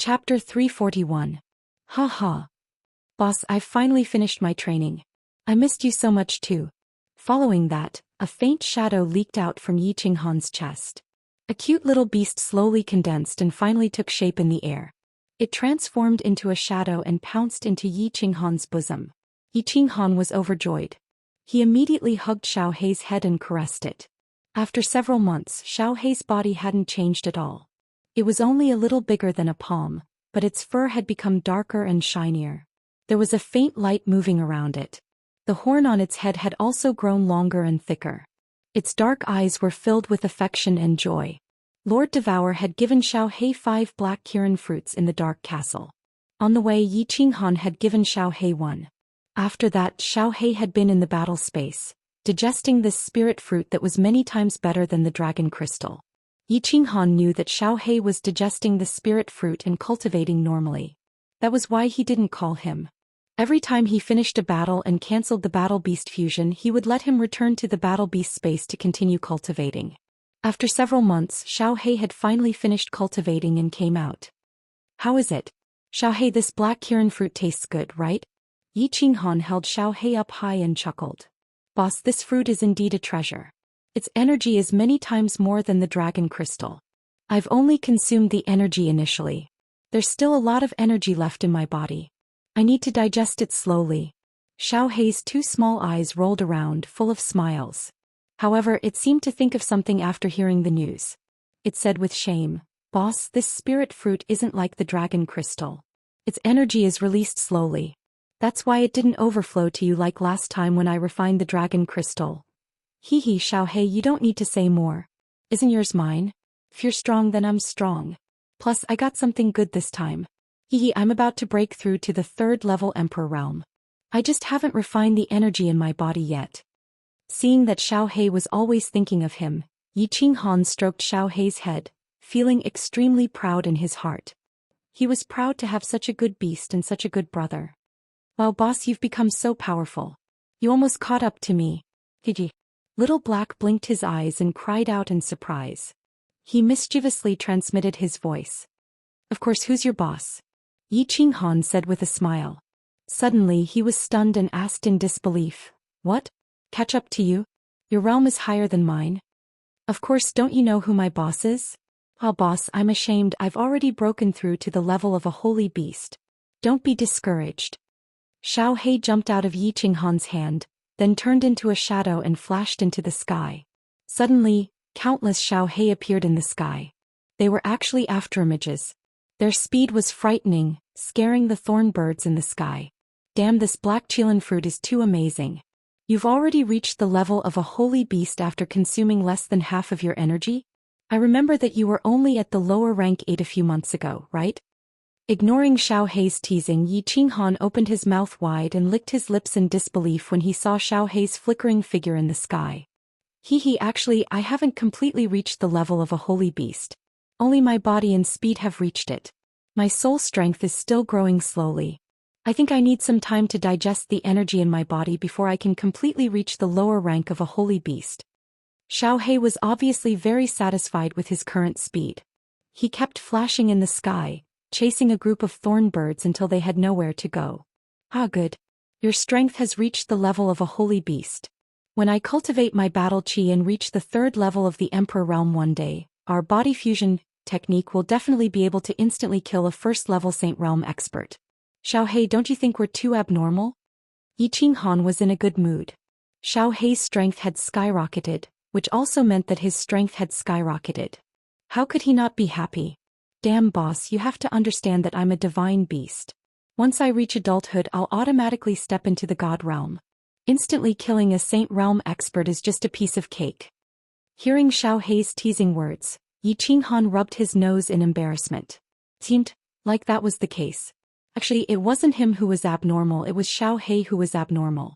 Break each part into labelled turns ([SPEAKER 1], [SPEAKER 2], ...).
[SPEAKER 1] Chapter 341. Ha. Boss, I've finally finished my training. I missed you so much too. Following that, a faint shadow leaked out from Yi Qinghan's chest. A cute little beast slowly condensed and finally took shape in the air. It transformed into a shadow and pounced into Yi Qinghan's bosom. Yi Qinghan was overjoyed. He immediately hugged Xiao Hei's head and caressed it. After several months, Xiao Hei's body hadn't changed at all. It was only a little bigger than a palm, but its fur had become darker and shinier. There was a faint light moving around it. The horn on its head had also grown longer and thicker. Its dark eyes were filled with affection and joy. Lord Devour had given Xiao Hei 5 black Kirin fruits in the Dark Castle. On the way, Yi Qinghan had given Xiao Hei 1. After that, Xiao Hei had been in the battle space, digesting this spirit fruit that was many times better than the dragon crystal. Yi Qinghan knew that Xiao Hei was digesting the spirit fruit and cultivating normally. That was why he didn't call him. Every time he finished a battle and cancelled the battle beast fusion, he would let him return to the battle beast space to continue cultivating. After several months, Xiao Hei had finally finished cultivating and came out. How is it? Xiao Hei, this black Kirin fruit tastes good, right? Yi Qinghan held Xiao Hei up high and chuckled. Boss, this fruit is indeed a treasure. Its energy is many times more than the dragon crystal. I've only consumed the energy initially. There's still a lot of energy left in my body. I need to digest it slowly. Xiao Hei's 2 small eyes rolled around, full of smiles. However, it seemed to think of something after hearing the news. It said with shame, Boss, this spirit fruit isn't like the dragon crystal. Its energy is released slowly. That's why it didn't overflow to you like last time when I refined the dragon crystal. Hee, Xiao Hei, you don't need to say more. Isn't yours mine? If you're strong, then I'm strong. Plus, I got something good this time. Hee, I'm about to break through to the 3rd level Emperor realm. I just haven't refined the energy in my body yet. Seeing that Xiao Hei was always thinking of him, Yi Qinghan stroked Xiao Hei's head, feeling extremely proud in his heart. He was proud to have such a good beast and such a good brother. Wow, boss, you've become so powerful. You almost caught up to me. Hee. Little Black blinked his eyes and cried out in surprise. He mischievously transmitted his voice. Of course, who's your boss? Yi Qinghan said with a smile. Suddenly he was stunned and asked in disbelief. What? Catch up to you? Your realm is higher than mine. Of course, don't you know who my boss is? Well, boss, I'm ashamed. I've already broken through to the level of a holy beast. Don't be discouraged. Xiao Hei jumped out of Yi Qinghan's hand, then turned into a shadow and flashed into the sky. Suddenly, countless Xiao Hei appeared in the sky. They were actually afterimages. Their speed was frightening, scaring the thorn birds in the sky. Damn, this black Qilin fruit is too amazing. You've already reached the level of a holy beast after consuming less than half of your energy? I remember that you were only at the lower rank 8 a few months ago, right? Ignoring Xiao Hei's teasing, Yi Qinghan opened his mouth wide and licked his lips in disbelief when he saw Xiao Hei's flickering figure in the sky. Hee, actually, I haven't completely reached the level of a holy beast. Only my body and speed have reached it. My soul strength is still growing slowly. I think I need some time to digest the energy in my body before I can completely reach the lower rank of a holy beast. Xiao Hei was obviously very satisfied with his current speed. He kept flashing in the sky, chasing a group of thorn birds until they had nowhere to go. Ah, good. Your strength has reached the level of a holy beast. When I cultivate my battle chi and reach the 3rd level of the Emperor realm one day, our body fusion technique will definitely be able to instantly kill a 1st level Saint realm expert. Xiao Hei, don't you think we're too abnormal? Yi Qinghan was in a good mood. Xiao Hei's strength had skyrocketed, which also meant that his strength had skyrocketed. How could he not be happy? Damn, boss, you have to understand that I'm a divine beast. Once I reach adulthood, I'll automatically step into the god realm. Instantly killing a Saint realm expert is just a piece of cake. Hearing Xiao Hei's teasing words, Yi Qinghan rubbed his nose in embarrassment. Seemed like that was the case. Actually, it wasn't him who was abnormal, it was Xiao Hei who was abnormal.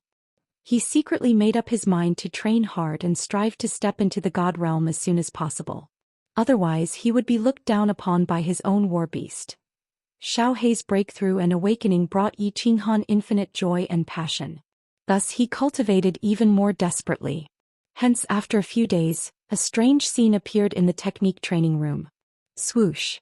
[SPEAKER 1] He secretly made up his mind to train hard and strive to step into the god realm as soon as possible. Otherwise, he would be looked down upon by his own war beast. Xiao Hei's breakthrough and awakening brought Yi Qinghan infinite joy and passion. Thus he cultivated even more desperately. Hence, after a few days, a strange scene appeared in the technique training room. Swoosh.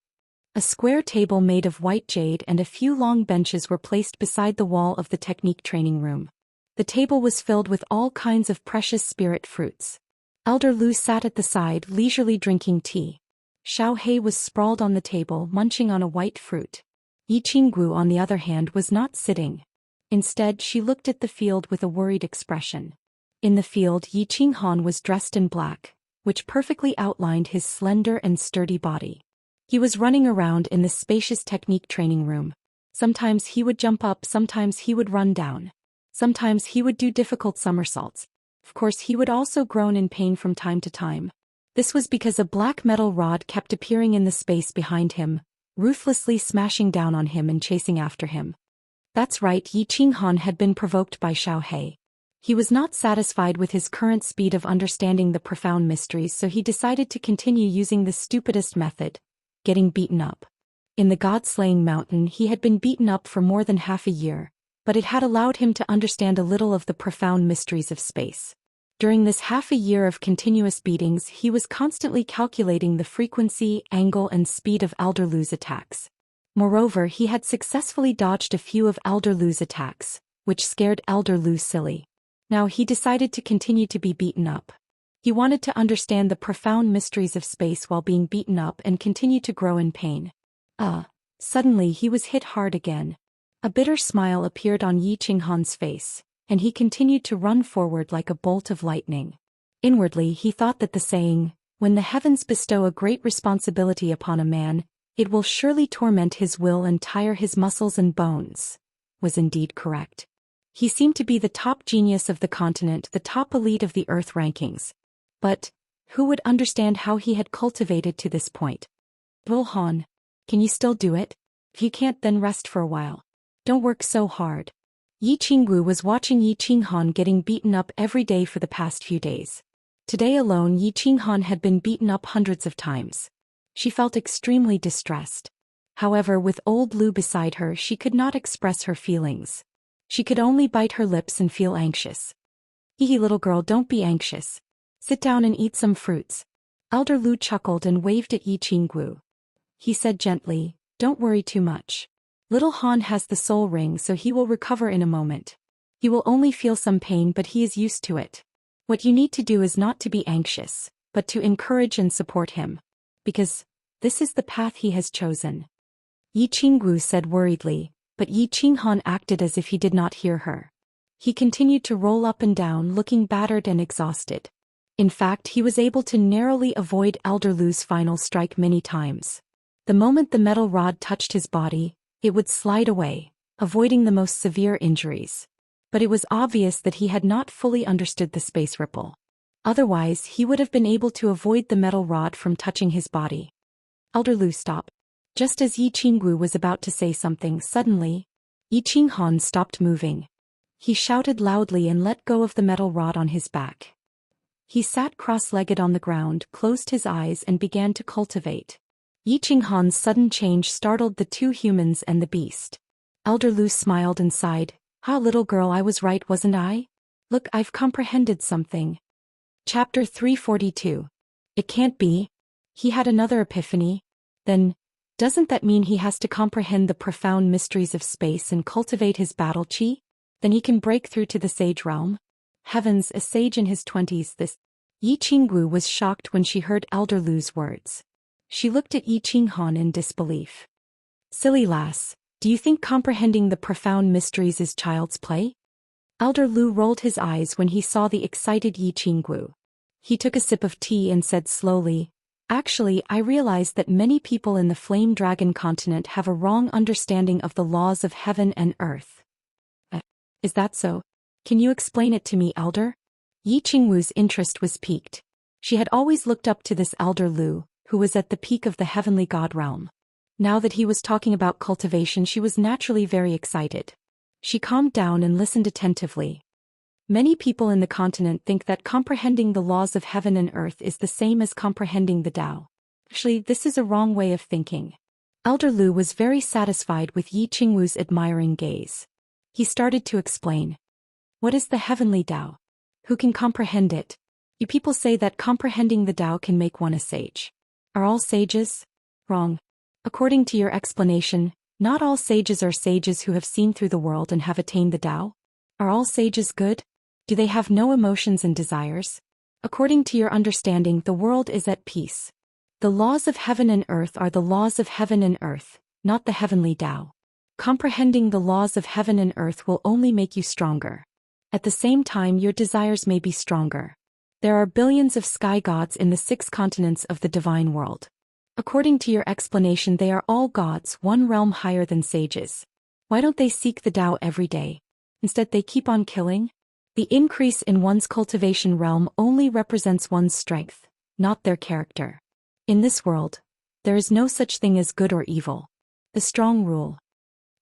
[SPEAKER 1] A square table made of white jade and a few long benches were placed beside the wall of the technique training room. The table was filled with all kinds of precious spirit fruits. Elder Lu sat at the side, leisurely drinking tea. Xiao He was sprawled on the table, munching on a white fruit. Yi Qinggu, on the other hand, was not sitting. Instead, she looked at the field with a worried expression. In the field, Yi Qinghan was dressed in black, which perfectly outlined his slender and sturdy body. He was running around in the spacious technique training room. Sometimes he would jump up, sometimes he would run down. Sometimes he would do difficult somersaults. Of course, he would also groan in pain from time to time. This was because a black metal rod kept appearing in the space behind him, ruthlessly smashing down on him and chasing after him. That's right, Yi Qinghan had been provoked by Xiao He. He was not satisfied with his current speed of understanding the profound mysteries, so he decided to continue using the stupidest method, getting beaten up. In the God-slaying mountain, he had been beaten up for more than half a year, but it had allowed him to understand a little of the profound mysteries of space. During this half a year of continuous beatings, he was constantly calculating the frequency, angle, and speed of Elder Lu's attacks. Moreover, he had successfully dodged a few of Elder Lu's attacks, which scared Elder Lu silly. Now he decided to continue to be beaten up. He wanted to understand the profound mysteries of space while being beaten up and continue to grow in pain. Suddenly he was hit hard again. A bitter smile appeared on Yi Qinghan's face, and he continued to run forward like a bolt of lightning. Inwardly he thought that the saying, "When the heavens bestow a great responsibility upon a man, it will surely torment his will and tire his muscles and bones," was indeed correct. He seemed to be the top genius of the continent, the top elite of the Earth rankings. But who would understand how he had cultivated to this point? "Vulhan, can you still do it? If you can't, then rest for a while. Don't work so hard." Yi Qinggu was watching Yi Qinghan getting beaten up every day for the past few days. Today alone, Yi Qinghan had been beaten up hundreds of times. She felt extremely distressed. However, with old Lu beside her, she could not express her feelings. She could only bite her lips and feel anxious. "Hee, little girl, don't be anxious. Sit down and eat some fruits." Elder Lu chuckled and waved at Yi Qinggu. He said gently, "Don't worry too much. Little Han has the soul ring, so he will recover in a moment. He will only feel some pain, but he is used to it. What you need to do is not to be anxious, but to encourage and support him. Because this is the path he has chosen." Yi Qinggu said worriedly, but Yi Qinghan acted as if he did not hear her. He continued to roll up and down, looking battered and exhausted. In fact, he was able to narrowly avoid Elder Lu's final strike many times. The moment the metal rod touched his body, it would slide away, avoiding the most severe injuries. But it was obvious that he had not fully understood the space ripple. Otherwise, he would have been able to avoid the metal rod from touching his body. "Elder Lu, stop." Just as Yi Qinggu was about to say something, suddenly, Yi Qinghan stopped moving. He shouted loudly and let go of the metal rod on his back. He sat cross-legged on the ground, closed his eyes and began to cultivate. Yi Qinghan's sudden change startled the two humans and the beast. Elder Lu smiled and sighed. "Ha, little girl, I was right, wasn't I? Look, I've comprehended something." Chapter 342. It can't be. He had another epiphany. Then, doesn't that mean he has to comprehend the profound mysteries of space and cultivate his battle chi? Then he can break through to the sage realm? Heavens, a sage in his 20s, this. Yi Qinggu was shocked when she heard Elder Lu's words. She looked at Yi Qinghan in disbelief. "Silly lass, do you think comprehending the profound mysteries is child's play?" Elder Lu rolled his eyes when he saw the excited Yi Qinggu. He took a sip of tea and said slowly, "Actually, I realize that many people in the Flame Dragon continent have a wrong understanding of the laws of heaven and earth." Is that so? Can you explain it to me, Elder?" Yi Qingwu's interest was piqued. She had always looked up to this Elder Lu, who was at the peak of the heavenly god realm. Now that he was talking about cultivation, she was naturally very excited. She calmed down and listened attentively. Many people in the continent think that comprehending the laws of heaven and earth is the same as comprehending the Tao. Actually, this is a wrong way of thinking. Elder Lu was very satisfied with Yi Qingwu's admiring gaze. He started to explain. "What is the heavenly Tao? Who can comprehend it? You people say that comprehending the Tao can make one a sage. Are all sages? Wrong. According to your explanation, not all sages are sages who have seen through the world and have attained the Tao? Are all sages good? Do they have no emotions and desires? According to your understanding, the world is at peace. The laws of heaven and earth are the laws of heaven and earth, not the heavenly Tao. Comprehending the laws of heaven and earth will only make you stronger. At the same time, your desires may be stronger. There are billions of sky gods in the 6 continents of the divine world. According to your explanation, they are all gods, one realm higher than sages. Why don't they seek the Tao every day? Instead, they keep on killing? The increase in one's cultivation realm only represents one's strength, not their character. In this world, there is no such thing as good or evil. The strong rule.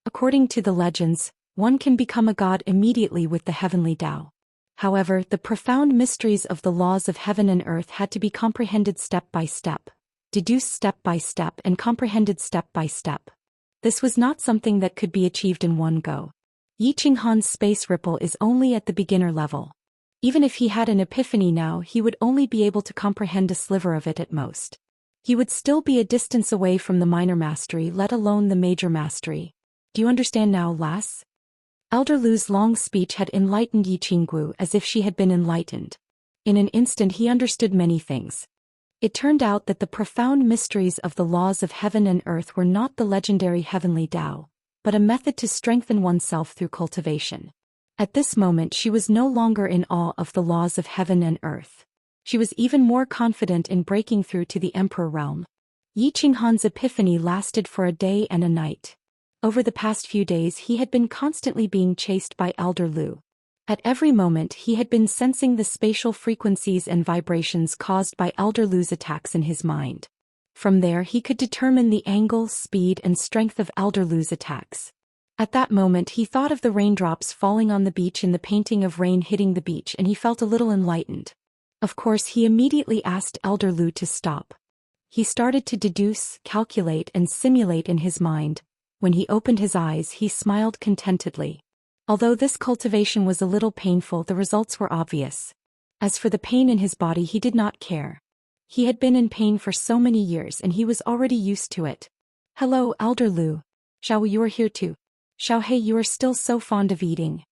[SPEAKER 1] According to the legends, one can become a god immediately with the heavenly Tao. However, the profound mysteries of the laws of heaven and earth had to be comprehended step by step, deduced step by step, and comprehended step by step. This was not something that could be achieved in one go. Yiqinghan's space ripple is only at the beginner level. Even if he had an epiphany now, he would only be able to comprehend a sliver of it at most. He would still be a distance away from the minor mastery, let alone the major mastery. Do you understand now, lass? Elder Lu's long speech had enlightened Yiqinggu as if she had been enlightened. In an instant he understood many things. It turned out that the profound mysteries of the laws of heaven and earth were not the legendary heavenly Tao, but a method to strengthen oneself through cultivation. At this moment she was no longer in awe of the laws of heaven and earth. She was even more confident in breaking through to the emperor realm. Yiqinghan's epiphany lasted for a day and a night. Over the past few days he had been constantly being chased by Elder Lu. At every moment he had been sensing the spatial frequencies and vibrations caused by Elder Lu's attacks in his mind. From there he could determine the angle, speed, and strength of Elder Lu's attacks. At that moment he thought of the raindrops falling on the beach in the painting of rain hitting the beach, and he felt a little enlightened. Of course, he immediately asked Elder Lu to stop. He started to deduce, calculate, and simulate in his mind. When he opened his eyes, he smiled contentedly. Although this cultivation was a little painful, the results were obvious. As for the pain in his body, he did not care. He had been in pain for so many years and he was already used to it. Hello, Elder Lu. Xiao, you are here too. Xiaohei, you are still so fond of eating.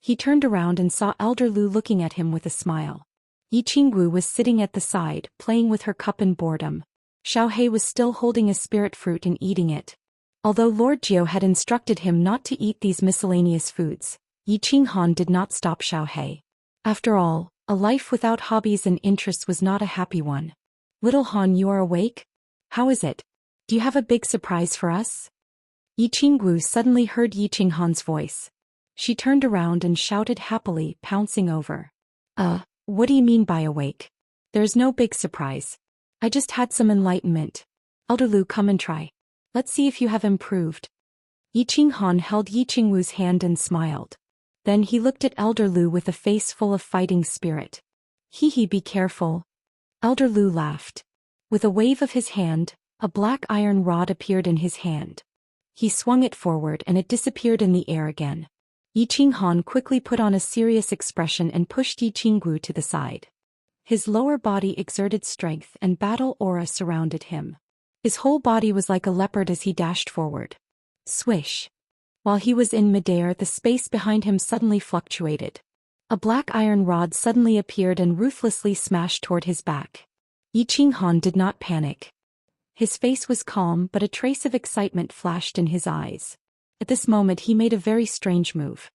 [SPEAKER 1] He turned around and saw Elder Lu looking at him with a smile. Yiqinggu was sitting at the side, playing with her cup in boredom. Xiaohei was still holding a spirit fruit and eating it. Although Lord Jiu had instructed him not to eat these miscellaneous foods, Yiqinghan did not stop Xiaohei. After all, a life without hobbies and interests was not a happy one. Little Han, you are awake? How is it? Do you have a big surprise for us? Yiqinggu suddenly heard Yiqinghan's voice. She turned around and shouted happily, pouncing over. What do you mean by awake? There's no big surprise. I just had some enlightenment. Elder Lu, come and try. Let's see if you have improved. Yiqinghan held Yiqingwu's hand and smiled. Then he looked at Elder Lu with a face full of fighting spirit. Hee, be careful. Elder Lu laughed. With a wave of his hand, a black iron rod appeared in his hand. He swung it forward and it disappeared in the air again. Yiqinghan quickly put on a serious expression and pushed Yiqinggu to the side. His lower body exerted strength and battle aura surrounded him. His whole body was like a leopard as he dashed forward. Swish. While he was in midair, the space behind him suddenly fluctuated. A black iron rod suddenly appeared and ruthlessly smashed toward his back. Yiqinghan did not panic. His face was calm, but a trace of excitement flashed in his eyes. At this moment he made a very strange move.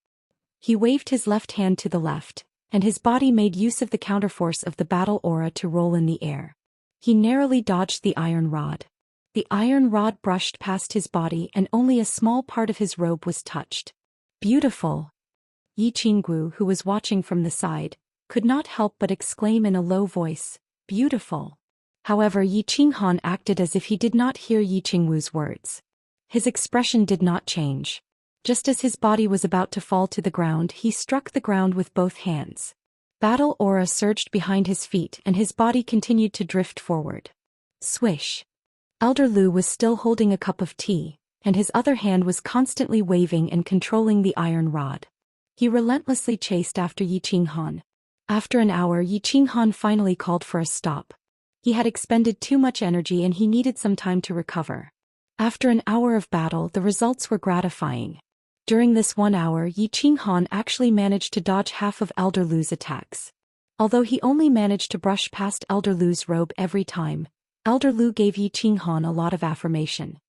[SPEAKER 1] He waved his left hand to the left, and his body made use of the counterforce of the battle aura to roll in the air. He narrowly dodged the iron rod. The iron rod brushed past his body and only a small part of his robe was touched. Beautiful! Yiqinggu, who was watching from the side, could not help but exclaim in a low voice, beautiful. However, Yiqinghan acted as if he did not hear Yiqingwu's words. His expression did not change. Just as his body was about to fall to the ground, he struck the ground with both hands. Battle aura surged behind his feet and his body continued to drift forward. Swish! Elder Lu was still holding a cup of tea, and his other hand was constantly waving and controlling the iron rod. He relentlessly chased after Yiqinghan. After an hour, Yiqinghan finally called for a stop. He had expended too much energy and he needed some time to recover. After an hour of battle, the results were gratifying. During this 1 hour, Yi Qinghan actually managed to dodge half of Elder Lu's attacks. Although he only managed to brush past Elder Lu's robe every time, Elder Lu gave Yi Qinghan a lot of affirmation.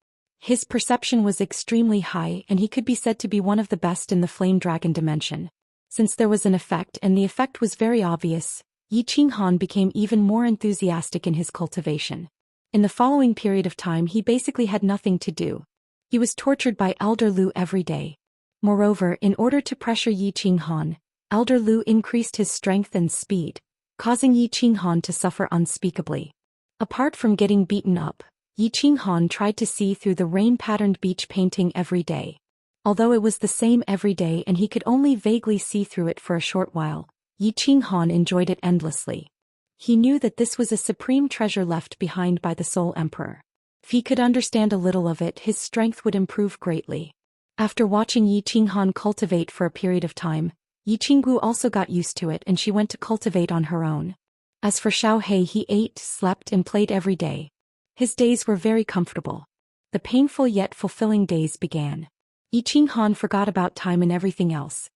[SPEAKER 1] His perception was extremely high and he could be said to be one of the best in the Flame Dragon dimension. Since there was an effect and the effect was very obvious, Yi Qinghan became even more enthusiastic in his cultivation. In the following period of time he basically had nothing to do. He was tortured by Elder Lu every day. Moreover, in order to pressure Yi Qinghan, Elder Lu increased his strength and speed, causing Yi Qinghan to suffer unspeakably. Apart from getting beaten up, Yi Qinghan tried to see through the rain-patterned beach painting every day. Although it was the same every day and he could only vaguely see through it for a short while, Yi Qinghan enjoyed it endlessly. He knew that this was a supreme treasure left behind by the Soul Emperor. If he could understand a little of it, his strength would improve greatly. After watching Yi Qinghan cultivate for a period of time, Yi Qinggu also got used to it and she went to cultivate on her own. As for Xiaohei, he ate, slept and played every day. His days were very comfortable. The painful yet fulfilling days began. Yi Qinghan forgot about time and everything else.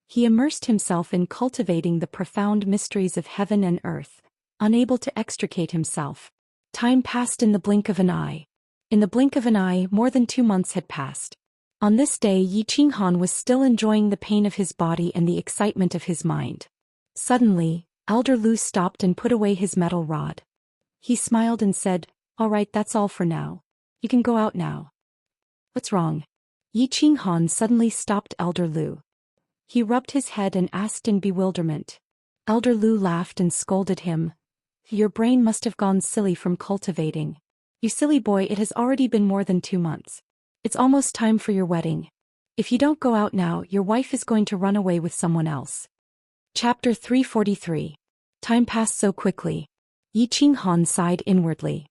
[SPEAKER 1] He immersed himself in cultivating the profound mysteries of heaven and earth, unable to extricate himself. Time passed in the blink of an eye. In the blink of an eye, more than 2 months had passed. On this day, Yi Qinghan was still enjoying the pain of his body and the excitement of his mind. Suddenly, Elder Lu stopped and put away his metal rod. He smiled and said, "All right, that's all for now. You can go out now." "What's wrong?" Yi Qinghan suddenly stopped Elder Lu. He rubbed his head and asked in bewilderment. Elder Lu laughed and scolded him. "Your brain must have gone silly from cultivating. You silly boy, it has already been more than 2 months. It's almost time for your wedding. If you don't go out now, your wife is going to run away with someone else." Chapter 343. Time passed so quickly. Yi Qinghan sighed inwardly.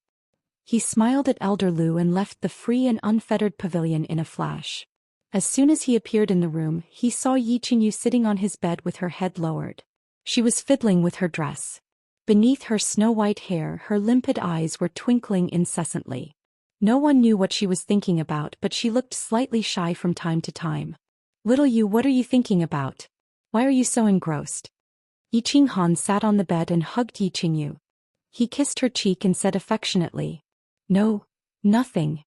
[SPEAKER 1] He smiled at Elder Lu and left the free and unfettered pavilion in a flash. As soon as he appeared in the room, he saw Yi Qingyu sitting on his bed with her head lowered. She was fiddling with her dress. Beneath her snow-white hair, her limpid eyes were twinkling incessantly. No one knew what she was thinking about, but she looked slightly shy from time to time. "Little you, what are you thinking about? Why are you so engrossed?" Yi Qinghan sat on the bed and hugged Yi Qingyu. He kissed her cheek and said affectionately, "No, nothing."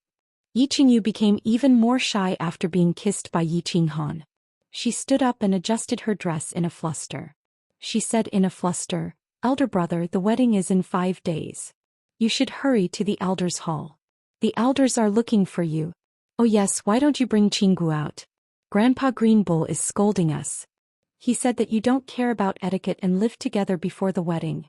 [SPEAKER 1] Yi Qingyu became even more shy after being kissed by Yi Qinghan. She stood up and adjusted her dress in a fluster. She said in a fluster, "Elder brother, the wedding is in 5 days. You should hurry to the elders' hall. The elders are looking for you. Oh yes, why don't you bring Qinggu out? Grandpa Green Bull is scolding us. He said that you don't care about etiquette and live together before the wedding."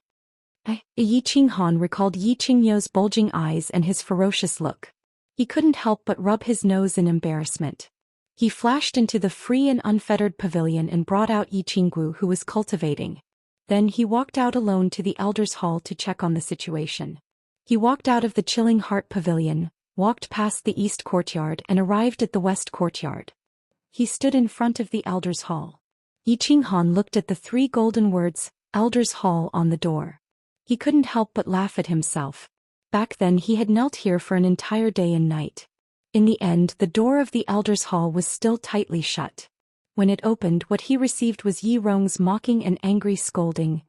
[SPEAKER 1] Yi Qinghan recalled Yi Qingyu's bulging eyes and his ferocious look. He couldn't help but rub his nose in embarrassment. He flashed into the free and unfettered pavilion and brought out Yi Qinggu, who was cultivating. Then he walked out alone to the elders' hall to check on the situation. He walked out of the Chilling Heart Pavilion, walked past the east courtyard and arrived at the west courtyard. He stood in front of the elders' hall. Yi Qinghan looked at the 3 golden words, "Elders' Hall," on the door. He couldn't help but laugh at himself. Back then he had knelt here for an entire day and night. In the end, the door of the elders' hall was still tightly shut. When it opened, what he received was Yi Rong's mocking and angry scolding.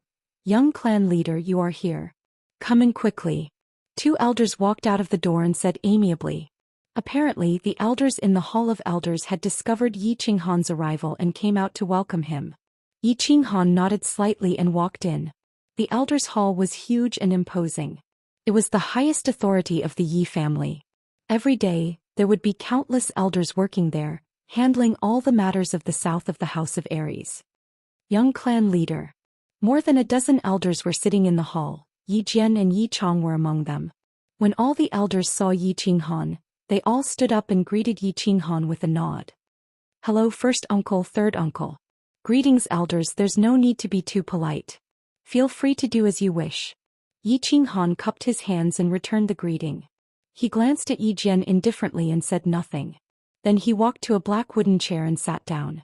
[SPEAKER 1] "Young clan leader, you are here. Come in quickly." 2 elders walked out of the door and said amiably. Apparently, the elders in the Hall of Elders had discovered Yi Qinghan's arrival and came out to welcome him. Yi Qinghan nodded slightly and walked in. The elders' hall was huge and imposing. It was the highest authority of the Yi family. Every day, there would be countless elders working there, handling all the matters of the south of the House of Aries. Young clan leader. More than a dozen elders were sitting in the hall. Yi Jian and Yi Chong were among them. When all the elders saw Yi Qinghan, they all stood up and greeted Yi Qinghan with a nod. "Hello, first uncle, third uncle. Greetings, elders, there's no need to be too polite. Feel free to do as you wish." Yi Qinghan cupped his hands and returned the greeting. He glanced at Yi Jian indifferently and said nothing. Then he walked to a black wooden chair and sat down.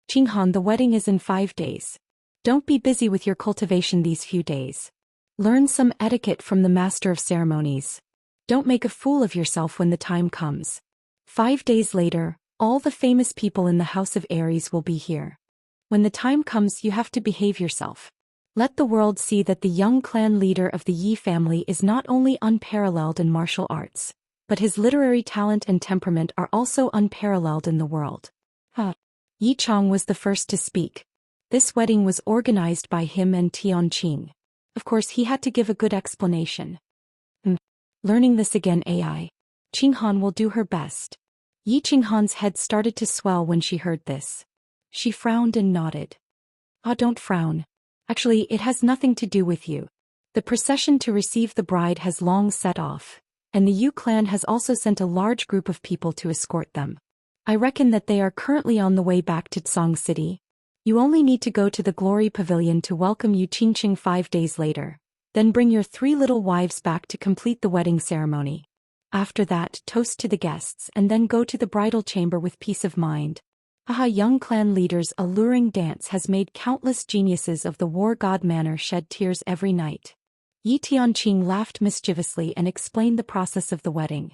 [SPEAKER 1] "Qinghan, the wedding is in 5 days. Don't be busy with your cultivation these few days. Learn some etiquette from the master of ceremonies. Don't make a fool of yourself when the time comes. 5 days later, all the famous people in the House of Aries will be here. When the time comes, you have to behave yourself. Let the world see that the young clan leader of the Yi family is not only unparalleled in martial arts, but his literary talent and temperament are also unparalleled in the world. Yi Chong was the first to speak. This wedding was organized by him and Tianqing. Of course, he had to give a good explanation. Learning this again, AI. Qinghan will do her best. Yi Qinghan's head started to swell when she heard this. She frowned and nodded. Don't frown. Actually, it has nothing to do with you. The procession to receive the bride has long set off, and the Yu clan has also sent a large group of people to escort them. I reckon that they are currently on the way back to Tsong City. You only need to go to the Glory Pavilion to welcome Yu Qingqing 5 days later. Then bring your 3 little wives back to complete the wedding ceremony. After that, toast to the guests and then go to the bridal chamber with peace of mind. Young clan leader's alluring dance has made countless geniuses of the war god manor shed tears every night. Yi Tianqing laughed mischievously and explained the process of the wedding.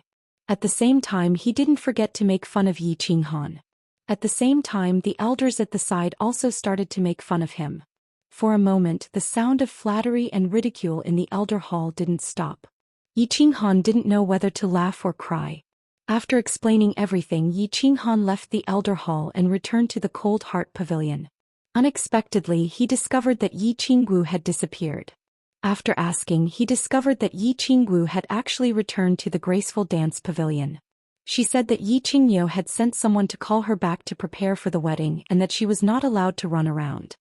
[SPEAKER 1] At the same time, he didn't forget to make fun of Yi Qinghan. At the same time, the elders at the side also started to make fun of him. For a moment, the sound of flattery and ridicule in the elder hall didn't stop. Yi Qinghan didn't know whether to laugh or cry. After explaining everything, Yi Qinghan left the elder hall and returned to the Cold Heart Pavilion. Unexpectedly, he discovered that Yi Qinggu had disappeared. After asking, he discovered that Yi Qinggu had actually returned to the Graceful Dance Pavilion. She said that Yi Qingyu had sent someone to call her back to prepare for the wedding and that she was not allowed to run around.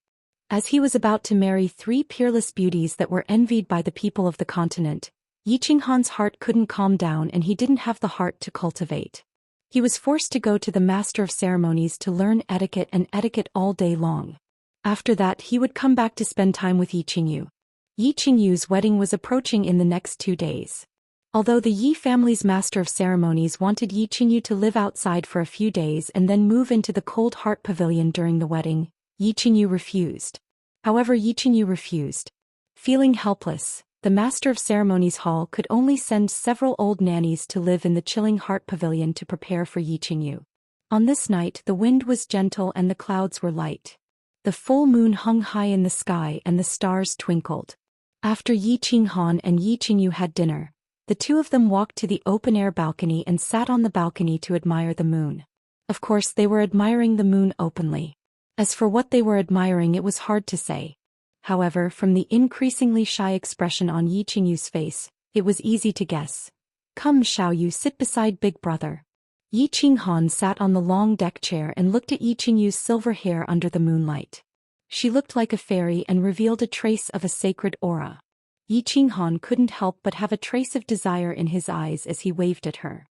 [SPEAKER 1] As he was about to marry 3 peerless beauties that were envied by the people of the continent, Yi Qinghan's heart couldn't calm down and he didn't have the heart to cultivate. He was forced to go to the Master of Ceremonies to learn etiquette and etiquette all day long. After that, he would come back to spend time with Yi Qingyu. Yi Qingyu's wedding was approaching in the next 2 days. Although the Yi family's Master of Ceremonies wanted Yi Qingyu to live outside for a few days and then move into the Cold Heart Pavilion during the wedding, Yi Qingyu refused. However, Yi Qingyu refused. Feeling helpless, the Master of Ceremonies Hall could only send several old nannies to live in the chilling Heart Pavilion to prepare for Yi Qingyu. On this night, the wind was gentle and the clouds were light. The full moon hung high in the sky and the stars twinkled. After Yi Qinghan and Yi Qingyu had dinner, the two of them walked to the open-air balcony and sat on the balcony to admire the moon. Of course, they were admiring the moon openly. As for what they were admiring, it was hard to say. However, from the increasingly shy expression on Yi Qingyu's face, it was easy to guess. Come, Xiaoyu, sit beside Big Brother. Yi Qinghan sat on the long deck chair and looked at Yi Qingyu's silver hair under the moonlight. She looked like a fairy and revealed a trace of a sacred aura. Yi Qinghan couldn't help but have a trace of desire in his eyes as he waved at her.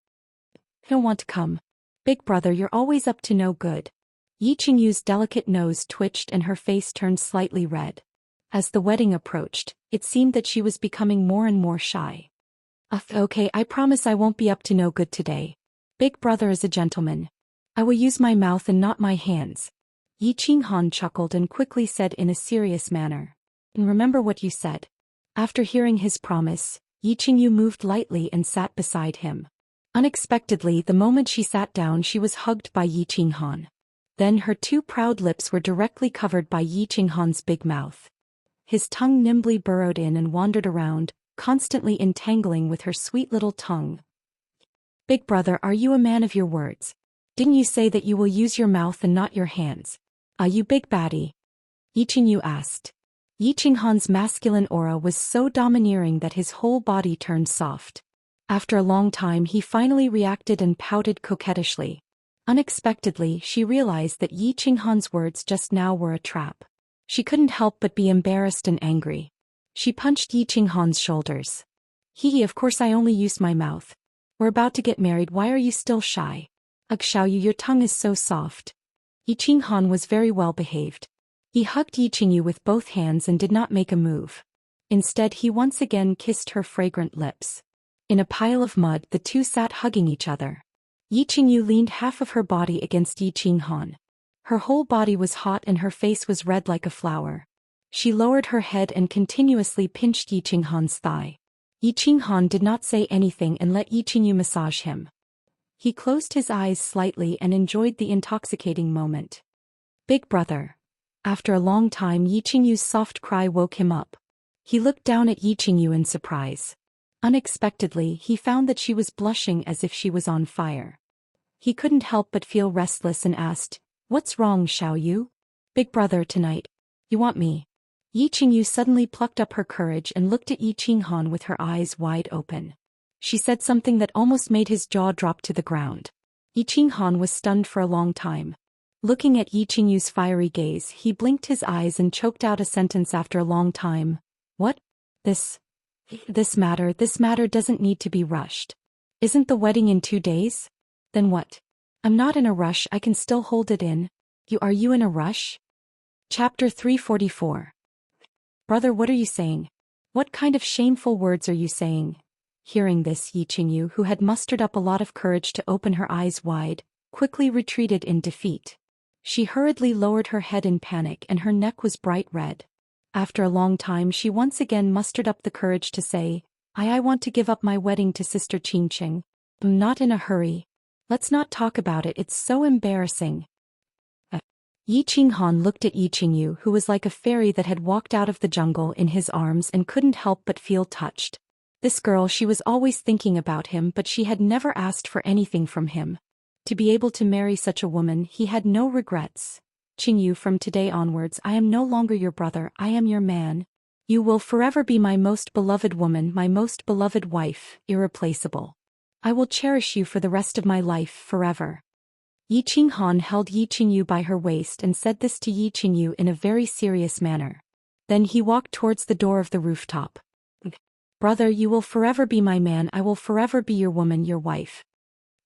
[SPEAKER 1] He'll want to come. Big Brother, you're always up to no good. Yi Qingyu's delicate nose twitched and her face turned slightly red. As the wedding approached, it seemed that she was becoming more and more shy. Okay, I promise I won't be up to no good today. Big Brother is a gentleman. I will use my mouth and not my hands. Yi Qinghan chuckled and quickly said in a serious manner. And remember what you said. After hearing his promise, Yi Qingyu moved lightly and sat beside him. Unexpectedly, the moment she sat down, she was hugged by Yi Qinghan. Then her 2 proud lips were directly covered by Yi Qinghan's big mouth. His tongue nimbly burrowed in and wandered around, constantly entangling with her sweet little tongue. Big Brother, are you a man of your words? Didn't you say that you will use your mouth and not your hands? You big baddie? Yi Qingyu asked. Yi Qinghan's masculine aura was so domineering that his whole body turned soft. After a long time, he finally reacted and pouted coquettishly. Unexpectedly, she realized that Yi Qinghan's words just now were a trap. She couldn't help but be embarrassed and angry. She punched Yi Qinghan's shoulders. Of course I only used my mouth. We're about to get married, why are you still shy? Ugh, Xiaoyu, your tongue is so soft. Yi Qinghan was very well behaved. He hugged Yi Qingyu with both hands and did not make a move. Instead, he once again kissed her fragrant lips. In a pile of mud, the two sat hugging each other. Yi Qingyu leaned half of her body against Yi Qinghan. Her whole body was hot and her face was red like a flower. She lowered her head and continuously pinched Yi Qinghan's thigh. Yi Qinghan did not say anything and let Yi Qingyu massage him. He closed his eyes slightly and enjoyed the intoxicating moment. Big brother. After a long time, Yi Qingyu's soft cry woke him up. He looked down at Yi Qingyu in surprise. Unexpectedly, he found that she was blushing as if she was on fire. He couldn't help but feel restless and asked, "What's wrong, Xiaoyu? Big brother, tonight. You want me?" Yi Qingyu suddenly plucked up her courage and looked at Yi Qinghan with her eyes wide open. She said something that almost made his jaw drop to the ground. Yi Qinghan was stunned for a long time. Looking at Yi Qingyu's fiery gaze, he blinked his eyes and choked out a sentence after a long time. "What? This matter doesn't need to be rushed. Isn't the wedding in 2 days? Then what? I'm not in a rush, I can still hold it in. Are you in a rush?" Chapter 344. Brother, what are you saying? What kind of shameful words are you saying? Hearing this, Yi Qingyu, who had mustered up a lot of courage to open her eyes wide, quickly retreated in defeat. She hurriedly lowered her head in panic and her neck was bright red. After a long time she once again mustered up the courage to say, I want to give up my wedding to Sister Qingqing. I'm not in a hurry. Let's not talk about it, it's so embarrassing. Yi Qinghan looked at Yi Qingyu, who was like a fairy that had walked out of the jungle in his arms and couldn't help but feel touched. This girl, she was always thinking about him, but she had never asked for anything from him. To be able to marry such a woman, he had no regrets. Qingyu, from today onwards, I am no longer your brother, I am your man. You will forever be my most beloved woman, my most beloved wife, irreplaceable. I will cherish you for the rest of my life, forever. Yi Qinghan held Yi Qingyu by her waist and said this to Yi Qingyu in a very serious manner. Then he walked towards the door of the rooftop. Brother, you will forever be my man, I will forever be your woman, your wife.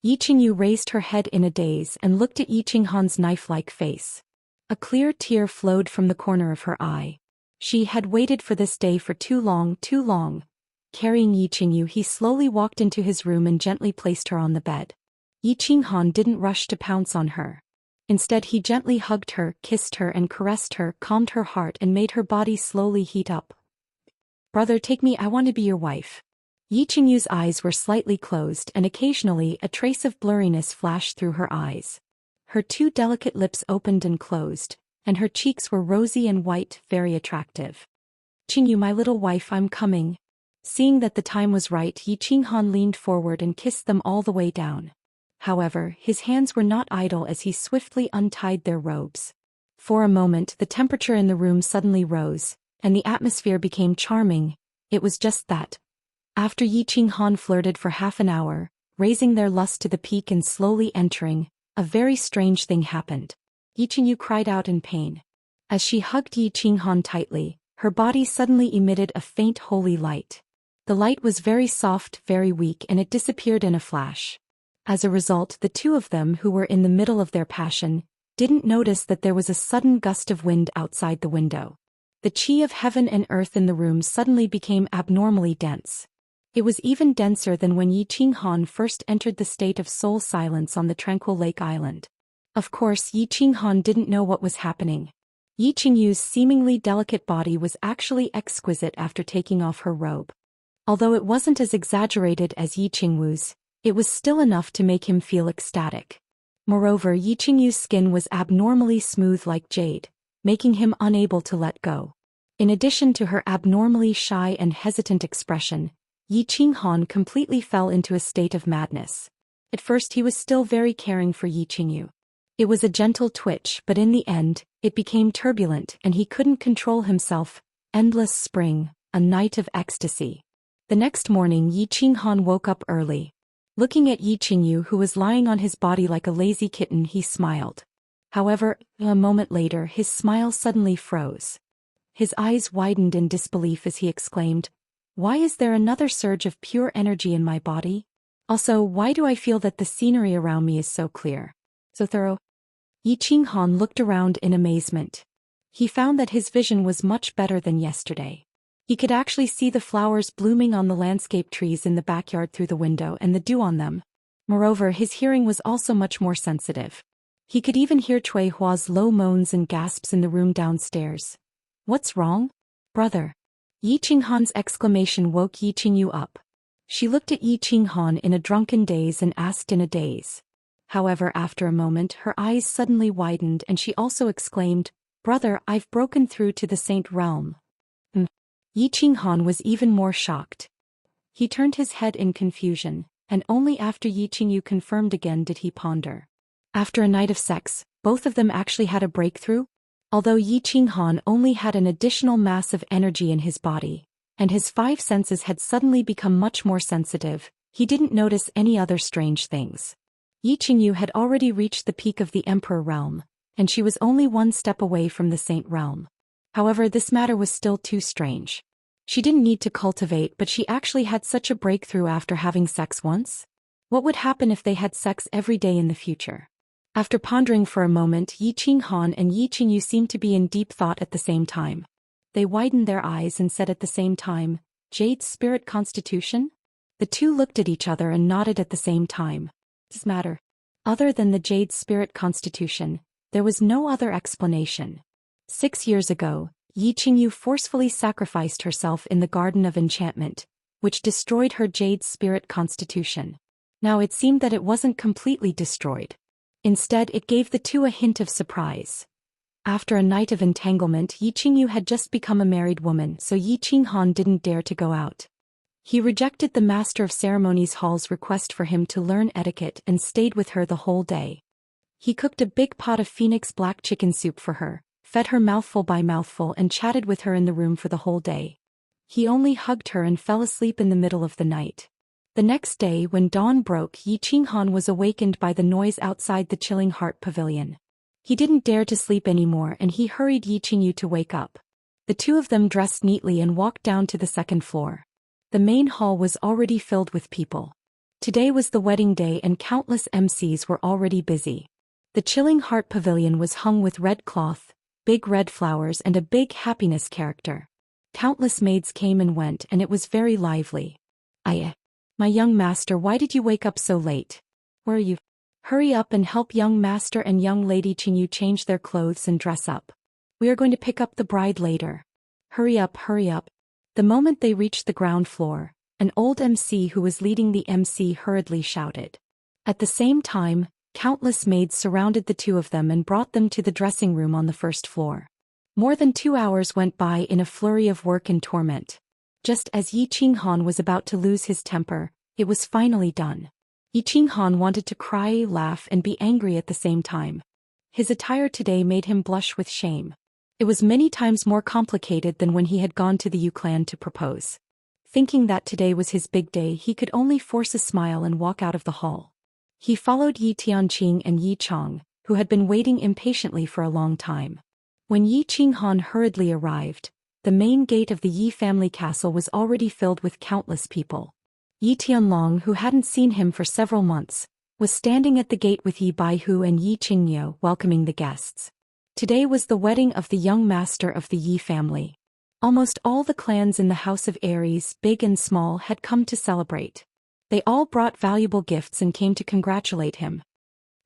[SPEAKER 1] Yi Qingyu raised her head in a daze and looked at Yi Qinghan's knife-like face. A clear tear flowed from the corner of her eye. She had waited for this day for too long, too long. Carrying Yi Qingyu, he slowly walked into his room and gently placed her on the bed. Yi Qinghan didn't rush to pounce on her. Instead, he gently hugged her, kissed her and caressed her, calmed her heart and made her body slowly heat up. Brother, take me, I want to be your wife. Yi Qingyu's eyes were slightly closed and occasionally a trace of blurriness flashed through her eyes. Her two delicate lips opened and closed, and her cheeks were rosy and white, very attractive. Qingyu, my little wife, I'm coming. Seeing that the time was right, Yi Qinghan leaned forward and kissed them all the way down. However, his hands were not idle as he swiftly untied their robes. For a moment, the temperature in the room suddenly rose, and the atmosphere became charming. It was just that. After Yi Qinghan flirted for half an hour, raising their lust to the peak and slowly entering, a very strange thing happened. Yi Qingyu cried out in pain. As she hugged Yi Qinghan tightly, her body suddenly emitted a faint holy light. The light was very soft, very weak, and it disappeared in a flash. As a result, the two of them, who were in the middle of their passion, didn't notice that there was a sudden gust of wind outside the window. The qi of heaven and earth in the room suddenly became abnormally dense. It was even denser than when Yi Qinghan first entered the state of soul silence on the tranquil lake island. Of course, Yi Qinghan didn't know what was happening. Yi Qingyu's seemingly delicate body was actually exquisite after taking off her robe. Although it wasn't as exaggerated as Yi Qingwu's, it was still enough to make him feel ecstatic. Moreover, Yi Qingyu's skin was abnormally smooth like jade, making him unable to let go. In addition to her abnormally shy and hesitant expression, Yi Qinghan completely fell into a state of madness. At first he was still very caring for Yi Qingyu. It was a gentle twitch, but in the end, it became turbulent and he couldn't control himself. Endless spring, a night of ecstasy. The next morning Yi Qinghan woke up early. Looking at Yi Qingyu, who was lying on his body like a lazy kitten, he smiled. However, a moment later his smile suddenly froze. His eyes widened in disbelief as he exclaimed, Why is there another surge of pure energy in my body? Also, why do I feel that the scenery around me is so clear, so thorough? Yi Qinghan looked around in amazement. He found that his vision was much better than yesterday. He could actually see the flowers blooming on the landscape trees in the backyard through the window and the dew on them. Moreover, his hearing was also much more sensitive. He could even hear Cui Hua's low moans and gasps in the room downstairs. What's wrong? Brother. Yi Qinghan's exclamation woke Yi Qingyu up. She looked at Yi Qinghan in a drunken daze and asked in a daze. However, after a moment her eyes suddenly widened and she also exclaimed, "Brother, I've broken through to the Saint Realm." Yi Qinghan was even more shocked. He turned his head in confusion, and only after Yi Qingyu confirmed again did he ponder. After a night of sex, both of them actually had a breakthrough? Although Yi Qinghan only had an additional mass of energy in his body, and his 5 senses had suddenly become much more sensitive, he didn't notice any other strange things. Yi Qingyu had already reached the peak of the Emperor realm, and she was only 1 step away from the Saint realm. However, this matter was still too strange. She didn't need to cultivate, but she actually had such a breakthrough after having sex once? What would happen if they had sex every day in the future? After pondering for a moment, Yi Qinghan and Yi Qingyu seemed to be in deep thought at the same time. They widened their eyes and said at the same time, "Jade Spirit Constitution?" The two looked at each other and nodded at the same time. This matter. Other than the Jade Spirit Constitution, there was no other explanation. 6 years ago, Yi Qingyu forcefully sacrificed herself in the Garden of Enchantment, which destroyed her Jade Spirit Constitution. Now it seemed that it wasn't completely destroyed. Instead, it gave the two a hint of surprise. After a night of entanglement, Yi Qingyu had just become a married woman, so Yi Qinghan didn't dare to go out. He rejected the Master of Ceremonies Hall's request for him to learn etiquette and stayed with her the whole day. He cooked a big pot of phoenix black chicken soup for her, fed her mouthful by mouthful and chatted with her in the room for the whole day. He only hugged her and fell asleep in the middle of the night. The next day, when dawn broke, Yi Qinghan was awakened by the noise outside the Chilling Heart Pavilion. He didn't dare to sleep anymore and he hurried Yi Qingyu to wake up. The two of them dressed neatly and walked down to the 2nd floor. The main hall was already filled with people. Today was the wedding day and countless MCs were already busy. The Chilling Heart Pavilion was hung with red cloth, big red flowers and a big happiness character. Countless maids came and went and it was very lively. My young master, why did you wake up so late? Where are you? Hurry up and help young master and young lady Qingyu change their clothes and dress up. We are going to pick up the bride later. Hurry up, hurry up. The moment they reached the ground floor, an old MC who was leading the MC hurriedly shouted. At the same time, countless maids surrounded the two of them and brought them to the dressing room on the 1st floor. More than 2 hours went by in a flurry of work and torment. Just as Yi Qinghan was about to lose his temper, it was finally done. Yi Qinghan wanted to cry, laugh and be angry at the same time. His attire today made him blush with shame. It was many times more complicated than when he had gone to the Yu clan to propose. Thinking that today was his big day, he could only force a smile and walk out of the hall. He followed Yi Tianqing and Yi Chong, who had been waiting impatiently for a long time. When Yi Qinghan hurriedly arrived, the main gate of the Yi family castle was already filled with countless people. Yi Tianlong, who hadn't seen him for several months, was standing at the gate with Yi Baihu and Yi Qingyo welcoming the guests. Today was the wedding of the young master of the Yi family. Almost all the clans in the House of Aries, big and small, had come to celebrate. They all brought valuable gifts and came to congratulate him.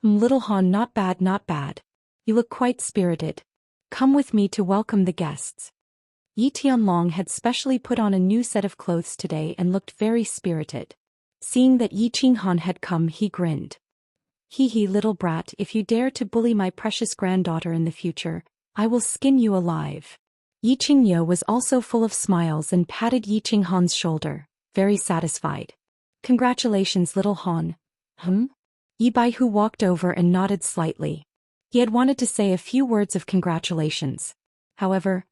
[SPEAKER 1] Little Han, not bad, not bad. You look quite spirited. Come with me to welcome the guests. Yi Tianlong had specially put on a new set of clothes today and looked very spirited. Seeing that Yi Qinghan had come, he grinned. Hee hee, little brat, if you dare to bully my precious granddaughter in the future, I will skin you alive. Yi Qingyo was also full of smiles and patted Yi Qinghan's shoulder, very satisfied. Congratulations, little Han. Yi Baihu walked over and nodded slightly. He had wanted to say a few words of congratulations. However,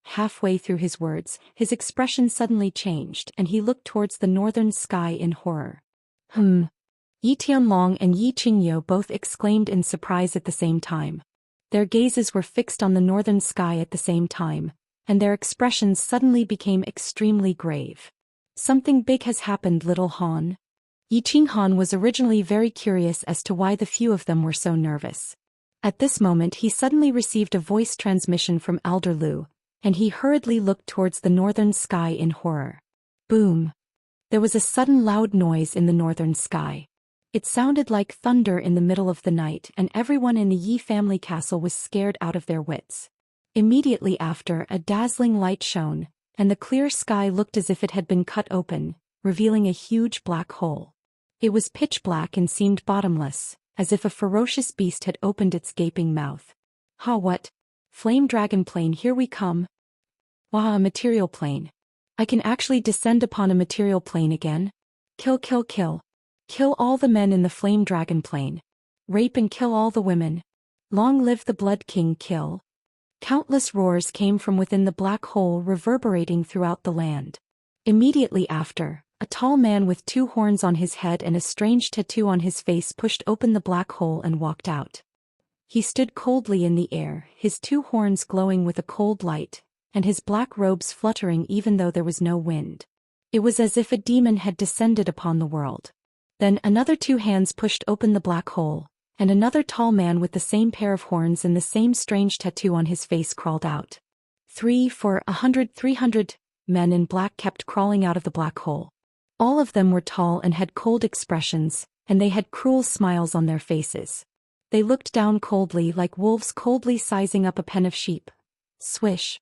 [SPEAKER 1] halfway through his words, his expression suddenly changed and he looked towards the northern sky in horror. Yi Tianlong and Yi Qingyo both exclaimed in surprise at the same time. Their gazes were fixed on the northern sky at the same time, and their expressions suddenly became extremely grave. Something big has happened, little Han. Yi Qinghan was originally very curious as to why the few of them were so nervous. At this moment he suddenly received a voice transmission from Elder Lu, and he hurriedly looked towards the northern sky in horror. Boom! There was a sudden loud noise in the northern sky. It sounded like thunder in the middle of the night and everyone in the Yi family castle was scared out of their wits. Immediately after, a dazzling light shone, and the clear sky looked as if it had been cut open, revealing a huge black hole. It was pitch black and seemed bottomless, as if a ferocious beast had opened its gaping mouth. Ha, what? Flame dragon plane, here we come. Wah, a material plane. I can actually descend upon a material plane again. Kill, kill, kill. Kill all the men in the flame dragon plane. Rape and kill all the women. Long live the Blood King, kill. Countless roars came from within the black hole, reverberating throughout the land. Immediately after, a tall man with 2 horns on his head and a strange tattoo on his face pushed open the black hole and walked out. He stood coldly in the air, his 2 horns glowing with a cold light, and his black robes fluttering even though there was no wind. It was as if a demon had descended upon the world. Then another 2 hands pushed open the black hole, and another tall man with the same pair of horns and the same strange tattoo on his face crawled out. 300 men in black kept crawling out of the black hole. All of them were tall and had cold expressions, and they had cruel smiles on their faces. They looked down coldly like wolves coldly sizing up a pen of sheep. Swish.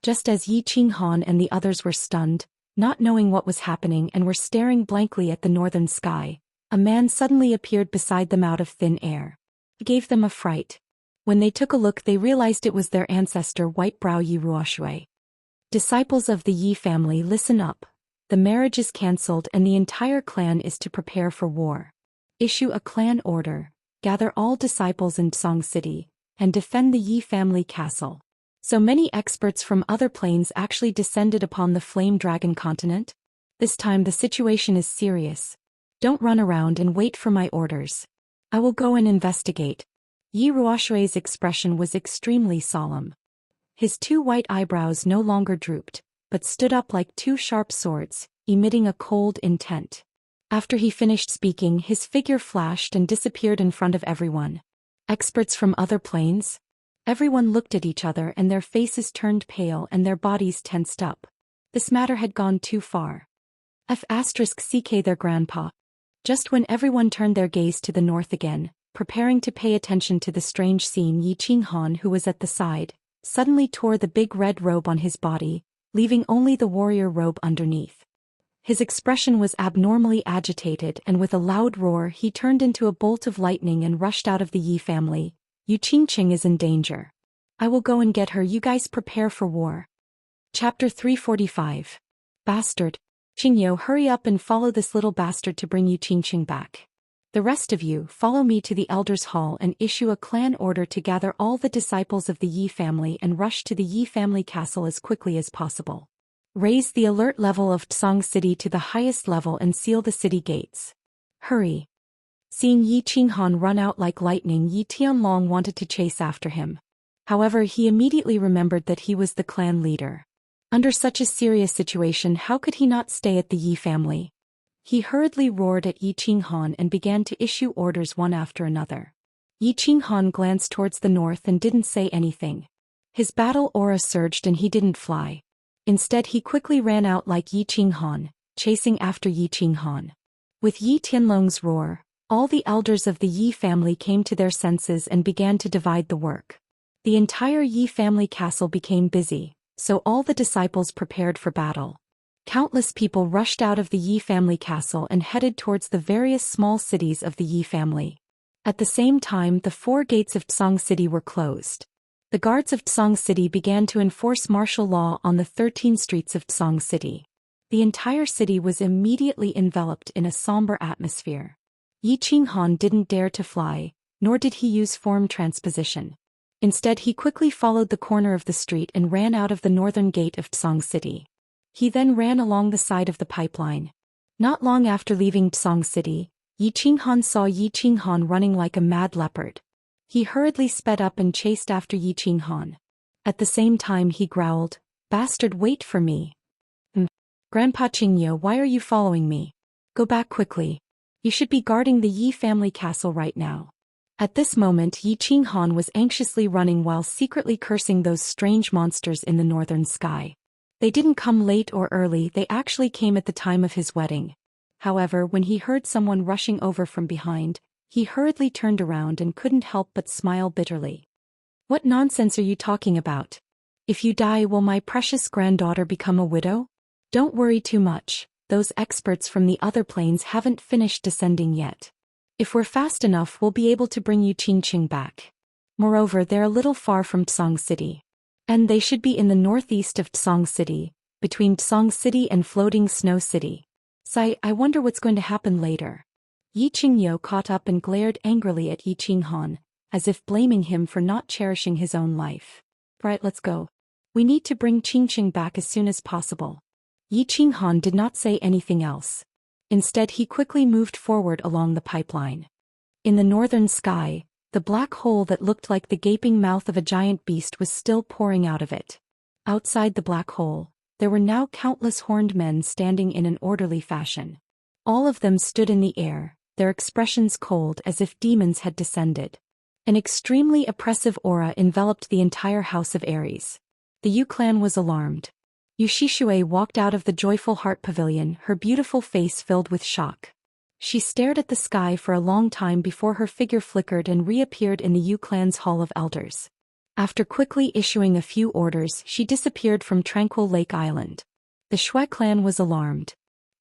[SPEAKER 1] Just as Yi Qinghan and the others were stunned, not knowing what was happening and were staring blankly at the northern sky, a man suddenly appeared beside them out of thin air. It gave them a fright. When they took a look, they realized it was their ancestor White-Brow Yi Ruoshui. Disciples of the Yi family, listen up. The marriage is cancelled and the entire clan is to prepare for war. Issue a clan order, gather all disciples in Tsong City, and defend the Yi family castle. So many experts from other planes actually descended upon the Flame Dragon continent. This time the situation is serious. Don't run around and wait for my orders. I will go and investigate. Yi Ruoshui's expression was extremely solemn. His 2 white eyebrows no longer drooped, but stood up like 2 sharp swords, emitting a cold intent. After he finished speaking, his figure flashed and disappeared in front of everyone. Experts from other planes? Everyone looked at each other and their faces turned pale and their bodies tensed up. This matter had gone too far. *CK their grandpa. Just when everyone turned their gaze to the north again, preparing to pay attention to the strange scene, Yi Qinghan, who was at the side, suddenly tore the big red robe on his body, leaving only the warrior robe underneath. His expression was abnormally agitated, and with a loud roar he turned into a bolt of lightning and rushed out of the Yi family. Yu Qingqing is in danger. I will go and get her. You guys prepare for war. Chapter 345. Bastard. Qingyo, hurry up and follow this little bastard to bring Yu Qingqing back. The rest of you, follow me to the Elders' Hall and issue a clan order to gather all the disciples of the Yi family and rush to the Yi family castle as quickly as possible. Raise the alert level of Tsong City to the highest level and seal the city gates. Hurry. Seeing Yi Qinghan run out like lightning, Yi Tianlong wanted to chase after him. However, he immediately remembered that he was the clan leader. Under such a serious situation, how could he not stay at the Yi family? He hurriedly roared at Yi Qinghan and began to issue orders one after another. Yi Qinghan glanced towards the north and didn't say anything. His battle aura surged and he didn't fly. Instead, he quickly ran out like Yi Qinghan, chasing after Yi Qinghan. With Yi Tianlong's roar, all the elders of the Yi family came to their senses and began to divide the work. The entire Yi family castle became busy, so all the disciples prepared for battle. Countless people rushed out of the Yi family castle and headed towards the various small cities of the Yi family. At the same time, the 4 gates of Tsong City were closed. The guards of Tsong City began to enforce martial law on the 13 streets of Tsong City. The entire city was immediately enveloped in a somber atmosphere. Yi Qinghan didn't dare to fly, nor did he use form transposition. Instead, he quickly followed the corner of the street and ran out of the northern gate of Tsong City. He then ran along the side of the pipeline. Not long after leaving Tsong City, Yi Qinghan saw Yi Qinghan running like a mad leopard. He hurriedly sped up and chased after Yi Qinghan. At the same time he growled, "Bastard, wait for me." Grandpa Qingyo, why are you following me? Go back quickly. You should be guarding the Yi family castle right now. At this moment Yi Qinghan was anxiously running while secretly cursing those strange monsters in the northern sky. They didn't come late or early, they actually came at the time of his wedding. However, when he heard someone rushing over from behind, he hurriedly turned around and couldn't help but smile bitterly. What nonsense are you talking about? If you die, will my precious granddaughter become a widow? Don't worry too much, those experts from the other planes haven't finished descending yet. If we're fast enough, we'll be able to bring you Qingqing back. Moreover, they're a little far from Tsang City. And they should be in the northeast of Tsang City, between Tsang City and Floating Snow City. I wonder what's going to happen later. Yi Qingyo caught up and glared angrily at Yi Qinghan, as if blaming him for not cherishing his own life. Right, let's go. We need to bring Qingqing back as soon as possible. Yi Qinghan did not say anything else. Instead, he quickly moved forward along the pipeline. In the northern sky, the black hole that looked like the gaping mouth of a giant beast was still pouring out of it. Outside the black hole, there were now countless horned men standing in an orderly fashion. All of them stood in the air, their expressions cold as if demons had descended. An extremely oppressive aura enveloped the entire house of Ares. The Yu clan was alarmed. Yu Shishue walked out of the Joyful Heart Pavilion, her beautiful face filled with shock. She stared at the sky for a long time before her figure flickered and reappeared in the Yu clan's Hall of Elders. After quickly issuing a few orders, she disappeared from Tranquil Lake Island. The Shui clan was alarmed.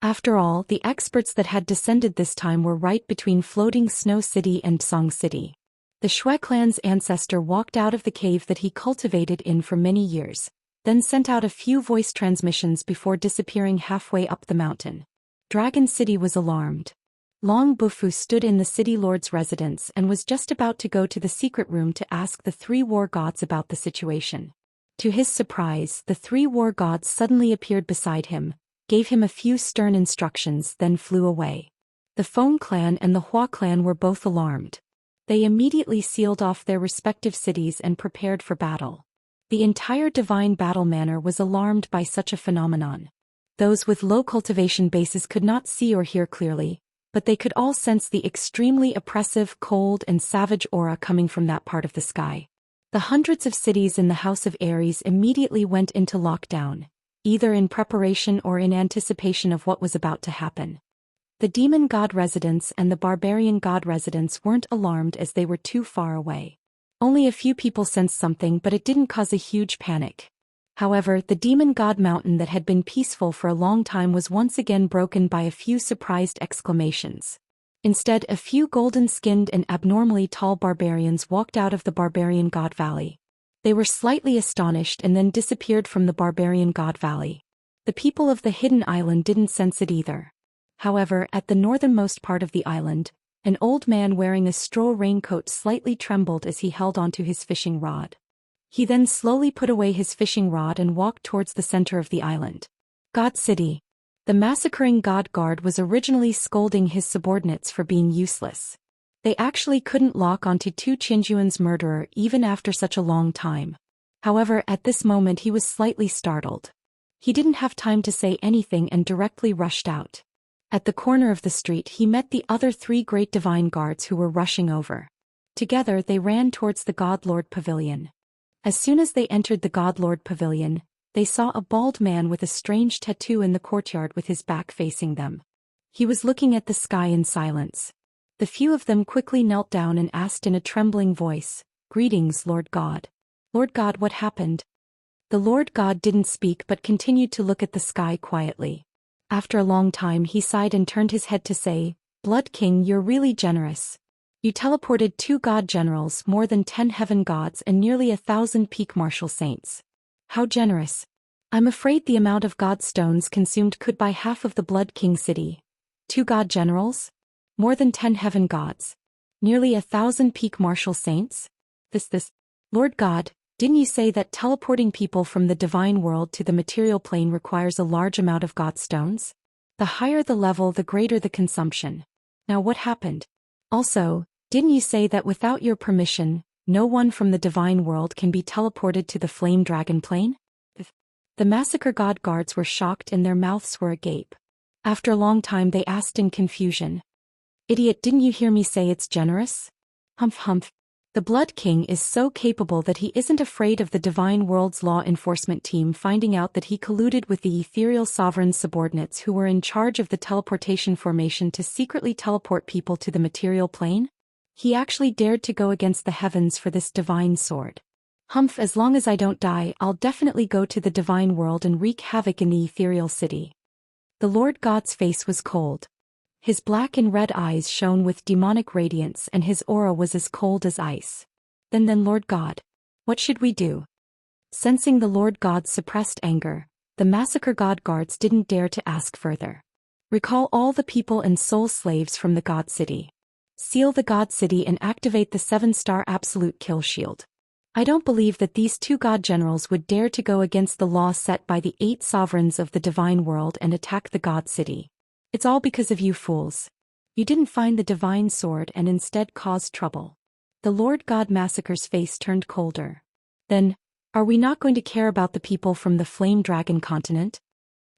[SPEAKER 1] After all, the experts that had descended this time were right between Floating Snow City and Song City. The Shui clan's ancestor walked out of the cave that he cultivated in for many years, then sent out a few voice transmissions before disappearing halfway up the mountain. Dragon City was alarmed. Long Bufu stood in the city lord's residence and was just about to go to the secret room to ask the three war gods about the situation. To his surprise, the three war gods suddenly appeared beside him, gave him a few stern instructions, then flew away. The Feng clan and the Hua clan were both alarmed. They immediately sealed off their respective cities and prepared for battle. The entire divine battle manor was alarmed by such a phenomenon. Those with low cultivation bases could not see or hear clearly, but they could all sense the extremely oppressive, cold, and savage aura coming from that part of the sky. The hundreds of cities in the House of Ares immediately went into lockdown, either in preparation or in anticipation of what was about to happen. The demon god residents and the barbarian god residents weren't alarmed as they were too far away. Only a few people sensed something, but it didn't cause a huge panic. However, the demon god mountain that had been peaceful for a long time was once again broken by a few surprised exclamations. Instead, a few golden-skinned and abnormally tall barbarians walked out of the barbarian god valley. They were slightly astonished and then disappeared from the barbarian god valley. The people of the hidden island didn't sense it either. However, at the northernmost part of the island, an old man wearing a straw raincoat slightly trembled as he held onto his fishing rod. He then slowly put away his fishing rod and walked towards the center of the island. God City. The massacring god guard was originally scolding his subordinates for being useless. They actually couldn't lock onto Tu Qinjuan's murderer even after such a long time. However, at this moment he was slightly startled. He didn't have time to say anything and directly rushed out. At the corner of the street he met the other three great divine guards who were rushing over. Together they ran towards the God Lord Pavilion. As soon as they entered the God Lord Pavilion, they saw a bald man with a strange tattoo in the courtyard with his back facing them. He was looking at the sky in silence. The few of them quickly knelt down and asked in a trembling voice, "Greetings, Lord God." "Lord God, what happened?" The Lord God didn't speak but continued to look at the sky quietly. After a long time he sighed and turned his head to say, "Blood King, you're really generous. You teleported 2 god generals, more than 10 heaven gods and nearly 1,000 peak martial saints. How generous. I'm afraid the amount of god stones consumed could buy half of the Blood King city. 2 god generals? More than 10 heaven gods. Nearly 1,000 peak martial saints? This. Lord God, didn't you say that teleporting people from the divine world to the material plane requires a large amount of god stones? The higher the level, the greater the consumption. Now what happened? Also, didn't you say that without your permission, no one from the divine world can be teleported to the flame dragon plane?" The massacre god guards were shocked and their mouths were agape. After a long time they asked in confusion, "Idiot, didn't you hear me say it's generous?" Humph. The Blood King is so capable that he isn't afraid of the divine world's law enforcement team finding out that he colluded with the ethereal sovereign's subordinates who were in charge of the teleportation formation to secretly teleport people to the material plane? He actually dared to go against the heavens for this divine sword. Humph, as long as I don't die, I'll definitely go to the divine world and wreak havoc in the ethereal city. The Lord God's face was cold. His black and red eyes shone with demonic radiance and his aura was as cold as ice. Then Lord God. What should we do? Sensing the Lord God's suppressed anger, the massacre god guards didn't dare to ask further. Recall all the people and soul slaves from the God City. Seal the God City and activate the 7-star absolute kill shield. I don't believe that these 2 god generals would dare to go against the law set by the 8 sovereigns of the divine world and attack the God City. It's all because of you fools. You didn't find the divine sword and instead caused trouble. The Lord God Massacre's face turned colder. Then, are we not going to care about the people from the Flame Dragon continent?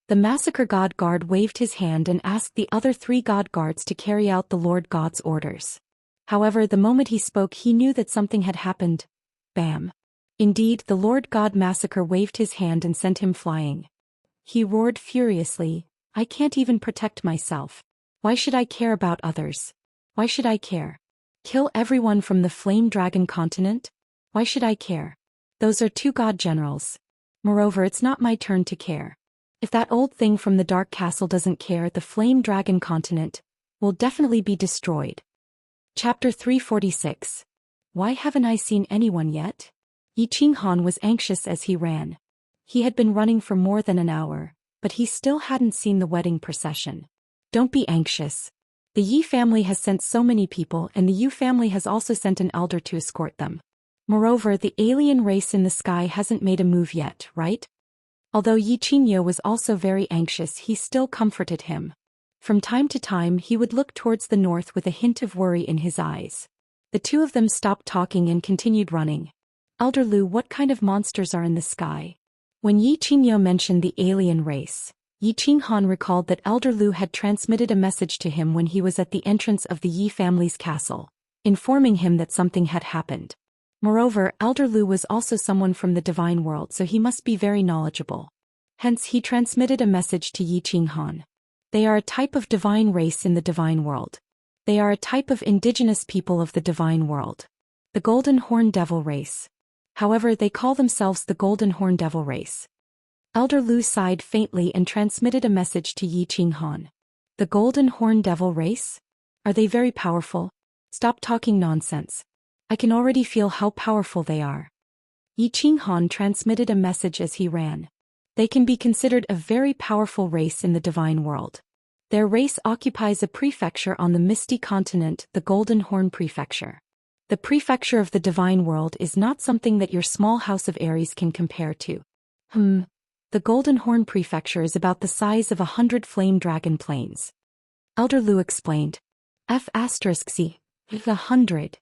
[SPEAKER 1] The Massacre God Guard waved his hand and asked the other 3 God Guards to carry out the Lord God's orders. However, the moment he spoke he knew that something had happened. Bam. Indeed, the Lord God Massacre waved his hand and sent him flying. He roared furiously, I can't even protect myself. Why should I care about others? Why should I care? Kill everyone from the Flame Dragon continent? Why should I care? Those are 2 god generals. Moreover, it's not my turn to care. If that old thing from the Dark Castle doesn't care, the Flame Dragon continent will definitely be destroyed. Chapter 346. Why haven't I seen anyone yet? Yi Qinghan was anxious as he ran. He had been running for more than an hour, but he still hadn't seen the wedding procession. Don't be anxious. The Yi family has sent so many people and the Yu family has also sent an elder to escort them. Moreover, the alien race in the sky hasn't made a move yet, right? Although Yi Qingye was also very anxious, he still comforted him. From time to time he would look towards the north with a hint of worry in his eyes. The 2 of them stopped talking and continued running. Elder Lu, what kind of monsters are in the sky? When Yi Qingye mentioned the alien race, Yi Qinghan recalled that Elder Lu had transmitted a message to him when he was at the entrance of the Yi family's castle, informing him that something had happened. Moreover, Elder Lu was also someone from the divine world, so he must be very knowledgeable. Hence he transmitted a message to Yi Qinghan. They are a type of divine race in the divine world. They are a type of indigenous people of the divine world. The Golden Horn Devil race. However, they call themselves the Golden Horn Devil race. Elder Lu sighed faintly and transmitted a message to Yi Qinghan. The Golden Horn Devil race? Are they very powerful? Stop talking nonsense. I can already feel how powerful they are. Yi Qinghan transmitted a message as he ran. They can be considered a very powerful race in the divine world. Their race occupies a prefecture on the misty continent, the Golden Horn Prefecture. The prefecture of the divine world is not something that your small house of Aries can compare to. The Golden Horn Prefecture is about the size of 100 flame dragon plains. Elder Lu explained. F***C. 100.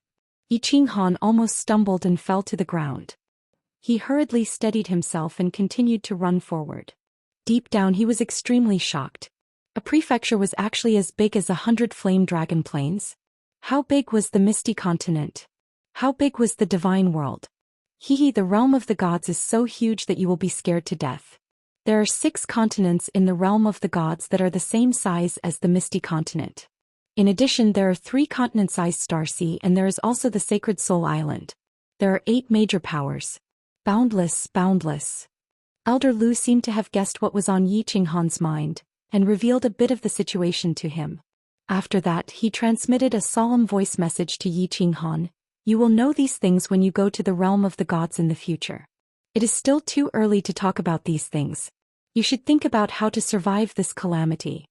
[SPEAKER 1] Yi Qinghan almost stumbled and fell to the ground. He hurriedly steadied himself and continued to run forward. Deep down he was extremely shocked. A prefecture was actually as big as 100 flame dragon plains? How big was the misty continent? How big was the divine world? The realm of the gods is so huge that you will be scared to death. There are 6 continents in the realm of the gods that are the same size as the misty continent. In addition, there are 3 continent-sized star sea and there is also the Sacred Soul Island. There are 8 major powers. Boundless. Elder Lu seemed to have guessed what was on Yi Qinghan's mind, and revealed a bit of the situation to him. After that, he transmitted a solemn voice message to Yi Qinghan. You will know these things when you go to the realm of the gods in the future. It is still too early to talk about these things. You should think about how to survive this calamity.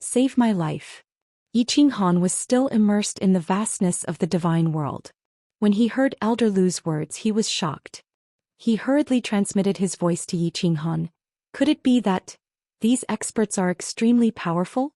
[SPEAKER 1] Save my life. Yi Qinghan was still immersed in the vastness of the divine world. When he heard Elder Lu's words, he was shocked. He hurriedly transmitted his voice to Yi Qinghan. Could it be that these experts are extremely powerful?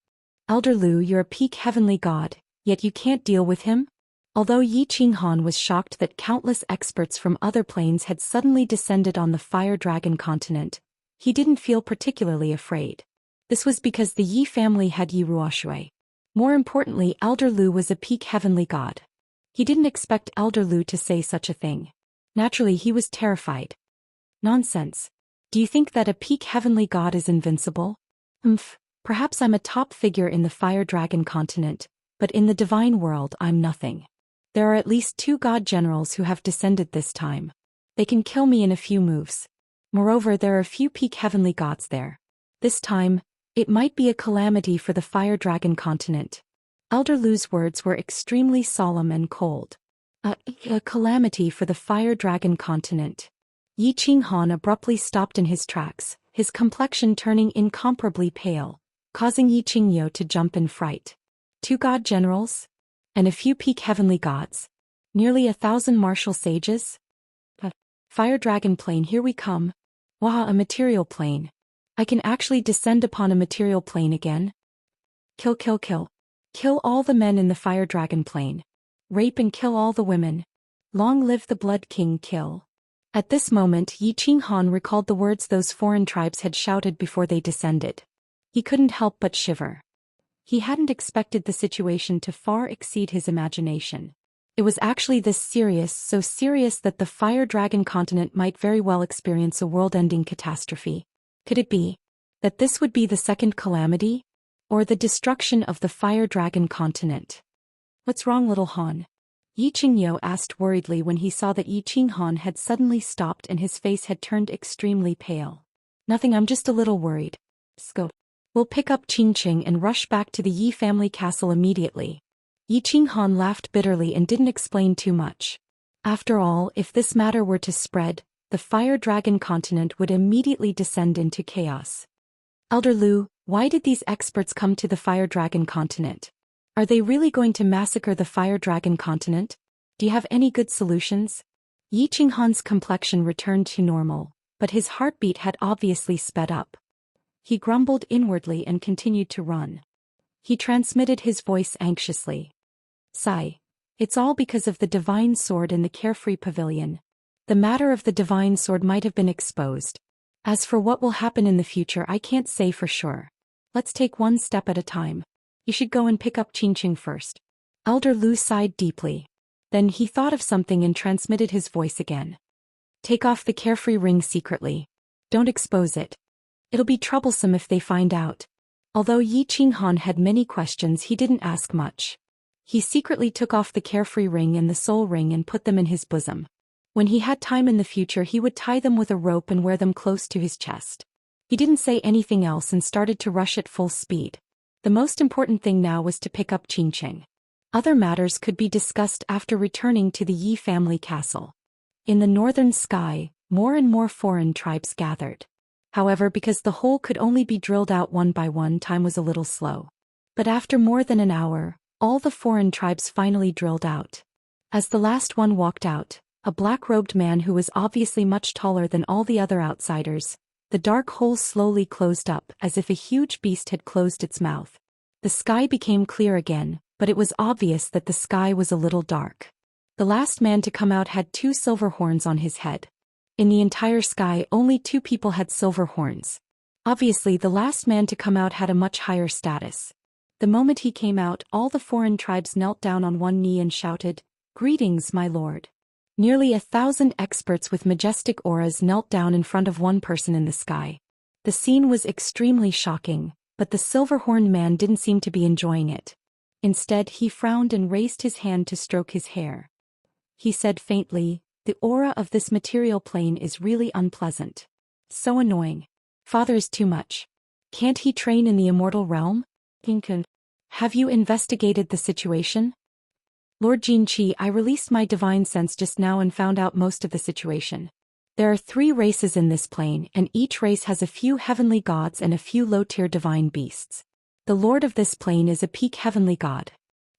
[SPEAKER 1] Elder Lu, you're a peak heavenly god, yet you can't deal with him? Although Yi Qinghan was shocked that countless experts from other planes had suddenly descended on the Fire Dragon continent, he didn't feel particularly afraid. This was because the Yi family had Yi Ruoshui. More importantly, Elder Lu was a peak heavenly god. He didn't expect Elder Lu to say such a thing. Naturally, he was terrified. Nonsense. Do you think that a peak heavenly god is invincible? Perhaps I'm a top figure in the Fire Dragon continent, but in the divine world I'm nothing. There are at least 2 god generals who have descended this time. They can kill me in a few moves. Moreover, there are a few peak heavenly gods there. This time, it might be a calamity for the Fire Dragon continent. Elder Lu's words were extremely solemn and cold. A calamity for the Fire Dragon continent. Yi Qinghan abruptly stopped in his tracks, his complexion turning incomparably pale, causing Yi Qingyo to jump in fright. 2 god generals? And a few peak heavenly gods? Nearly 1,000 martial sages? Fire Dragon plane, here we come. Wow, a material plane. I can actually descend upon a material plane again. Kill, kill, kill. Kill all the men in the Fire Dragon plane. Rape and kill all the women. Long live the Blood King, kill. At this moment, Yi Qinghan recalled the words those foreign tribes had shouted before they descended. He couldn't help but shiver. He hadn't expected the situation to far exceed his imagination. It was actually this serious, so serious that the Fire Dragon continent might very well experience a world-ending catastrophe. Could it be that this would be the second calamity? Or the destruction of the Fire Dragon continent? What's wrong, little Han? Yi Qingyo asked worriedly when he saw that Yi Qinghan had suddenly stopped and his face had turned extremely pale. Nothing, I'm just a little worried. Sco. We'll pick up Qingqing and rush back to the Yi family castle immediately. Yi Qinghan laughed bitterly and didn't explain too much. After all, if this matter were to spread, the Fire Dragon continent would immediately descend into chaos. Elder Lu, why did these experts come to the Fire Dragon continent? Are they really going to massacre the Fire Dragon continent? Do you have any good solutions? Yi Qinghan's complexion returned to normal, but his heartbeat had obviously sped up. He grumbled inwardly and continued to run. He transmitted his voice anxiously. Sigh. It's all because of the divine sword in the carefree pavilion. The matter of the divine sword might have been exposed. As for what will happen in the future, I can't say for sure. Let's take one step at a time. You should go and pick up Qingqing first. Elder Lu sighed deeply. Then he thought of something and transmitted his voice again. Take off the carefree ring secretly. Don't expose it. It'll be troublesome if they find out. Although Yi Qinghan had many questions, he didn't ask much. He secretly took off the carefree ring and the soul ring and put them in his bosom. When he had time in the future, he would tie them with a rope and wear them close to his chest. He didn't say anything else and started to rush at full speed. The most important thing now was to pick up Qingqing. Other matters could be discussed after returning to the Yi family castle. In the northern sky, more and more foreign tribes gathered. However, because the hole could only be drilled out one by one, time was a little slow. But after more than an hour, all the foreign tribes finally drilled out. As the last one walked out, a black-robed man who was obviously much taller than all the other outsiders, the dark hole slowly closed up as if a huge beast had closed its mouth. The sky became clear again, but it was obvious that the sky was a little dark. The last man to come out had 2 silver horns on his head. In the entire sky, only 2 people had silver horns. Obviously, the last man to come out had a much higher status. The moment he came out, all the foreign tribes knelt down on one knee and shouted, "Greetings, my lord." Nearly 1,000 experts with majestic auras knelt down in front of one person in the sky. The scene was extremely shocking, but the silver-horned man didn't seem to be enjoying it. Instead, he frowned and raised his hand to stroke his hair. He said faintly, "The aura of this material plane is really unpleasant. So annoying. Father is too much. Can't he train in the immortal realm? Kinkan. Have you investigated the situation?" "Lord Jinqi, I released my divine sense just now and found out most of the situation. There are 3 races in this plane, and each race has a few heavenly gods and a few low-tier divine beasts. The lord of this plane is a peak heavenly god.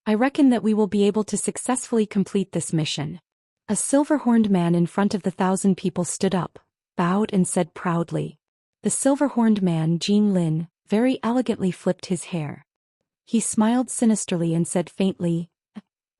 [SPEAKER 1] I reckon that we will be able to successfully complete this mission." A silver-horned man in front of the 1,000 people stood up, bowed and said proudly. The silver-horned man, Jin Lin, very elegantly flipped his hair. He smiled sinisterly and said faintly,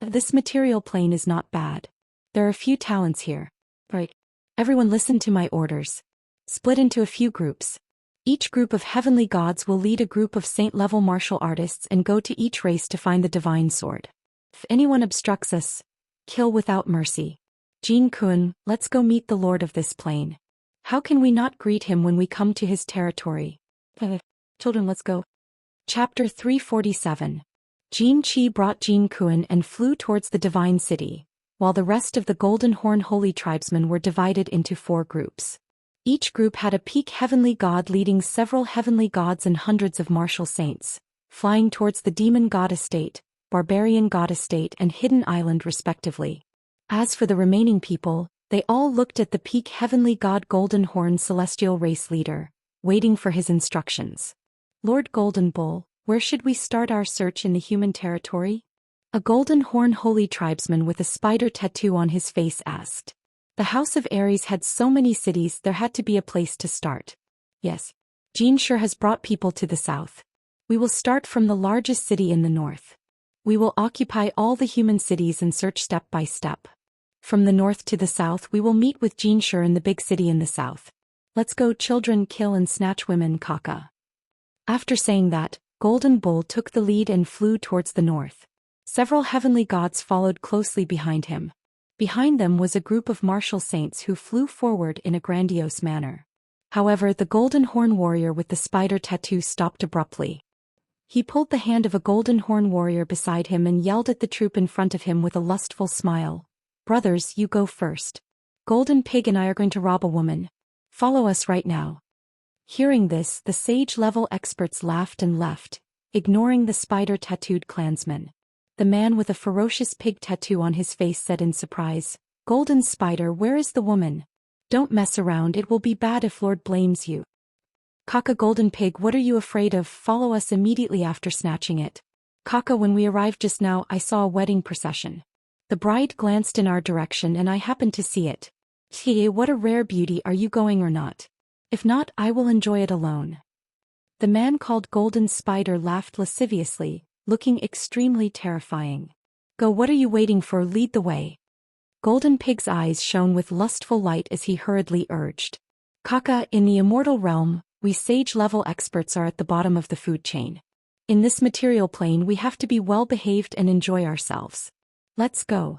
[SPEAKER 1] "This material plane is not bad. There are a few talents here. Right. Everyone listen to my orders. Split into a few groups. Each group of heavenly gods will lead a group of saint-level martial artists and go to each race to find the divine sword. If anyone obstructs us, kill without mercy. Jin Kun, let's go meet the lord of this plane. How can we not greet him when we come to his territory? Children, let's go." Chapter 347. Jin Qi brought Jin Kun and flew towards the divine city, while the rest of the Golden Horn holy tribesmen were divided into 4 groups. Each group had a peak heavenly god leading several heavenly gods and hundreds of martial saints, flying towards the demon god estate, barbarian god estate and hidden island respectively. As for the remaining people, they all looked at the peak heavenly god Golden Horn celestial race leader, waiting for his instructions. Lord Golden Bull, where should we start our search in the human territory? A Golden Horn holy tribesman with a spider tattoo on his face asked. The House of Ares had so many cities, there had to be a place to start. Yes. Xianxia has brought people to the south. We will start from the largest city in the north. We will occupy all the human cities and search step by step. From the north to the south we will meet with Xianxia in the big city in the south. Let's go children, kill and snatch women, Kaka. After saying that, Golden Bull took the lead and flew towards the north. Several heavenly gods followed closely behind him. Behind them was a group of martial saints who flew forward in a grandiose manner. However, the Golden Horn warrior with the spider tattoo stopped abruptly. He pulled the hand of a Golden Horn warrior beside him and yelled at the troop in front of him with a lustful smile. Brothers, you go first. Golden Pig and I are going to rob a woman. Follow us right now. Hearing this, the sage-level experts laughed and left, ignoring the spider-tattooed clansman. The man with a ferocious pig tattoo on his face said in surprise, Golden Spider, where is the woman? Don't mess around, it will be bad if Lord blames you. Kaka Golden Pig, what are you afraid of? Follow us immediately after snatching it. Kaka, when we arrived just now, I saw a wedding procession. The bride glanced in our direction and I happened to see it. Hey, what a rare beauty, are you going or not? If not, I will enjoy it alone. The man called Golden Spider laughed lasciviously, looking extremely terrifying. Go, what are you waiting for? Lead the way. Golden Pig's eyes shone with lustful light as he hurriedly urged. Kaka, in the immortal realm, we sage-level experts are at the bottom of the food chain. In this material plane we have to be well-behaved and enjoy ourselves. Let's go.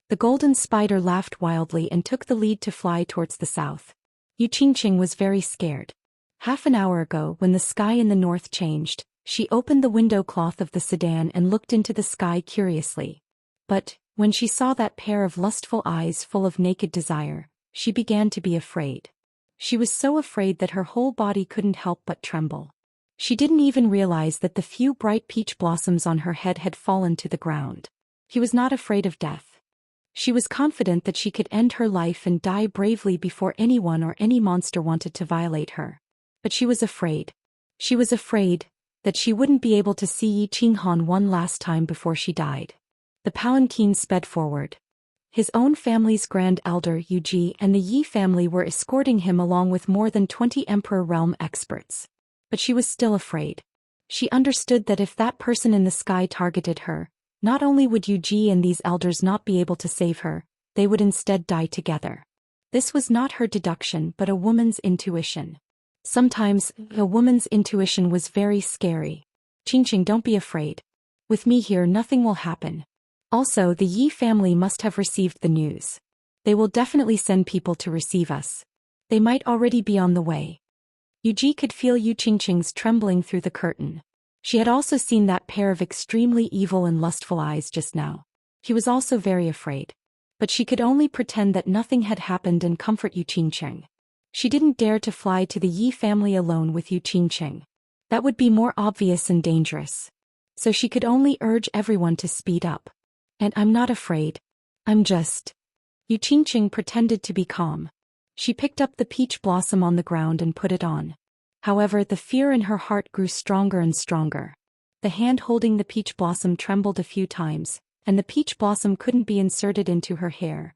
[SPEAKER 1] The Golden Spider laughed wildly and took the lead to fly towards the south. Yu Qingqing was very scared. Half an hour ago, when the sky in the north changed, she opened the window cloth of the sedan and looked into the sky curiously. But, when she saw that pair of lustful eyes full of naked desire, she began to be afraid. She was so afraid that her whole body couldn't help but tremble. She didn't even realize that the few bright peach blossoms on her head had fallen to the ground. He was not afraid of death. She was confident that she could end her life and die bravely before anyone or any monster wanted to violate her. But she was afraid. She was afraid that she wouldn't be able to see Yi Qinghan one last time before she died. The palanquin sped forward. His own family's grand elder Yu Ji and the Yi family were escorting him along with more than 20 Emperor Realm experts. But she was still afraid. She understood that if that person in the sky targeted her, not only would Yu Ji and these elders not be able to save her, they would instead die together. This was not her deduction but a woman's intuition. Sometimes, a woman's intuition was very scary. Qingqing, don't be afraid. With me here nothing will happen. Also, the Yi family must have received the news. They will definitely send people to receive us. They might already be on the way. Yu Ji could feel Yu Qingqing's trembling through the curtain. She had also seen that pair of extremely evil and lustful eyes just now. He was also very afraid. But she could only pretend that nothing had happened and comfort Yu Qingqing. She didn't dare to fly to the Yi family alone with Yu Qingqing. That would be more obvious and dangerous. So she could only urge everyone to speed up. And I'm not afraid. I'm just... Yu Qingqing pretended to be calm. She picked up the peach blossom on the ground and put it on. However, the fear in her heart grew stronger and stronger. The hand holding the peach blossom trembled a few times, and the peach blossom couldn't be inserted into her hair.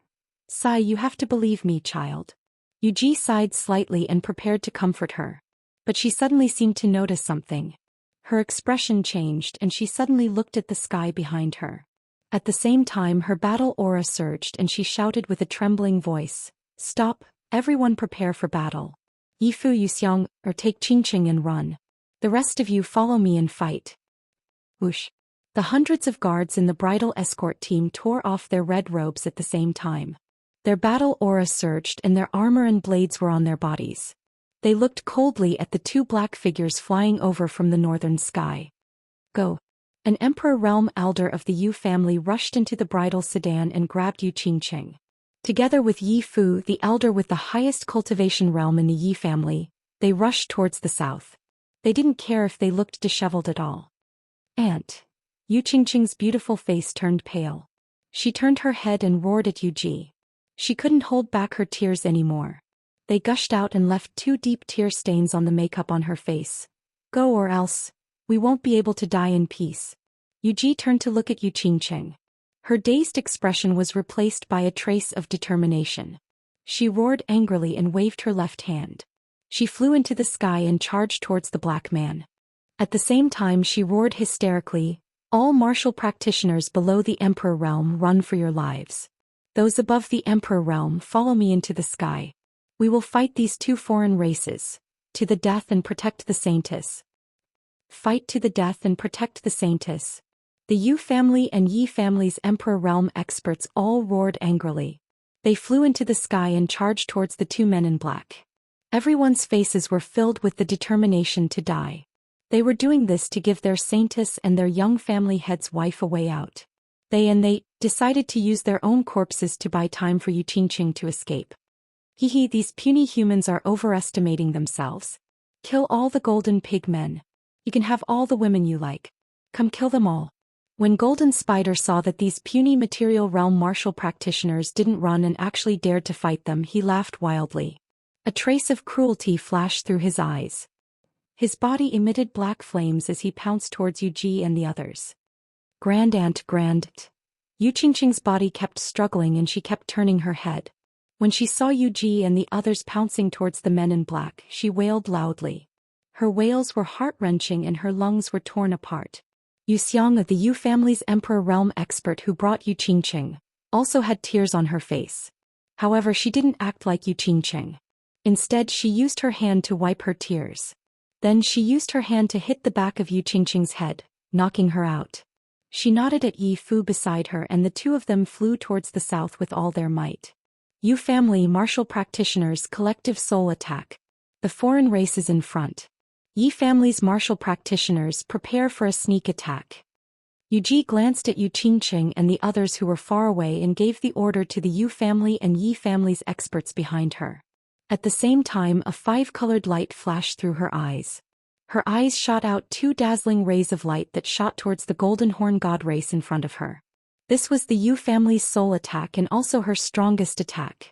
[SPEAKER 1] Sigh, you have to believe me, child. Yu Ji sighed slightly and prepared to comfort her. But she suddenly seemed to notice something. Her expression changed and she suddenly looked at the sky behind her. At the same time her battle aura surged and she shouted with a trembling voice, "Stop, everyone prepare for battle. Yifu Yuxiang, or take Qingqing and run. The rest of you follow me and fight." Whoosh. The hundreds of guards in the bridal escort team tore off their red robes at the same time. Their battle aura surged and their armor and blades were on their bodies. They looked coldly at the two black figures flying over from the northern sky. Go. An Emperor Realm elder of the Yu family rushed into the bridal sedan and grabbed Yu Qingqing. Together with Yi Fu, the elder with the highest cultivation realm in the Yi family, they rushed towards the south. They didn't care if they looked disheveled at all. Aunt. Yu Qingqing's beautiful face turned pale. She turned her head and roared at Yu Ji. She couldn't hold back her tears anymore. They gushed out and left 2 deep tear stains on the makeup on her face. Go or else, we won't be able to die in peace. Yu Ji turned to look at Yu Qingqing. Her dazed expression was replaced by a trace of determination. She roared angrily and waved her left hand. She flew into the sky and charged towards the black man. At the same time she roared hysterically, "All martial practitioners below the Emperor Realm, run for your lives. Those above the Emperor Realm, follow me into the sky. We will fight these 2 foreign races, to the death and protect the Saintess." Fight to the death and protect the Saintess. The Yu family and Yi family's Emperor Realm experts all roared angrily. They flew into the sky and charged towards the 2 men in black. Everyone's faces were filled with the determination to die. They were doing this to give their Saintess and their young family head's wife a way out. They decided to use their own corpses to buy time for Yu Qingqing to escape. Hehe, these puny humans are overestimating themselves. Kill all the golden pig men. You can have all the women you like. Come kill them all. When Golden Spider saw that these puny material realm martial practitioners didn't run and actually dared to fight them, he laughed wildly. A trace of cruelty flashed through his eyes. His body emitted black flames as he pounced towards Yu Ji and the others. Grand Aunt. Yu Qingqing's body kept struggling and she kept turning her head. When she saw Yu Ji and the others pouncing towards the men in black, she wailed loudly. Her wails were heart-wrenching and her lungs were torn apart. Yu Xiang of the Yu family's Emperor Realm expert who brought Yu Qingqing also had tears on her face. However, she didn't act like Yu Qingqing. Instead, she used her hand to wipe her tears. Then she used her hand to hit the back of Yu Qingqing's head, knocking her out. She nodded at Yi Fu beside her and the 2 of them flew towards the south with all their might. Yu family martial practitioners collective soul attack. The foreign races in front. Yi family's martial practitioners prepare for a sneak attack. Yu Ji glanced at Yu Qingqing and the others who were far away and gave the order to the Yu family and Yi family's experts behind her. At the same time, a 5-colored light flashed through her eyes. Her eyes shot out 2 dazzling rays of light that shot towards the Golden Horn God race in front of her. This was the Yu family's soul attack and also her strongest attack.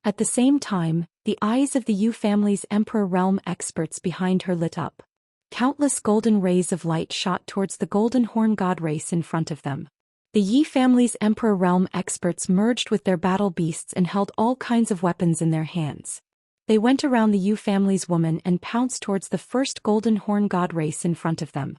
[SPEAKER 1] At the same time, the eyes of the Yu family's Emperor Realm experts behind her lit up. Countless golden rays of light shot towards the Golden Horn God race in front of them. The Yi family's Emperor Realm experts merged with their battle beasts and held all kinds of weapons in their hands. They went around the Yu family's woman and pounced towards the first Golden Horn God race in front of them.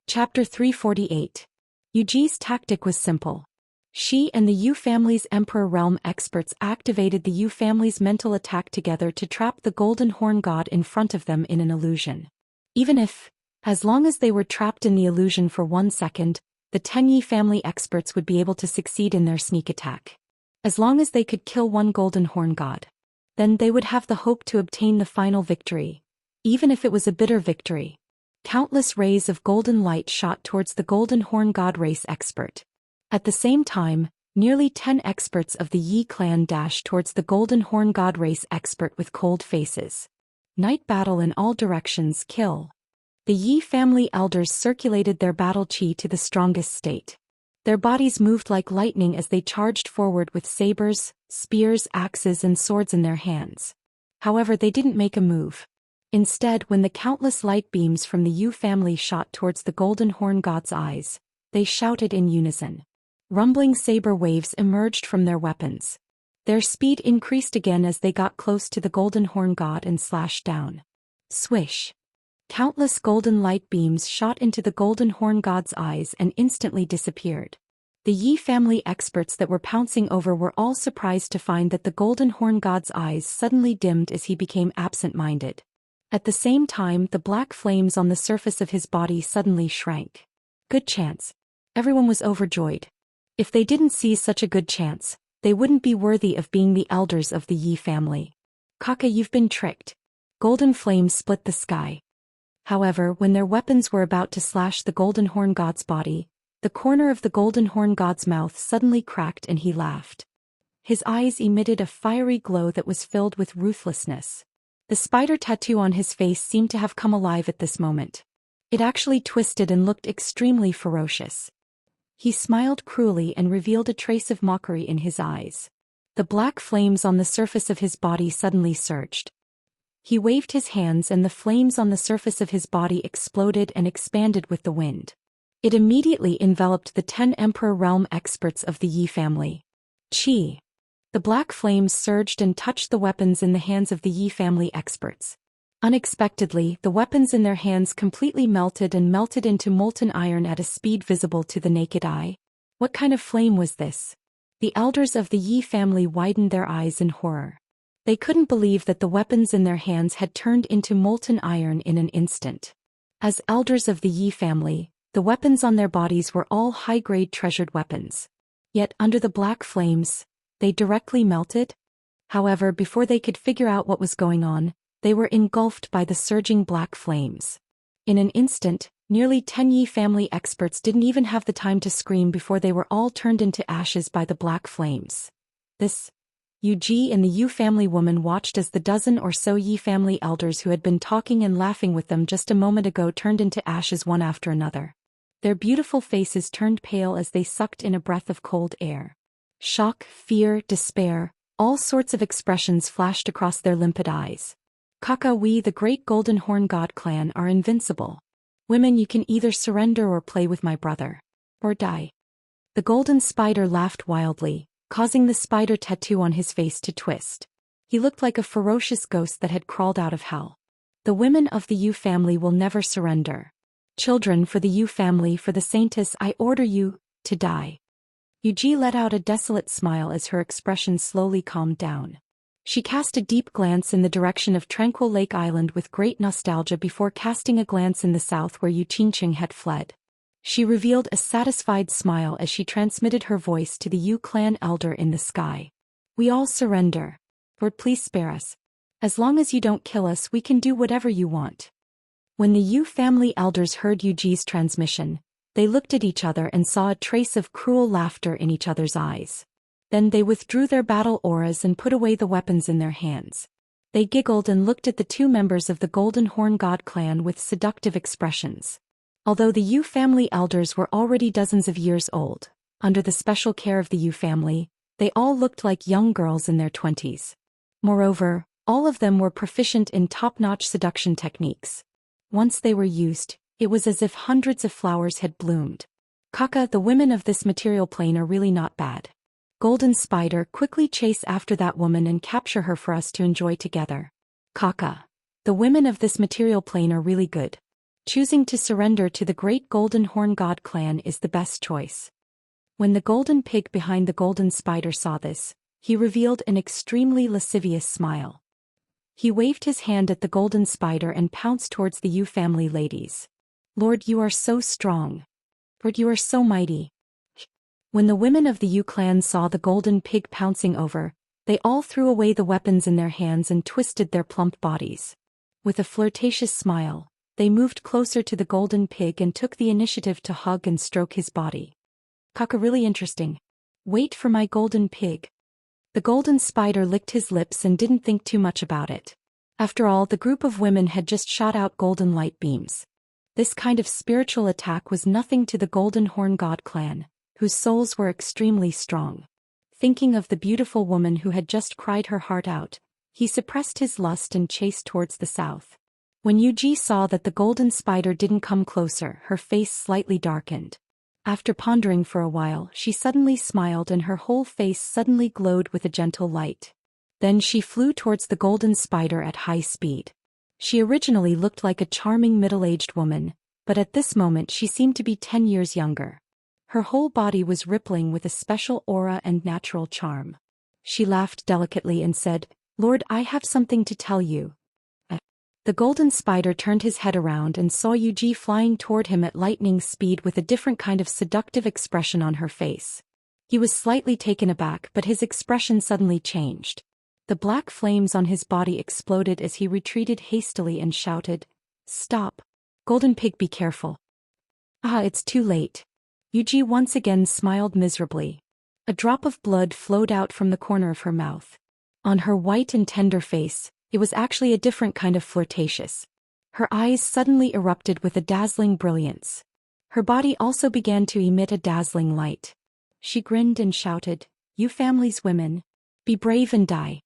[SPEAKER 1] Chapter 348. Yu Ji's tactic was simple. She and the Yu family's Emperor Realm experts activated the Yu family's mental attack together to trap the Golden Horn God in front of them in an illusion. Even if, as long as they were trapped in the illusion for 1 second, the 10 Yi family experts would be able to succeed in their sneak attack. As long as they could kill 1 Golden Horn God, then they would have the hope to obtain the final victory, even if it was a bitter victory. Countless rays of golden light shot towards the Golden Horn God race expert. At the same time, nearly 10 experts of the Yi clan dashed towards the Golden Horn God race expert with cold faces. Night battle in all directions, kill. The Yi family elders circulated their battle chi to the strongest state. Their bodies moved like lightning as they charged forward with sabers, spears, axes and swords in their hands. However, they didn't make a move. Instead, when the countless light beams from the Yu family shot towards the Golden Horn God's eyes, they shouted in unison. Rumbling saber waves emerged from their weapons. Their speed increased again as they got close to the Golden Horn God and slashed down. Swish! Countless golden light beams shot into the Golden Horn God's eyes and instantly disappeared. The Yi family experts that were pouncing over were all surprised to find that the Golden Horn God's eyes suddenly dimmed as he became absent-minded. At the same time, the black flames on the surface of his body suddenly shrank. Good chance. Everyone was overjoyed. If they didn't seize such a good chance, they wouldn't be worthy of being the elders of the Yi family. Kaka, you've been tricked. Golden flames split the sky. However, when their weapons were about to slash the Golden Horn God's body, The corner of the golden horn god's mouth suddenly cracked and he laughed. His eyes emitted a fiery glow that was filled with ruthlessness. The spider tattoo on his face seemed to have come alive at this moment. It actually twisted and looked extremely ferocious. He smiled cruelly and revealed a trace of mockery in his eyes. The black flames on the surface of his body suddenly surged. He waved his hands and the flames on the surface of his body exploded and expanded with the wind. It immediately enveloped the 10 Emperor Realm experts of the Yi family. Chi. The black flames surged and touched the weapons in the hands of the Yi family experts. Unexpectedly, the weapons in their hands completely melted into molten iron at a speed visible to the naked eye. What kind of flame was this? The elders of the Yi family widened their eyes in horror. They couldn't believe that the weapons in their hands had turned into molten iron in an instant. As elders of the Yi family, the weapons on their bodies were all high-grade treasured weapons. Yet under the black flames, they directly melted. However, before they could figure out what was going on, they were engulfed by the surging black flames. In an instant, nearly 10 Yi family experts didn't even have the time to scream before they were all turned into ashes by the black flames. Yuji and the Yu family woman watched as the dozen or so Yi family elders who had been talking and laughing with them just a moment ago turned into ashes one after another. Their beautiful faces turned pale as they sucked in a breath of cold air. Shock, fear, despair, all sorts of expressions flashed across their limpid eyes. Kaka, we, the great Golden Horn God clan, are invincible. Women, you can either surrender or play with my brother. Or die. The golden spider laughed wildly, causing the spider tattoo on his face to twist. He looked like a ferocious ghost that had crawled out of hell. The women of the Yu family will never surrender. Children, for the Yu family, for the saintess, I order you to die. Yuji let out a desolate smile as her expression slowly calmed down. She cast a deep glance in the direction of Tranquil Lake Island with great nostalgia before casting a glance in the south where Yu Qingqing had fled. She revealed a satisfied smile as she transmitted her voice to the Yu clan elder in the sky. We all surrender. Lord, please spare us. As long as you don't kill us, we can do whatever you want. When the Yu family elders heard Yuji's transmission, they looked at each other and saw a trace of cruel laughter in each other's eyes. Then they withdrew their battle auras and put away the weapons in their hands. They giggled and looked at the 2 members of the Golden Horn God clan with seductive expressions. Although the Yu family elders were already dozens of years old, under the special care of the Yu family, they all looked like young girls in their 20s. Moreover, all of them were proficient in top-notch seduction techniques. Once they were used, it was as if hundreds of flowers had bloomed. Kaka, the women of this material plane are really not bad. Golden Spider, quickly chase after that woman and capture her for us to enjoy together. Kaka, the women of this material plane are really good. Choosing to surrender to the great Golden Horn God clan is the best choice. When the golden pig behind the golden spider saw this, he revealed an extremely lascivious smile. He waved his hand at the golden spider and pounced towards the Yu family ladies. Lord, you are so strong. Lord, you are so mighty. When the women of the Yu clan saw the golden pig pouncing over, they all threw away the weapons in their hands and twisted their plump bodies. With a flirtatious smile, they moved closer to the golden pig and took the initiative to hug and stroke his body. Kaka, really interesting. Wait for my golden pig. The golden spider licked his lips and didn't think too much about it. After all, the group of women had just shot out golden light beams. This kind of spiritual attack was nothing to the Golden Horn God clan, whose souls were extremely strong. Thinking of the beautiful woman who had just cried her heart out, he suppressed his lust and chased towards the south. When Yuji saw that the golden spider didn't come closer, her face slightly darkened. After pondering for a while, she suddenly smiled and her whole face suddenly glowed with a gentle light. Then she flew towards the golden spider at high speed. She originally looked like a charming middle-aged woman, but at this moment she seemed to be 10 years younger. Her whole body was rippling with a special aura and natural charm. She laughed delicately and said, Lord, I have something to tell you. The golden spider turned his head around and saw Yuji flying toward him at lightning speed with a different kind of seductive expression on her face. He was slightly taken aback, but his expression suddenly changed. The black flames on his body exploded as he retreated hastily and shouted, Stop! Golden pig, be careful. Ah, it's too late. Yuji once again smiled miserably. A drop of blood flowed out from the corner of her mouth. On her white and tender face, it was actually a different kind of flirtatious. Her eyes suddenly erupted with a dazzling brilliance. Her body also began to emit a dazzling light. She grinned and shouted, "You family's women, be brave and die.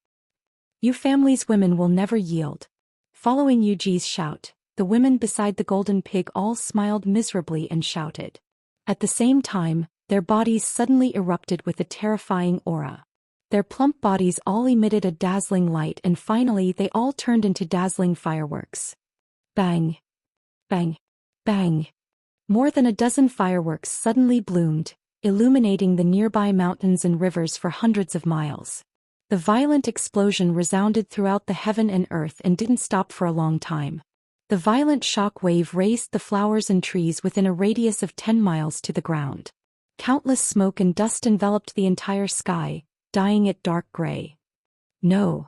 [SPEAKER 1] You family's women will never yield." Following Yuji's shout, the women beside the golden pig all smiled miserably and shouted. At the same time, their bodies suddenly erupted with a terrifying aura. Their plump bodies all emitted a dazzling light, and finally they all turned into dazzling fireworks. Bang! Bang! Bang! More than a dozen fireworks suddenly bloomed, illuminating the nearby mountains and rivers for hundreds of miles. The violent explosion resounded throughout the heaven and earth and didn't stop for a long time. The violent shock wave razed the flowers and trees within a radius of 10 miles to the ground. Countless smoke and dust enveloped the entire sky, dyeing it dark gray. No.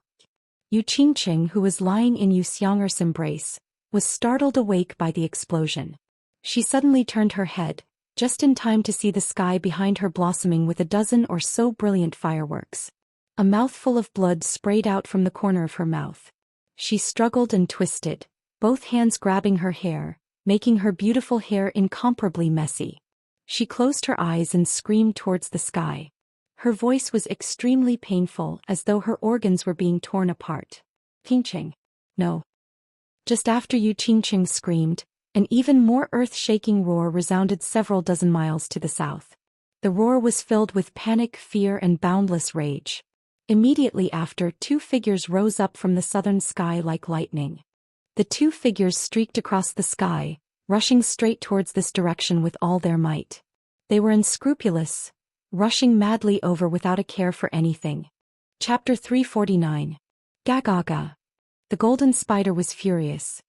[SPEAKER 1] Yu Qingqing, who was lying in Yu Xianger's embrace, was startled awake by the explosion. She suddenly turned her head, just in time to see the sky behind her blossoming with a dozen or so brilliant fireworks. A mouthful of blood sprayed out from the corner of her mouth. She struggled and twisted, both hands grabbing her hair, making her beautiful hair incomparably messy. She closed her eyes and screamed towards the sky. Her voice was extremely painful, as though her organs were being torn apart. Qingqing. No. Just after Yu Qingqing screamed, an even more earth-shaking roar resounded several dozen miles to the south. The roar was filled with panic, fear, and boundless rage. Immediately after, two figures rose up from the southern sky like lightning. The two figures streaked across the sky, rushing straight towards this direction with all their might. They were unscrupulous, rushing madly over without a care for anything. Chapter 349. Gagaga. The golden spider was furious.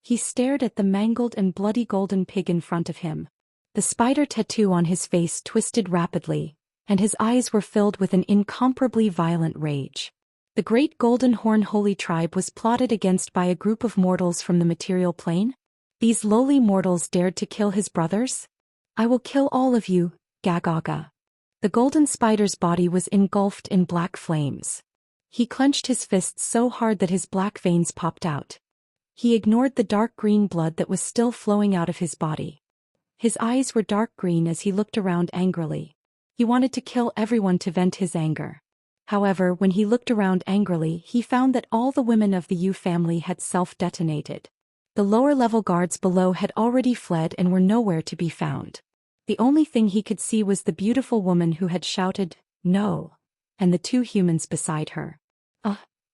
[SPEAKER 1] He stared at the mangled and bloody golden pig in front of him. The spider tattoo on his face twisted rapidly, and his eyes were filled with an incomparably violent rage. The great golden horn holy tribe was plotted against by a group of mortals from the material plane? These lowly mortals dared to kill his brothers? I will kill all of you, Gagaga. The golden spider's body was engulfed in black flames. He clenched his fists so hard that his black veins popped out. He ignored the dark green blood that was still flowing out of his body. His eyes were dark green as he looked around angrily. He wanted to kill everyone to vent his anger. However, when he looked around angrily, he found that all the women of the Yu family had self-detonated. The lower-level guards below had already fled and were nowhere to be found. The only thing he could see was the beautiful woman who had shouted, "No," and the two humans beside her.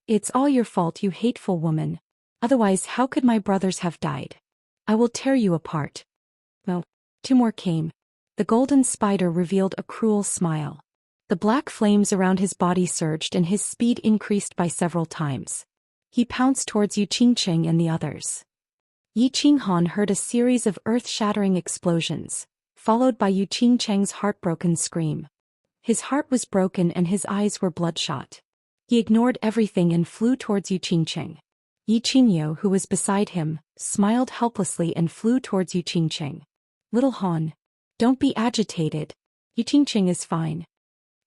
[SPEAKER 1] It's all your fault, you hateful woman. Otherwise, how could my brothers have died? I will tear you apart." Well, two more came. The golden spider revealed a cruel smile. The black flames around his body surged and his speed increased by several times. He pounced towards Yu Qingqing and the others. Yi Qinghan heard a series of earth-shattering explosions, followed by Yu Qingcheng's heartbroken scream. His heart was broken and his eyes were bloodshot. He ignored everything and flew towards Yu Qingcheng. Yi Qingyo, who was beside him, smiled helplessly and flew towards Yu Qingcheng. "Little Han, don't be agitated. Yu Qingcheng is fine."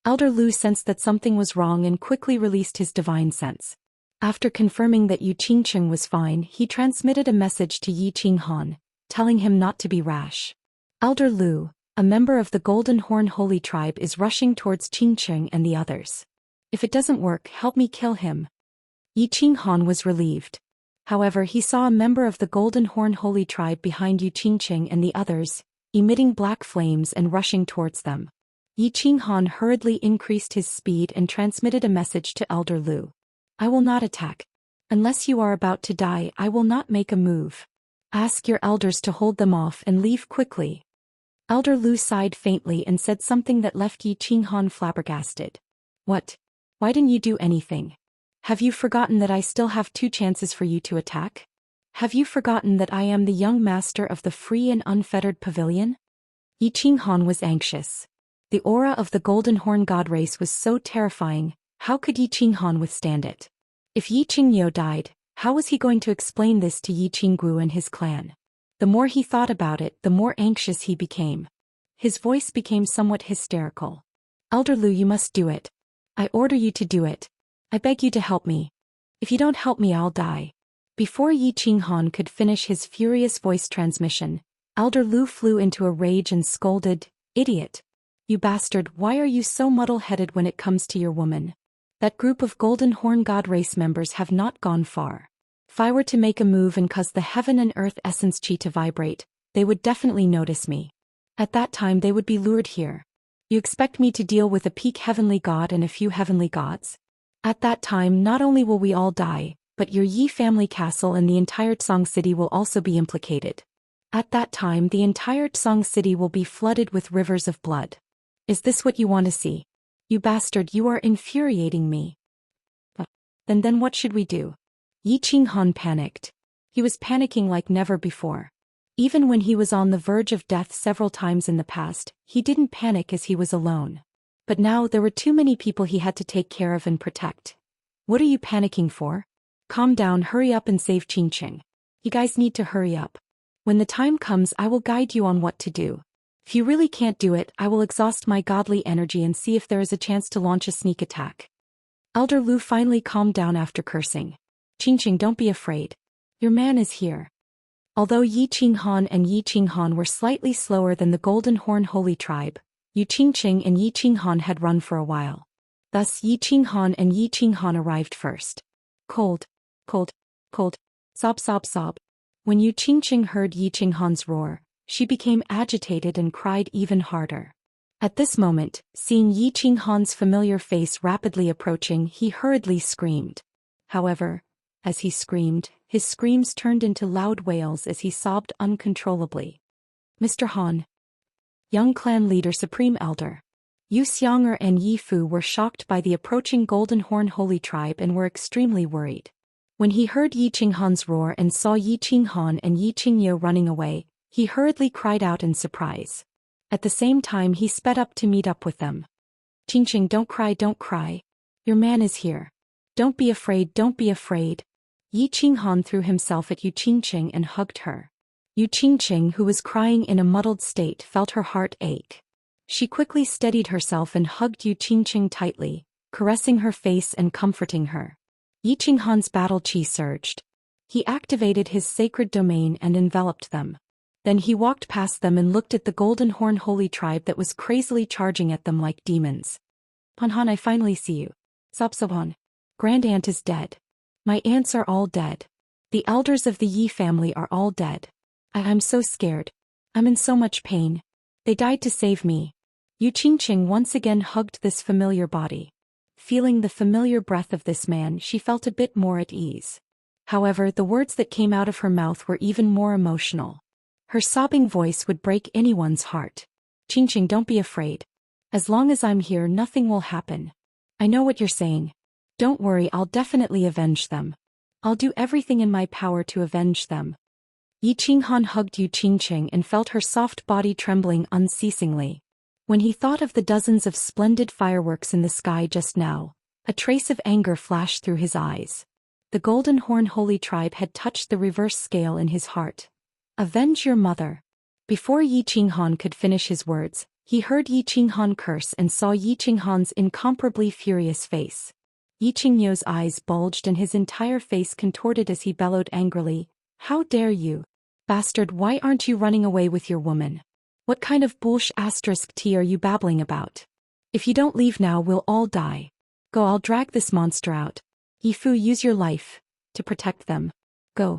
[SPEAKER 1] Elder Lu sensed that something was wrong and quickly released his divine sense. After confirming that Yu Qingcheng was fine, he transmitted a message to Yi Qinghan, telling him not to be rash. Elder Lu, a member of the Golden Horn Holy Tribe, is rushing towards Qingcheng and the others. If it doesn't work, help me kill him. Yi Qinghan was relieved. However, he saw a member of the Golden Horn Holy Tribe behind Yu Qingcheng and the others, emitting black flames and rushing towards them. Yi Qinghan hurriedly increased his speed and transmitted a message to Elder Lu. "I will not attack. Unless you are about to die, I will not make a move. Ask your elders to hold them off and leave quickly." Elder Lu sighed faintly and said something that left Yi Qinghan flabbergasted. "What? Why didn't you do anything? Have you forgotten that I still have 2 chances for you to attack? Have you forgotten that I am the young master of the free and unfettered pavilion?" Yi Qinghan was anxious. The aura of the Golden Horn God race was so terrifying, how could Yi Qinghan withstand it? If Yi Qingyo died, how was he going to explain this to Yi Qinggu and his clan? The more he thought about it, the more anxious he became. His voice became somewhat hysterical. Elder Lu, you must do it. I order you to do it. I beg you to help me. If you don't help me, I'll die. Before Yi Qinghan could finish his furious voice transmission, Elder Lu flew into a rage and scolded, "Idiot! You bastard, why are you so muddle-headed when it comes to your woman? That group of Golden Horn God race members have not gone far. If I were to make a move and cause the heaven and earth essence chi to vibrate, they would definitely notice me. At that time they would be lured here. You expect me to deal with a peak heavenly god and a few heavenly gods? At that time not only will we all die, but your Yi family castle and the entire Tsang city will also be implicated. At that time the entire Tsang city will be flooded with rivers of blood. Is this what you want to see? You bastard, you are infuriating me." Then what should we do? Yi Qinghan panicked. He was panicking like never before. Even when he was on the verge of death several times in the past, he didn't panic as he was alone. But now there were too many people he had to take care of and protect. What are you panicking for? Calm down, hurry up and save Qingqing. You guys need to hurry up. When the time comes, I will guide you on what to do. If you really can't do it, I will exhaust my godly energy and see if there is a chance to launch a sneak attack. Elder Lu finally calmed down after cursing. "Qingqing, don't be afraid. Your man is here." Although Yi Qinghan and Yi Qinghan were slightly slower than the Golden Horn Holy Tribe, Yu Qingqing and Yi Qinghan had run for a while. Thus Yi Qinghan and Yi Qinghan arrived first. Cold, cold, cold, sob sob sob. When Yu Qingqing heard Yi Qinghan's roar, she became agitated and cried even harder. At this moment, seeing Yi Qinghan's familiar face rapidly approaching, he hurriedly screamed. However, as he screamed, his screams turned into loud wails as he sobbed uncontrollably. "Mr. Han." Young clan leader Supreme Elder. Yu Xiang'er and Yi Fu were shocked by the approaching Golden Horn Holy Tribe and were extremely worried. When he heard Yi Qinghan's roar and saw Yi Qinghan and Yi Qingye running away, he hurriedly cried out in surprise. At the same time he sped up to meet up with them. "Qingqing, don't cry, don't cry. Your man is here. Don't be afraid, don't be afraid." Yi Qinghan threw himself at Yu Qingqing and hugged her. Yu Qingqing, who was crying in a muddled state, felt her heart ache. She quickly steadied herself and hugged Yu Qingqing tightly, caressing her face and comforting her. Yi Qinghan's battle chi surged. He activated his sacred domain and enveloped them. Then he walked past them and looked at the Golden Horn Holy Tribe that was crazily charging at them like demons. "Han, I finally see you. Sobsobon. Grand Aunt is dead. My aunts are all dead. The elders of the Yi family are all dead. I'm so scared. I'm in so much pain. They died to save me." Yu Qingqing once again hugged this familiar body. Feeling the familiar breath of this man, she felt a bit more at ease. However, the words that came out of her mouth were even more emotional. Her sobbing voice would break anyone's heart. "Qingqing, don't be afraid. As long as I'm here, nothing will happen. I know what you're saying. Don't worry, I'll definitely avenge them. I'll do everything in my power to avenge them." Yi Qinghan hugged Yu Qingqing and felt her soft body trembling unceasingly. When he thought of the dozens of splendid fireworks in the sky just now, a trace of anger flashed through his eyes. The Golden Horn Holy Tribe had touched the reverse scale in his heart. "Avenge your mother." Before Yi Qinghan could finish his words, he heard Yi Qinghan curse and saw Yi Qinghan's incomparably furious face. Yi Qingye's eyes bulged and his entire face contorted as he bellowed angrily, "How dare you? Bastard, why aren't you running away with your woman? What kind of **t are you babbling about? If you don't leave now, we'll all die. Go, I'll drag this monster out. Yi Fu, use your life to protect them. Go."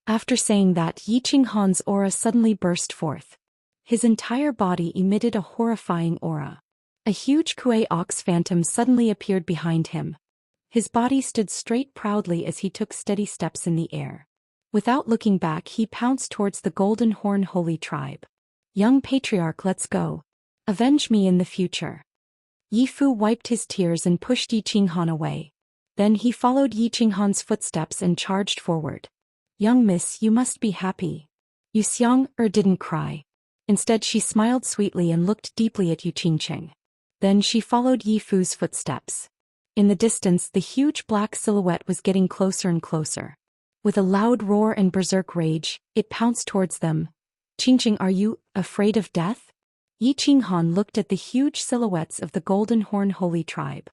[SPEAKER 1] After saying that, Yi Qinghan's aura suddenly burst forth. His entire body emitted a horrifying aura. A huge Kuei ox phantom suddenly appeared behind him. His body stood straight proudly as he took steady steps in the air. Without looking back, he pounced towards the Golden Horn Holy Tribe. "Young patriarch, let's go. Avenge me in the future." Yi Fu wiped his tears and pushed Yi Qinghan away. Then he followed Yi Qinghan's footsteps and charged forward. "Young miss, you must be happy." Yu Xiang'er didn't cry. Instead, she smiled sweetly and looked deeply at Yu Qingqing. Then she followed Yi Fu's footsteps. In the distance, the huge black silhouette was getting closer and closer. With a loud roar and berserk rage, it pounced towards them. "Qingqing, are you afraid of death?" Yi Qinghan looked at the huge silhouettes of the Golden Horn Holy Tribe.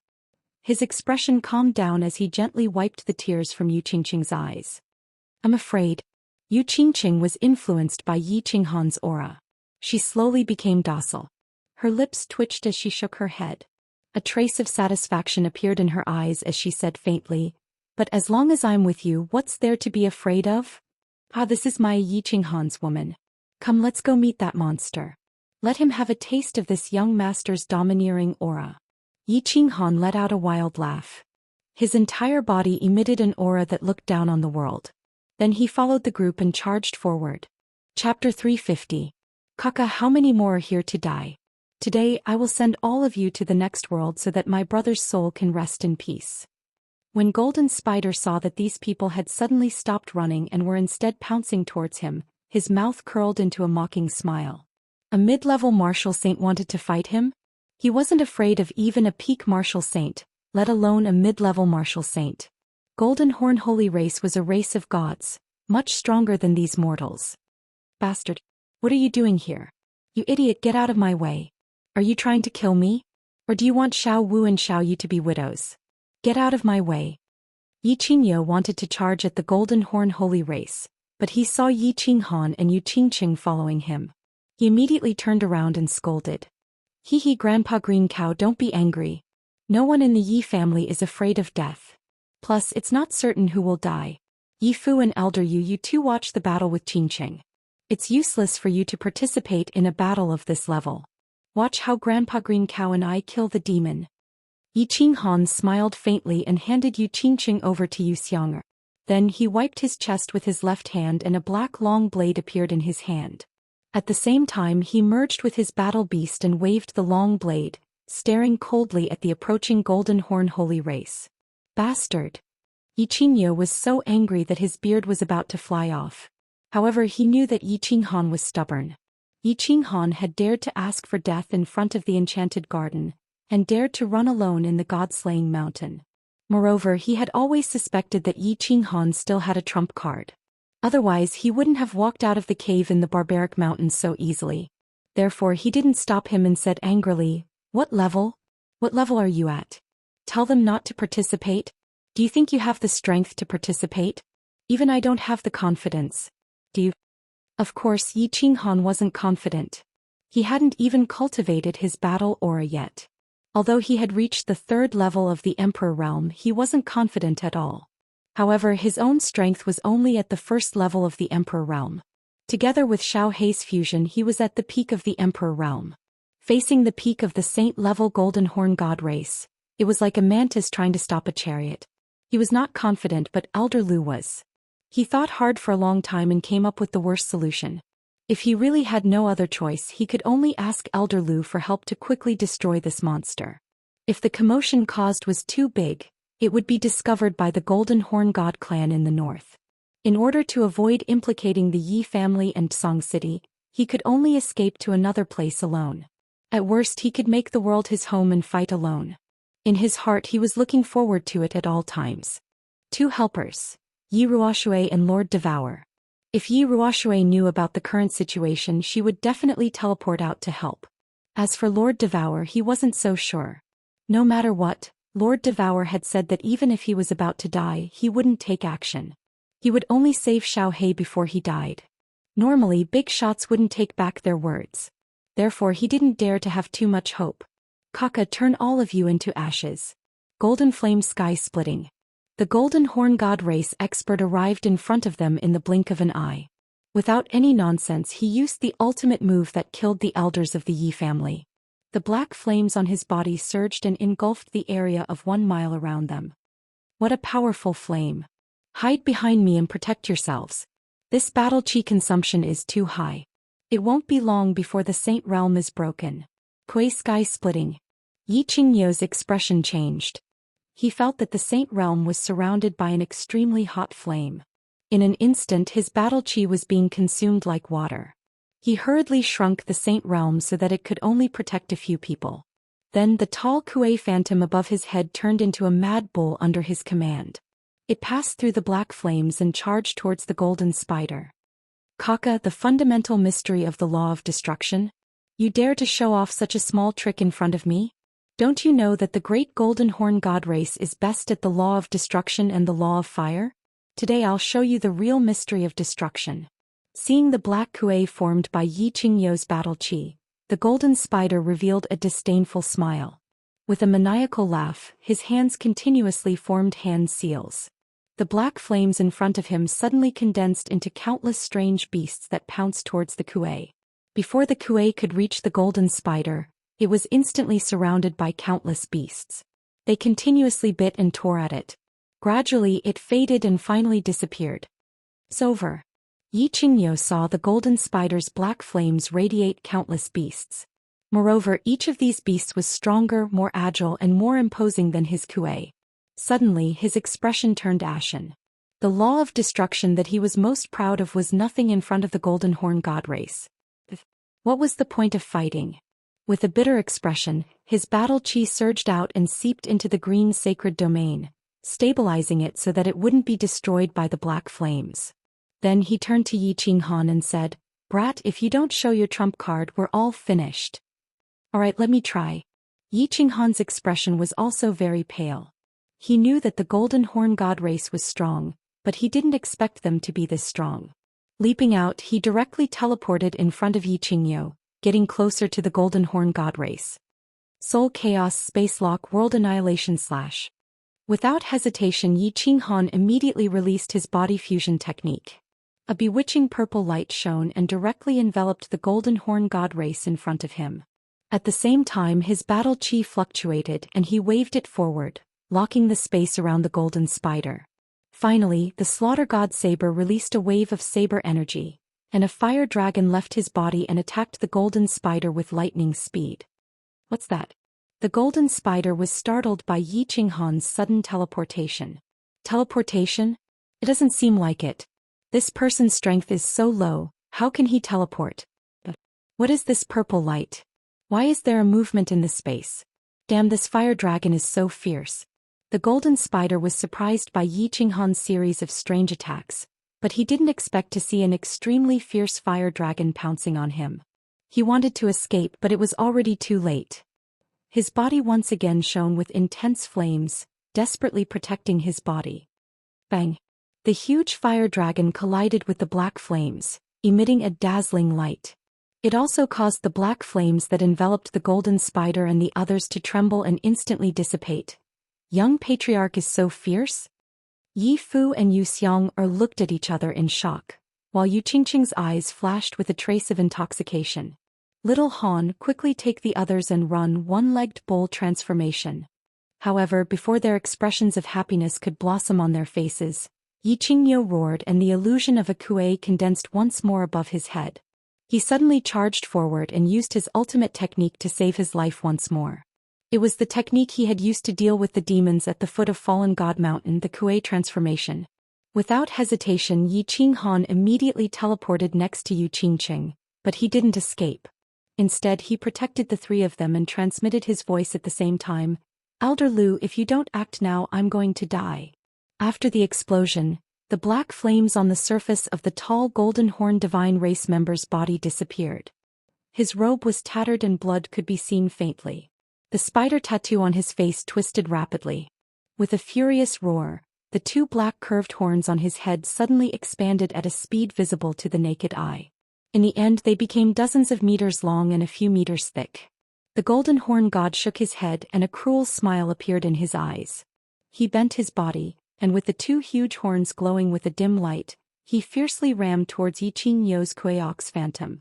[SPEAKER 1] His expression calmed down as he gently wiped the tears from Yu Qingqing's eyes. I'm afraid. Yu Qingqing was influenced by Yi Qinghan's aura. She slowly became docile. Her lips twitched as she shook her head. A trace of satisfaction appeared in her eyes as she said faintly, "But as long as I'm with you, what's there to be afraid of? Ah, this is my Yi Qinghan's woman. Come, let's go meet that monster. Let him have a taste of this young master's domineering aura." Yi Qinghan let out a wild laugh. His entire body emitted an aura that looked down on the world. Then he followed the group and charged forward. Chapter 350. Kaka, how many more are here to die? Today I will send all of you to the next world so that my brother's soul can rest in peace. When Golden Spider saw that these people had suddenly stopped running and were instead pouncing towards him, his mouth curled into a mocking smile. A mid-level martial saint wanted to fight him? He wasn't afraid of even a peak martial saint, let alone a mid-level martial saint. Golden Horn Holy Race was a race of gods, much stronger than these mortals. Bastard! What are you doing here? You idiot, get out of my way. Are you trying to kill me? Or do you want Xiao Wu and Xiao Yu to be widows? Get out of my way. Yi Qingyo wanted to charge at the Golden Horn Holy Race, but he saw Yi Qinghan and Yu Qingqing following him. He immediately turned around and scolded. Hee, Grandpa Green Cow, don't be angry. No one in the Yi family is afraid of death. Plus, it's not certain who will die. Yi Fu and Elder Yu, you two watch the battle with Qingqing. It's useless for you to participate in a battle of this level. Watch how Grandpa Green Cow and I kill the demon. Yi Qinghan smiled faintly and handed Yu Qingqing over to Yu Xianxia. Then he wiped his chest with his left hand and a black long blade appeared in his hand. At the same time he merged with his battle beast and waved the long blade, staring coldly at the approaching Golden Horn Holy Race. Bastard! Yi Qingyo was so angry that his beard was about to fly off. However, he knew that Yi Qinghan was stubborn. Yi Qinghan had dared to ask for death in front of the enchanted garden, and dared to run alone in the god-slaying mountain. Moreover, he had always suspected that Yi Qinghan still had a trump card. Otherwise he wouldn't have walked out of the cave in the barbaric mountains so easily. Therefore he didn't stop him and said angrily, "What level? What level are you at? Tell them not to participate? Do you think you have the strength to participate? Even I don't have the confidence. Do you?" Of course Yi Qinghan wasn't confident. He hadn't even cultivated his battle aura yet. Although he had reached the 3rd level of the Emperor realm, he wasn't confident at all. However, his own strength was only at the 1st level of the Emperor realm. Together with Xiao Hei's fusion, he was at the peak of the Emperor realm. Facing the peak of the saint-level Golden Horn God race, it was like a mantis trying to stop a chariot. He was not confident, but Elder Lu was. He thought hard for a long time and came up with the worst solution. If he really had no other choice, he could only ask Elder Lu for help to quickly destroy this monster. If the commotion caused was too big, it would be discovered by the Golden Horn God clan in the north. In order to avoid implicating the Yi family and Song City, he could only escape to another place alone. At worst, he could make the world his home and fight alone. In his heart he was looking forward to it at all times. 2 helpers, Yi Ruoxue and Lord Devour. If Yi Ruoxue knew about the current situation, she would definitely teleport out to help. As for Lord Devour, he wasn't so sure. No matter what, Lord Devour had said that even if he was about to die, he wouldn't take action. He would only save Xiao Hei before he died. Normally, big shots wouldn't take back their words. Therefore he didn't dare to have too much hope. Kaka, turn all of you into ashes. Golden flame sky splitting. The Golden Horn God race expert arrived in front of them in the blink of an eye. Without any nonsense, he used the ultimate move that killed the elders of the Yi family. The black flames on his body surged and engulfed the area of 1 mile around them. What a powerful flame. Hide behind me and protect yourselves. This battle chi consumption is too high. It won't be long before the Saint Realm is broken. Kui sky splitting. Yi Qingyo's expression changed. He felt that the Saint Realm was surrounded by an extremely hot flame. In an instant his battle chi was being consumed like water. He hurriedly shrunk the Saint Realm so that it could only protect a few people. Then the tall Kuei phantom above his head turned into a mad bull under his command. It passed through the black flames and charged towards the golden spider. Kaka, the fundamental mystery of the law of destruction? You dare to show off such a small trick in front of me? Don't you know that the great golden horn god race is best at the law of destruction and the law of fire? Today I'll show you the real mystery of destruction. Seeing the black kuei formed by Yi Qingyo's battle chi, the golden spider revealed a disdainful smile. With a maniacal laugh, his hands continuously formed hand seals. The black flames in front of him suddenly condensed into countless strange beasts that pounced towards the kuei. Before the kuei could reach the golden spider, it was instantly surrounded by countless beasts. They continuously bit and tore at it. Gradually it faded and finally disappeared. It's over. Yi Qingyo saw the golden spider's black flames radiate countless beasts. Moreover, each of these beasts was stronger, more agile and more imposing than his kuei. Suddenly his expression turned ashen. The law of destruction that he was most proud of was nothing in front of the golden horn god race. What was the point of fighting? With a bitter expression, his battle chi surged out and seeped into the green sacred domain, stabilizing it so that it wouldn't be destroyed by the black flames. Then he turned to Yi Qinghan and said, "Brat, if you don't show your trump card, we're all finished." "Alright, let me try." Yi Qinghan's expression was also very pale. He knew that the golden horn god race was strong, but he didn't expect them to be this strong. Leaping out, he directly teleported in front of Yi Qingyo, getting closer to the golden horn god race. Soul Chaos Space Lock World Annihilation / Without hesitation, Yi Qinghan immediately released his body fusion technique. A bewitching purple light shone and directly enveloped the golden horn god race in front of him. At the same time, his battle chi fluctuated and he waved it forward, locking the space around the golden spider. Finally, the slaughter god saber released a wave of saber energy, and a fire dragon left his body and attacked the golden spider with lightning speed. What's that? The golden spider was startled by Yi Qinghan's sudden teleportation. Teleportation? It doesn't seem like it. This person's strength is so low, how can he teleport? What is this purple light? Why is there a movement in the space? Damn, this fire dragon is so fierce. The golden spider was surprised by Yi Qinghan's series of strange attacks, but he didn't expect to see an extremely fierce fire dragon pouncing on him. He wanted to escape, but it was already too late. His body once again shone with intense flames, desperately protecting his body. Bang! The huge fire dragon collided with the black flames, emitting a dazzling light. It also caused the black flames that enveloped the golden spider and the others to tremble and instantly dissipate. Young patriarch is so fierce? Yi Fu and Yu Xiang looked at each other in shock, while Yu Qingqing's eyes flashed with a trace of intoxication. Little Han, quickly take the others and run one-legged bull transformation. However, before their expressions of happiness could blossom on their faces, Yi Qingyo roared and the illusion of a kuei condensed once more above his head. He suddenly charged forward and used his ultimate technique to save his life once more. It was the technique he had used to deal with the demons at the foot of Fallen God Mountain, the kuei transformation. Without hesitation, Yi Qinghan immediately teleported next to Yu Qingqing, but he didn't escape. Instead, he protected the three of them and transmitted his voice at the same time. "Elder Lu, if you don't act now, I'm going to die." After the explosion, the black flames on the surface of the tall golden horn divine race member's body disappeared. His robe was tattered and blood could be seen faintly. The spider tattoo on his face twisted rapidly. With a furious roar, the two black curved horns on his head suddenly expanded at a speed visible to the naked eye. In the end, they became dozens of meters long and a few meters thick. The golden horn god shook his head and a cruel smile appeared in his eyes. He bent his body, and with the two huge horns glowing with a dim light, he fiercely rammed towards Yi Qingyo's Kueox phantom.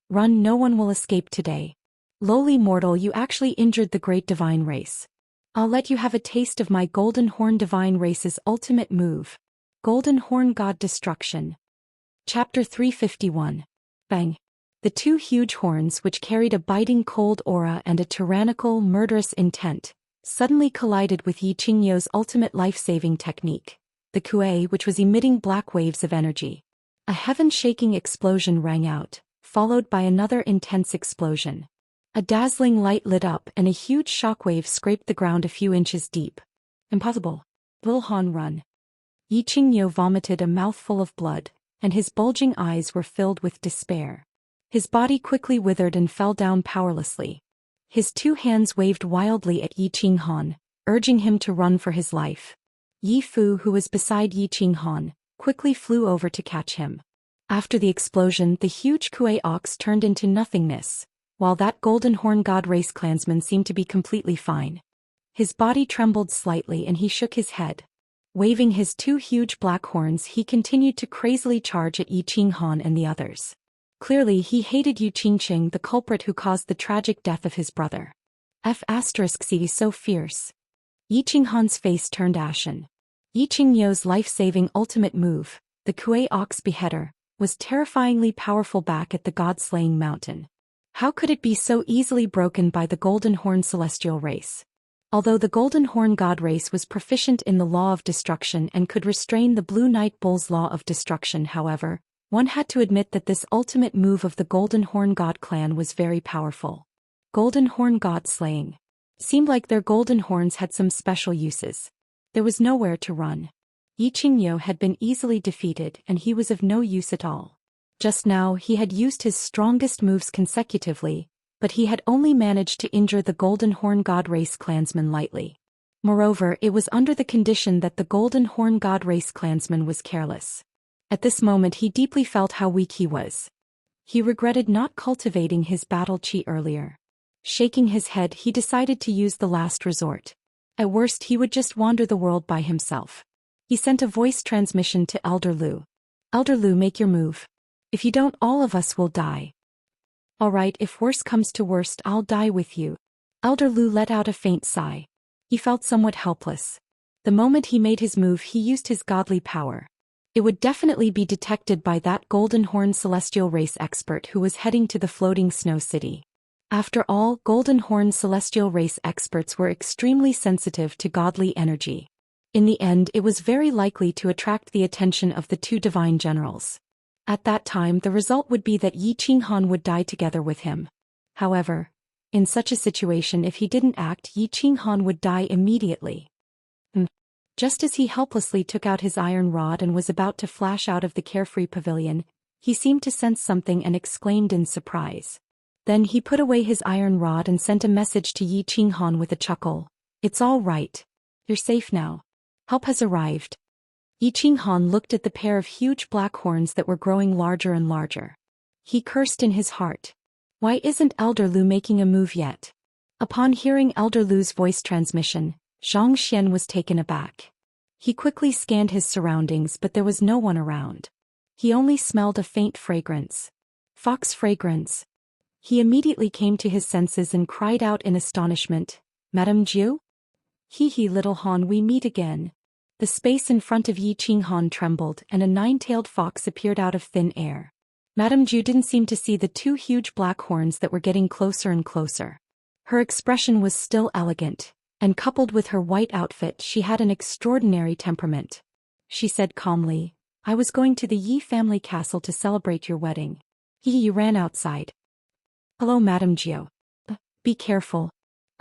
[SPEAKER 1] "Run, no one will escape today. Lowly mortal, you actually injured the great divine race. I'll let you have a taste of my golden horn divine race's ultimate move. Golden horn god destruction." Chapter 351. Bang! The two huge horns, which carried a biting cold aura and a tyrannical, murderous intent, suddenly collided with Yi Qingyo's ultimate life-saving technique, the kuei, which was emitting black waves of energy. A heaven-shaking explosion rang out, followed by another intense explosion. A dazzling light lit up and a huge shockwave scraped the ground a few inches deep. "Impossible. Little Han, run." Yi Qingyo vomited a mouthful of blood, and his bulging eyes were filled with despair. His body quickly withered and fell down powerlessly. His two hands waved wildly at Yi Qinghan, urging him to run for his life. Yi Fu, who was beside Yi Qinghan, quickly flew over to catch him. After the explosion, the huge Kuei ox turned into nothingness, while that golden horn god race clansman seemed to be completely fine. His body trembled slightly and he shook his head. Waving his two huge black horns, he continued to crazily charge at Yi Qinghan and the others. Clearly he hated Yu Qingqing, the culprit who caused the tragic death of his brother. C so fierce. Yi Qinghan's face turned ashen. Yi Qingyou's life-saving ultimate move, the Kuei Ox Beheader, was terrifyingly powerful back at the god-slaying mountain. How could it be so easily broken by the Golden Horn celestial race? Although the Golden Horn god race was proficient in the law of destruction and could restrain the Blue Night Bull's law of destruction, however, one had to admit that this ultimate move of the Golden Horn god clan was very powerful. Golden Horn god slaying. Seemed like their golden horns had some special uses. There was nowhere to run. Yi Qingyou had been easily defeated and he was of no use at all. Just now he had used his strongest moves consecutively, but he had only managed to injure the Golden Horn God Race clansman lightly. Moreover, it was under the condition that the Golden Horn God Race clansman was careless. At this moment he deeply felt how weak he was. He regretted not cultivating his battle chi earlier. Shaking his head, he decided to use the last resort. At worst he would just wander the world by himself. He sent a voice transmission to Elder Lu. Elder Lu, make your move. If you don't, all of us will die. Alright, if worse comes to worst, I'll die with you. Elder Lu let out a faint sigh. He felt somewhat helpless. The moment he made his move, he used his godly power. It would definitely be detected by that Golden Horn celestial race expert who was heading to the floating snow city. After all, Golden Horn celestial race experts were extremely sensitive to godly energy. In the end, it was very likely to attract the attention of the two divine generals. At that time, the result would be that Yi Qinghan would die together with him. However, in such a situation, if he didn't act, Yi Qinghan would die immediately. Just as he helplessly took out his iron rod and was about to flash out of the carefree pavilion, he seemed to sense something and exclaimed in surprise. Then he put away his iron rod and sent a message to Yi Qinghan with a chuckle. It's all right. You're safe now. Help has arrived. Yi Qinghan looked at the pair of huge black horns that were growing larger and larger. He cursed in his heart. Why isn't Elder Lu making a move yet? Upon hearing Elder Lu's voice transmission, Zhou Xian was taken aback. He quickly scanned his surroundings, but there was no one around. He only smelled a faint fragrance. Fox fragrance. He immediately came to his senses and cried out in astonishment, Madame Zhu? Hee little Han, we meet again. The space in front of Yi Qinghan trembled and a nine-tailed fox appeared out of thin air. Madame Zhu didn't seem to see the two huge black horns that were getting closer and closer. Her expression was still elegant, and coupled with her white outfit, she had an extraordinary temperament. She said calmly, I was going to the Yi family castle to celebrate your wedding. You ran outside. Hello, Madame Zhu. Be careful.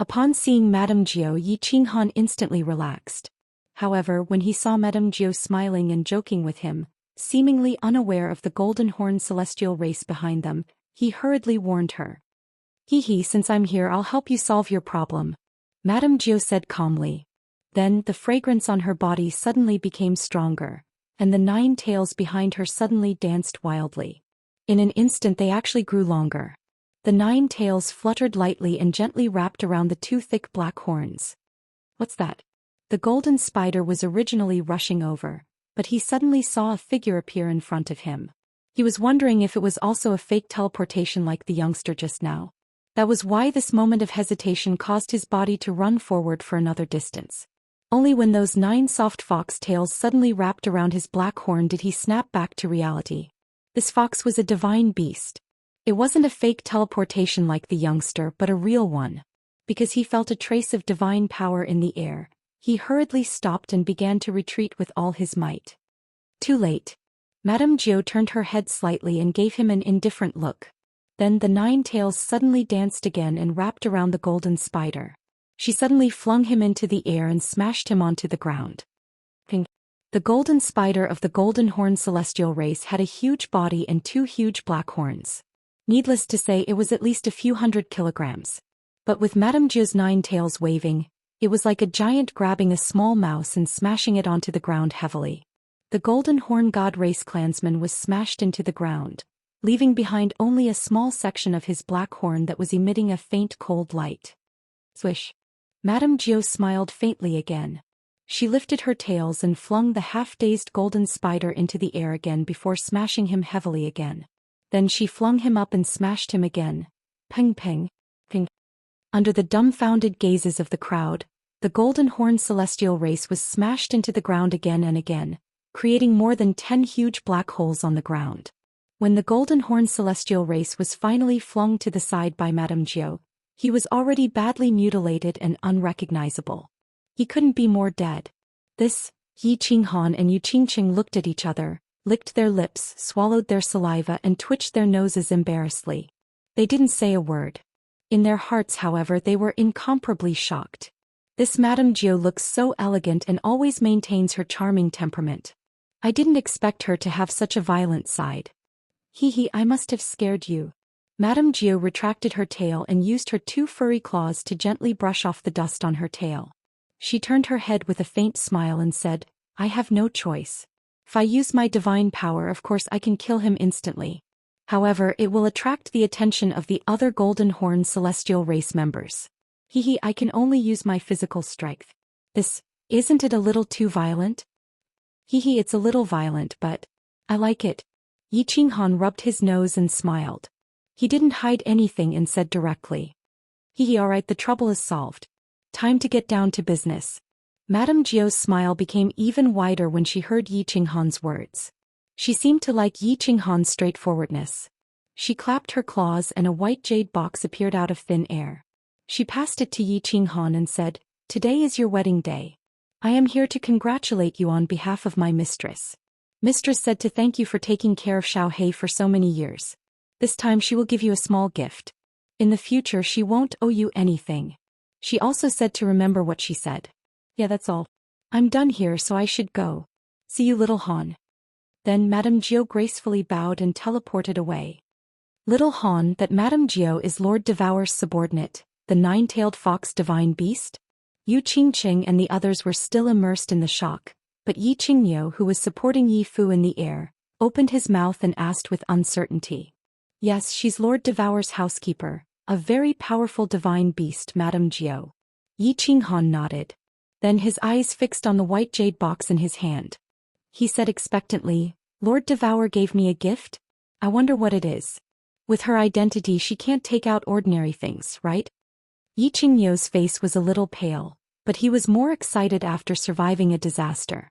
[SPEAKER 1] Upon seeing Madame Zhu, Yi Qinghan instantly relaxed. However, when he saw Madame Zhu smiling and joking with him, seemingly unaware of the Golden Horn celestial race behind them, he hurriedly warned her. Since I'm here, I'll help you solve your problem. Madame Zhu said calmly. Then, the fragrance on her body suddenly became stronger, and the 9 tails behind her suddenly danced wildly. In an instant they actually grew longer. The 9 tails fluttered lightly and gently wrapped around the 2 thick black horns. What's that? The golden spider was originally rushing over, but he suddenly saw a figure appear in front of him. He was wondering if it was also a fake teleportation like the youngster just now. That was why this moment of hesitation caused his body to run forward for another distance. Only when those 9 soft fox tails suddenly wrapped around his black horn did he snap back to reality. This fox was a divine beast. It wasn't a fake teleportation like the youngster, but a real one. Because he felt a trace of divine power in the air, he hurriedly stopped and began to retreat with all his might. Too late. Madame Zhu turned her head slightly and gave him an indifferent look. Then the 9 tails suddenly danced again and wrapped around the golden spider. She suddenly flung him into the air and smashed him onto the ground. The golden spider of the Golden Horn celestial race had a huge body and 2 huge black horns. Needless to say, it was at least a few hundred kilograms. But with Madame Jia's 9 tails waving, it was like a giant grabbing a small mouse and smashing it onto the ground heavily. The Golden Horn God race clansman was smashed into the ground, leaving behind only a small section of his black horn that was emitting a faint cold light. Swish. Madame Jio smiled faintly again. She lifted her tails and flung the half-dazed golden spider into the air again before smashing him heavily again. Then she flung him up and smashed him again. Ping ping, ping. Under the dumbfounded gazes of the crowd, the Golden Horn celestial race was smashed into the ground again and again, creating more than 10 huge black holes on the ground. When the Golden Horn celestial race was finally flung to the side by Madame Jio, he was already badly mutilated and unrecognizable. He couldn't be more dead. This, Yi Qinghan and Yu Qingqing looked at each other, licked their lips, swallowed their saliva and twitched their noses embarrassedly. They didn't say a word. In their hearts, however, they were incomparably shocked. This Madame Jio looks so elegant and always maintains her charming temperament. I didn't expect her to have such a violent side. Hee, I must have scared you. Madame Jio retracted her tail and used her 2 furry claws to gently brush off the dust on her tail. She turned her head with a faint smile and said, I have no choice. If I use my divine power, of course I can kill him instantly. However, it will attract the attention of the other Golden Horn celestial race members. Hee, I can only use my physical strength. Isn't it a little too violent? Hee, it's a little violent, but I like it. Yi Qinghan rubbed his nose and smiled. He didn't hide anything and said directly. Hee, alright, the trouble is solved. Time to get down to business. Madame Jio's smile became even wider when she heard Yi Qinghan's words. She seemed to like Yi Qinghan's straightforwardness. She clapped her claws and a white jade box appeared out of thin air. She passed it to Yi Qinghan and said, Today is your wedding day. I am here to congratulate you on behalf of my mistress. Mistress said to thank you for taking care of Xiao Hei for so many years. This time she will give you a small gift. In the future she won't owe you anything. She also said to remember what she said. Yeah, that's all. I'm done here, so I should go. See you, little Han. Then Madame Jio gracefully bowed and teleported away. Little Han, that Madame Jio is Lord Devour's subordinate, the 9-tailed fox divine beast? Yu Qingqing and the others were still immersed in the shock, but Yi Qingniu, who was supporting Yi Fu in the air, opened his mouth and asked with uncertainty. Yes, she's Lord Devour's housekeeper, a very powerful divine beast, Madame Jio. Yi Qinghan nodded. Then his eyes fixed on the white jade box in his hand. He said expectantly, Lord Devour gave me a gift? I wonder what it is. With her identity she can't take out ordinary things, right? Yi Qingniu's face was a little pale, but he was more excited after surviving a disaster.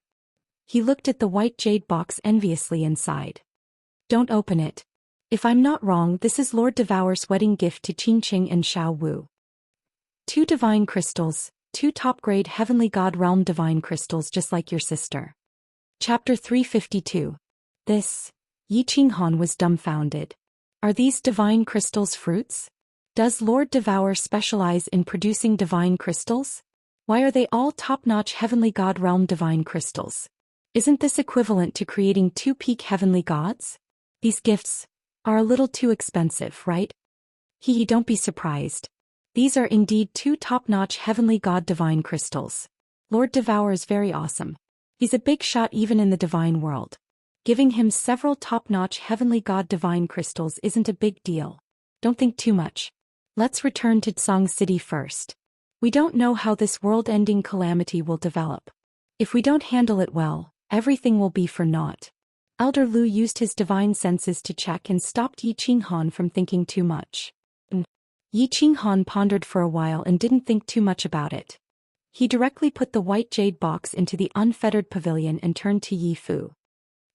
[SPEAKER 1] He looked at the white jade box enviously and sighed. Don't open it. If I'm not wrong, this is Lord Devour's wedding gift to Qingqing and Xiao Wu. 2 divine crystals, 2 top-grade heavenly god realm divine crystals just like your sister. Chapter 352. Yi Qinghan was dumbfounded. Are these divine crystals fruits? Does Lord Devour specialize in producing divine crystals? Why are they all top-notch heavenly god realm divine crystals? Isn't this equivalent to creating 2 peak heavenly gods? These gifts are a little too expensive, right? Don't be surprised. These are indeed 2 top-notch heavenly god divine crystals. Lord Devour is very awesome. He's a big shot even in the divine world. Giving him several top-notch heavenly god divine crystals isn't a big deal. Don't think too much. Let's return to Tsang City first. We don't know how this world-ending calamity will develop. If we don't handle it well, everything will be for naught. Elder Lu used his divine senses to check and stopped Yi Qinghan from thinking too much. Yi Qinghan pondered for a while and didn't think too much about it. He directly put the white jade box into the unfettered pavilion and turned to Yi Fu.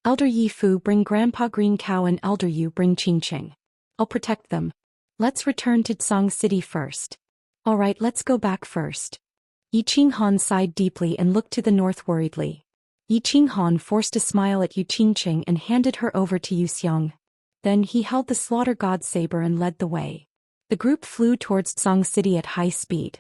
[SPEAKER 1] Elder Yi Fu, bring Grandpa Green Cow, and Elder Yu, bring Qingqing. I'll protect them. Let's return to Tsang City first. Alright, let's go back first. Yi Qinghan sighed deeply and looked to the north worriedly. Yi Qinghan forced a smile at Yu Qingqing and handed her over to Yu Xiang. Then he held the slaughter god's saber and led the way. The group flew towards Tsang City at high speed.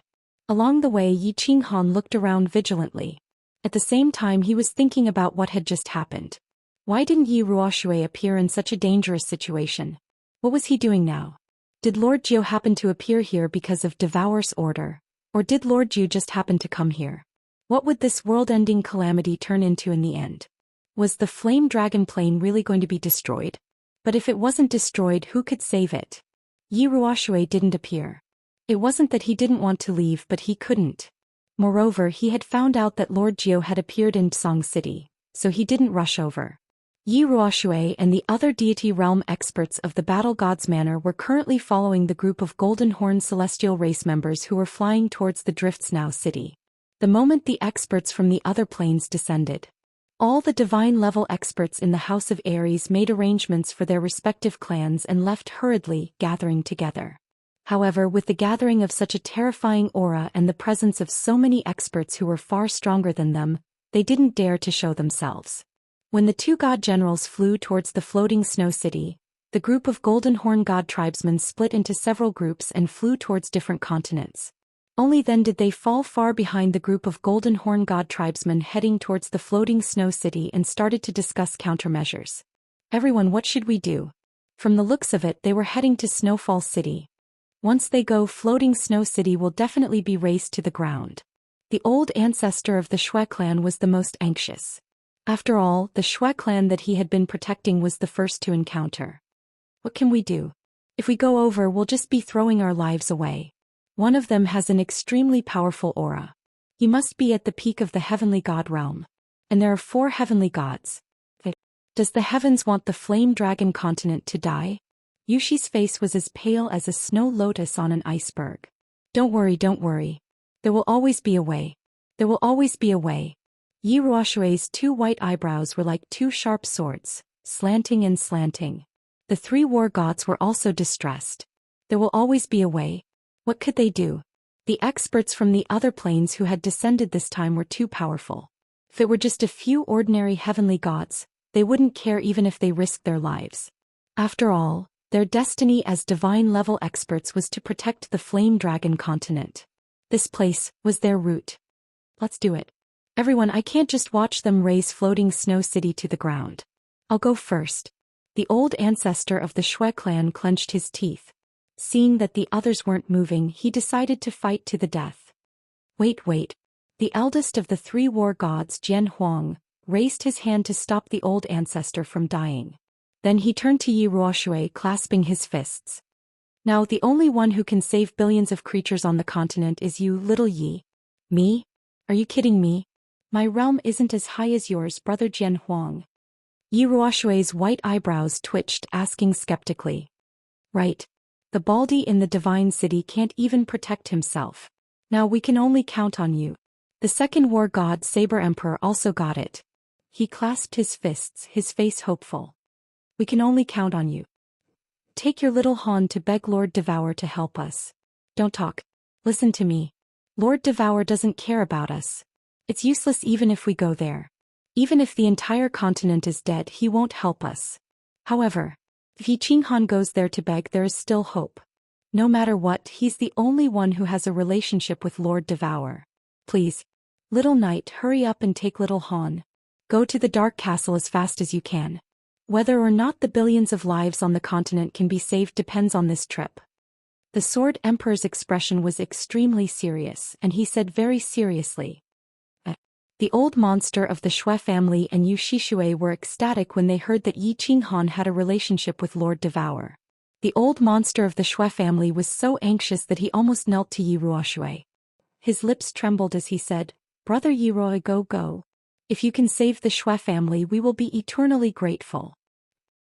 [SPEAKER 1] Along the way, Yi Qinghan looked around vigilantly. At the same time, he was thinking about what had just happened. Why didn't Yi Ruoshui appear in such a dangerous situation? What was he doing now? Did Lord Zhou happen to appear here because of Devour's order? Or did Lord Zhou just happen to come here? What would this world-ending calamity turn into in the end? Was the flame dragon plane really going to be destroyed? But if it wasn't destroyed, who could save it? Yi Ruoshui didn't appear. It wasn't that he didn't want to leave, but he couldn't. Moreover, he had found out that Lord Zhou had appeared in Song City, so he didn't rush over. Yi Ruoshui and the other deity realm experts of the Battle Gods Manor were currently following the group of Golden Horn celestial race members who were flying towards the Drifts Now city. The moment the experts from the other planes descended, all the divine-level experts in the House of Ares made arrangements for their respective clans and left hurriedly, gathering together. However, with the gathering of such a terrifying aura and the presence of so many experts who were far stronger than them, they didn't dare to show themselves. When the two god generals flew towards the floating snow city, the group of Golden Horn god tribesmen split into several groups and flew towards different continents. Only then did they fall far behind the group of Golden Horn god tribesmen heading towards the floating snow city and started to discuss countermeasures. Everyone, what should we do? From the looks of it, they were heading to Snowfall City. Once they go, floating snow city will definitely be razed to the ground. The old ancestor of the Shui clan was the most anxious. After all, the Shui clan that he had been protecting was the first to encounter. What can we do? If we go over, we'll just be throwing our lives away. One of them has an extremely powerful aura. He must be at the peak of the heavenly god realm. And there are 4 heavenly gods. Does the heavens want the flame dragon continent to die? Yushi's face was as pale as a snow lotus on an iceberg. Don't worry, don't worry. There will always be a way. There will always be a way. Yi Ruoshui's 2 white eyebrows were like 2 sharp swords, slanting and slanting. The 3 war gods were also distressed. There will always be a way. What could they do? The experts from the other planes who had descended this time were too powerful. If it were just a few ordinary heavenly gods, they wouldn't care even if they risked their lives. After all, their destiny as divine-level experts was to protect the Flame Dragon continent. This place was their route. Let's do it. Everyone, I can't just watch them raise floating Snow City to the ground. I'll go first. The old ancestor of the Shui clan clenched his teeth. Seeing that the others weren't moving, he decided to fight to the death. Wait. The eldest of the 3 war gods, Jian Huang, raised his hand to stop the old ancestor from dying. Then he turned to Yi Ruoshui, clasping his fists. Now the only one who can save billions of creatures on the continent is you, little Yi. Me? Are you kidding me? My realm isn't as high as yours, brother Jian Huang. Yi Ruoshui's white eyebrows twitched, asking skeptically. Right. The Baldi in the Divine City can't even protect himself. Now we can only count on you. The second war god Saber Emperor also got it. He clasped his fists, his face hopeful. We can only count on you. Take your little Han to beg Lord Devour to help us. Don't talk. Listen to me. Lord Devour doesn't care about us. It's useless even if we go there. Even if the entire continent is dead, he won't help us. However, if Yi Qinghan goes there to beg, there is still hope. No matter what, he's the only one who has a relationship with Lord Devour. Please, little knight, hurry up and take little Han. Go to the Dark Castle as fast as you can. Whether or not the billions of lives on the continent can be saved depends on this trip. The Sword Emperor's expression was extremely serious, and he said very seriously. The old monster of the Shui family and Yu Shishui were ecstatic when they heard that Yi Qinghan had a relationship with Lord Devour. The old monster of the Shui family was so anxious that he almost knelt to Yi Ruoshui. His lips trembled as he said, "Brother Yi Roi, go. If you can save the Shui family, we will be eternally grateful.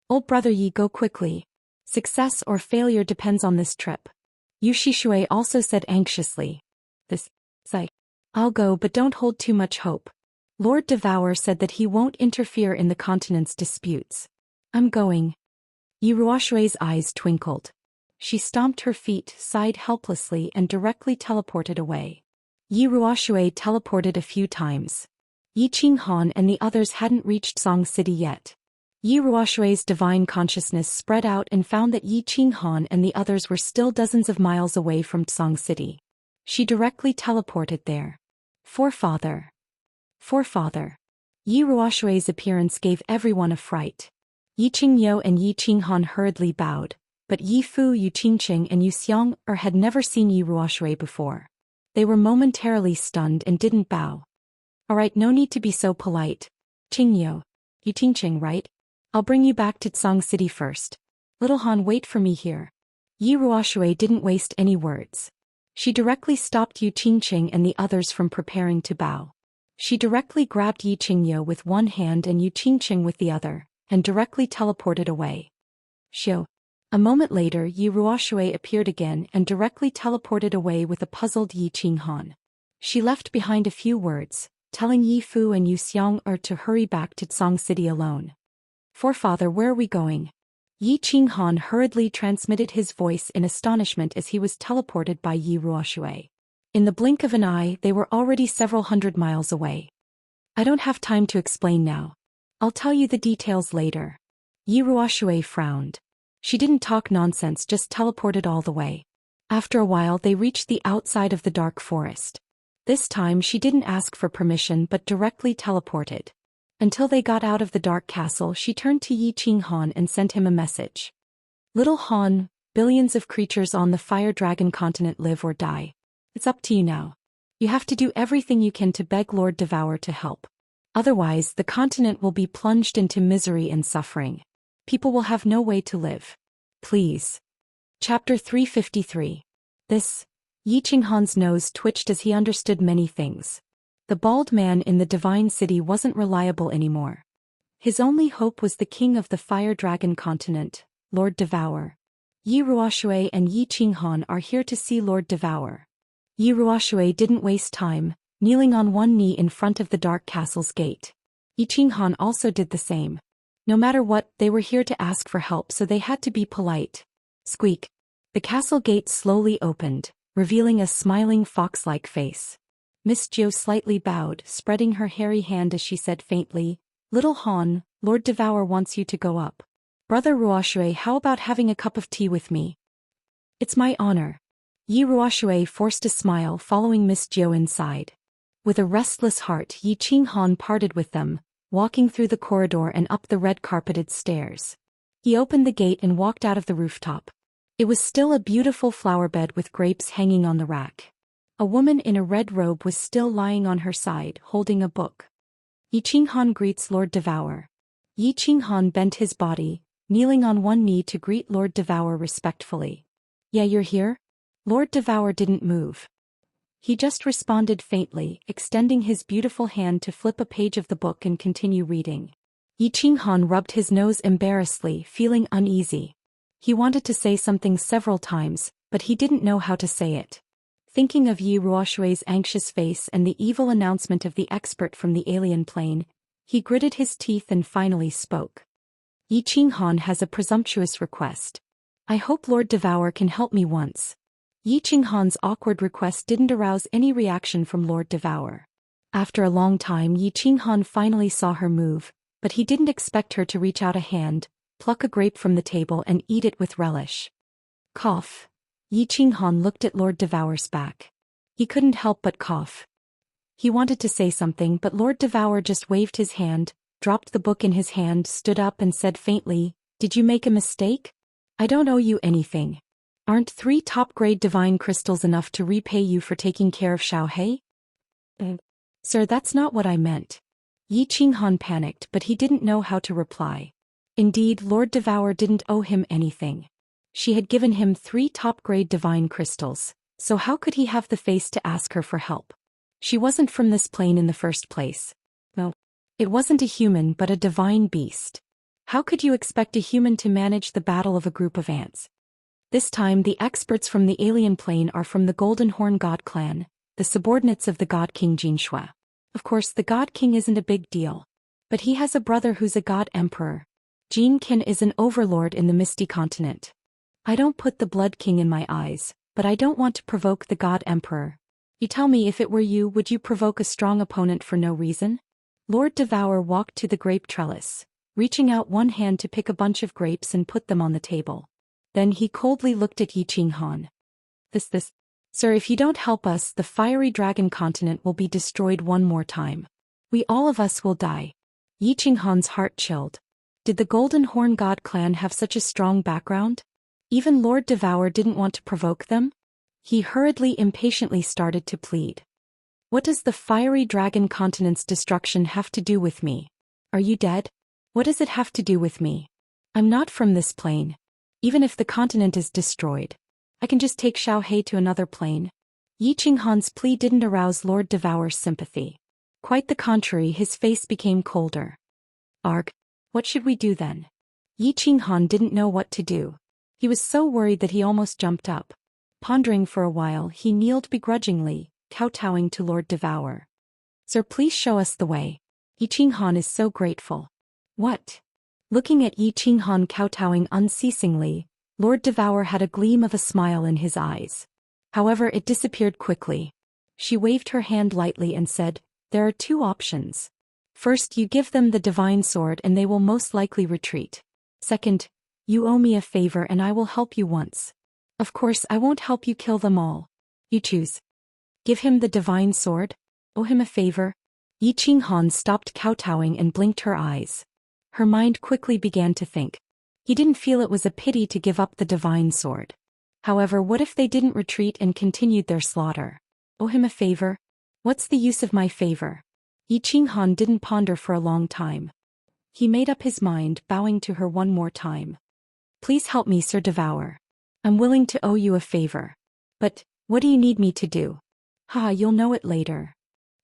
[SPEAKER 1] Old brother Yi, go quickly. Success or failure depends on this trip." Yu Shishui also said anxiously. I'll go, but don't hold too much hope. Lord Devour said that he won't interfere in the continent's disputes. I'm going. Yi Ruoshui's eyes twinkled. She stomped her feet, sighed helplessly, and directly teleported away. Yi Ruoshui teleported a few times. Yi Qinghan and the others hadn't reached Song City yet. Yi Ruoshui's divine consciousness spread out and found that Yi Qinghan and the others were still dozens of miles away from Song City. She directly teleported there. Forefather. Yi Ruoshui's appearance gave everyone a fright. Yi Qingyo and Yi Qinghan hurriedly bowed. But Yi Fu, Yu Qingqing and Yu Xiang had never seen Yi Ruoshui before. They were momentarily stunned and didn't bow. Alright, no need to be so polite. Qingyo. Yu Qingqing, right? I'll bring you back to Tsang City first. Little Han, wait for me here. Yi Ruoshui didn't waste any words. She directly stopped Yu Qingqing and the others from preparing to bow. She directly grabbed Yi Qingyo with one hand and Yu Qingqing with the other, and directly teleported away. Xiu. A moment later, Yi Ruoshui appeared again and directly teleported away with a puzzled Yi Qinghan. She left behind a few words, telling Yi Fu and Yu Xiang to hurry back to Tsang City alone. Forefather, where are we going? Yi Qinghan hurriedly transmitted his voice in astonishment as he was teleported by Yi Ruoshui. In the blink of an eye, they were already several hundred miles away. I don't have time to explain now. I'll tell you the details later. Yi Ruoshui frowned. She didn't talk nonsense, just teleported all the way. After a while, they reached the outside of the dark forest. This time she didn't ask for permission but directly teleported. Until they got out of the dark castle, she turned to Yi Qinghan and sent him a message. Little Han, billions of creatures on the Fire Dragon continent live or die. It's up to you now. You have to do everything you can to beg Lord Devour to help. Otherwise, the continent will be plunged into misery and suffering. People will have no way to live. Please. Chapter 353. Yi Qinghan's nose twitched as he understood many things. The bald man in the divine city wasn't reliable anymore. His only hope was the king of the Fire Dragon continent, Lord Devour. Yi Ruoshui and Yi Qinghan are here to see Lord Devour. Yi Ruoshui didn't waste time, kneeling on one knee in front of the dark castle's gate. Yi Qinghan also did the same. No matter what, they were here to ask for help, so they had to be polite. Squeak. The castle gate slowly opened, revealing a smiling fox-like face. Miss Zhou slightly bowed, spreading her hairy hand as she said faintly, Little Han, Lord Devour wants you to go up. Brother Ruoshui, how about having a cup of tea with me? It's my honor. Yi Ruoshui forced a smile following Miss Zhou inside. With a restless heart, Yi Qinghan parted with them, walking through the corridor and up the red-carpeted stairs. He opened the gate and walked out of the rooftop. It was still a beautiful flower bed with grapes hanging on the rack. A woman in a red robe was still lying on her side, holding a book. Yi Qinghan greets Lord Devour. Yi Qinghan bent his body, kneeling on one knee to greet Lord Devour respectfully. Yeah, you're here? Lord Devour didn't move. He just responded faintly, extending his beautiful hand to flip a page of the book and continue reading. Yi Qinghan rubbed his nose embarrassedly, feeling uneasy. He wanted to say something several times, but he didn't know how to say it. Thinking of Yi Ruoshui's anxious face and the evil announcement of the expert from the alien plane, he gritted his teeth and finally spoke. Yi Qinghan has a presumptuous request. I hope Lord Devour can help me once. Yi Qinghan's awkward request didn't arouse any reaction from Lord Devour. After a long time, Yi Qinghan finally saw her move, but he didn't expect her to reach out a hand, pluck a grape from the table and eat it with relish. Cough. Yi Qinghan looked at Lord Devour's back. He couldn't help but cough. He wanted to say something, but Lord Devour just waved his hand, dropped the book in his hand, stood up and said faintly, Did you make a mistake? I don't owe you anything. Aren't 3 top-grade divine crystals enough to repay you for taking care of Xiaohei? Sir, that's not what I meant. Yi Qinghan panicked, but he didn't know how to reply. Indeed, Lord Devour didn't owe him anything. She had given him 3 top-grade divine crystals, so how could he have the face to ask her for help? She wasn't from this plane in the first place. No. It wasn't a human but a divine beast. How could you expect a human to manage the battle of a group of ants? This time the experts from the alien plane are from the Golden Horn God clan, the subordinates of the God King Jinxue. Of course, the God King isn't a big deal. But he has a brother who's a God Emperor. Jin Qin is an overlord in the Misty Continent. I don't put the Blood King in my eyes, but I don't want to provoke the God Emperor. You tell me, if it were you, would you provoke a strong opponent for no reason? Lord Devour walked to the grape trellis, reaching out one hand to pick a bunch of grapes and put them on the table. Then he coldly looked at Yi Qinghan. Sir, if you don't help us, the fiery dragon continent will be destroyed one more time. All of us will die. Yi Qinghan's heart chilled. Did the Golden Horn God clan have such a strong background? Even Lord Devour didn't want to provoke them? He hurriedly, impatiently started to plead. What does the fiery dragon continent's destruction have to do with me? Are you dead? What does it have to do with me? I'm not from this plane. Even if the continent is destroyed, I can just take Xiaohei to another plane. Yi Qinghan's plea didn't arouse Lord Devour's sympathy. Quite the contrary, his face became colder. Arg, what should we do then? Yi Qinghan didn't know what to do. He was so worried that he almost jumped up. Pondering for a while, he kneeled begrudgingly, kowtowing to Lord Devour. Sir, please show us the way. Yi Qinghan is so grateful. What? Looking at Yi Qinghan kowtowing unceasingly, Lord Devour had a gleam of a smile in his eyes. However, it disappeared quickly. She waved her hand lightly and said, there are two options. First, you give them the divine sword and they will most likely retreat. Second, you owe me a favor and I will help you once. Of course, I won't help you kill them all. You choose. Give him the divine sword? Owe him a favor? Yi Qinghan stopped kowtowing and blinked her eyes. Her mind quickly began to think. He didn't feel it was a pity to give up the divine sword. However, what if they didn't retreat and continued their slaughter? Owe him a favor? What's the use of my favor? Yi Qinghan didn't ponder for a long time. He made up his mind, bowing to her one more time. Please help me, Sir Devour. I'm willing to owe you a favor. But, what do you need me to do? Ha, you'll know it later.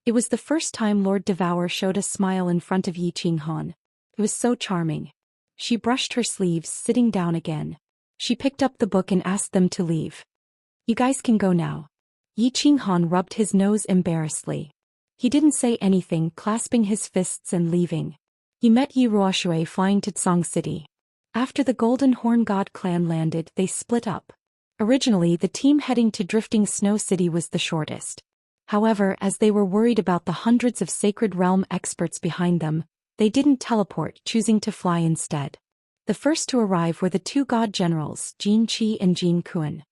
[SPEAKER 1] It was the first time Lord Devour showed a smile in front of Yi Qinghan. It was so charming. She brushed her sleeves, sitting down again. She picked up the book and asked them to leave. You guys can go now. Yi Qinghan rubbed his nose embarrassedly. He didn't say anything, clasping his fists and leaving. He met Yi Ruoshui flying to Tsang City. After the Golden Horn God clan landed, they split up. Originally, the team heading to Drifting Snow City was the shortest. However, as they were worried about the hundreds of Sacred Realm experts behind them, they didn't teleport, choosing to fly instead. The first to arrive were the two god generals, Jin Qi and Jin Kuan.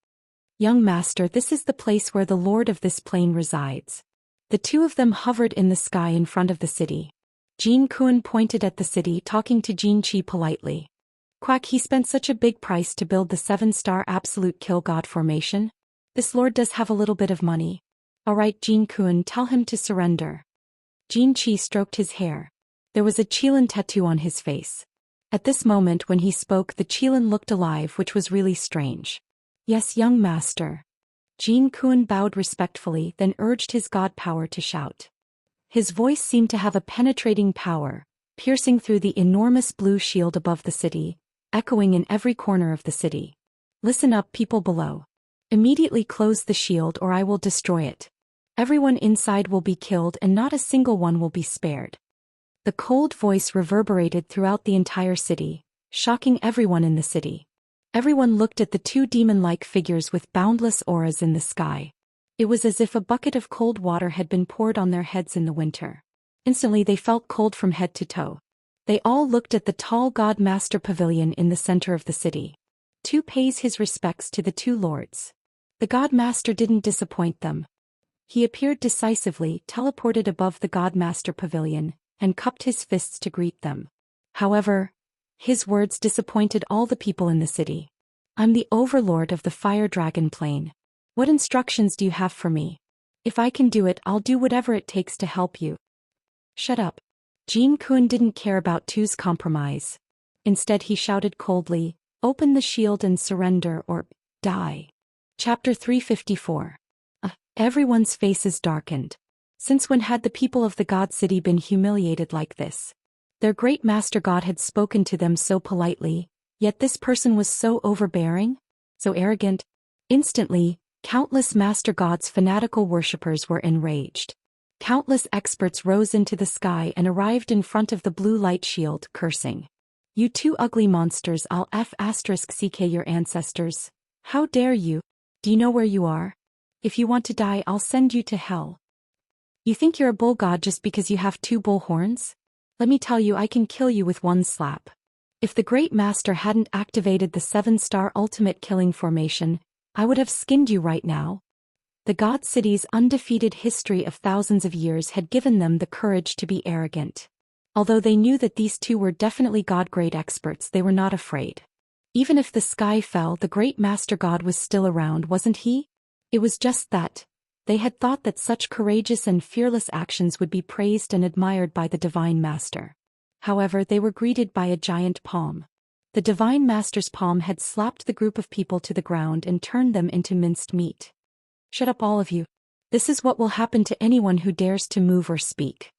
[SPEAKER 1] Young master, this is the place where the lord of this plane resides. The two of them hovered in the sky in front of the city. Jin Kuan pointed at the city, talking to Jin Qi politely. Quack, he spent such a big price to build the 7-star absolute kill god formation. This lord does have a little bit of money. Alright, Jin Kuan, tell him to surrender. Jin Qi stroked his hair. There was a Qilin tattoo on his face. At this moment when he spoke, the Qilin looked alive, which was really strange. Yes, young master. Jin Kuan bowed respectfully, then urged his god power to shout. His voice seemed to have a penetrating power, piercing through the enormous blue shield above the city, echoing in every corner of the city. Listen up, people below. Immediately close the shield or I will destroy it. Everyone inside will be killed and not a single one will be spared. The cold voice reverberated throughout the entire city, shocking everyone in the city. Everyone looked at the two demon-like figures with boundless auras in the sky. It was as if a bucket of cold water had been poured on their heads in the winter. Instantly they felt cold from head to toe. They all looked at the tall God Master Pavilion in the center of the city. Tu pays his respects to the two lords. The God Master didn't disappoint them. He appeared decisively, teleported above the God Master Pavilion, and cupped his fists to greet them. However, his words disappointed all the people in the city. I'm the overlord of the Fire Dragon Plane. What instructions do you have for me? If I can do it, I'll do whatever it takes to help you. Shut up. Jin Kuan didn't care about Tu's compromise. Instead he shouted coldly, open the shield and surrender or die. Chapter 354. Everyone's faces darkened. Since when had the people of the God City been humiliated like this? Their great master god had spoken to them so politely, yet this person was so overbearing, so arrogant. Instantly, countless master gods' fanatical worshippers were enraged. Countless experts rose into the sky and arrived in front of the blue light shield, cursing. You two ugly monsters, I'll *CK your ancestors. How dare you? Do you know where you are? If you want to die, I'll send you to hell. You think you're a bull god just because you have 2 bull horns? Let me tell you, I can kill you with one slap. If the Great Master hadn't activated the 7-star ultimate killing formation, I would have skinned you right now. The God City's undefeated history of thousands of years had given them the courage to be arrogant. Although they knew that these two were definitely God-grade experts, they were not afraid. Even if the sky fell, the great Master God was still around, wasn't he? It was just that they had thought that such courageous and fearless actions would be praised and admired by the Divine Master. However, they were greeted by a giant palm. The Divine Master's palm had slapped the group of people to the ground and turned them into minced meat. "Shut up, all of you. This is what will happen to anyone who dares to move or speak."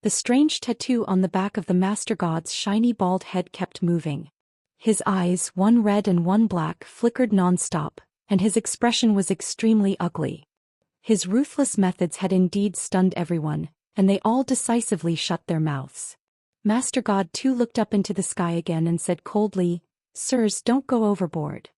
[SPEAKER 1] The strange tattoo on the back of the Master God's shiny bald head kept moving. His eyes, one red and one black, flickered non-stop, and his expression was extremely ugly. His ruthless methods had indeed stunned everyone, and they all decisively shut their mouths. Master God too looked up into the sky again and said coldly, "Sirs, don't go overboard.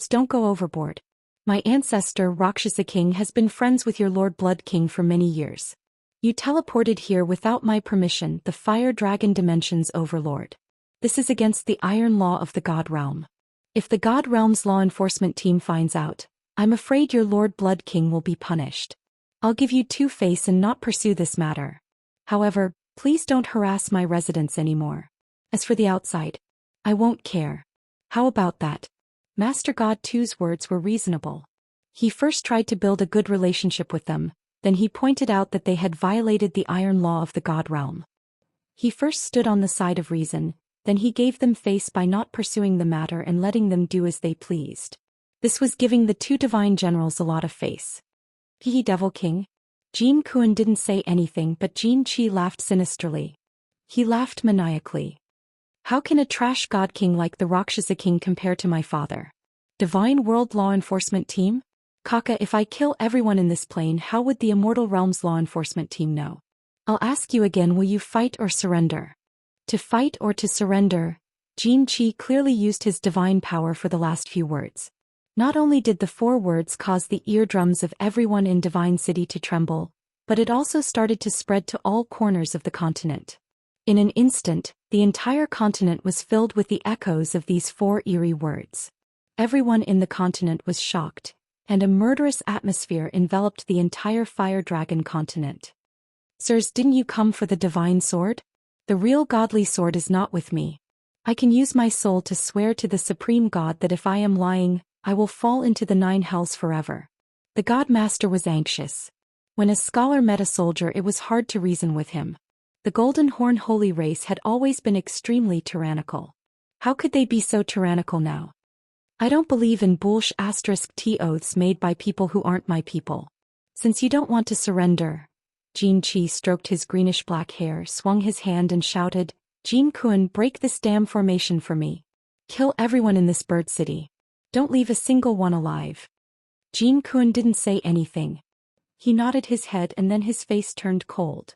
[SPEAKER 1] Don't go overboard. My ancestor, Rakshasa King, has been friends with your Lord Blood King for many years. You teleported here without my permission, the Fire Dragon Dimension's overlord. This is against the iron law of the God Realm. If the God Realm's law enforcement team finds out, I'm afraid your Lord Blood King will be punished. I'll give you two-face and not pursue this matter. However, please don't harass my residents anymore. As for the outside, I won't care. How about that?" Master God 2's words were reasonable. He first tried to build a good relationship with them, then he pointed out that they had violated the iron law of the God Realm. He first stood on the side of reason, then he gave them face by not pursuing the matter and letting them do as they pleased. This was giving the two divine generals a lot of face. "Hehe, Devil King." Jin Kuan didn't say anything, but Jin Qi laughed sinisterly. He laughed maniacally. "How can a trash god king like the Rakshasa King compare to my father? Divine World Law Enforcement Team? Kaka, if I kill everyone in this plane, how would the Immortal Realms Law Enforcement Team know? I'll ask you again, will you fight or surrender?" To fight or to surrender, Jin Qi clearly used his divine power for the last few words. Not only did the 4 words cause the eardrums of everyone in Divine City to tremble, but it also started to spread to all corners of the continent. In an instant, the entire continent was filled with the echoes of these 4 eerie words. Everyone in the continent was shocked, and a murderous atmosphere enveloped the entire Fire Dragon continent. "Sirs, didn't you come for the divine sword? The real godly sword is not with me. I can use my soul to swear to the Supreme God that if I am lying, I will fall into the 9 hells forever." The God Master was anxious. When a scholar met a soldier, it was hard to reason with him. The Golden Horn holy race had always been extremely tyrannical. How could they be so tyrannical now? "I don't believe in **T oaths made by people who aren't my people. Since you don't want to surrender." Jin Qi stroked his greenish-black hair, swung his hand and shouted, "Jin Kuan, break this damn formation for me. Kill everyone in this bird city. Don't leave a single one alive." Jin Kuan didn't say anything. He nodded his head and then his face turned cold.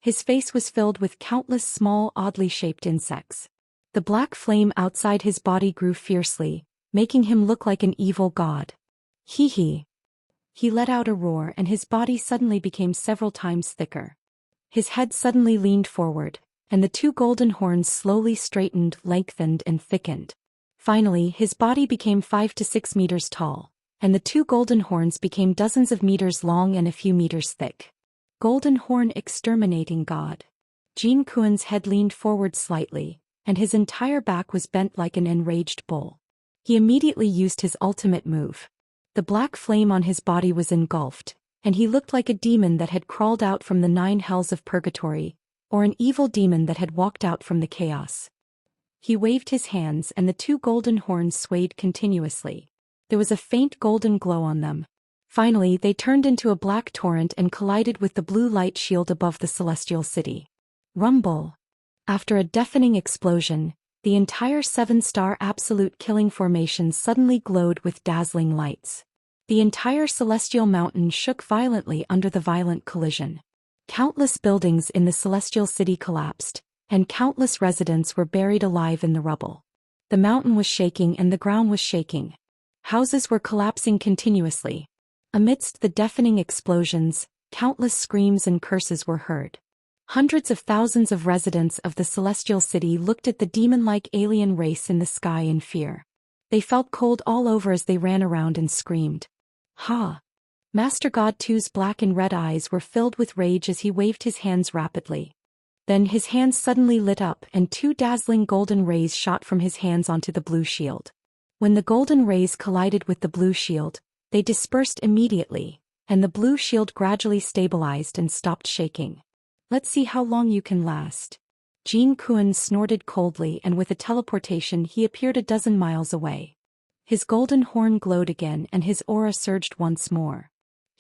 [SPEAKER 1] His face was filled with countless small, oddly shaped insects. The black flame outside his body grew fiercely, making him look like an evil god. Hee. He let out a roar and his body suddenly became several times thicker. His head suddenly leaned forward, and the 2 golden horns slowly straightened, lengthened, and thickened. Finally, his body became 5 to 6 meters tall, and the 2 golden horns became dozens of meters long and a few meters thick. Golden Horn Exterminating God. Jin Kuan's head leaned forward slightly, and his entire back was bent like an enraged bull. He immediately used his ultimate move. The black flame on his body was engulfed, and he looked like a demon that had crawled out from the 9 hells of purgatory, or an evil demon that had walked out from the chaos. He waved his hands and the 2 golden horns swayed continuously. There was a faint golden glow on them. Finally, they turned into a black torrent and collided with the blue light shield above the celestial city. Rumble. After a deafening explosion, the entire 7-star absolute killing formation suddenly glowed with dazzling lights. The entire celestial mountain shook violently under the violent collision. Countless buildings in the celestial city collapsed, and countless residents were buried alive in the rubble. The mountain was shaking and the ground was shaking. Houses were collapsing continuously. Amidst the deafening explosions, countless screams and curses were heard. Hundreds of thousands of residents of the celestial city looked at the demon-like alien race in the sky in fear. They felt cold all over as they ran around and screamed. Ha! Master God 2's black and red eyes were filled with rage as he waved his hands rapidly. Then his hands suddenly lit up and two dazzling golden rays shot from his hands onto the blue shield. When the golden rays collided with the blue shield, they dispersed immediately, and the blue shield gradually stabilized and stopped shaking. Let's see how long you can last. Jin Kuan snorted coldly, and with a teleportation he appeared a dozen miles away. His golden horn glowed again and his aura surged once more.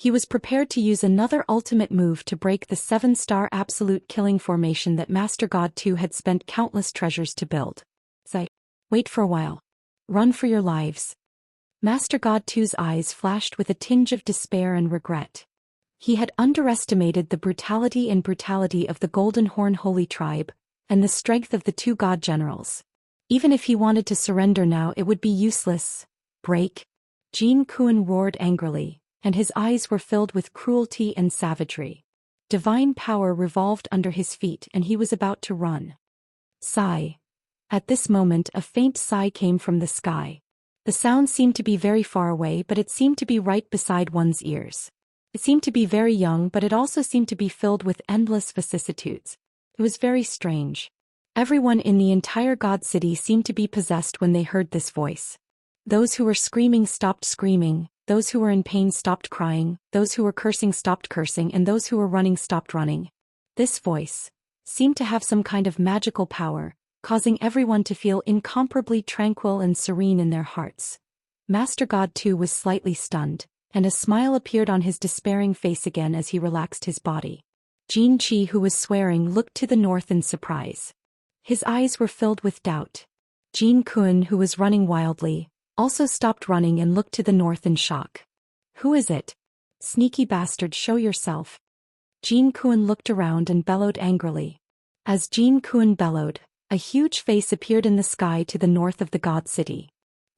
[SPEAKER 1] He was prepared to use another ultimate move to break the 7-star absolute killing formation that Master God 2 had spent countless treasures to build. Wait for a while. Run for your lives. Master God 2's eyes flashed with a tinge of despair and regret. He had underestimated the brutality of the Golden Horn Holy Tribe, and the strength of the two god generals. Even if he wanted to surrender now, it would be useless. Break. Jin Kuan roared angrily, and his eyes were filled with cruelty and savagery. Divine power revolved under his feet and he was about to run. Sigh. At this moment a faint sigh came from the sky. The sound seemed to be very far away, but it seemed to be right beside one's ears. It seemed to be very young, but it also seemed to be filled with endless vicissitudes. It was very strange. Everyone in the entire God City seemed to be possessed when they heard this voice. Those who were screaming stopped screaming, those who were in pain stopped crying, those who were cursing stopped cursing, and those who were running stopped running. This voice seemed to have some kind of magical power, causing everyone to feel incomparably tranquil and serene in their hearts. Master God too was slightly stunned, and a smile appeared on his despairing face again as he relaxed his body. Jin Qi, who was swearing, looked to the north in surprise. His eyes were filled with doubt. Jin Kuan, who was running wildly, also stopped running and looked to the north in shock. Who is it? Sneaky bastard, show yourself. Jin Kuan looked around and bellowed angrily. As Jin Kuan bellowed, a huge face appeared in the sky to the north of the God City.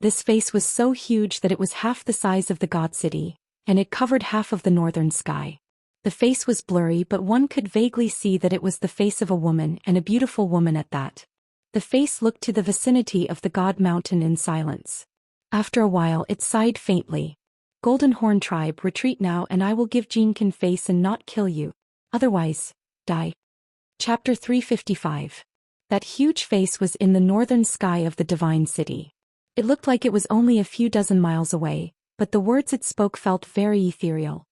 [SPEAKER 1] This face was so huge that it was half the size of the God City, and it covered half of the northern sky. The face was blurry, but one could vaguely see that it was the face of a woman, and a beautiful woman at that. The face looked to the vicinity of the God Mountain in silence. After a while it sighed faintly. Golden Horn Tribe, retreat now and I will give Jinkin face and not kill you. Otherwise, die. Chapter 355. That huge face was in the northern sky of the Divine City. It looked like it was only a few dozen miles away, but the words it spoke felt very ethereal.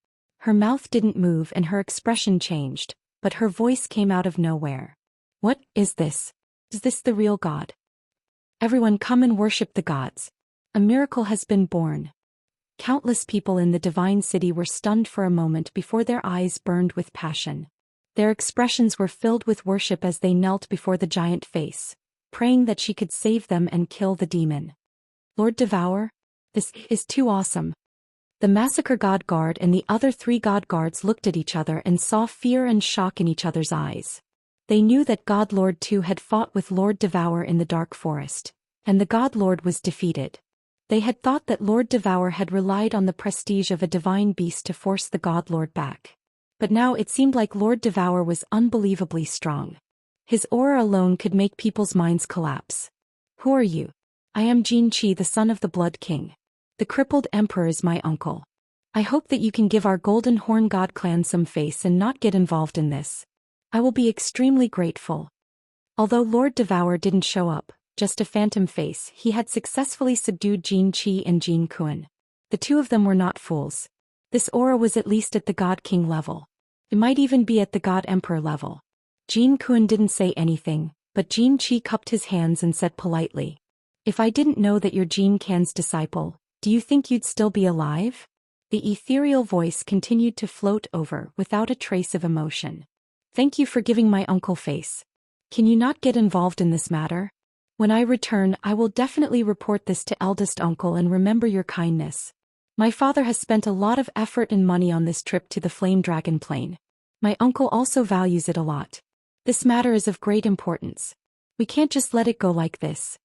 [SPEAKER 1] Her mouth didn't move and her expression changed, but her voice came out of nowhere. What is this? Is this the real God? Everyone come and worship the gods. A miracle has been born. Countless people in the Divine City were stunned for a moment before their eyes burned with passion. Their expressions were filled with worship as they knelt before the giant face, praying that she could save them and kill the demon. Lord Devour? This is too awesome. The Massacre God Guard and the other 3 God Guards looked at each other and saw fear and shock in each other's eyes. They knew that God Lord 2 had fought with Lord Devour in the Dark Forest, and the God Lord was defeated. They had thought that Lord Devour had relied on the prestige of a divine beast to force the God Lord back. But now it seemed like Lord Devour was unbelievably strong. His aura alone could make people's minds collapse. Who are you? I am Jin Qi, the son of the Blood King. The crippled emperor is my uncle. I hope that you can give our Golden Horn God clan some face and not get involved in this. I will be extremely grateful. Although Lord Devour didn't show up, just a phantom face, he had successfully subdued Jin Qi and Jin Kuan. The two of them were not fools. This aura was at least at the God King level. It might even be at the God Emperor level. Jin Kuan didn't say anything, but Jin Qi cupped his hands and said politely, "If I didn't know that you're Jin Kan's disciple, do you think you'd still be alive?" The ethereal voice continued to float over without a trace of emotion. "Thank you for giving my uncle face. Can you not get involved in this matter? When I return, I will definitely report this to eldest uncle and remember your kindness. My father has spent a lot of effort and money on this trip to the Flame Dragon Plain. My uncle also values it a lot. This matter is of great importance. We can't just let it go like this."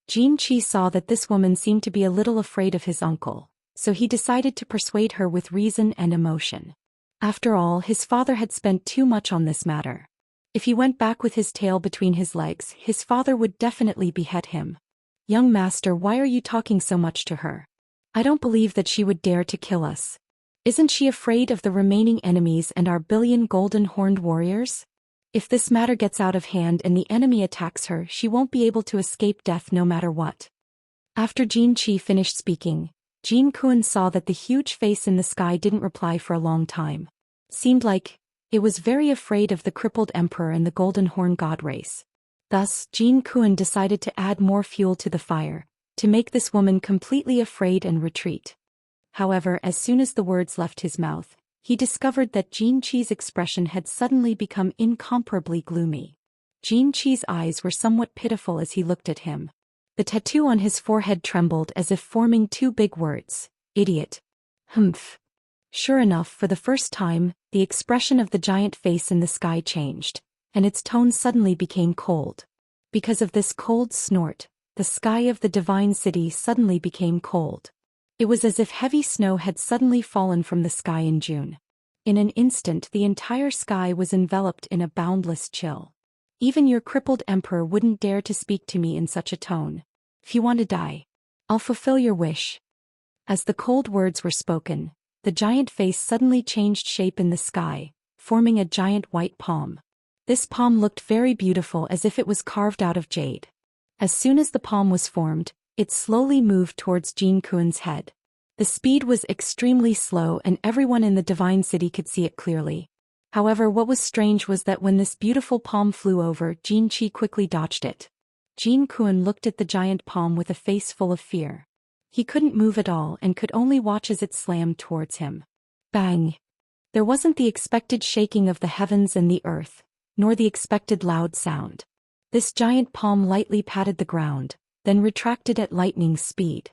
[SPEAKER 1] Jin Qi saw that this woman seemed to be a little afraid of his uncle, so he decided to persuade her with reason and emotion. After all, his father had spent too much on this matter. If he went back with his tail between his legs, his father would definitely behead him. "Young master, why are you talking so much to her? I don't believe that she would dare to kill us. Isn't she afraid of the remaining enemies and our billion golden-horned warriors?" If this matter gets out of hand and the enemy attacks her, she won't be able to escape death no matter what. After Xianxia finished speaking, Jin Kuan saw that the huge face in the sky didn't reply for a long time. Seemed like it was very afraid of the crippled emperor and the golden horn god race. Thus, Jin Kuan decided to add more fuel to the fire, to make this woman completely afraid and retreat. However, as soon as the words left his mouth, he discovered that Xianxia's expression had suddenly become incomparably gloomy. Xianxia's eyes were somewhat pitiful as he looked at him. The tattoo on his forehead trembled as if forming two big words, idiot. Humph. Sure enough, for the first time, the expression of the giant face in the sky changed, and its tone suddenly became cold. Because of this cold snort, the sky of the divine city suddenly became cold. It was as if heavy snow had suddenly fallen from the sky in June. In an instant, the entire sky was enveloped in a boundless chill. Even your crippled emperor wouldn't dare to speak to me in such a tone. If you want to die, I'll fulfill your wish. As the cold words were spoken, the giant face suddenly changed shape in the sky, forming a giant white palm. This palm looked very beautiful as if it was carved out of jade. As soon as the palm was formed, it slowly moved towards Jin Kuan's head. The speed was extremely slow and everyone in the divine city could see it clearly. However, what was strange was that when this beautiful palm flew over, Xianxia quickly dodged it. Jin Kuan looked at the giant palm with a face full of fear. He couldn't move at all and could only watch as it slammed towards him. Bang! There wasn't the expected shaking of the heavens and the earth, nor the expected loud sound. This giant palm lightly patted the ground, then retracted at lightning speed.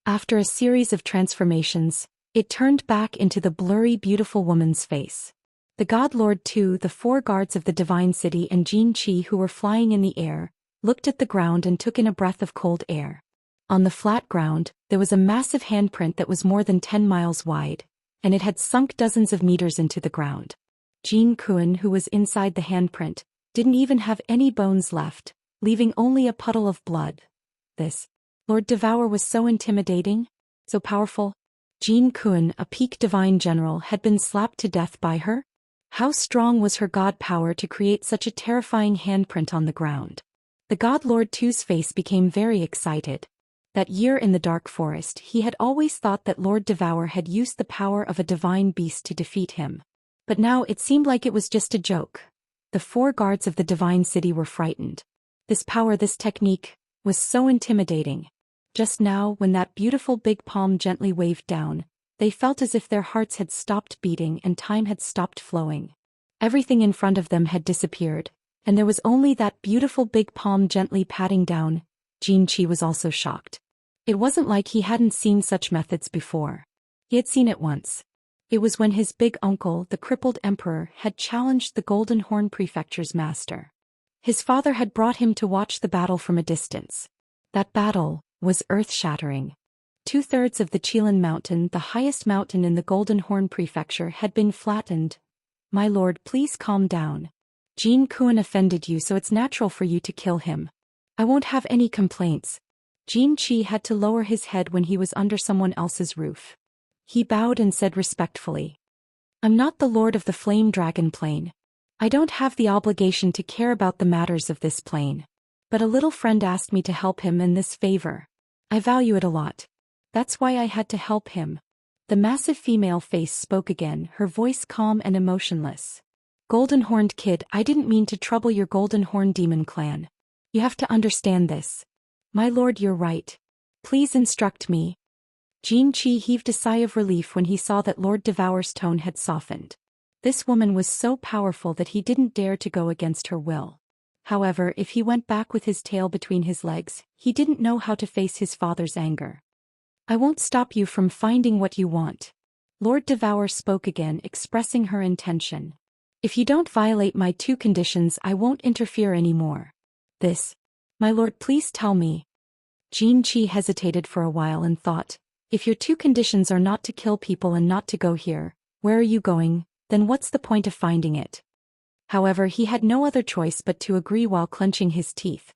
[SPEAKER 1] After a series of transformations, it turned back into the blurry beautiful woman's face. The God Lord too, the four guards of the divine city and Xianxia who were flying in the air, looked at the ground and took in a breath of cold air. On the flat ground, there was a massive handprint that was more than 10 miles wide, and it had sunk dozens of meters into the ground. Jin Kuan, who was inside the handprint, didn't even have any bones left, leaving only a puddle of blood. This Lord Devourer was so intimidating, so powerful. Jin Kuan, a peak divine general, had been slapped to death by her? How strong was her god power to create such a terrifying handprint on the ground? The God Lord too's face became very excited. That year in the dark forest, he had always thought that Lord Devourer had used the power of a divine beast to defeat him. But now it seemed like it was just a joke. The four guards of the divine city were frightened. This power, this technique, was so intimidating. Just now, when that beautiful big palm gently waved down, they felt as if their hearts had stopped beating and time had stopped flowing. Everything in front of them had disappeared, and there was only that beautiful big palm gently patting down. Xianxia was also shocked. It wasn't like he hadn't seen such methods before. He had seen it once. It was when his big uncle, the crippled emperor, had challenged the Golden Horn Prefecture's master. His father had brought him to watch the battle from a distance. That battle was earth-shattering. 2/3 of the Qilan Mountain, the highest mountain in the Golden Horn Prefecture, had been flattened. My lord, please calm down. Jin Kuan offended you, so it's natural for you to kill him. I won't have any complaints. Xianxia had to lower his head when he was under someone else's roof. He bowed and said respectfully, I'm not the lord of the Flame Dragon Plain. I don't have the obligation to care about the matters of this plane. But a little friend asked me to help him in this favor. I value it a lot. That's why I had to help him. The massive female face spoke again, her voice calm and emotionless. Golden Horned Kid, I didn't mean to trouble your Golden Horn Demon clan. You have to understand this. My lord, you're right. Please instruct me. Xianxia heaved a sigh of relief when he saw that Lord Devourer's tone had softened. This woman was so powerful that he didn't dare to go against her will. However, if he went back with his tail between his legs, he didn't know how to face his father's anger. I won't stop you from finding what you want. Lord Devourer spoke again, expressing her intention. If you don't violate my 2 conditions, I won't interfere anymore. This. My lord, please tell me. Xianxia hesitated for a while and thought, if your 2 conditions are not to kill people and not to go here, where are you going, then what's the point of finding it? However, he had no other choice but to agree while clenching his teeth.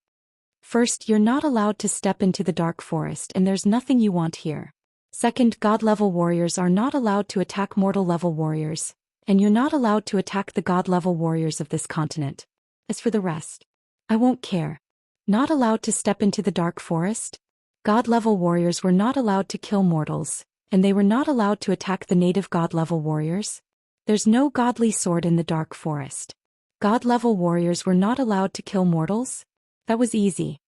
[SPEAKER 1] First, you're not allowed to step into the dark forest and there's nothing you want here. Second, God-level warriors are not allowed to attack mortal-level warriors, and you're not allowed to attack the God-level warriors of this continent. As for the rest, I won't care. Not allowed to step into the dark forest? God-level warriors were not allowed to kill mortals, and they were not allowed to attack the native God-level warriors. There's no godly sword in the dark forest. God-level warriors were not allowed to kill mortals? That was easy.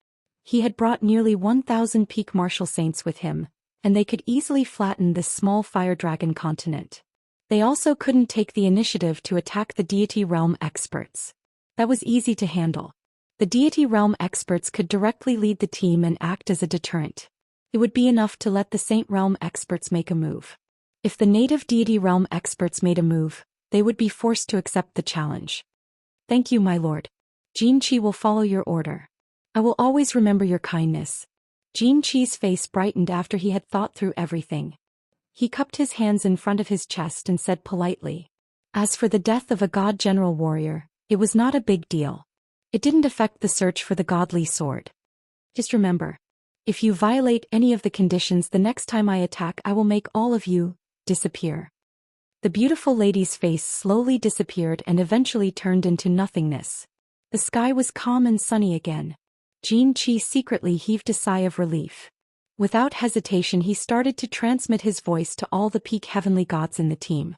[SPEAKER 1] He had brought nearly 1,000 peak martial saints with him, and they could easily flatten this small fire dragon continent. They also couldn't take the initiative to attack the deity realm experts. That was easy to handle. The deity realm experts could directly lead the team and act as a deterrent. It would be enough to let the saint realm experts make a move. If the native deity realm experts made a move, they would be forced to accept the challenge. Thank you, my lord. Xianxia will follow your order. I will always remember your kindness. Xianxia's face brightened after he had thought through everything. He cupped his hands in front of his chest and said politely, "As for the death of a god general warrior, it was not a big deal. It didn't affect the search for the godly sword. Just remember, if you violate any of the conditions the next time I attack, I will make all of you disappear." The beautiful lady's face slowly disappeared and eventually turned into nothingness. The sky was calm and sunny again. Xianxia secretly heaved a sigh of relief. Without hesitation, he started to transmit his voice to all the peak heavenly gods in the team.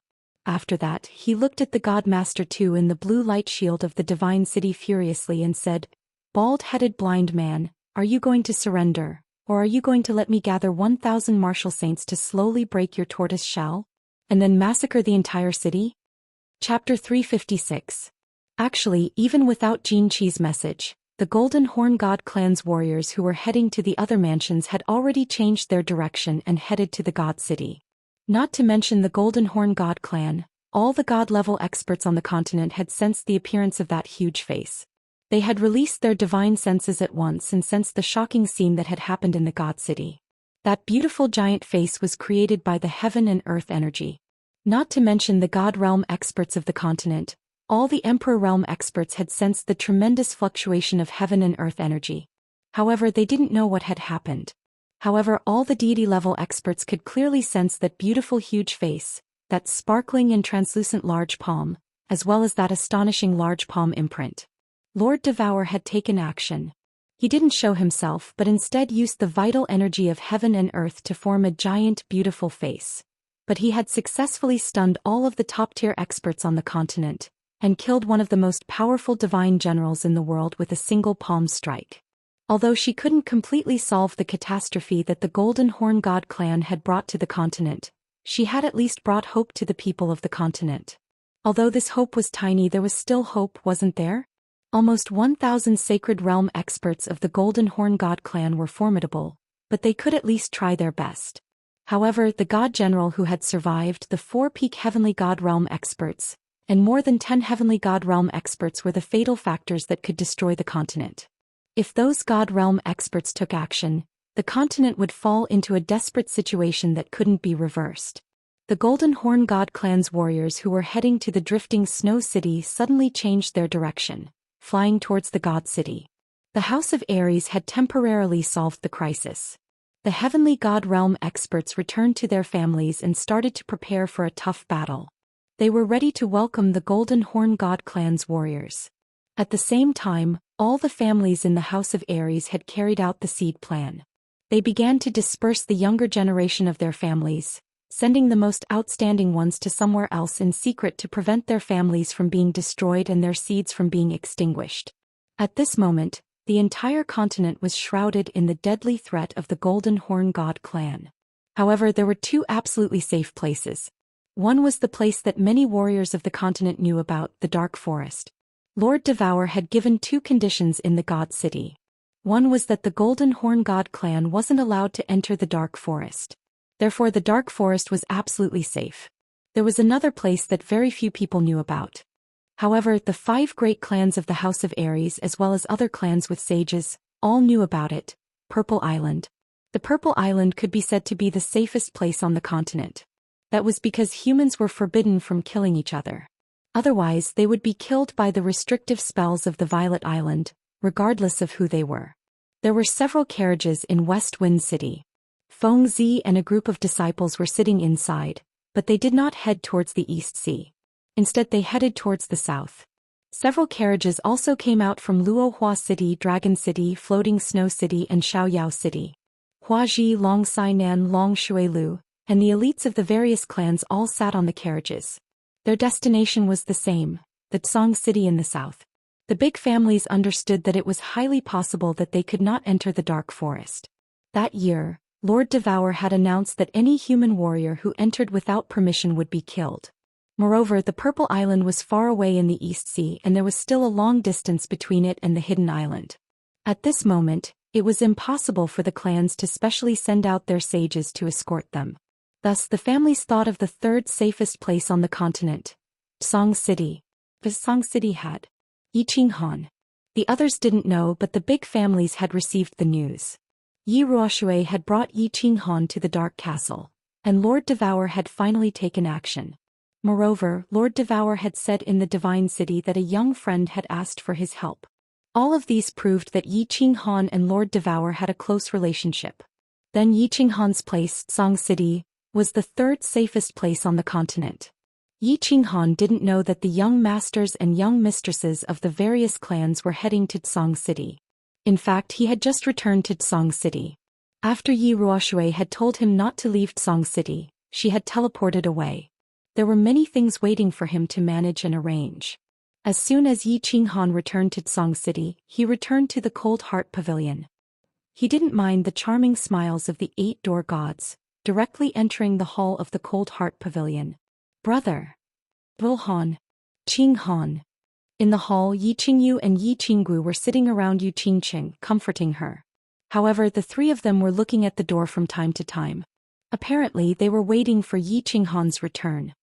[SPEAKER 1] After that, he looked at the God Master 2 in the blue light shield of the divine city furiously and said, "Bald-headed blind man, are you going to surrender, or are you going to let me gather 1,000 martial saints to slowly break your tortoise shell, and then massacre the entire city?" Chapter 356. Actually, even without Xianxia's message, the Golden Horn God Clan's warriors who were heading to the other mansions had already changed their direction and headed to the God City. Not to mention the Golden Horn God Clan, all the God-level experts on the continent had sensed the appearance of that huge face. They had released their divine senses at once and sensed the shocking scene that had happened in the God City. That beautiful giant face was created by the heaven and earth energy. Not to mention the God Realm experts of the continent, all the Emperor Realm experts had sensed the tremendous fluctuation of heaven and earth energy. However, they didn't know what had happened. However, all the deity-level experts could clearly sense that beautiful huge face, that sparkling and translucent large palm, as well as that astonishing large palm imprint. Lord Devour had taken action. He didn't show himself but instead used the vital energy of heaven and earth to form a giant, beautiful face. But he had successfully stunned all of the top-tier experts on the continent, and killed one of the most powerful divine generals in the world with a single palm strike. Although she couldn't completely solve the catastrophe that the Golden Horn God Clan had brought to the continent, she had at least brought hope to the people of the continent. Although this hope was tiny, there was still hope, wasn't there? Almost 1,000 sacred realm experts of the Golden Horn God Clan were formidable, but they could at least try their best. However, the God General who had survived, the 4 peak heavenly God realm experts, and more than 10 heavenly God realm experts were the fatal factors that could destroy the continent. If those God realm experts took action, the continent would fall into a desperate situation that couldn't be reversed. The Golden Horn God Clan's warriors who were heading to the drifting snow city suddenly changed their direction, flying towards the God City. The House of Ares had temporarily solved the crisis. The heavenly God realm experts returned to their families and started to prepare for a tough battle. They were ready to welcome the Golden Horn God Clan's warriors. At the same time, all the families in the House of Ares had carried out the seed plan. They began to disperse the younger generation of their families, sending the most outstanding ones to somewhere else in secret to prevent their families from being destroyed and their seeds from being extinguished. At this moment, the entire continent was shrouded in the deadly threat of the Golden Horn God Clan. However, there were 2 absolutely safe places. One was the place that many warriors of the continent knew about, the Dark Forest. Lord Devour had given 2 conditions in the God City. One was that the Golden Horn God Clan wasn't allowed to enter the Dark Forest. Therefore, the Dark Forest was absolutely safe. There was another place that very few people knew about. However, the 5 great clans of the House of Ares as well as other clans with sages, all knew about it, Purple Island. The Purple Island could be said to be the safest place on the continent. That was because humans were forbidden from killing each other. Otherwise, they would be killed by the restrictive spells of the Violet Island, regardless of who they were. There were several carriages in West Wind City. Feng Zi and a group of disciples were sitting inside, but they did not head towards the East Sea. Instead, they headed towards the south. Several carriages also came out from Luohua City, Dragon City, Floating Snow City and Xiaoyao City. Huaji, Long Sainan, Long Shuilu, and the elites of the various clans all sat on the carriages. Their destination was the same, the Tsong City in the south. The big families understood that it was highly possible that they could not enter the dark forest. That year, Lord Devour had announced that any human warrior who entered without permission would be killed. Moreover, the Purple Island was far away in the East Sea and there was still a long distance between it and the Hidden Island. At this moment, it was impossible for the clans to specially send out their sages to escort them. Thus the families thought of the third safest place on the continent, Tsong City. The Tsong City had Yiqing. The others didn't know, but the big families had received the news. Yi Ruoshui had brought Yiqing to the Dark Castle, and Lord Devour had finally taken action. Moreover, Lord Devour had said in the Divine City that a young friend had asked for his help. All of these proved that Yiqing and Lord Devour had a close relationship. Then Yiqing's place, Tsong City, was the third safest place on the continent. Yiqing didn't know that the young masters and young mistresses of the various clans were heading to Tsong City. In fact, he had just returned to Tsong City. After Yi Ruoshui had told him not to leave Tsong City, she had teleported away. There were many things waiting for him to manage and arrange. As soon as Yiqing returned to Tsong City, he returned to the Cold Heart Pavilion. He didn't mind the charming smiles of the 8 door gods, directly entering the hall of the Cold Heart Pavilion. Brother. Bulhan. Qinghan. In the hall, Yiqingyu and Yiqinggu were sitting around Yuqingqing, comforting her. However, the three of them were looking at the door from time to time. Apparently, they were waiting for Yiqing's return.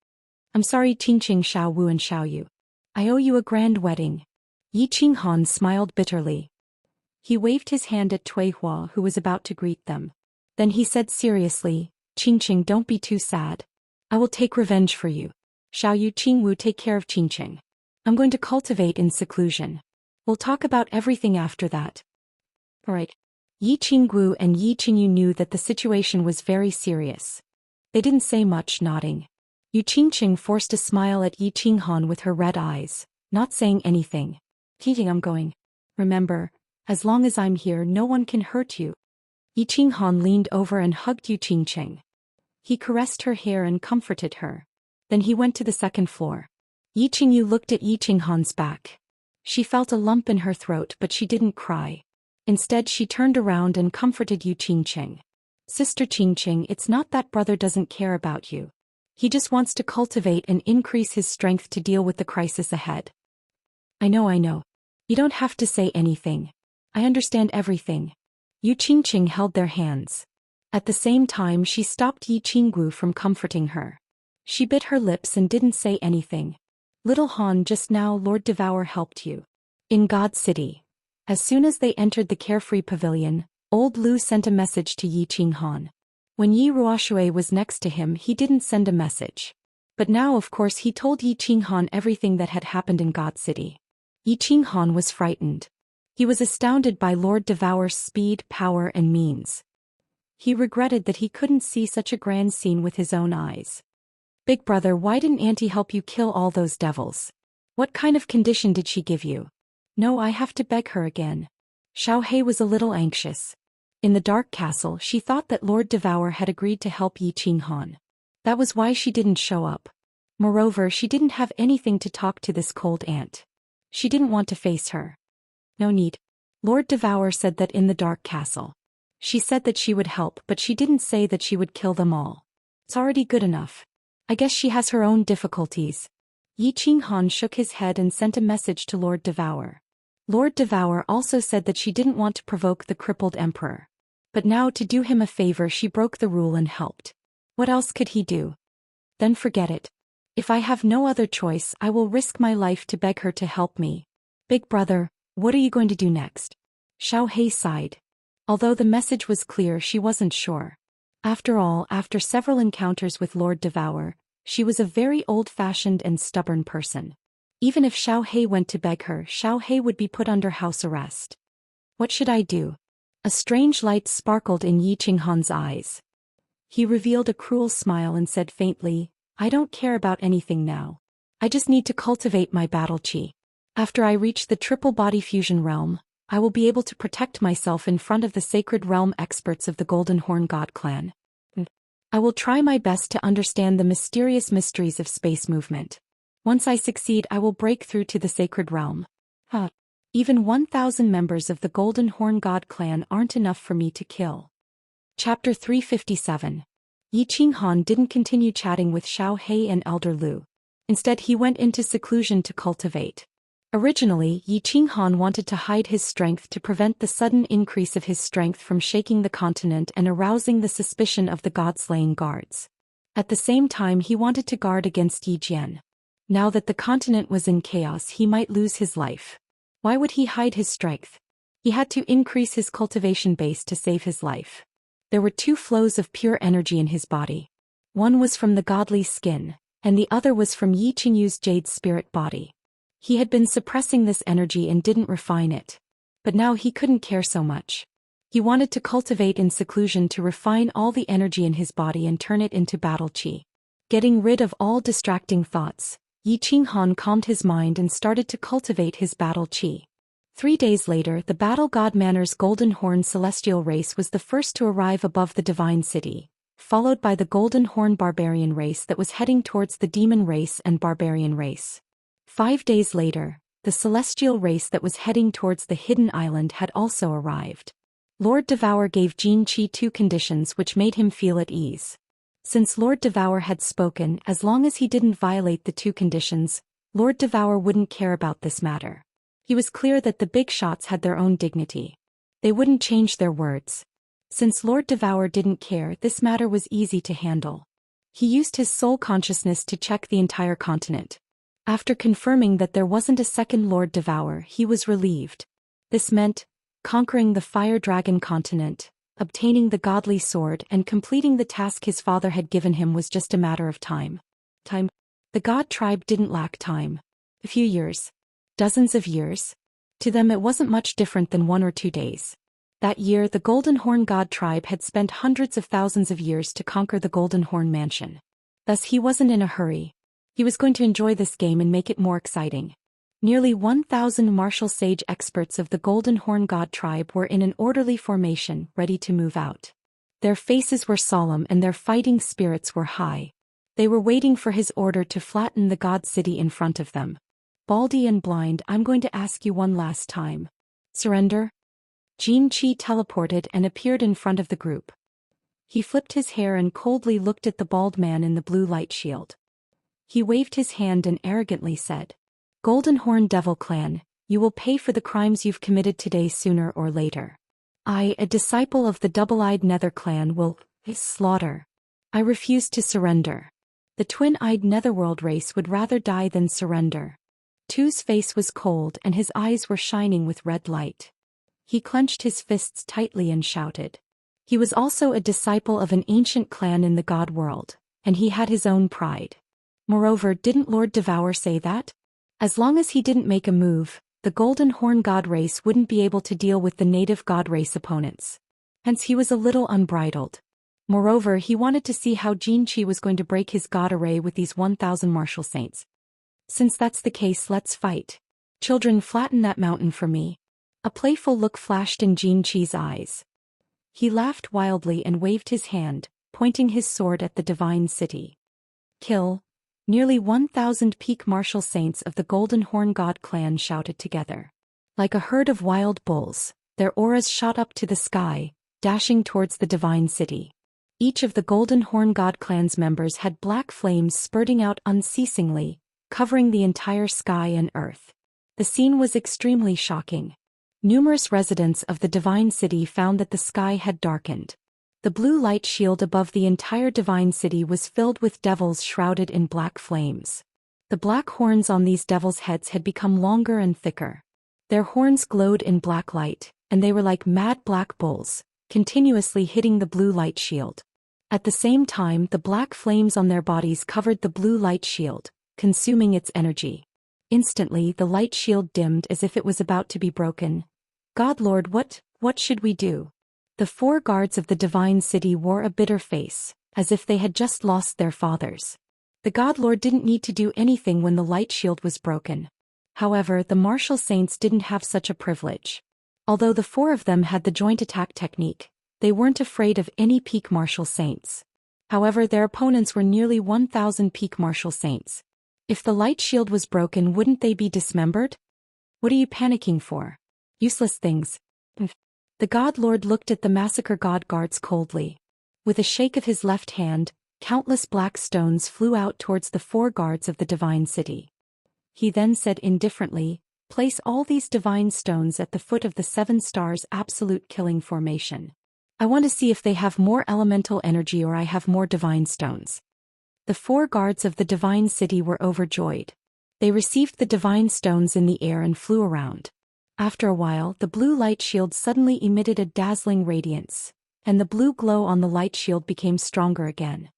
[SPEAKER 1] I'm sorry, Qingqing, Xiaowu and Xiaoyu. I owe you a grand wedding. Yiqing smiled bitterly. He waved his hand at Tuihua, who was about to greet them. Then he said seriously, Qingqing, don't be too sad. I will take revenge for you. Xiaoyu, Qingwu, take care of Qingqing. I'm going to cultivate in seclusion. We'll talk about everything after that. Alright. Yiqinggu and Yiqingyu knew that the situation was very serious. They didn't say much, nodding. Yuqingqing forced a smile at Yiqing with her red eyes, not saying anything. Qingqing, I'm going. Remember, as long as I'm here, no one can hurt you. Yiqing leaned over and hugged Yuqingqing. He caressed her hair and comforted her. Then he went to the second floor. Yiqingyu looked at Yiqing's back. She felt a lump in her throat, but she didn't cry. Instead, she turned around and comforted Yuqingqing. Sister Qingqing, it's not that brother doesn't care about you. He just wants to cultivate and increase his strength to deal with the crisis ahead. I know. You don't have to say anything. I understand everything. Yuqingqing held their hands. At the same time, she stopped Yiqinggu from comforting her. She bit her lips and didn't say anything. Little Han, just now Lord Devour helped you. In God City. As soon as they entered the carefree pavilion, Old Lu sent a message to Yiqing. When Yi Ruoshui was next to him, he didn't send a message. But now, of course, he told Yiqing everything that had happened in God City. Yiqing was frightened. He was astounded by Lord Devour's speed, power, and means. He regretted that he couldn't see such a grand scene with his own eyes. Big brother, why didn't Auntie help you kill all those devils? What kind of condition did she give you? No, I have to beg her again. Xiao He was a little anxious. In the Dark Castle, she thought that Lord Devour had agreed to help Yiqing. That was why she didn't show up. Moreover, she didn't have anything to talk to this cold aunt. She didn't want to face her. No need. Lord Devour said that in the Dark Castle. She said that she would help, but she didn't say that she would kill them all. It's already good enough. I guess she has her own difficulties. Yiqing shook his head and sent a message to Lord Devour. Lord Devour also said that she didn't want to provoke the crippled emperor. But now, to do him a favor, she broke the rule and helped. What else could he do? Then forget it. If I have no other choice, I will risk my life to beg her to help me. Big brother, what are you going to do next? Xiao He sighed. Although the message was clear, she wasn't sure. After all, after several encounters with Lord Devour, she was a very old-fashioned and stubborn person. Even if Xiao He went to beg her, Xiao He would be put under house arrest. What should I do? A strange light sparkled in Yiqing's eyes. He revealed a cruel smile and said faintly, I don't care about anything now. I just need to cultivate my battle qi. After I reach the triple body fusion realm, I will be able to protect myself in front of the sacred realm experts of the Golden Horn God clan. I will try my best to understand the mysterious mysteries of space movement. Once I succeed, I will break through to the sacred realm. Even 1,000 members of the Golden Horn God clan aren't enough for me to kill. Chapter 357. Yi Qinghan didn't continue chatting with Xiao He and Elder Lu. Instead, he went into seclusion to cultivate. Originally, Yi Qinghan wanted to hide his strength to prevent the sudden increase of his strength from shaking the continent and arousing the suspicion of the god-slaying guards. At the same time, he wanted to guard against Yi Jian. Now that the continent was in chaos, he might lose his life. Why would he hide his strength? He had to increase his cultivation base to save his life. There were two flows of pure energy in his body. One was from the godly skin, and the other was from Yi Qingyu's jade spirit body. He had been suppressing this energy and didn't refine it. But now he couldn't care so much. He wanted to cultivate in seclusion to refine all the energy in his body and turn it into battle qi. Getting rid of all distracting thoughts, Yi Qinghan calmed his mind and started to cultivate his battle qi. 3 days later, the battle god Manor's Golden Horn celestial race was the first to arrive above the divine city, followed by the Golden Horn barbarian race that was heading towards the demon race and barbarian race. 5 days later, the celestial race that was heading towards the hidden island had also arrived. Lord Devour gave Jin Qi 2 conditions which made him feel at ease. Since Lord Devour had spoken, as long as he didn't violate the 2 conditions, Lord Devour wouldn't care about this matter. He was clear that the big shots had their own dignity. They wouldn't change their words. Since Lord Devour didn't care, this matter was easy to handle. He used his soul consciousness to check the entire continent. After confirming that there wasn't a second Lord Devour, he was relieved. This meant conquering the Fire Dragon continent, obtaining the godly sword, and completing the task his father had given him was just a matter of time. The god tribe didn't lack time. A few years. Dozens of years. To them it wasn't much different than 1 or 2 days. That year the Golden Horn god tribe had spent hundreds of thousands of years to conquer the Golden Horn mansion. Thus he wasn't in a hurry. He was going to enjoy this game and make it more exciting. Nearly 1,000 martial sage experts of the Golden Horn god tribe were in an orderly formation, ready to move out. Their faces were solemn and their fighting spirits were high. They were waiting for his order to flatten the god city in front of them. Baldy and blind, I'm going to ask you one last time. Surrender? Jin Qi teleported and appeared in front of the group. He flipped his hair and coldly looked at the bald man in the blue light shield. He waved his hand and arrogantly said, Golden Horn Devil Clan, you will pay for the crimes you've committed today sooner or later. I, a disciple of the double-eyed Nether Clan, will slaughter. I refuse to surrender. The twin-eyed Netherworld race would rather die than surrender. Tu's face was cold and his eyes were shining with red light. He clenched his fists tightly and shouted. He was also a disciple of an ancient clan in the god world, and he had his own pride. Moreover, didn't Lord Devour say that? As long as he didn't make a move, the Golden Horn god race wouldn't be able to deal with the native god race opponents. Hence he was a little unbridled. Moreover, he wanted to see how Jin Qi was going to break his god array with these 1,000 martial saints. Since that's the case, let's fight. Children, flatten that mountain for me. A playful look flashed in Jin Qi's eyes. He laughed wildly and waved his hand, pointing his sword at the divine city. Kill. Nearly 1,000 peak martial saints of the Golden Horn god clan shouted together. Like a herd of wild bulls, their auras shot up to the sky, dashing towards the divine city. Each of the Golden Horn god clan's members had black flames spurting out unceasingly, covering the entire sky and earth. The scene was extremely shocking. Numerous residents of the divine city found that the sky had darkened. The blue light shield above the entire divine city was filled with devils shrouded in black flames. The black horns on these devils' heads had become longer and thicker. Their horns glowed in black light, and they were like mad black bulls, continuously hitting the blue light shield. At the same time, the black flames on their bodies covered the blue light shield, consuming its energy. Instantly, the light shield dimmed as if it was about to be broken. God Lord, what should we do? The 4 guards of the divine city wore a bitter face, as if they had just lost their fathers. The God Lord didn't need to do anything when the light shield was broken. However, the martial saints didn't have such a privilege. Although the four of them had the joint attack technique, they weren't afraid of any peak martial saints. However, their opponents were nearly 1,000 peak martial saints. If the light shield was broken, wouldn't they be dismembered? What are you panicking for? Useless things. The God Lord looked at the massacre god guards coldly. With a shake of his left hand, countless black stones flew out towards the four guards of the divine city. He then said indifferently, "Place all these divine stones at the foot of the 7 stars absolute killing formation. I want to see if they have more elemental energy or I have more divine stones." The 4 guards of the divine city were overjoyed. They received the divine stones in the air and flew around. After a while, the blue light shield suddenly emitted a dazzling radiance, and the blue glow on the light shield became stronger again.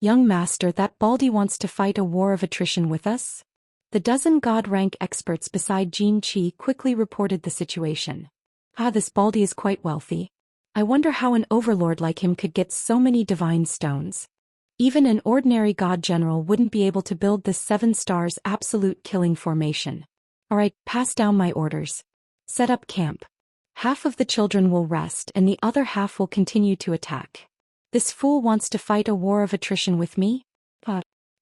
[SPEAKER 1] "Young master, that Baldy wants to fight a war of attrition with us?" The dozen god-rank experts beside Jin Qi quickly reported the situation. This Baldy is quite wealthy. I wonder how an overlord like him could get so many divine stones. Even an ordinary god general wouldn't be able to build this 7 stars absolute killing formation. Alright, pass down my orders. Set up camp. Half of the children will rest and the other half will continue to attack. This fool wants to fight a war of attrition with me?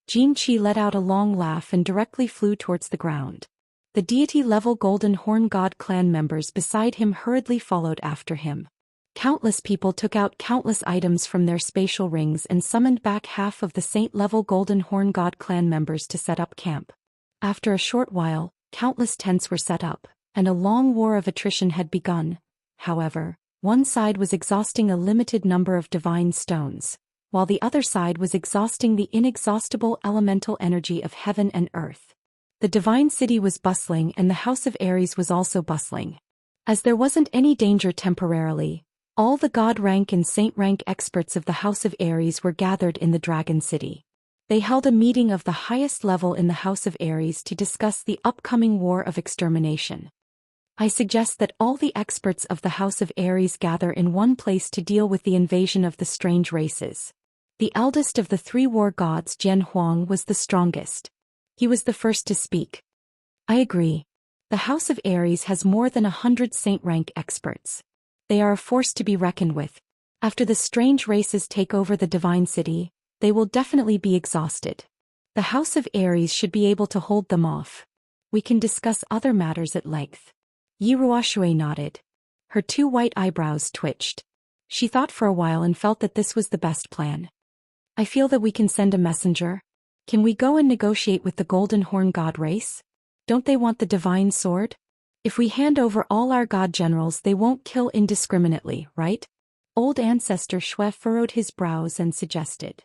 [SPEAKER 1] Jin Qi let out a long laugh and directly flew towards the ground. The deity-level Golden Horn God clan members beside him hurriedly followed after him. Countless people took out countless items from their spatial rings and summoned back half of the saint-level Golden Horn God clan members to set up camp. After a short while, countless tents were set up, and a long war of attrition had begun. However, one side was exhausting a limited number of divine stones, while the other side was exhausting the inexhaustible elemental energy of heaven and earth. The divine city was bustling and the house of Ares was also bustling. As there wasn't any danger temporarily, all the god rank and saint rank experts of the House of Ares were gathered in the Dragon City. They held a meeting of the highest level in the House of Ares to discuss the upcoming war of extermination. I suggest that all the experts of the House of Ares gather in one place to deal with the invasion of the strange races. The eldest of the 3 war gods, Jian Huang, was the strongest. He was the first to speak. I agree. The House of Ares has more than 100 saint rank experts. They are a force to be reckoned with. After the strange races take over the divine city, they will definitely be exhausted. The House of Ares should be able to hold them off. We can discuss other matters at length. Yi Ruoshui nodded. Her 2 white eyebrows twitched. She thought for a while and felt that this was the best plan. I feel that we can send a messenger. Can we go and negotiate with the Golden Horn God race? Don't they want the divine sword? If we hand over all our god generals, they won't kill indiscriminately, right? Old ancestor Shui furrowed his brows and suggested.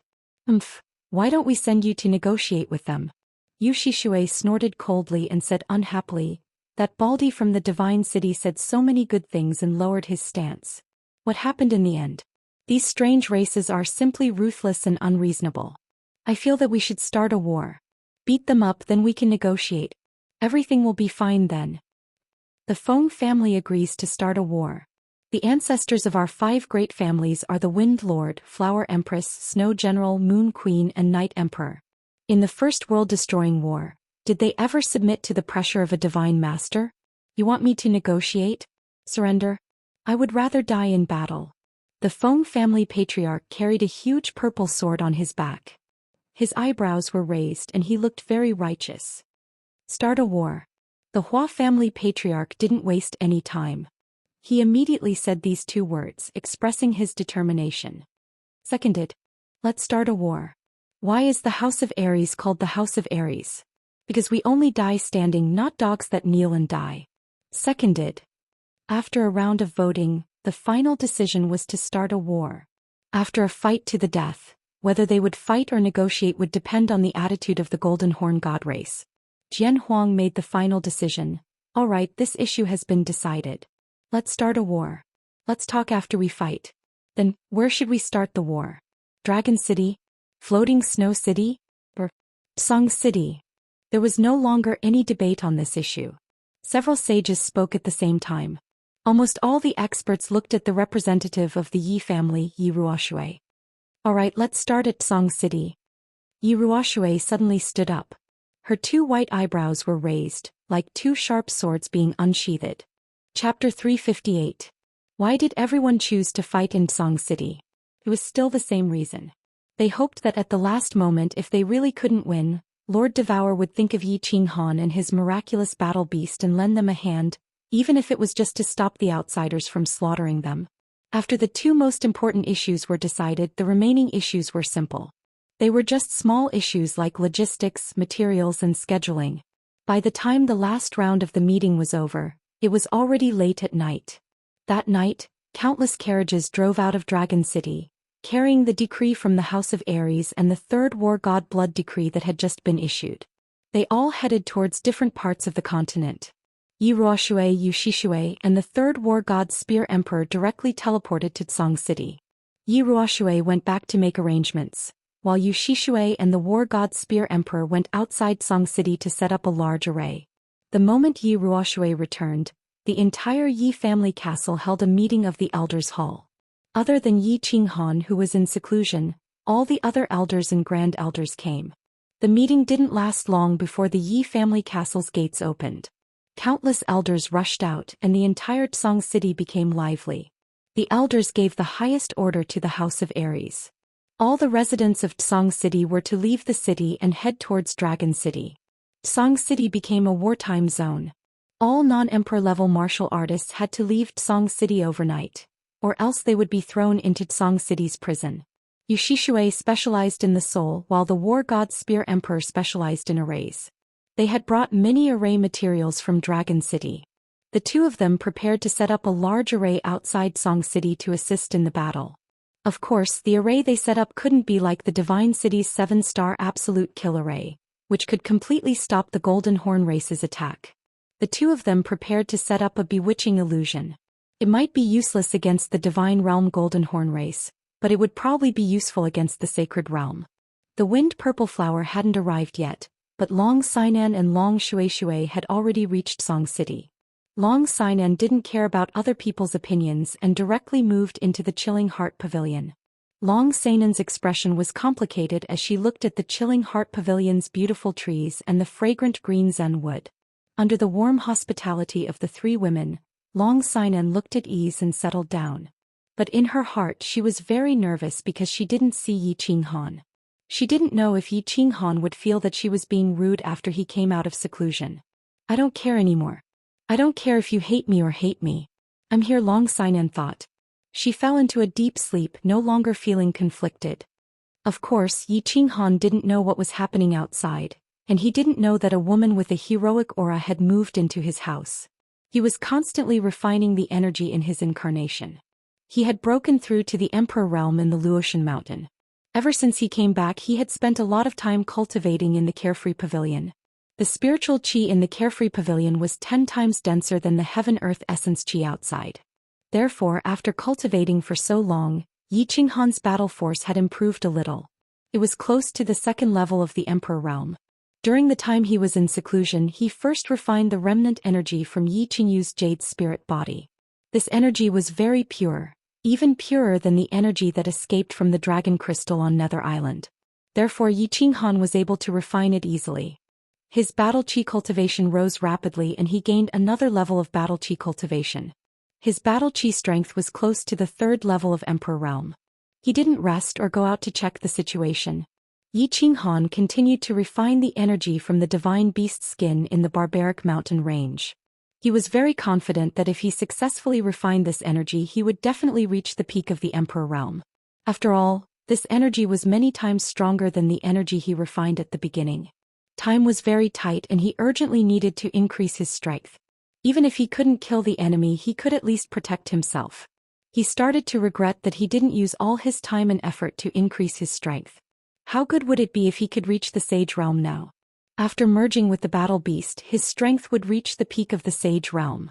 [SPEAKER 1] Why don't we send you to negotiate with them? Yu Shishui snorted coldly and said unhappily, that Baldy from the divine city said so many good things and lowered his stance. What happened in the end? These strange races are simply ruthless and unreasonable. I feel that we should start a war. Beat them up, then we can negotiate. Everything will be fine then. The Feng family agrees to start a war. The ancestors of our 5 great families are the Wind Lord, Flower Empress, Snow General, Moon Queen, and Night Emperor. In the first world-destroying war, did they ever submit to the pressure of a divine master? You want me to negotiate? Surrender? I would rather die in battle. The Feng family patriarch carried a huge purple sword on his back. His eyebrows were raised and he looked very righteous. Start a war. The Hua family patriarch didn't waste any time. He immediately said these 2 words, expressing his determination. Seconded. Let's start a war. Why is the House of Ares called the House of Ares? Because we only die standing, not dogs that kneel and die. Seconded. After a round of voting, the final decision was to start a war. After a fight to the death, whether they would fight or negotiate would depend on the attitude of the Golden Horn God race. Jian Huang made the final decision. Alright, this issue has been decided. Let's start a war. Let's talk after we fight. Then, where should we start the war? Dragon City? Floating Snow City? Or Song City? There was no longer any debate on this issue. Several sages spoke at the same time. Almost all the experts looked at the representative of the Yi family, Yi Ruoshui. Alright, let's start at Song City. Yi Ruoshui suddenly stood up. Her 2 white eyebrows were raised, like 2 sharp swords being unsheathed. Chapter 358. Why did everyone choose to fight in Song City? It was still the same reason. They hoped that at the last moment, if they really couldn't win, Lord Devour would think of Yi Qinghan and his miraculous battle beast and lend them a hand, even if it was just to stop the outsiders from slaughtering them. After the 2 most important issues were decided, the remaining issues were simple. They were just small issues like logistics, materials, and scheduling. By the time the last round of the meeting was over, it was already late at night. That night, countless carriages drove out of Dragon City, carrying the decree from the House of Ares and the 3rd War God Blood decree that had just been issued. They all headed towards different parts of the continent. Yi Ruoxue, Yu Shixue, and the 3rd War God Spear Emperor directly teleported to Song City. Yi Ruoxue went back to make arrangements, while Yu Shixue and the War God Spear Emperor went outside Song City to set up a large array. The moment Yi Ruoxue returned, the entire Yi family castle held a meeting of the Elders' Hall. Other than Yi Qinghan, who was in seclusion, all the other elders and grand elders came. The meeting didn't last long before the Yi family castle's gates opened. Countless elders rushed out and the entire Song City became lively. The elders gave the highest order to the House of Ares. All the residents of Song City were to leave the city and head towards Dragon City. Song City became a wartime zone. All non-emperor level martial artists had to leave Song City overnight, or else they would be thrown into Song City's prison. Yu Shixue specialized in the soul while the War God Spear Emperor specialized in arrays. They had brought many array materials from Dragon City. The 2 of them prepared to set up a large array outside Song City to assist in the battle. Of course, the array they set up couldn't be like the Divine City's 7-star Absolute Kill Array, which could completely stop the Golden Horn race's attack. The 2 of them prepared to set up a bewitching illusion. It might be useless against the Divine Realm Golden Horn race, but it would probably be useful against the Sacred Realm. The Wind Purple Flower hadn't arrived yet, but Long Sinan and Long Shueishui had already reached Song City. Long Sinan didn't care about other people's opinions and directly moved into the Chilling Heart Pavilion. Long Sinan's expression was complicated as she looked at the Chilling Heart Pavilion's beautiful trees and the fragrant green Zen wood. Under the warm hospitality of the 3 women, Long Sinan looked at ease and settled down. But in her heart she was very nervous because she didn't see Yi Qinghan. She didn't know if Yi Qinghan would feel that she was being rude after he came out of seclusion. I don't care anymore. I don't care if you hate me or hate me. I'm here, Long Sinan thought. She fell into a deep sleep, no longer feeling conflicted. Of course, Yi Qinghan didn't know what was happening outside, and he didn't know that a woman with a heroic aura had moved into his house. He was constantly refining the energy in his incarnation. He had broken through to the Emperor realm in the Luotian Mountain. Ever since he came back, he had spent a lot of time cultivating in the Carefree Pavilion. The spiritual chi in the Carefree Pavilion was 10 times denser than the Heaven-Earth Essence chi outside. Therefore, after cultivating for so long, Yi Qinghan's battle force had improved a little. It was close to the 2nd level of the Emperor realm. During the time he was in seclusion, he first refined the remnant energy from Yi Qingyu's jade spirit body. This energy was very pure, even purer than the energy that escaped from the dragon crystal on Nether Island. Therefore, Yi Qinghan was able to refine it easily. His battle chi cultivation rose rapidly and he gained another level of battle chi cultivation. His battle chi strength was close to the 3rd level of Emperor Realm. He didn't rest or go out to check the situation. Yi Qinghan continued to refine the energy from the divine beast skin in the barbaric mountain range. He was very confident that if he successfully refined this energy, he would definitely reach the peak of the Emperor Realm. After all, this energy was many times stronger than the energy he refined at the beginning. Time was very tight and he urgently needed to increase his strength. Even if he couldn't kill the enemy, he could at least protect himself. He started to regret that he didn't use all his time and effort to increase his strength. How good would it be if he could reach the Sage Realm now? After merging with the Battle Beast, his strength would reach the peak of the Sage Realm.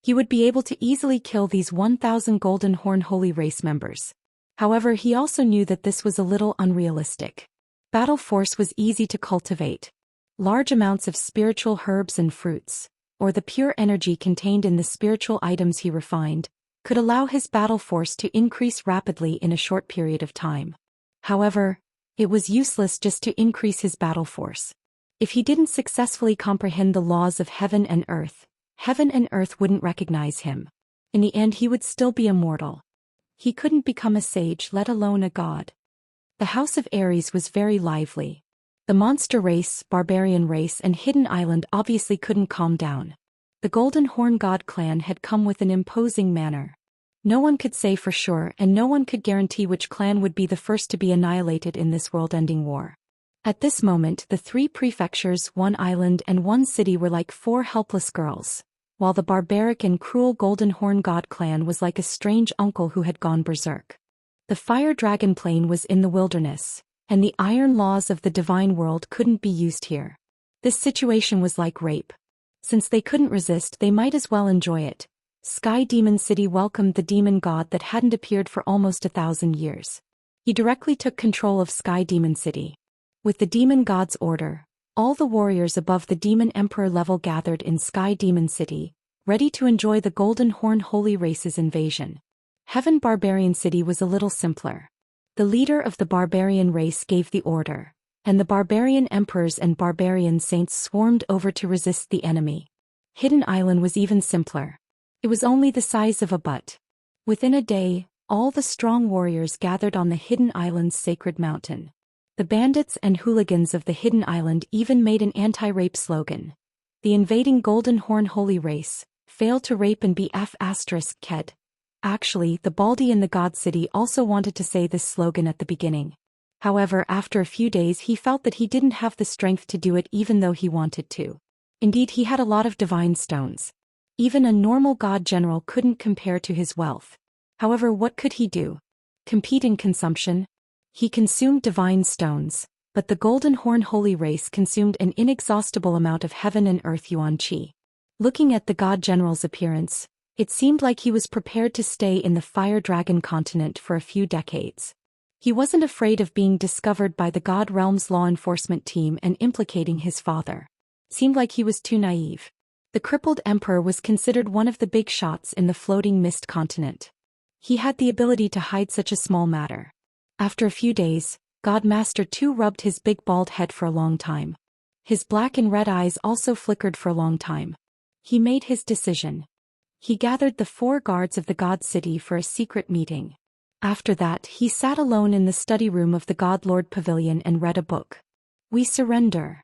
[SPEAKER 1] He would be able to easily kill these 1,000 Golden Horn Holy Race members. However, he also knew that this was a little unrealistic. Battle Force was easy to cultivate. Large amounts of spiritual herbs and fruits, or the pure energy contained in the spiritual items he refined, could allow his battle force to increase rapidly in a short period of time. However, it was useless just to increase his battle force. If he didn't successfully comprehend the laws of heaven and earth wouldn't recognize him. In the end he would still be immortal. He couldn't become a sage, let alone a god. The House of Ares was very lively. The monster race, barbarian race and hidden island obviously couldn't calm down. The Golden Horn God clan had come with an imposing manner. No one could say for sure and no one could guarantee which clan would be the first to be annihilated in this world-ending war. At this moment the 3 prefectures, 1 island and 1 city were like 4 helpless girls, while the barbaric and cruel Golden Horn God clan was like a strange uncle who had gone berserk. The fire dragon plane was in the wilderness, and the iron laws of the divine world couldn't be used here. This situation was like rape. Since they couldn't resist, they might as well enjoy it. Sky Demon City welcomed the demon god that hadn't appeared for almost 1,000 years. He directly took control of Sky Demon City. With the demon god's order, all the warriors above the demon emperor level gathered in Sky Demon City, ready to enjoy the Golden Horn Holy Race's invasion. Heaven Barbarian City was a little simpler. The leader of the barbarian race gave the order, and the barbarian emperors and barbarian saints swarmed over to resist the enemy. Hidden Island was even simpler. It was only the size of a butt. Within a day, all the strong warriors gathered on the Hidden Island's sacred mountain. The bandits and hooligans of the Hidden Island even made an anti-rape slogan. The invading Golden Horn Holy Race, fail to rape and be F***ked. Actually, the Baldy in the God City also wanted to say this slogan at the beginning. However, after a few days he felt that he didn't have the strength to do it even though he wanted to. Indeed, he had a lot of divine stones. Even a normal god general couldn't compare to his wealth. However, what could he do? Compete in consumption? He consumed divine stones, but the Golden Horn Holy Race consumed an inexhaustible amount of heaven and earth yuan qi. Looking at the god general's appearance, it seemed like he was prepared to stay in the Fire Dragon continent for a few decades. He wasn't afraid of being discovered by the God Realm's law enforcement team and implicating his father. Seemed like he was too naive. The crippled emperor was considered one of the big shots in the floating mist continent. He had the ability to hide such a small matter. After a few days, God Master 2 rubbed his big bald head for a long time. His black and red eyes also flickered for a long time. He made his decision. He gathered the 4 guards of the God City for a secret meeting. After that, he sat alone in the study room of the God Lord Pavilion and read a book. We surrender.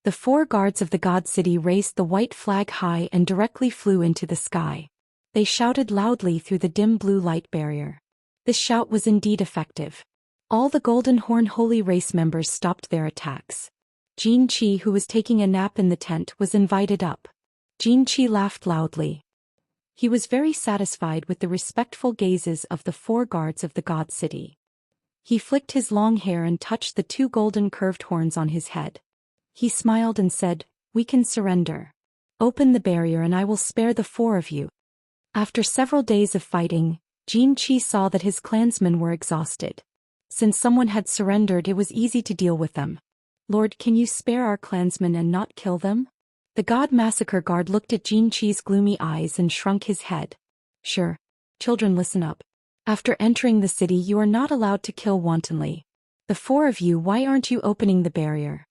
[SPEAKER 1] The 4 guards of the God City raised the white flag high and directly flew into the sky. They shouted loudly through the dim blue light barrier. This shout was indeed effective. All the Golden Horn Holy Race members stopped their attacks. Jin Qi, who was taking a nap in the tent, was invited up. Jin Qi laughed loudly. He was very satisfied with the respectful gazes of the 4 guards of the God City. He flicked his long hair and touched the 2 golden curved horns on his head. He smiled and said, "We can surrender. Open the barrier and I will spare the 4 of you." After several days of fighting, Jin Qi saw that his clansmen were exhausted. Since someone had surrendered, it was easy to deal with them. "Lord, can you spare our clansmen and not kill them?" The God Massacre Guard looked at Jin Qi's gloomy eyes and shrunk his head. "Sure. Children, listen up. After entering the city, you are not allowed to kill wantonly. The 4 of you, why aren't you opening the barrier?"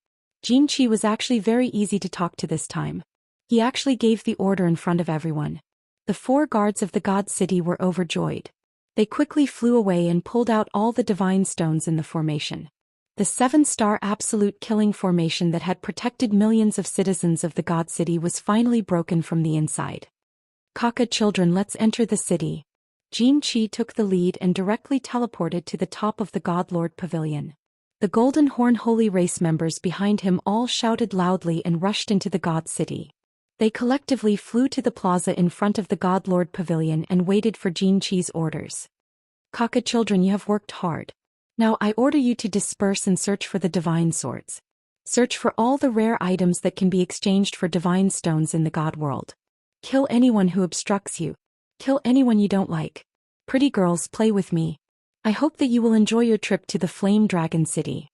[SPEAKER 1] Jin Qi was actually very easy to talk to this time. He actually gave the order in front of everyone. The 4 guards of the God City were overjoyed. They quickly flew away and pulled out all the divine stones in the formation. The 7-star absolute killing formation that had protected millions of citizens of the God City was finally broken from the inside. "Kaka children, let's enter the city." Jin Qi took the lead and directly teleported to the top of the God Lord Pavilion. The Golden Horn Holy Race members behind him all shouted loudly and rushed into the God City. They collectively flew to the plaza in front of the God Lord Pavilion and waited for Jin Qi's orders. "Kaka children, you have worked hard. Now I order you to disperse and search for the divine swords. Search for all the rare items that can be exchanged for divine stones in the God world. Kill anyone who obstructs you. Kill anyone you don't like. Pretty girls, play with me. I hope that you will enjoy your trip to the Flame Dragon City."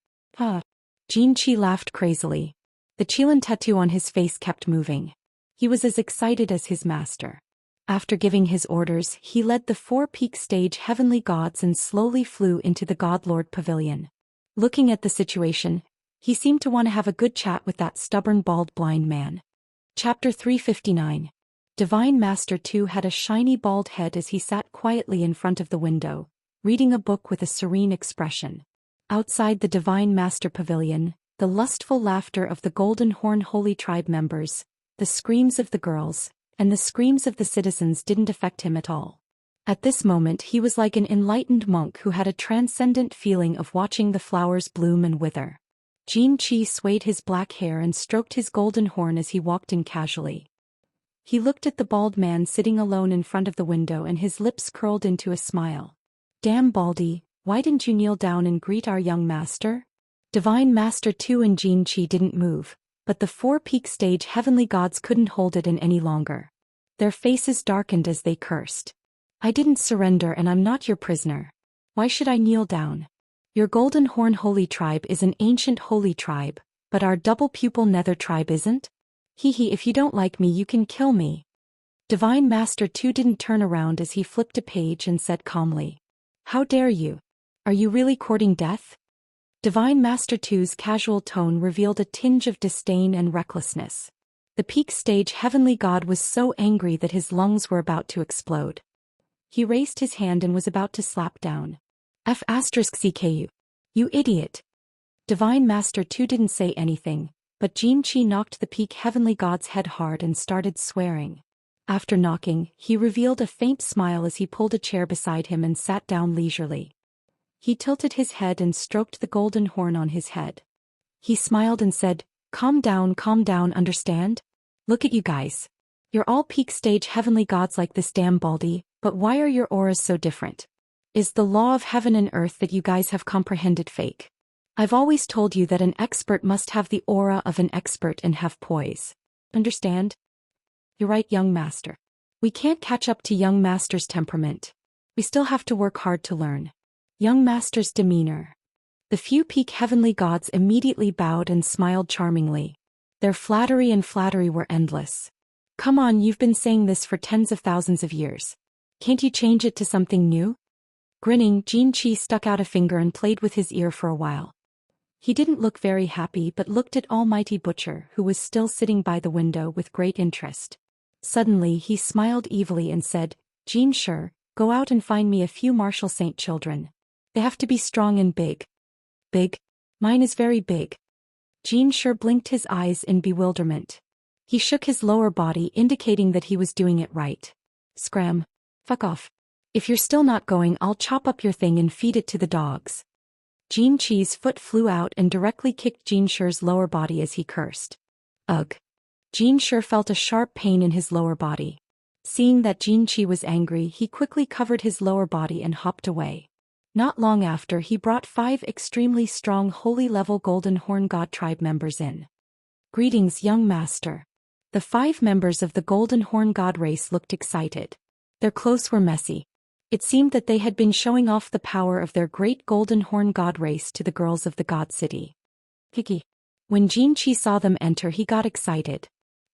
[SPEAKER 1] Jin Qi laughed crazily. The Qilin tattoo on his face kept moving. He was as excited as his master. After giving his orders, he led the 4-peak stage heavenly gods and slowly flew into the God Lord Pavilion. Looking at the situation, He seemed to want to have a good chat with that stubborn bald blind man. Chapter 359. Divine Master 2 had a shiny bald head as he sat quietly in front of the window, reading a book with a serene expression. Outside the Divine Master Pavilion, the lustful laughter of the Golden Horn Holy Tribe members, the screams of the girls, and the screams of the citizens didn't affect him at all. At this moment he was like an enlightened monk who had a transcendent feeling of watching the flowers bloom and wither. Xianxia swayed his black hair and stroked his golden horn as he walked in casually. He looked at the bald man sitting alone in front of the window and his lips curled into a smile. "Damn Baldy, why didn't you kneel down and greet our young master?" Divine Master 2 and Xianxia didn't move, but the four-peak stage heavenly gods couldn't hold it in any longer. Their faces darkened as they cursed. "I didn't surrender and I'm not your prisoner. Why should I kneel down? Your Golden Horn Holy Tribe is an ancient holy tribe, but our double-pupil Nether tribe isn't? Hee, if you don't like me you can kill me." Divine Master 2 didn't turn around as he flipped a page and said calmly, "How dare you? Are you really courting death?" Divine Master 2's casual tone revealed a tinge of disdain and recklessness. The peak stage heavenly god was so angry that his lungs were about to explode. He raised his hand and was about to slap down. F***CKU. You idiot. Divine Master 2 didn't say anything, but Xianxia knocked the peak heavenly god's head hard and started swearing. After knocking, he revealed a faint smile as he pulled a chair beside him and sat down leisurely. He tilted his head and stroked the golden horn on his head. He smiled and said, calm down, understand? Look at you guys. You're all peak stage heavenly gods like this damn Baldy, but why are your auras so different? Is the law of heaven and earth that you guys have comprehended fake? I've always told you that an expert must have the aura of an expert and have poise. Understand? You're right, young master. We can't catch up to young master's temperament. We still have to work hard to learn. Young master's demeanor. The few peak heavenly gods immediately bowed and smiled charmingly. Their flattery were endless. Come on, you've been saying this for tens of thousands of years. Can't you change it to something new? Grinning, Xianxia stuck out a finger and played with his ear for a while. He didn't look very happy but looked at Almighty Butcher who was still sitting by the window with great interest. Suddenly he smiled evilly and said, Xianxia, go out and find me a few martial saint children. They have to be strong and big. Big? Mine is very big. Xianxia blinked his eyes in bewilderment. He shook his lower body indicating that he was doing it right. Scram. Fuck off. If you're still not going, I'll chop up your thing and feed it to the dogs. Xianxia's foot flew out and directly kicked Xianxia's lower body as he cursed. Ugh. Xianxia felt a sharp pain in his lower body. Seeing that Xianxia was angry, he quickly covered his lower body and hopped away. Not long after, he brought 5 extremely strong holy-level Golden Horn God tribe members in. Greetings, young master. The 5 members of the Golden Horn God race looked excited. Their clothes were messy. It seemed that they had been showing off the power of their great Golden Horn God race to the girls of the God City. Kiki. When Xianxia saw them enter, he got excited.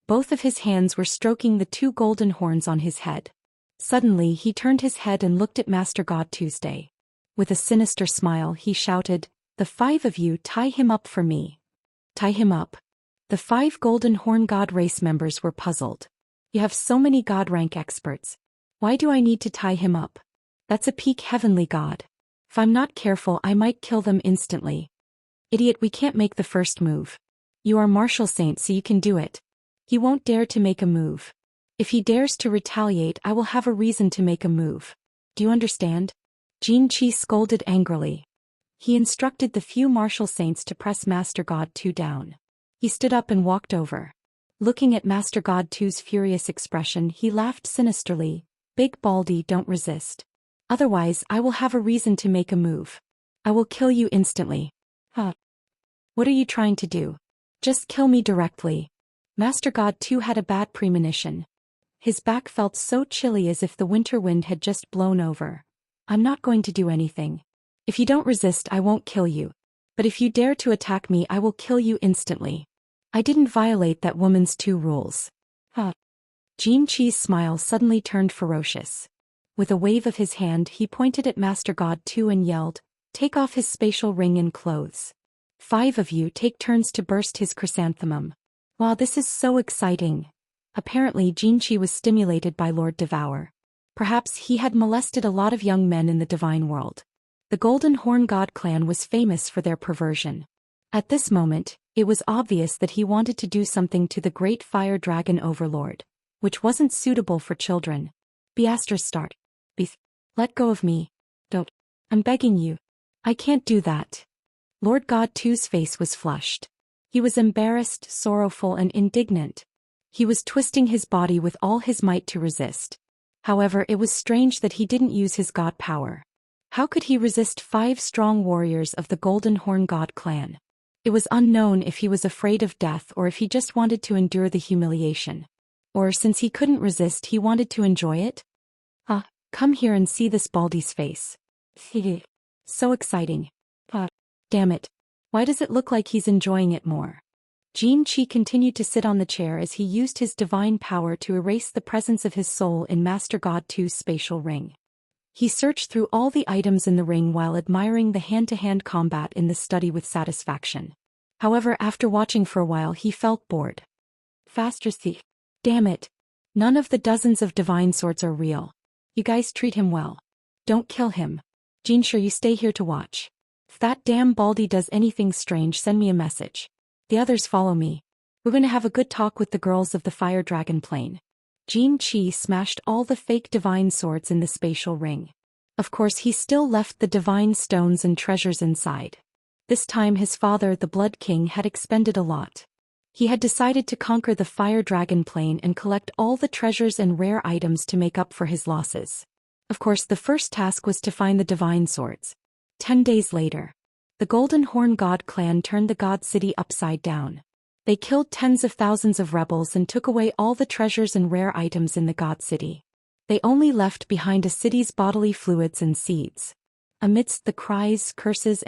[SPEAKER 1] Both of his hands were stroking the 2 golden horns on his head. Suddenly he turned his head and looked at Master God Tuesday. With a sinister smile he shouted, the 5 of you tie him up for me. Tie him up. The 5 Golden Horn God race members were puzzled. You have so many God rank experts. Why do I need to tie him up? That's a peak heavenly god. If I'm not careful I might kill them instantly. Idiot, we can't make the first move. You are martial saint so you can do it. He won't dare to make a move. If he dares to retaliate I will have a reason to make a move. Do you understand? Xianxia scolded angrily. He instructed the few martial saints to press Master God 2 down. He stood up and walked over. Looking at Master God 2's furious expression he laughed sinisterly. Big Baldy, don't resist. Otherwise I will have a reason to make a move. I will kill you instantly. Huh? What are you trying to do? Just kill me directly. Master God 2 had a bad premonition. His back felt so chilly as if the winter wind had just blown over. I'm not going to do anything. If you don't resist I won't kill you. But if you dare to attack me I will kill you instantly. I didn't violate that woman's 2 rules. Huh? Xianxia's smile suddenly turned ferocious. With a wave of his hand he pointed at Master God 2 and yelled, take off his spatial ring and clothes. 5 of you take turns to burst his chrysanthemum. Wow, this is so exciting. Apparently Xianxia was stimulated by Lord Devour. Perhaps he had molested a lot of young men in the divine world. The Golden Horn God clan was famous for their perversion. At this moment, it was obvious that he wanted to do something to the great fire dragon overlord, which wasn't suitable for children. Start. Let go of me. Don't. I'm begging you. I can't do that. Lord God 2's face was flushed. He was embarrassed, sorrowful and indignant. He was twisting his body with all his might to resist. However, it was strange that he didn't use his god power. How could he resist 5 strong warriors of the Golden Horn God clan? It was unknown if he was afraid of death or if he just wanted to endure the humiliation. Or since he couldn't resist, he wanted to enjoy it? Come here and see this Baldy's face. So exciting. Damn it. Why does it look like he's enjoying it more? Xianxia continued to sit on the chair as he used his divine power to erase the presence of his soul in Master God 2's spatial ring. He searched through all the items in the ring while admiring the hand-to-hand combat in the study with satisfaction. However, after watching for a while he felt bored. Damn it. None of the dozens of divine swords are real. You guys treat him well. Don't kill him. Xianxia, you stay here to watch. If that damn Baldy does anything strange, send me a message. The others follow me. We're gonna have a good talk with the girls of the Fire Dragon Plane. Xianxia smashed all the fake divine swords in the spatial ring. Of course, he still left the divine stones and treasures inside. This time his father, the Blood King, had expended a lot. He had decided to conquer the Fire Dragon Plane and collect all the treasures and rare items to make up for his losses. Of course, the first task was to find the divine swords. 10 days later, the Golden Horn God clan turned the God City upside down. They killed tens of thousands of rebels and took away all the treasures and rare items in the God City. They only left behind a city's bodily fluids and seeds. Amidst the cries, curses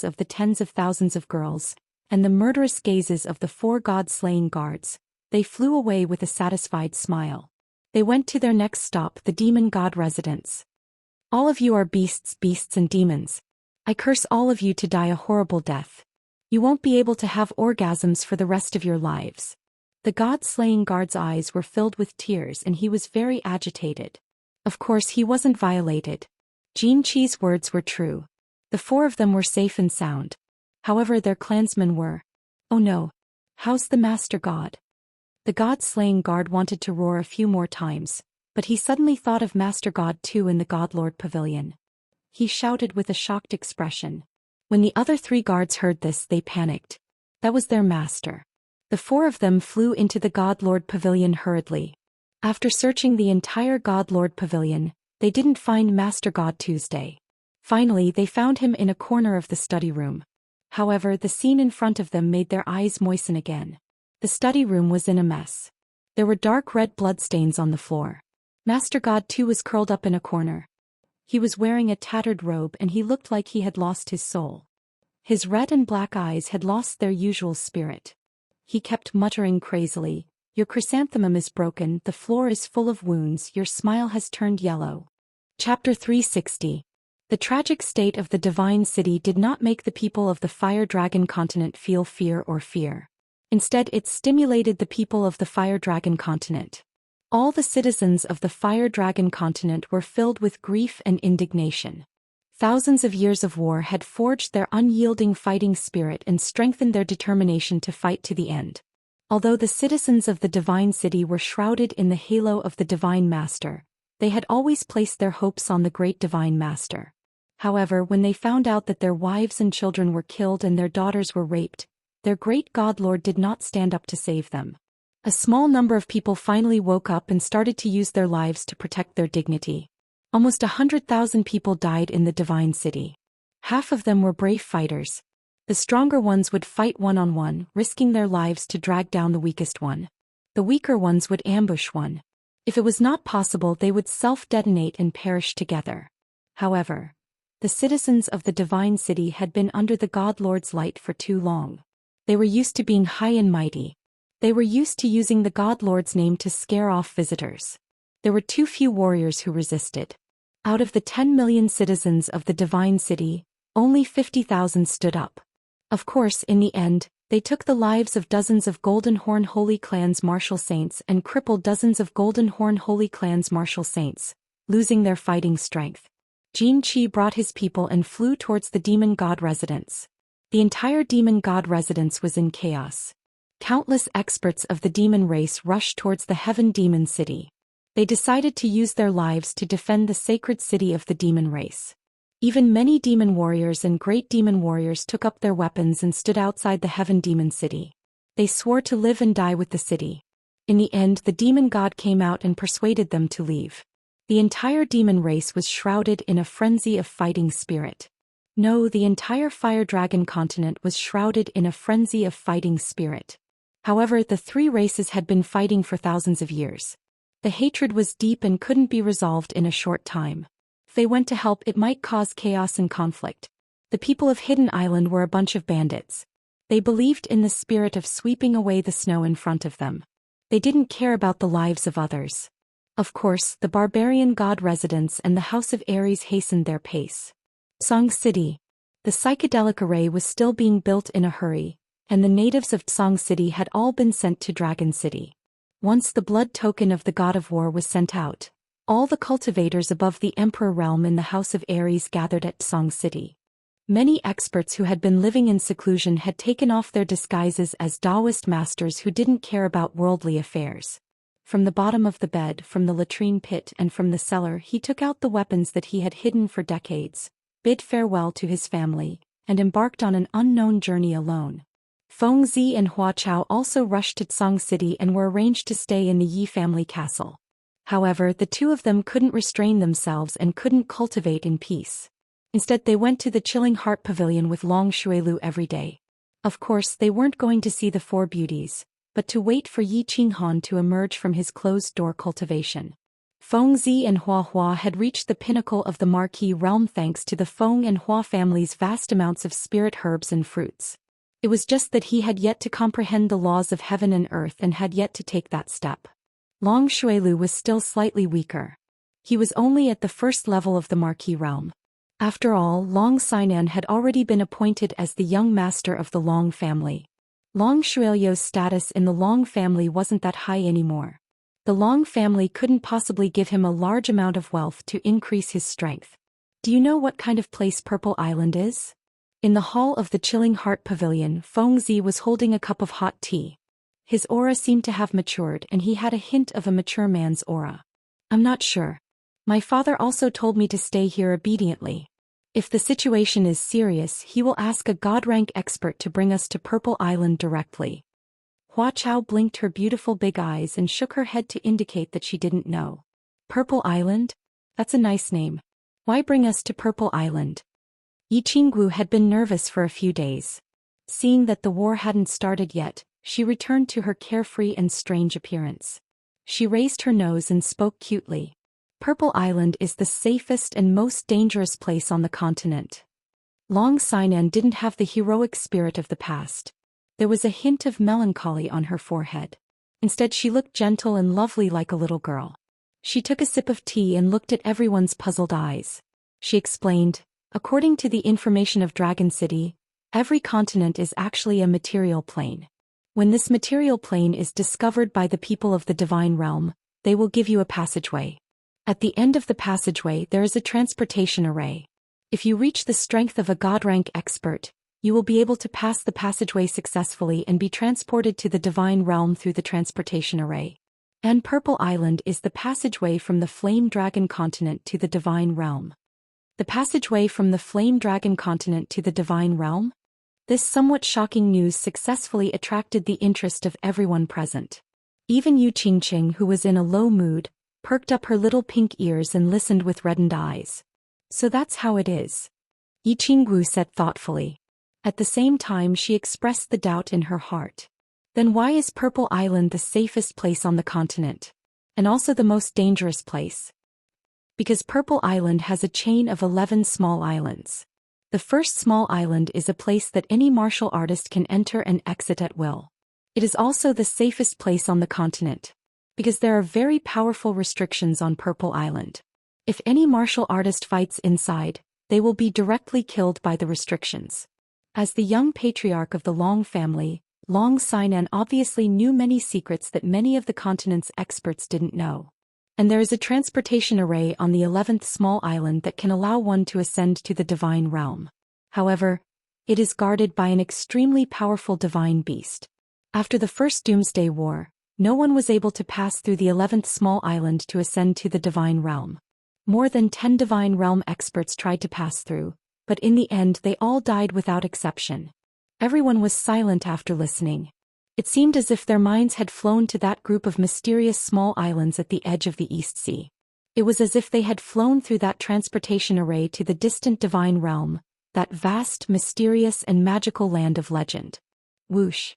[SPEAKER 1] of the tens of thousands of girls, and the murderous gazes of the 4 god-slaying guards, they flew away with a satisfied smile. They went to their next stop, the demon god residence. All of you are beasts and demons. I curse all of you to die a horrible death. You won't be able to have orgasms for the rest of your lives. The god-slaying guard's eyes were filled with tears and he was very agitated. Of course he wasn't violated. Xianxia's words were true. The 4 of them were safe and sound. However, their clansmen were. Oh no. How's the Master God? The god-slaying guard wanted to roar a few more times, but he suddenly thought of Master God 2 in the Godlord Pavilion. He shouted with a shocked expression. When the other 3 guards heard this, they panicked. That was their master. The 4 of them flew into the Godlord Pavilion hurriedly. After searching the entire Godlord Pavilion, they didn't find Master God Tuesday. Finally, they found him in a corner of the study room. However, the scene in front of them made their eyes moisten again. The study room was in a mess. There were dark red bloodstains on the floor. Master God 2 was curled up in a corner. He was wearing a tattered robe and he looked like he had lost his soul. His red and black eyes had lost their usual spirit. He kept muttering crazily, "Your chrysanthemum is broken, the floor is full of wounds, your smile has turned yellow." Chapter 360. The tragic state of the Divine City did not make the people of the Fire Dragon continent feel fear or fear. Instead, it stimulated the people of the Fire Dragon continent. All the citizens of the Fire Dragon continent were filled with grief and indignation. Thousands of years of war had forged their unyielding fighting spirit and strengthened their determination to fight to the end. Although the citizens of the Divine City were shrouded in the halo of the Divine Master, they had always placed their hopes on the great Divine Master. However, when they found out that their wives and children were killed and their daughters were raped, their great Godlord did not stand up to save them. A small number of people finally woke up and started to use their lives to protect their dignity. Almost 100,000 people died in the Divine City. Half of them were brave fighters. The stronger ones would fight one-on-one, risking their lives to drag down the weakest one. The weaker ones would ambush one. If it was not possible, they would self-detonate and perish together. However, the citizens of the Divine City had been under the Godlord's light for too long. They were used to being high and mighty. They were used to using the Godlord's name to scare off visitors. There were too few warriors who resisted. Out of the 10 million citizens of the Divine City, only 50,000 stood up. Of course, in the end, they took the lives of dozens of Golden Horn Holy Clan's martial saints and crippled dozens of Golden Horn Holy Clan's martial saints, losing their fighting strength. Jin Qi brought his people and flew towards the demon god residence. The entire demon god residence was in chaos. Countless experts of the demon race rushed towards the Heaven Demon City. They decided to use their lives to defend the sacred city of the demon race. Even many demon warriors and great demon warriors took up their weapons and stood outside the Heaven Demon City. They swore to live and die with the city. In the end, the demon god came out and persuaded them to leave. The entire demon race was shrouded in a frenzy of fighting spirit. No, the entire Fire Dragon continent was shrouded in a frenzy of fighting spirit. However, the three races had been fighting for thousands of years. The hatred was deep and couldn't be resolved in a short time. If they went to help, it might cause chaos and conflict. The people of Hidden Island were a bunch of bandits. They believed in the spirit of sweeping away the snow in front of them. They didn't care about the lives of others. Of course, the barbarian god residents and the House of Ares hastened their pace. Song City. The psychedelic array was still being built in a hurry, and the natives of Song City had all been sent to Dragon City. Once the blood token of the god of war was sent out, all the cultivators above the Emperor realm in the House of Ares gathered at Song City. Many experts who had been living in seclusion had taken off their disguises as Daoist masters who didn't care about worldly affairs. From the bottom of the bed, from the latrine pit and from the cellar he took out the weapons that he had hidden for decades, bid farewell to his family, and embarked on an unknown journey alone. Feng Zi and Hua Chao also rushed to Song City and were arranged to stay in the Yi family castle. However, the two of them couldn't restrain themselves and couldn't cultivate in peace. Instead, they went to the Chilling Heart Pavilion with Long Shuilu every day. Of course, they weren't going to see the four beauties, but to wait for Yi Qinghan to emerge from his closed-door cultivation. Feng Zi and Hua Hua had reached the pinnacle of the Marquis realm thanks to the Feng and Hua family's vast amounts of spirit herbs and fruits. It was just that he had yet to comprehend the laws of heaven and earth and had yet to take that step. Long Shuilu was still slightly weaker. He was only at the first level of the Marquis realm. After all, Long Xian had already been appointed as the young master of the Long family. Long Shuilio's status in the Long family wasn't that high anymore. The Long family couldn't possibly give him a large amount of wealth to increase his strength. Do you know what kind of place Purple Island is? In the hall of the Chilling Heart Pavilion, Feng Zi was holding a cup of hot tea. His aura seemed to have matured and he had a hint of a mature man's aura. I'm not sure. My father also told me to stay here obediently. If the situation is serious, he will ask a god-rank expert to bring us to Purple Island directly. Hua Chao blinked her beautiful big eyes and shook her head to indicate that she didn't know. Purple Island? That's a nice name. Why bring us to Purple Island? Yi Qinggu had been nervous for a few days. Seeing that the war hadn't started yet, she returned to her carefree and strange appearance. She raised her nose and spoke cutely. Purple Island is the safest and most dangerous place on the continent. Long Xian didn't have the heroic spirit of the past. There was a hint of melancholy on her forehead. Instead, she looked gentle and lovely like a little girl. She took a sip of tea and looked at everyone's puzzled eyes. She explained, according to the information of Dragon City, every continent is actually a material plane. When this material plane is discovered by the people of the divine realm, they will give you a passageway. At the end of the passageway there is a transportation array. If you reach the strength of a god-rank expert, you will be able to pass the passageway successfully and be transported to the divine realm through the transportation array. And Purple Island is the passageway from the Flame Dragon continent to the divine realm. The passageway from the Flame Dragon continent to the divine realm? This somewhat shocking news successfully attracted the interest of everyone present. Even Yu Qingqing, who was in a low mood, perked up her little pink ears and listened with reddened eyes. So that's how it is. Yi Qinggu said thoughtfully. At the same time she expressed the doubt in her heart. Then why is Purple Island the safest place on the continent? And also the most dangerous place? Because Purple Island has a chain of 11 small islands. The first small island is a place that any martial artist can enter and exit at will. It is also the safest place on the continent. Because there are very powerful restrictions on Purple Island. If any martial artist fights inside, they will be directly killed by the restrictions. As the young patriarch of the Long family, Long Xian obviously knew many secrets that many of the continent's experts didn't know. And there is a transportation array on the 11th small island that can allow one to ascend to the divine realm. However, it is guarded by an extremely powerful divine beast. After the First Doomsday War, no one was able to pass through the 11th small island to ascend to the divine realm. More than 10 divine realm experts tried to pass through, but in the end they all died without exception. Everyone was silent after listening. It seemed as if their minds had flown to that group of mysterious small islands at the edge of the East Sea. It was as if they had flown through that transportation array to the distant divine realm, that vast, mysterious and magical land of legend. Whoosh.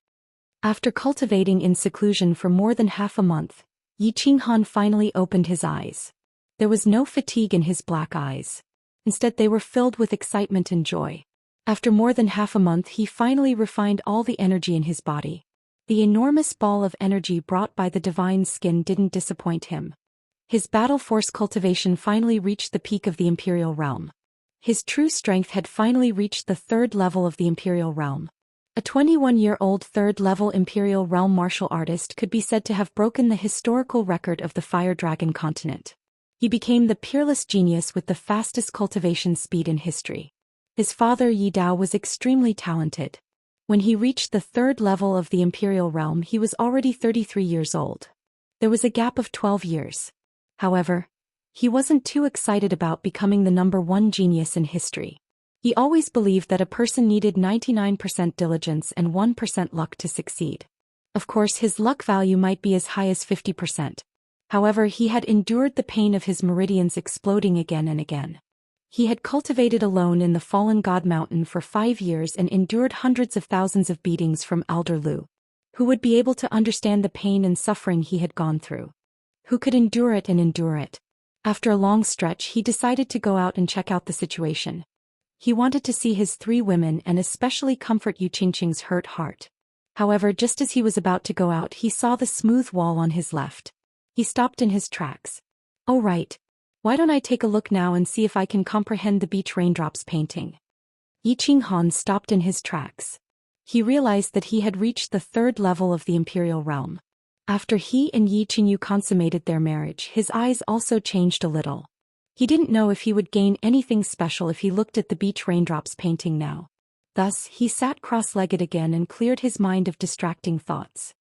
[SPEAKER 1] After cultivating in seclusion for more than half a month, Yiqinghan finally opened his eyes. There was no fatigue in his black eyes. Instead they were filled with excitement and joy. After more than half a month he finally refined all the energy in his body. The enormous ball of energy brought by the divine skin didn't disappoint him. His battle force cultivation finally reached the peak of the Imperial Realm. His true strength had finally reached the 3rd level of the Imperial Realm. A 21-year-old 3rd-level Imperial Realm martial artist could be said to have broken the historical record of the Fire Dragon continent. He became the peerless genius with the fastest cultivation speed in history. His father Yi Dao was extremely talented. When he reached the 3rd level of the Imperial Realm he was already 33 years old. There was a gap of 12 years. However, he wasn't too excited about becoming the number 1 genius in history. He always believed that a person needed 99% diligence and 1% luck to succeed. Of course his luck value might be as high as 50%. However, he had endured the pain of his meridians exploding again and again. He had cultivated alone in the Fallen God Mountain for 5 years and endured hundreds of thousands of beatings from Elder Lu. Who would be able to understand the pain and suffering he had gone through? Who could endure it and endure it? After a long stretch he decided to go out and check out the situation. He wanted to see his 3 women and especially comfort Yu Qingqing's hurt heart. However, just as he was about to go out he saw the smooth wall on his left. He stopped in his tracks. Oh right. Why don't I take a look now and see if I can comprehend the beach raindrops painting? Yiqinghan stopped in his tracks. He realized that he had reached the 3rd level of the Imperial Realm. After he and Yi Qingyu consummated their marriage his eyes also changed a little. He didn't know if he would gain anything special if he looked at the beach raindrops painting now. Thus, he sat cross-legged again and cleared his mind of distracting thoughts.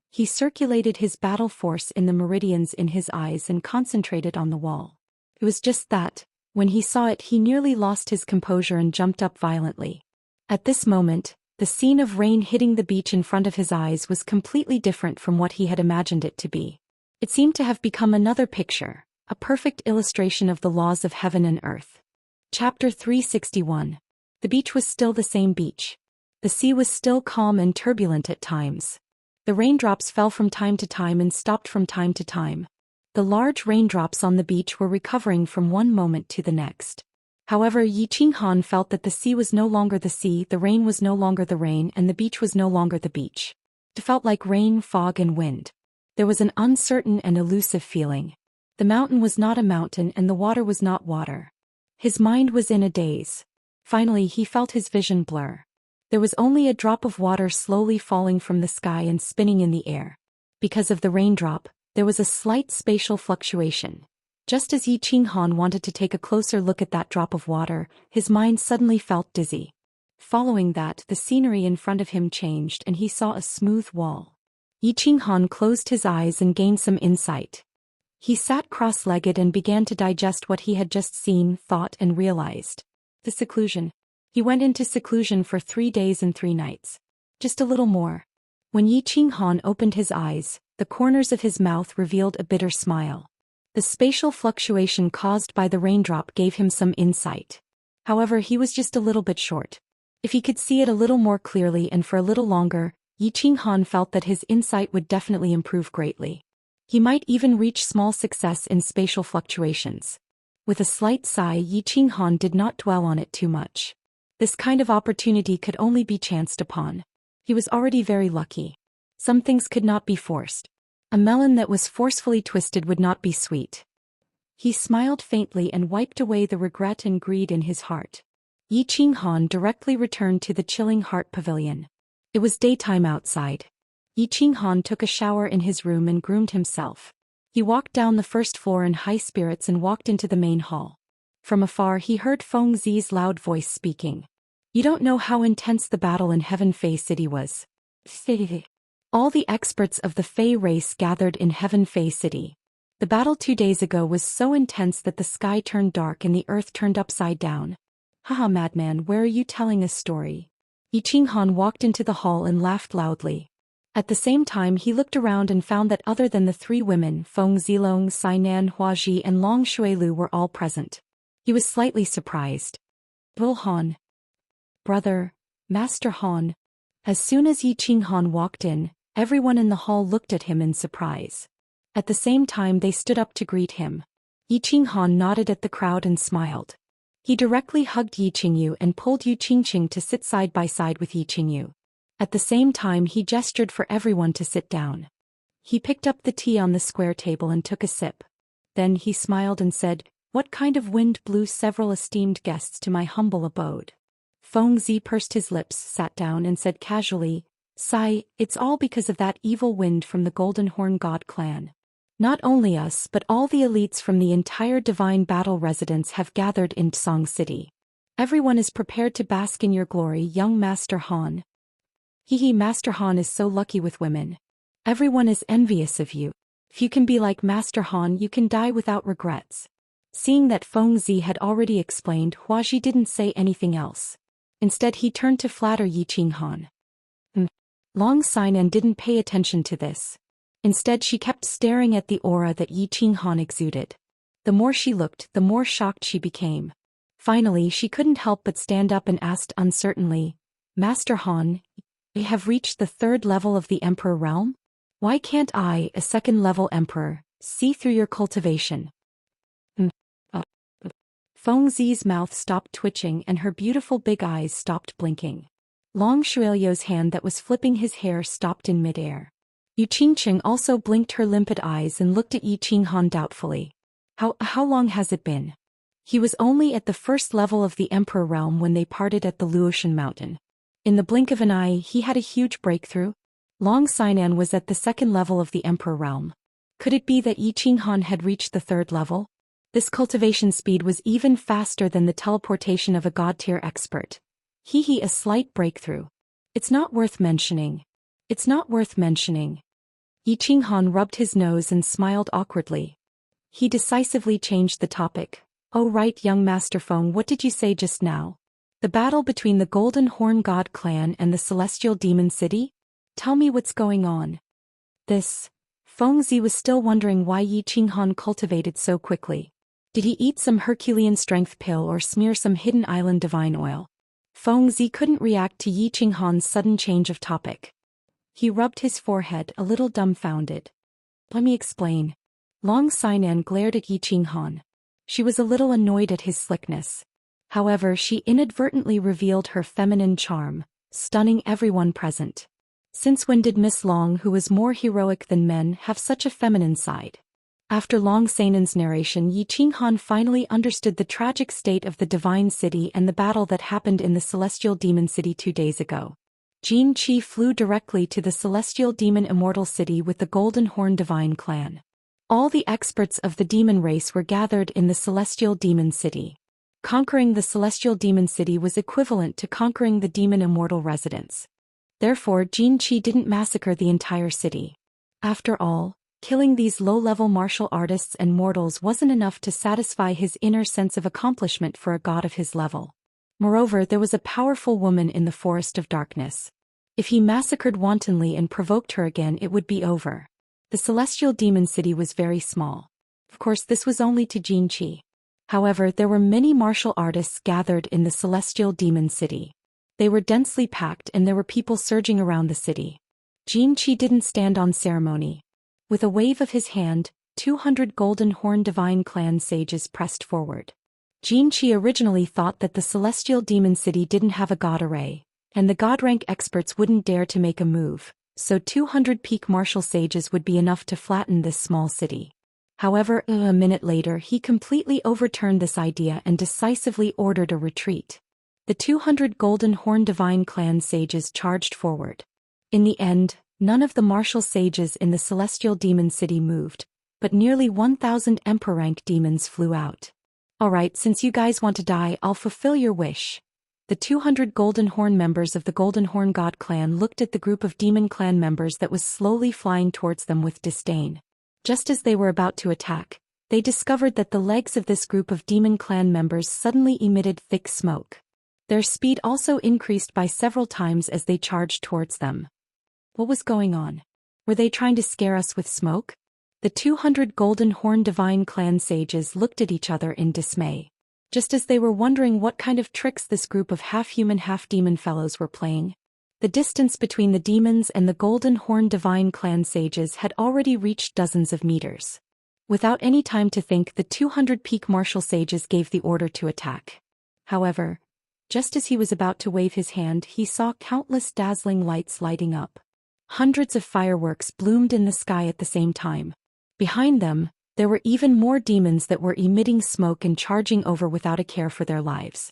[SPEAKER 1] He circulated his battle force in the meridians in his eyes and concentrated on the wall. It was just that, when he saw it he nearly lost his composure and jumped up violently. At this moment, the scene of rain hitting the beach in front of his eyes was completely different from what he had imagined it to be. It seemed to have become another picture, a perfect illustration of the laws of heaven and earth. Chapter 361. The beach was still the same beach. The sea was still calm and turbulent at times. The raindrops fell from time to time and stopped from time to time. The large raindrops on the beach were recovering from one moment to the next. However, Yiqinghan felt that the sea was no longer the sea, the rain was no longer the rain, and the beach was no longer the beach. It felt like rain, fog, and wind. There was an uncertain and elusive feeling. The mountain was not a mountain and the water was not water. His mind was in a daze. Finally he felt his vision blur. There was only a drop of water slowly falling from the sky and spinning in the air. Because of the raindrop, there was a slight spatial fluctuation. Just as Yiqinghan wanted to take a closer look at that drop of water, his mind suddenly felt dizzy. Following that, the scenery in front of him changed and he saw a smooth wall. Yiqinghan closed his eyes and gained some insight. He sat cross-legged and began to digest what he had just seen, thought, and realized. The seclusion. He went into seclusion for 3 days and 3 nights. Just a little more. When Yiqinghan opened his eyes, the corners of his mouth revealed a bitter smile. The spatial fluctuation caused by the raindrop gave him some insight. However, he was just a little bit short. If he could see it a little more clearly and for a little longer, Yiqinghan felt that his insight would definitely improve greatly. He might even reach small success in spatial fluctuations. With a slight sigh, Yiqinghan did not dwell on it too much. This kind of opportunity could only be chanced upon. He was already very lucky. Some things could not be forced. A melon that was forcefully twisted would not be sweet. He smiled faintly and wiped away the regret and greed in his heart. Yi Qinghan directly returned to the Chilling Heart Pavilion. It was daytime outside. Yi Qinghan took a shower in his room and groomed himself. He walked down the first floor in high spirits and walked into the main hall. From afar he heard Feng Zi's loud voice speaking. You don't know how intense the battle in Heaven Fei City was. All the experts of the Fei race gathered in Heaven Fei City. The battle 2 days ago was so intense that the sky turned dark and the earth turned upside down. Haha, madman, where are you telling a story? Yi Qinghan walked into the hall and laughed loudly. At the same time he looked around and found that other than the 3 women, Feng Zilong, Sainan Huaji and Long Shuilu were all present. He was slightly surprised. Han. Brother, Master Han. As soon as Yi Qinghan walked in, everyone in the hall looked at him in surprise. At the same time they stood up to greet him. Yi Qinghan nodded at the crowd and smiled. He directly hugged Yi Qingyu and pulled Yu Qingqing to sit side by side with Yi Qingyu. At the same time he gestured for everyone to sit down. He picked up the tea on the square table and took a sip. Then he smiled and said, "What kind of wind blew several esteemed guests to my humble abode?" Feng Zi pursed his lips, sat down and said casually, "Sai, it's all because of that evil wind from the Golden Horn God clan. Not only us but all the elites from the entire Divine Battle residence have gathered in Song City. Everyone is prepared to bask in your glory, young Master Han. Hehe, Master Han is so lucky with women. Everyone is envious of you. If you can be like Master Han you can die without regrets." Seeing that Feng Zi had already explained, Huaji didn't say anything else. Instead he turned to flatter Yi Qinghan. Long Sainan didn't pay attention to this. Instead she kept staring at the aura that Yi Qinghan exuded. The more she looked, the more shocked she became. Finally she couldn't help but stand up and asked uncertainly, "Master Han, you have reached the 3rd level of the Emperor realm? Why can't I, a 2nd level Emperor, see through your cultivation?" Feng Zi's mouth stopped twitching and her beautiful big eyes stopped blinking. Long Shuilu's hand that was flipping his hair stopped in midair. Yu Qingqing also blinked her limpid eyes and looked at Yi Qinghan doubtfully. How long has it been? He was only at the 1st level of the Emperor realm when they parted at the Luotian mountain. In the blink of an eye he had a huge breakthrough. Long Sainan was at the 2nd level of the Emperor realm. Could it be that Yi Qinghan had reached the 3rd level? This cultivation speed was even faster than the teleportation of a god-tier expert. Hehe, a slight breakthrough. It's not worth mentioning. It's not worth mentioning. Yi Qinghan rubbed his nose and smiled awkwardly. He decisively changed the topic. "Oh right, young Master Feng, what did you say just now? The battle between the Golden Horn God clan and the Celestial Demon City? Tell me what's going on." Feng Zi was still wondering why Yi Qinghan cultivated so quickly. Did he eat some Herculean strength pill or smear some hidden island divine oil? Feng Zi couldn't react to Yi Qinghan's sudden change of topic. He rubbed his forehead, a little dumbfounded. "Let me explain." Long Sainan glared at Yi Qinghan. She was a little annoyed at his slickness. However, she inadvertently revealed her feminine charm, stunning everyone present. Since when did Miss Long, who was more heroic than men, have such a feminine side? After Long Sainan's narration, Yi Qinghan finally understood the tragic state of the Divine City and the battle that happened in the Celestial Demon City 2 days ago. Jin Qi flew directly to the Celestial Demon Immortal City with the Golden Horn Divine Clan. All the experts of the demon race were gathered in the Celestial Demon City. Conquering the Celestial Demon City was equivalent to conquering the Demon Immortal residence. Therefore, Jin Qi didn't massacre the entire city. After all, killing these low-level martial artists and mortals wasn't enough to satisfy his inner sense of accomplishment for a god of his level. Moreover, there was a powerful woman in the Forest of Darkness. If he massacred wantonly and provoked her again, it would be over. The Celestial Demon City was very small. Of course, this was only to Jin Qi. However, there were many martial artists gathered in the Celestial Demon City. They were densely packed and there were people surging around the city. Jin Qi didn't stand on ceremony. With a wave of his hand, 200 Golden Horn Divine Clan sages pressed forward. Jin Qi originally thought that the Celestial Demon City didn't have a god array, and the god rank experts wouldn't dare to make a move, so 200 peak martial sages would be enough to flatten this small city. However, a minute later he completely overturned this idea and decisively ordered a retreat. The 200 Golden Horn Divine Clan sages charged forward. In the end, none of the martial sages in the celestial demon city moved, but nearly 1,000 Emperor-rank demons flew out. Alright, since you guys want to die, I'll fulfill your wish. The 200 Golden Horn members of the Golden Horn God clan looked at the group of demon clan members that was slowly flying towards them with disdain. Just as they were about to attack, they discovered that the legs of this group of demon clan members suddenly emitted thick smoke. Their speed also increased by several times as they charged towards them. What was going on? Were they trying to scare us with smoke? The 200 Golden Horn Divine Clan sages looked at each other in dismay. Just as they were wondering what kind of tricks this group of half-human half-demon fellows were playing, the distance between the demons and the Golden Horn Divine Clan sages had already reached dozens of meters. Without any time to think, the 200 peak martial sages gave the order to attack. However, just as he was about to wave his hand, he saw countless dazzling lights lighting up. Hundreds of fireworks bloomed in the sky at the same time. Behind them, there were even more demons that were emitting smoke and charging over without a care for their lives.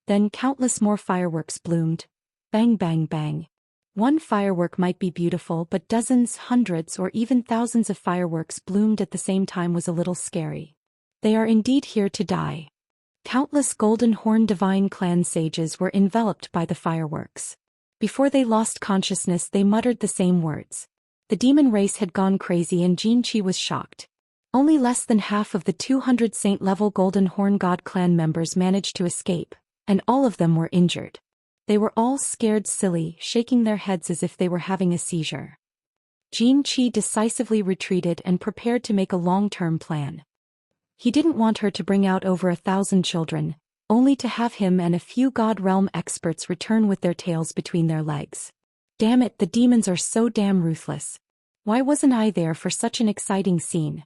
[SPEAKER 1] Then countless more fireworks bloomed. Bang bang bang. One firework might be beautiful, but dozens, hundreds, or even thousands of fireworks bloomed at the same time was a little scary. They are indeed here to die. Countless Golden Horn Divine Clan sages were enveloped by the fireworks. Before they lost consciousness, they muttered the same words. The demon race had gone crazy and Xianxia was shocked. Only less than half of the 200 saint-level Golden Horn God clan members managed to escape, and all of them were injured. They were all scared silly, shaking their heads as if they were having a seizure. Xianxia decisively retreated and prepared to make a long-term plan. He didn't want her to bring out over 1,000 children, only to have him and a few God Realm experts return with their tails between their legs. Damn it, the demons are so damn ruthless. Why wasn't I there for such an exciting scene?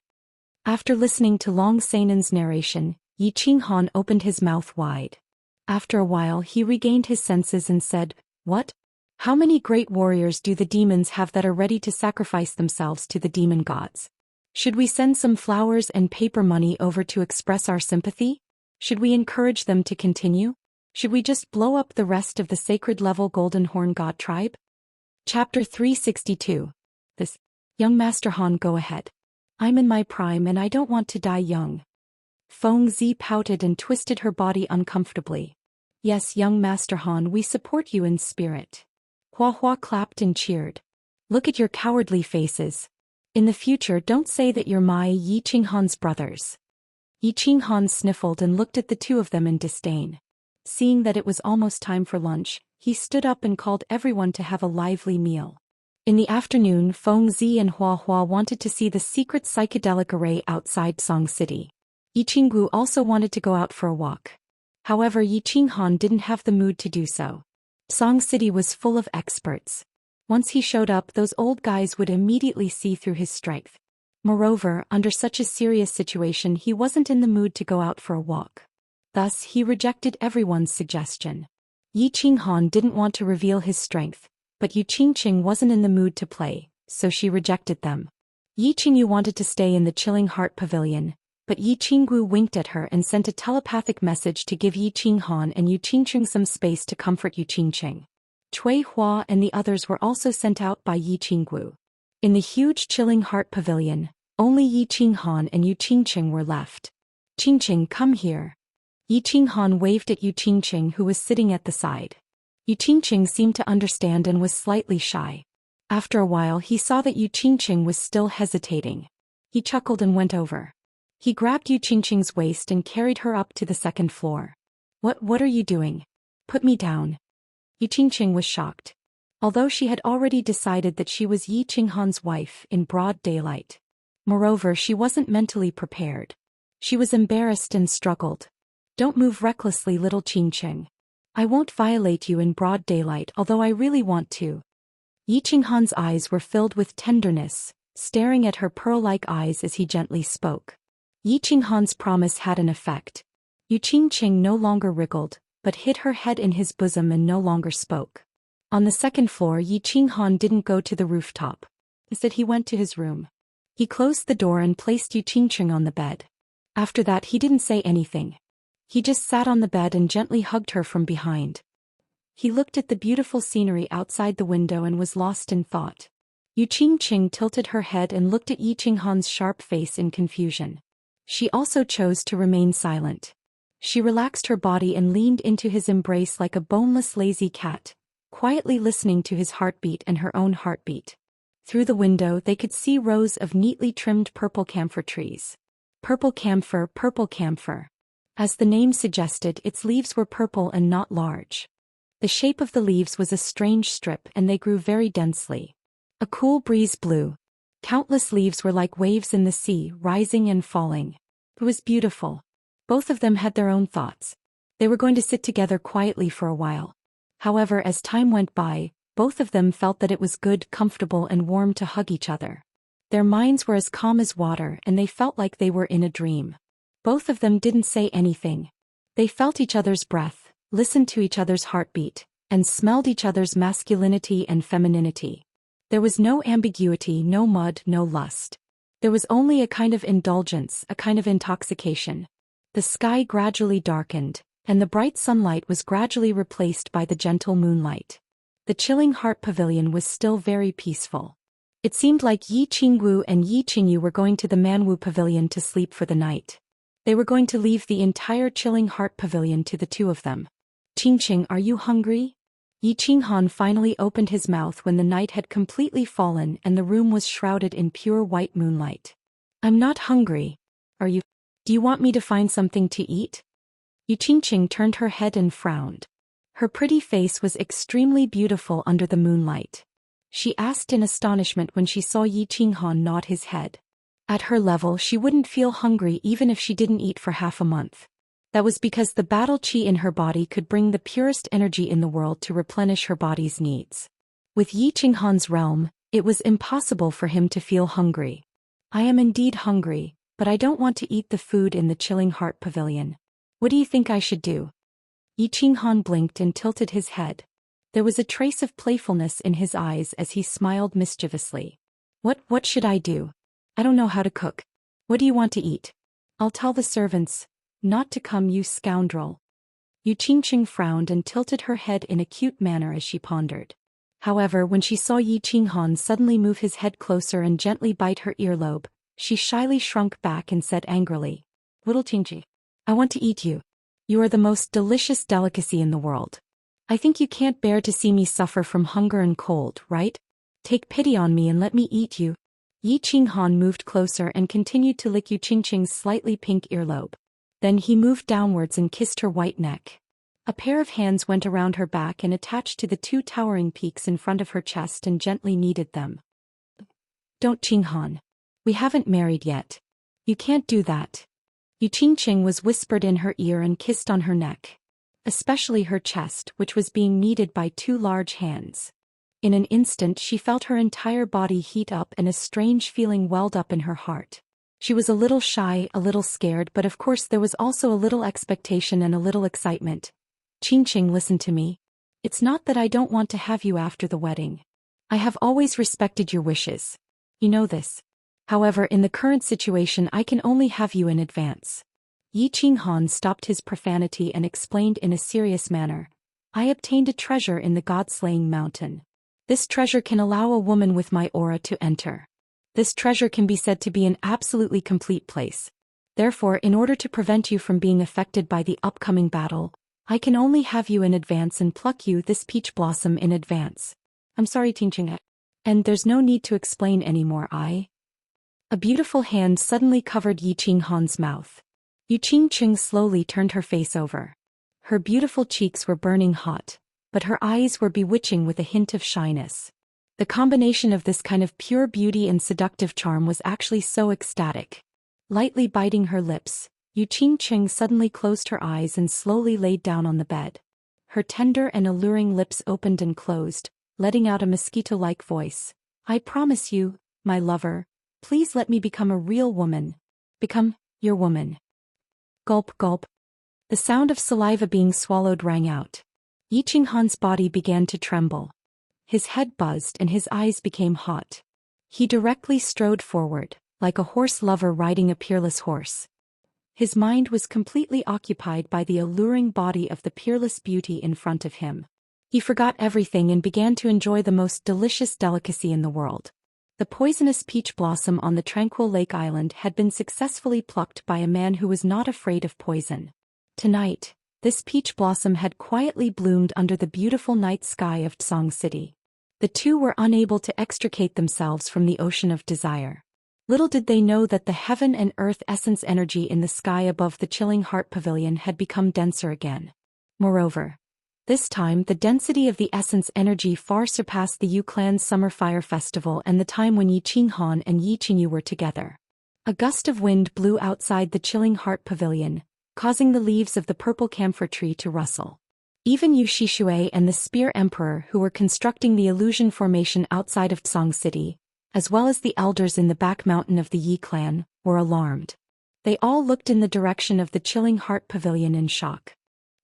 [SPEAKER 1] After listening to Long Seinen's narration, Yiqinghan opened his mouth wide. After a while he regained his senses and said, "What? How many great warriors do the demons have that are ready to sacrifice themselves to the demon gods? Should we send some flowers and paper money over to express our sympathy? Should we encourage them to continue? Should we just blow up the rest of the sacred-level Golden Horn God tribe?" Chapter 362. This. Young Master Han, go ahead. I'm in my prime and I don't want to die young. Feng Zi pouted and twisted her body uncomfortably. Yes, young Master Han, we support you in spirit. Hua Hua clapped and cheered. Look at your cowardly faces. In the future, don't say that you're my Yiqinghan's brothers. Yiqinghan sniffled and looked at the two of them in disdain. Seeing that it was almost time for lunch, he stood up and called everyone to have a lively meal. In the afternoon, Feng Zi and Hua Hua wanted to see the secret psychedelic array outside Song City. Yiqinggu also wanted to go out for a walk. However, Yiqinghan didn't have the mood to do so. Song City was full of experts. Once he showed up, those old guys would immediately see through his strength. Moreover, under such a serious situation, he wasn't in the mood to go out for a walk. Thus, he rejected everyone's suggestion. Yiqinghan didn't want to reveal his strength, but Yiqingqing wasn't in the mood to play, so she rejected them. Yiqingyu wanted to stay in the Chilling Heart Pavilion, but Yiqinggu winked at her and sent a telepathic message to give Yiqinghan and Yiqingqing some space to comfort Yiqingqing. Cui Hua and the others were also sent out by Yiqinggu. In the huge Chilling Heart Pavilion, only Yiqinghan and Yiqingqing were left. Qingqing, come here. Yiqinghan waved at Yiqingqing, who was sitting at the side. Yiqingqing seemed to understand and was slightly shy. After a while he saw that Yiqingqing was still hesitating. He chuckled and went over. He grabbed Yiqingqing's waist and carried her up to the second floor. What are you doing? Put me down. Yiqingqing was shocked. Although she had already decided that she was Yiqinghan's wife in broad daylight. Moreover, she wasn't mentally prepared. She was embarrassed and struggled. Don't move recklessly, little Qingqing. I won't violate you in broad daylight, although I really want to. Yiqinghan's eyes were filled with tenderness, staring at her pearl-like eyes as he gently spoke. Yiqinghan's promise had an effect. Yiqingqing no longer wriggled, but hid her head in his bosom and no longer spoke. On the second floor, Yiqinghan didn't go to the rooftop. Instead, he went to his room. He closed the door and placed Yiqingqing on the bed. After that, he didn't say anything. He just sat on the bed and gently hugged her from behind. He looked at the beautiful scenery outside the window and was lost in thought. Yu Qingqing tilted her head and looked at Yi Qinghan's sharp face in confusion. She also chose to remain silent. She relaxed her body and leaned into his embrace like a boneless lazy cat, quietly listening to his heartbeat and her own heartbeat. Through the window they could see rows of neatly trimmed purple camphor trees. Purple camphor, purple camphor. As the name suggested, its leaves were purple and not large. The shape of the leaves was a strange strip and they grew very densely. A cool breeze blew. Countless leaves were like waves in the sea, rising and falling. It was beautiful. Both of them had their own thoughts. They were going to sit together quietly for a while. However, as time went by, both of them felt that it was good, comfortable and warm to hug each other. Their minds were as calm as water and they felt like they were in a dream. Both of them didn't say anything. They felt each other's breath, listened to each other's heartbeat, and smelled each other's masculinity and femininity. There was no ambiguity, no mud, no lust. There was only a kind of indulgence, a kind of intoxication. The sky gradually darkened, and the bright sunlight was gradually replaced by the gentle moonlight. The chilling heart pavilion was still very peaceful. It seemed like Yi Qingwu and Yi Qingyu were going to the Manwu pavilion to sleep for the night. They were going to leave the entire chilling heart pavilion to the two of them. Qingqing, are you hungry? Yi Qinghan finally opened his mouth when the night had completely fallen and the room was shrouded in pure white moonlight. I'm not hungry. Are you? Do you want me to find something to eat? Yi Qingqing turned her head and frowned. Her pretty face was extremely beautiful under the moonlight. She asked in astonishment when she saw Yi Qinghan nod his head. At her level she wouldn't feel hungry even if she didn't eat for half a month. That was because the battle chi in her body could bring the purest energy in the world to replenish her body's needs. With Yi Qinghan's realm, it was impossible for him to feel hungry. I am indeed hungry, but I don't want to eat the food in the chilling heart pavilion. What do you think I should do? Yi Qinghan blinked and tilted his head. There was a trace of playfulness in his eyes as he smiled mischievously. What should I do? I don't know how to cook. What do you want to eat? I'll tell the servants not to come, you scoundrel. Yu Qingqing frowned and tilted her head in a cute manner as she pondered. However, when she saw Yi Qinghan suddenly move his head closer and gently bite her earlobe, she shyly shrunk back and said angrily, Little Qingqi, I want to eat you. You are the most delicious delicacy in the world. I think you can't bear to see me suffer from hunger and cold, right? Take pity on me and let me eat you. Yi Qinghan moved closer and continued to lick Yu Qingqing's slightly pink earlobe. Then he moved downwards and kissed her white neck. A pair of hands went around her back and attached to the two towering peaks in front of her chest and gently kneaded them. Don't, Qinghan. We haven't married yet. You can't do that. Yu Qingqing was whispered in her ear and kissed on her neck. Especially her chest, which was being kneaded by two large hands. In an instant she felt her entire body heat up and a strange feeling welled up in her heart. She was a little shy, a little scared, but of course there was also a little expectation and a little excitement. Qingqing, listen to me. It's not that I don't want to have you after the wedding. I have always respected your wishes. You know this. However, in the current situation I can only have you in advance. Yi Qinghan stopped his profanity and explained in a serious manner. I obtained a treasure in the god-slaying mountain. This treasure can allow a woman with my aura to enter. This treasure can be said to be an absolutely complete place. Therefore, in order to prevent you from being affected by the upcoming battle, I can only have you in advance and pluck you this peach blossom in advance. I'm sorry, Qingqing. And there's no need to explain anymore. A beautiful hand suddenly covered Yi Qinghan's mouth. Yu Qingqing slowly turned her face over. Her beautiful cheeks were burning hot, but her eyes were bewitching with a hint of shyness. The combination of this kind of pure beauty and seductive charm was actually so ecstatic. Lightly biting her lips, Yu Qingqing suddenly closed her eyes and slowly laid down on the bed. Her tender and alluring lips opened and closed, letting out a mosquito-like voice. I promise you, my lover, please let me become a real woman. Become your woman. Gulp, gulp. The sound of saliva being swallowed rang out. Yi Qinghan's body began to tremble. His head buzzed and his eyes became hot. He directly strode forward, like a horse lover riding a peerless horse. His mind was completely occupied by the alluring body of the peerless beauty in front of him. He forgot everything and began to enjoy the most delicious delicacy in the world. The poisonous peach blossom on the tranquil lake island had been successfully plucked by a man who was not afraid of poison. Tonight, this peach blossom had quietly bloomed under the beautiful night sky of Tsong City. The two were unable to extricate themselves from the ocean of desire. Little did they know that the heaven and earth essence energy in the sky above the chilling heart pavilion had become denser again. Moreover, this time the density of the essence energy far surpassed the Yu clan's summer fire festival and the time when Yi Qinghan and Yi Qingyu were together. A gust of wind blew outside the chilling heart pavilion, causing the leaves of the purple camphor tree to rustle. Even Yu Shishui and the Spear Emperor who were constructing the illusion formation outside of Tsong City, as well as the elders in the back mountain of the Yi clan, were alarmed. They all looked in the direction of the chilling heart pavilion in shock.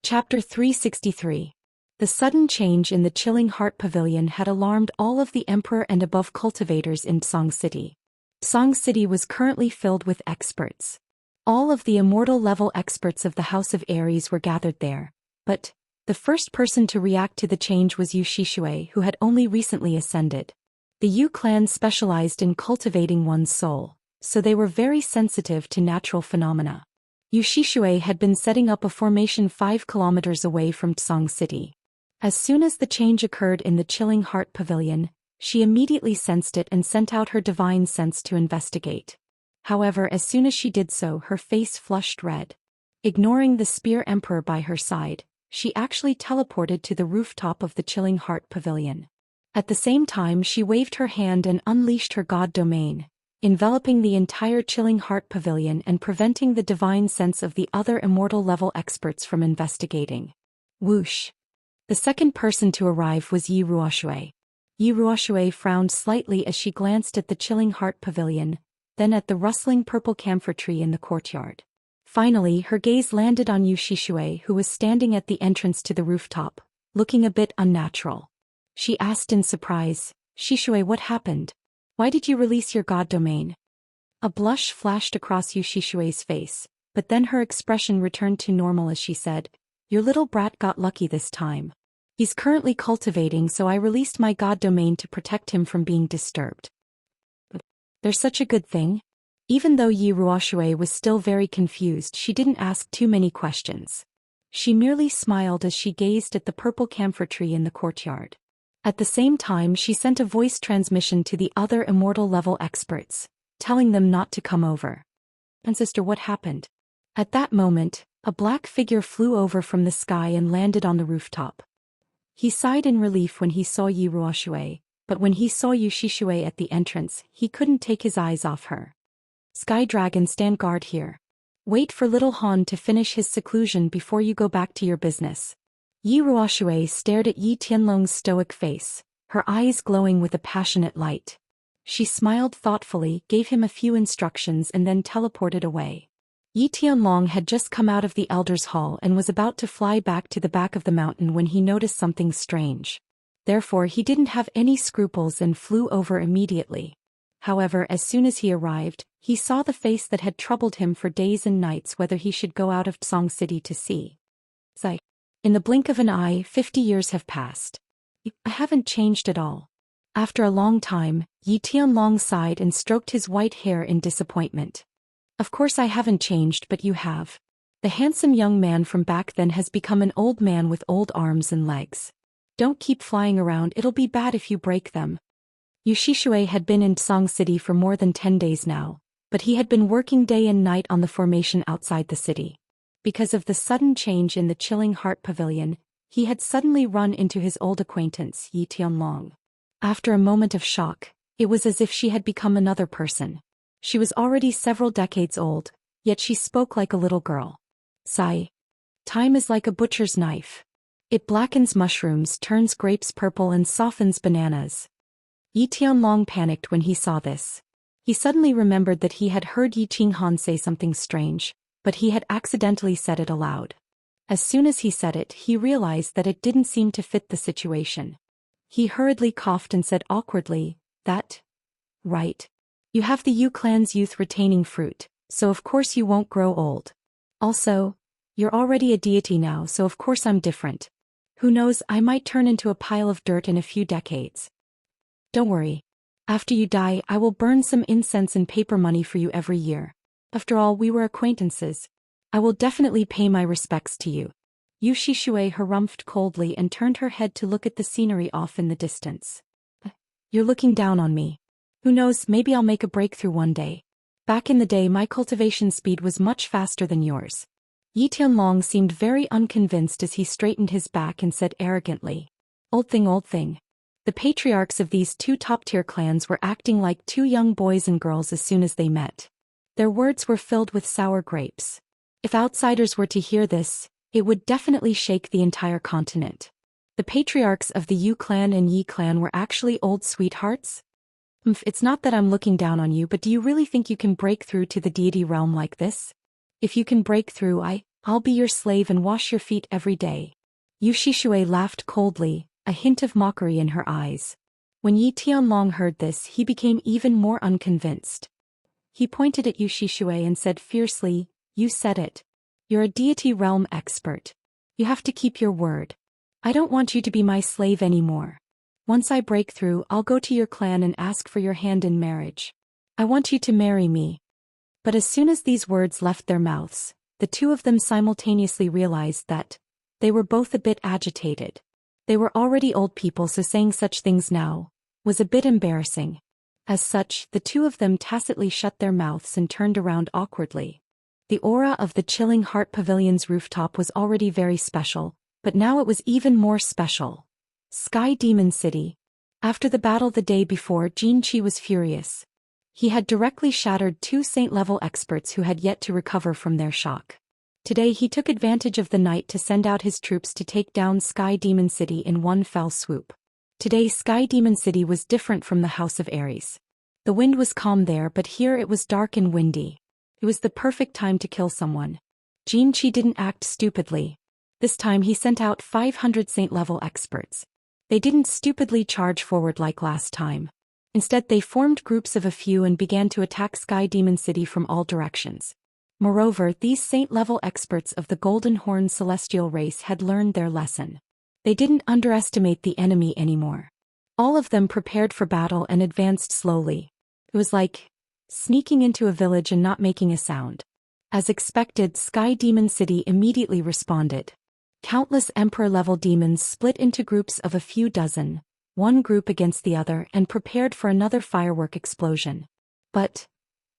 [SPEAKER 1] Chapter 363. The sudden change in the chilling heart pavilion had alarmed all of the emperor and above cultivators in Tsong City. Tsong City was currently filled with experts. All of the immortal level experts of the House of Aries were gathered there, but the first person to react to the change was Yu Shishui, who had only recently ascended. The Yu clan specialized in cultivating one's soul, so they were very sensitive to natural phenomena. Yu Shishui had been setting up a formation 5 kilometers away from Tsong City. As soon as the change occurred in the chilling heart pavilion, she immediately sensed it and sent out her divine sense to investigate. However, as soon as she did so, her face flushed red. Ignoring the Spear Emperor by her side, she actually teleported to the rooftop of the chilling heart pavilion. At the same time, she waved her hand and unleashed her god domain, enveloping the entire chilling heart pavilion and preventing the divine sense of the other immortal level experts from investigating. Whoosh! The second person to arrive was Yi Ruoshui. Yi Ruoshui frowned slightly as she glanced at the chilling heart pavilion, then at the rustling purple camphor tree in the courtyard. Finally, her gaze landed on Yu Shishui, who was standing at the entrance to the rooftop, looking a bit unnatural. She asked in surprise, "Shishui, what happened? Why did you release your god domain?" A blush flashed across Yu Shishui's face, but then her expression returned to normal as she said, "Your little brat got lucky this time. He's currently cultivating, so I released my god domain to protect him from being disturbed." "There's such a good thing?" Even though Yi Ruoshui was still very confused, she didn't ask too many questions. She merely smiled as she gazed at the purple camphor tree in the courtyard. At the same time, she sent a voice transmission to the other immortal level experts, telling them not to come over. "And sister, what happened?" At that moment, a black figure flew over from the sky and landed on the rooftop. He sighed in relief when he saw Yi Ruoshui, but when he saw Yu Shishui at the entrance, he couldn't take his eyes off her. "Sky Dragon, stand guard here. Wait for little Han to finish his seclusion before you go back to your business." Yi Ruoshui stared at Yi Tianlong's stoic face, her eyes glowing with a passionate light. She smiled thoughtfully, gave him a few instructions and then teleported away. Yi Tianlong had just come out of the Elder's Hall and was about to fly back to the back of the mountain when he noticed something strange. Therefore, he didn't have any scruples and flew over immediately. However, as soon as he arrived, he saw the face that had troubled him for days and nights, whether he should go out of Tsong City to see. Zai. In the blink of an eye, 50 years have passed. I haven't changed at all. After a long time, Yi Tianlong sighed and stroked his white hair in disappointment. Of course I haven't changed, but you have. The handsome young man from back then has become an old man with old arms and legs. Don't keep flying around, it'll be bad if you break them. Yu Shishui had been in Tsong City for more than 10 days now, but he had been working day and night on the formation outside the city. Because of the sudden change in the chilling heart pavilion, he had suddenly run into his old acquaintance, Yi Tianlong. After a moment of shock, it was as if she had become another person. She was already several decades old, yet she spoke like a little girl. "Sigh. Time is like a butcher's knife. It blackens mushrooms, turns grapes purple and softens bananas." Yi Tianlong panicked when he saw this. He suddenly remembered that he had heard Yi Qinghan say something strange, but he had accidentally said it aloud. As soon as he said it, he realized that it didn't seem to fit the situation. He hurriedly coughed and said awkwardly, "That? Right. You have the Yu clan's youth retaining fruit, so of course you won't grow old. Also, you're already a deity now, so of course I'm different. Who knows, I might turn into a pile of dirt in a few decades. Don't worry. After you die, I will burn some incense and paper money for you every year. After all, we were acquaintances. I will definitely pay my respects to you. Yu Shishui harumphed coldly and turned her head to look at the scenery off in the distance. You're looking down on me. Who knows, maybe I'll make a breakthrough one day. Back in the day, my cultivation speed was much faster than yours. Yi Tianlong seemed very unconvinced as he straightened his back and said arrogantly, Old thing, old thing. The patriarchs of these two top-tier clans were acting like two young boys and girls as soon as they met. Their words were filled with sour grapes. If outsiders were to hear this, it would definitely shake the entire continent. The patriarchs of the Yu clan and Yi clan were actually old sweethearts? It's not that I'm looking down on you, but do you really think you can break through to the deity realm like this? If you can break through, I'll be your slave and wash your feet every day. Yu Shishui laughed coldly, a hint of mockery in her eyes. When Yi Tianlong heard this, he became even more unconvinced. He pointed at Yu Shishui and said fiercely, You said it. You're a deity realm expert. You have to keep your word. I don't want you to be my slave anymore. Once I break through, I'll go to your clan and ask for your hand in marriage. I want you to marry me. But as soon as these words left their mouths, the two of them simultaneously realized that they were both a bit agitated. They were already old people, so saying such things now was a bit embarrassing. As such, the two of them tacitly shut their mouths and turned around awkwardly. The aura of the Chilling Heart Pavilion's rooftop was already very special, but now it was even more special. Sky Demon City. After the battle the day before, Jin Qi was furious. He had directly shattered two saint-level experts who had yet to recover from their shock. Today he took advantage of the night to send out his troops to take down Sky Demon City in one fell swoop. Today Sky Demon City was different from the House of Ares. The wind was calm there, but here it was dark and windy. It was the perfect time to kill someone. Jin Qi didn't act stupidly. This time he sent out 500 saint-level experts. They didn't stupidly charge forward like last time. Instead they formed groups of a few and began to attack Sky Demon City from all directions. Moreover, these saint-level experts of the Golden Horn celestial race had learned their lesson. They didn't underestimate the enemy anymore. All of them prepared for battle and advanced slowly. It was like sneaking into a village and not making a sound. As expected, Sky Demon City immediately responded. Countless Emperor-level demons split into groups of a few dozen, one group against the other, and prepared for another firework explosion. But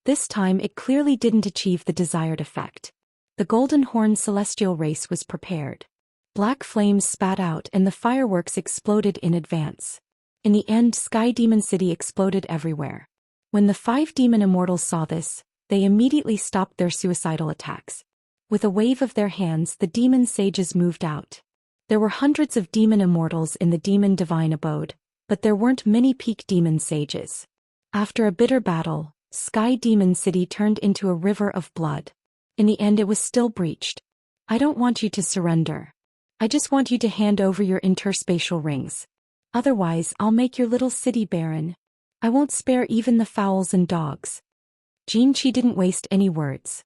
[SPEAKER 1] this time it clearly didn't achieve the desired effect. The Golden Horn celestial race was prepared. Black flames spat out and the fireworks exploded in advance. In the end, Sky Demon City exploded everywhere. When the 5 demon immortals saw this, they immediately stopped their suicidal attacks. With a wave of their hands, the demon sages moved out. There were hundreds of demon immortals in the demon divine abode, but there weren't many peak demon sages. After a bitter battle, Sky Demon City turned into a river of blood. In the end it was still breached. I don't want you to surrender. I just want you to hand over your interspatial rings. Otherwise, I'll make your little city barren. I won't spare even the fowls and dogs. Jin Qi didn't waste any words.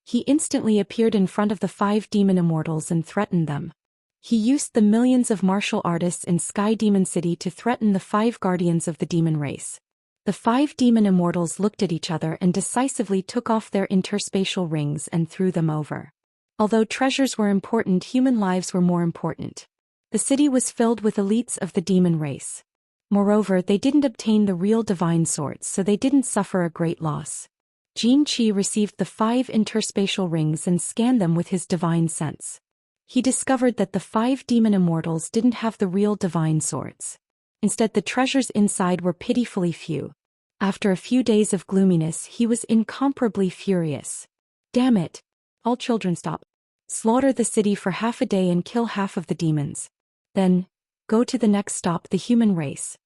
[SPEAKER 1] He instantly appeared in front of the 5 demon immortals and threatened them. He used the millions of martial artists in Sky Demon City to threaten the 5 guardians of the demon race. The 5 demon immortals looked at each other and decisively took off their interspatial rings and threw them over. Although treasures were important, human lives were more important. The city was filled with elites of the demon race. Moreover, they didn't obtain the real divine swords, so they didn't suffer a great loss. Jin Qi received the 5 interspatial rings and scanned them with his divine sense. He discovered that the 5 demon immortals didn't have the real divine swords. Instead, the treasures inside were pitifully few. After a few days of gloominess, he was incomparably furious. Damn it! All children stop. Slaughter the city for half a day and kill half of the demons. Then, go to the next stop, the human race.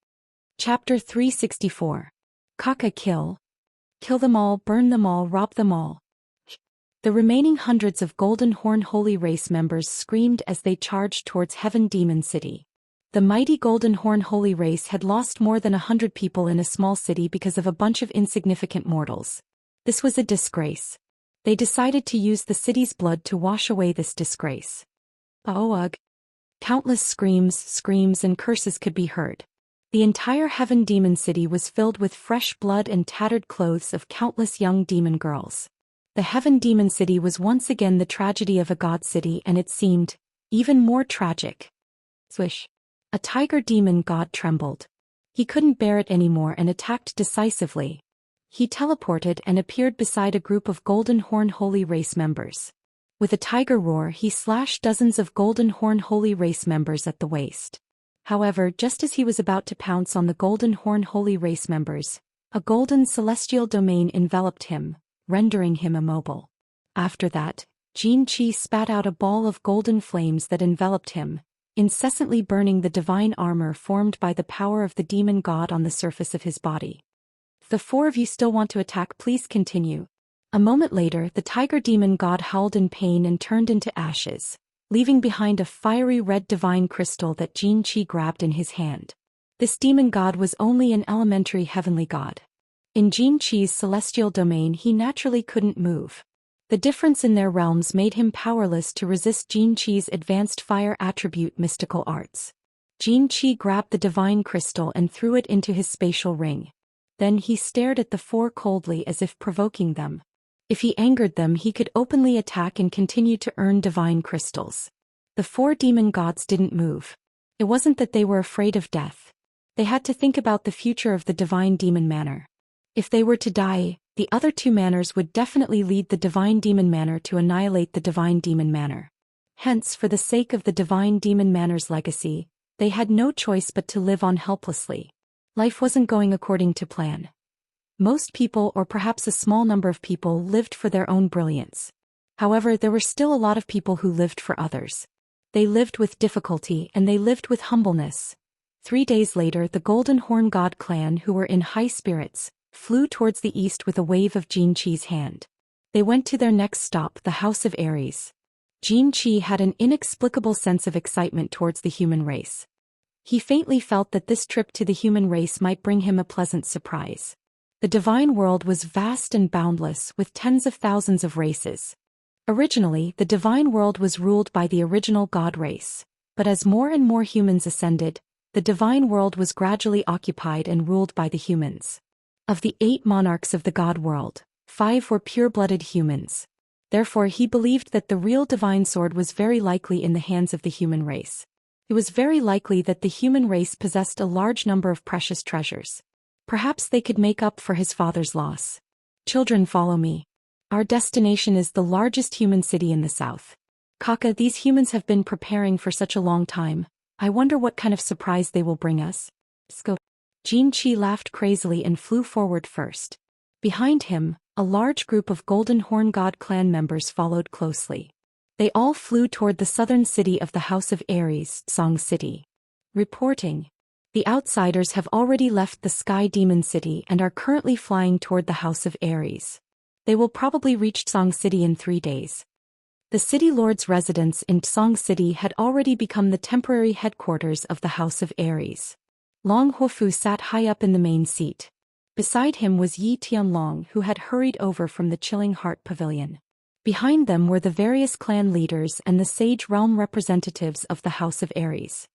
[SPEAKER 1] Chapter 364. Kaka kill. Kill them all, burn them all, rob them all. The remaining hundreds of Golden Horn Holy Race members screamed as they charged towards Heaven Demon City. The mighty Golden Horn Holy Race had lost more than 100 people in a small city because of a bunch of insignificant mortals. This was a disgrace. They decided to use the city's blood to wash away this disgrace. Ugh! Countless screams, and curses could be heard. The entire Heaven Demon City was filled with fresh blood and tattered clothes of countless young demon girls. The Heaven Demon City was once again the tragedy of a god city, and it seemed even more tragic. Swish! A tiger demon god trembled. He couldn't bear it anymore and attacked decisively. He teleported and appeared beside a group of Golden Horn Holy Race members. With a tiger roar, he slashed dozens of Golden Horn Holy Race members at the waist. However, just as he was about to pounce on the Golden Horn Holy Race members, a golden celestial domain enveloped him, rendering him immobile. After that, Xianxia spat out a ball of golden flames that enveloped him, incessantly burning the divine armor formed by the power of the demon god on the surface of his body. If the four of you still want to attack, please continue. A moment later, the tiger demon god howled in pain and turned into ashes, leaving behind a fiery red divine crystal that Xianxia grabbed in his hand. This demon god was only an elementary heavenly god. In Xianxia's celestial domain, he naturally couldn't move. The difference in their realms made him powerless to resist Xianxia's advanced fire attribute mystical arts. Xianxia grabbed the divine crystal and threw it into his spatial ring. Then he stared at the four coldly as if provoking them. If he angered them, he could openly attack and continue to earn divine crystals. The four demon gods didn't move. It wasn't that they were afraid of death. They had to think about the future of the divine demon manor. If they were to die, the other two manors would definitely lead the divine demon manor to annihilate the divine demon manor. Hence, for the sake of the divine demon manor's legacy, they had no choice but to live on helplessly. Life wasn't going according to plan. Most people, or perhaps a small number of people, lived for their own brilliance. However, there were still a lot of people who lived for others. They lived with difficulty and they lived with humbleness. 3 days later, the Golden Horn God clan, who were in high spirits, flew towards the east with a wave of Xianxia's hand. They went to their next stop, the House of Ares. Xianxia had an inexplicable sense of excitement towards the human race. He faintly felt that this trip to the human race might bring him a pleasant surprise. The divine world was vast and boundless, with tens of thousands of races. Originally, the divine world was ruled by the original god race, but as more and more humans ascended, the divine world was gradually occupied and ruled by the humans. Of the 8 monarchs of the god world, 5 were pure-blooded humans. Therefore, he believed that the real divine sword was very likely in the hands of the human race. It was very likely that the human race possessed a large number of precious treasures. Perhaps they could make up for his father's loss. Children, follow me. Our destination is the largest human city in the south. Kaka, these humans have been preparing for such a long time. I wonder what kind of surprise they will bring us. Scope. Xianxia laughed crazily and flew forward first. Behind him, a large group of Golden Horn God clan members followed closely. They all flew toward the southern city of the House of Ares, Song City. Reporting. The outsiders have already left the Sky Demon City and are currently flying toward the House of Ares. They will probably reach Song City in 3 days. The city lord's residence in Song City had already become the temporary headquarters of the House of Ares. Long Huofu sat high up in the main seat. Beside him was Yi Tianlong, who had hurried over from the Chilling Heart Pavilion. Behind them were the various clan leaders and the Sage Realm representatives of the House of Ares.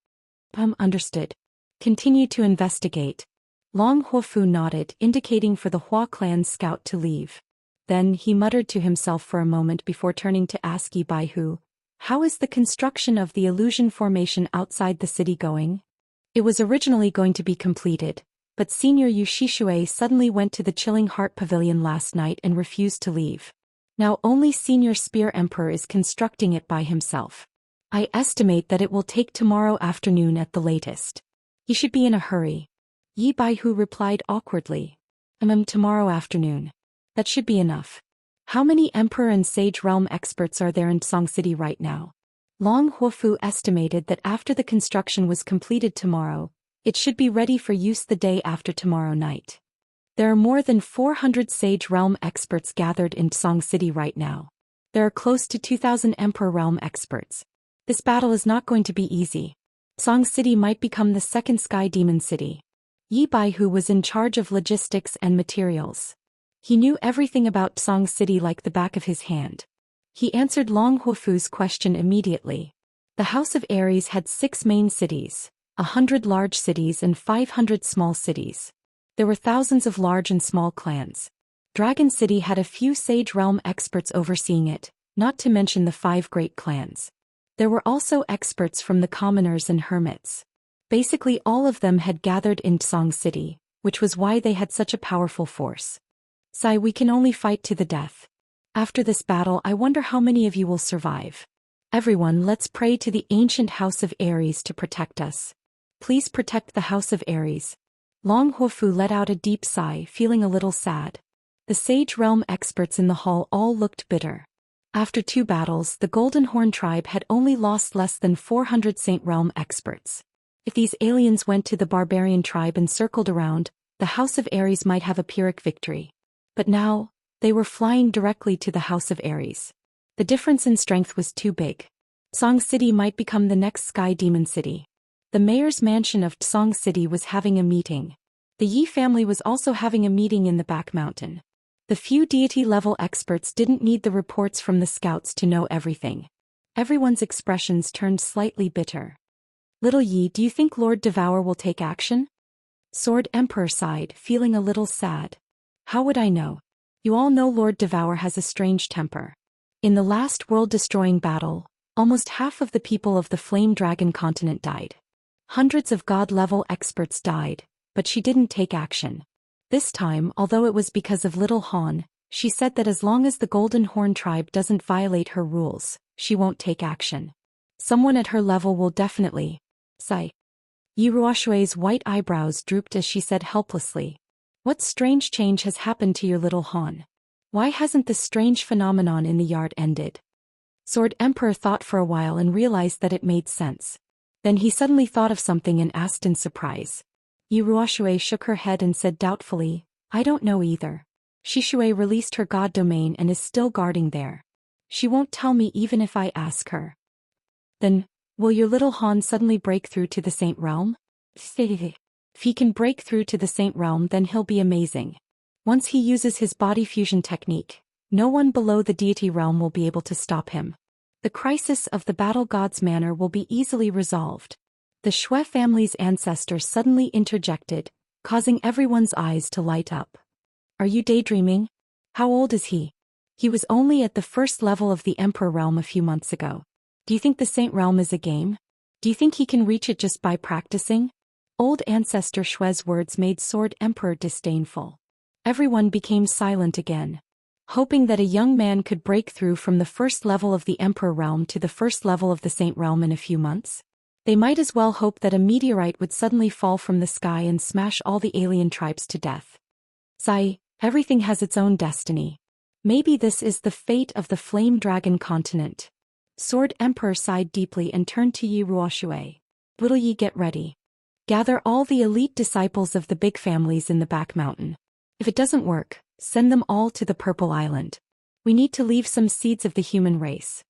[SPEAKER 1] Understood. Continue to investigate. Long Huofu nodded, indicating for the Hua clan's scout to leave. Then he muttered to himself for a moment before turning to ask Yi Baihu, "How is the construction of the illusion formation outside the city going?" It was originally going to be completed, but Senior Yu Shishue suddenly went to the Chilling Heart Pavilion last night and refused to leave. Now only Senior Spear Emperor is constructing it by himself. I estimate that it will take tomorrow afternoon at the latest. He should be in a hurry. Yi Baihu replied awkwardly. Tomorrow afternoon. That should be enough. How many Emperor and Sage Realm experts are there in Song City right now? Long Huofu estimated that after the construction was completed tomorrow, it should be ready for use the day after tomorrow night. There are more than 400 Sage Realm experts gathered in Song City right now. There are close to 2,000 Emperor Realm experts. This battle is not going to be easy. Song City might become the second Sky Demon City. Yi Baihu was in charge of logistics and materials. He knew everything about Song City like the back of his hand. He answered Long Huofu's question immediately. The House of Aries had 6 main cities, 100 large cities and 500 small cities. There were thousands of large and small clans. Dragon City had a few Sage Realm experts overseeing it, not to mention the 5 great clans. There were also experts from the commoners and hermits. Basically all of them had gathered in Song City, which was why they had such a powerful force. Sai, we can only fight to the death. After this battle, I wonder how many of you will survive. Everyone, let's pray to the ancient House of Aries to protect us. Please protect the House of Aries. Long Huofu let out a deep sigh, feeling a little sad. The Sage Realm experts in the hall all looked bitter. After 2 battles, the Golden Horn tribe had only lost less than 400 Saint Realm experts. If these aliens went to the barbarian tribe and circled around, the House of Aries might have a Pyrrhic victory. But now, they were flying directly to the House of Aries. The difference in strength was too big. Song City might become the next Sky Demon City. The mayor's mansion of Song City was having a meeting. The Yi family was also having a meeting in the back mountain. The few deity-level experts didn't need the reports from the scouts to know everything. Everyone's expressions turned slightly bitter. Little Yi, do you think Lord Devour will take action? Sword Emperor sighed, feeling a little sad. How would I know? You all know Lord Devour has a strange temper. In the last world-destroying battle, almost half of the people of the Flame Dragon continent died. Hundreds of god-level experts died, but she didn't take action. This time, although it was because of Little Han, she said that as long as the Golden Horn tribe doesn't violate her rules, she won't take action. Someone at her level will definitely. Sigh. Yi Ruoshui's white eyebrows drooped as she said helplessly. What strange change has happened to your Little Han? Why hasn't this strange phenomenon in the yard ended? Sword Emperor thought for a while and realized that it made sense. Then he suddenly thought of something and asked in surprise. Yi Ruoshui shook her head and said doubtfully, I don't know either. Shishui released her god domain and is still guarding there. She won't tell me even if I ask her. Then, will your Little Han suddenly break through to the Saint Realm? If he can break through to the Saint Realm, then he'll be amazing. Once he uses his body fusion technique, no one below the deity realm will be able to stop him. The crisis of the battle god's manor will be easily resolved. The Shui family's ancestor suddenly interjected, causing everyone's eyes to light up. Are you daydreaming? How old is he? He was only at the first level of the Emperor realm a few months ago. Do you think the Saint realm is a game? Do you think he can reach it just by practicing? Old ancestor Shui's words made Sword Emperor disdainful. Everyone became silent again. Hoping that a young man could break through from the first level of the Emperor realm to the first level of the Saint realm in a few months? They might as well hope that a meteorite would suddenly fall from the sky and smash all the alien tribes to death. Sai, everything has its own destiny. Maybe this is the fate of the Flame Dragon continent. Sword Emperor sighed deeply and turned to Yi Ruoshui. Little Yi, get ready. Gather all the elite disciples of the big families in the back mountain. If it doesn't work, send them all to the Purple Island. We need to leave some seeds of the human race.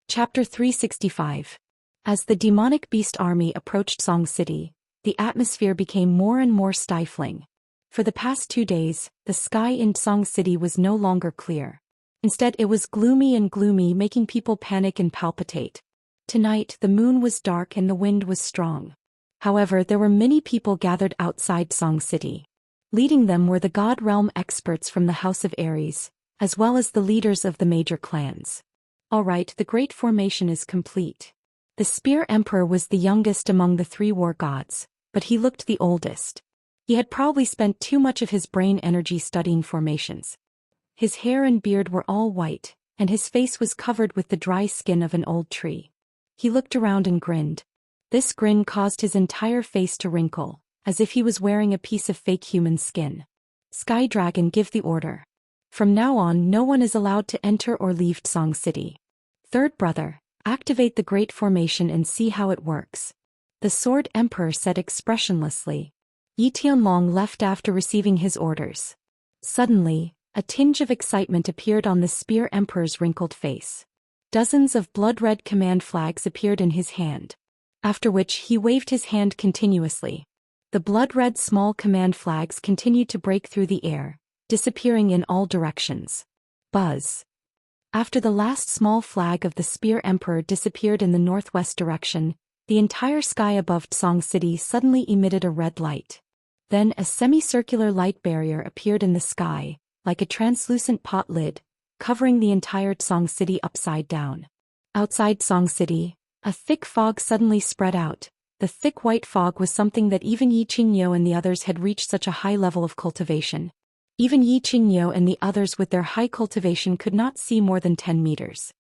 [SPEAKER 1] Chapter 365. As the demonic beast army approached Song City, the atmosphere became more and more stifling. For the past 2 days, the sky in Song City was no longer clear. Instead, it was gloomy, making people panic and palpitate. Tonight, the moon was dark and the wind was strong. However, there were many people gathered outside Song City. Leading them were the God Realm experts from the House of Aries, as well as the leaders of the major clans. All right, the Great Formation is complete. The Spear Emperor was the youngest among the 3 war gods, but he looked the oldest. He had probably spent too much of his brain energy studying formations. His hair and beard were all white, and his face was covered with the dry skin of an old tree. He looked around and grinned. This grin caused his entire face to wrinkle, as if he was wearing a piece of fake human skin. Sky Dragon, give the order. From now on, no one is allowed to enter or leave Song City. Third brother, activate the Great Formation and see how it works. The Sword Emperor said expressionlessly. Yi Tianlong left after receiving his orders. Suddenly, a tinge of excitement appeared on the Spear Emperor's wrinkled face. Dozens of blood-red command flags appeared in his hand. After which he waved his hand continuously. The blood-red small command flags continued to break through the air, disappearing in all directions. Buzz. After the last small flag of the Spear Emperor disappeared in the northwest direction, the entire sky above Tsong City suddenly emitted a red light. Then a semicircular light barrier appeared in the sky, like a translucent pot lid, covering the entire Tsong City upside down. Outside Tsong City, a thick fog suddenly spread out. The thick white fog was something that even Yi Qingyo and the others had reached such a high level of cultivation. Even Yi Qingyo and the others with their high cultivation could not see more than 10 meters.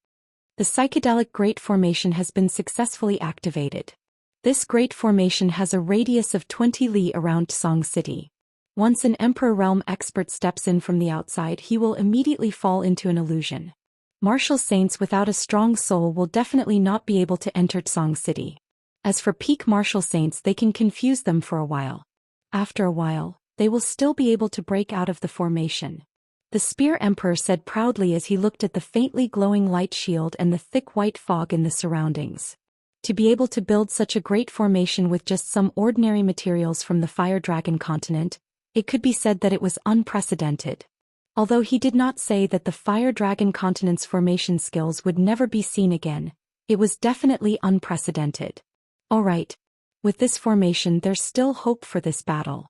[SPEAKER 1] The psychedelic Great Formation has been successfully activated. This Great Formation has a radius of 20 li around Tsong City. Once an Emperor Realm expert steps in from the outside, he will immediately fall into an illusion. Martial saints without a strong soul will definitely not be able to enter Tsong City. As for peak martial saints, they can confuse them for a while. After a while, they will still be able to break out of the formation. The Spear Emperor said proudly as he looked at the faintly glowing light shield and the thick white fog in the surroundings. To be able to build such a great formation with just some ordinary materials from the Fire Dragon continent, it could be said that it was unprecedented. Although he did not say that the Fire Dragon continent's formation skills would never be seen again, it was definitely unprecedented. Alright. With this formation, there's still hope for this battle.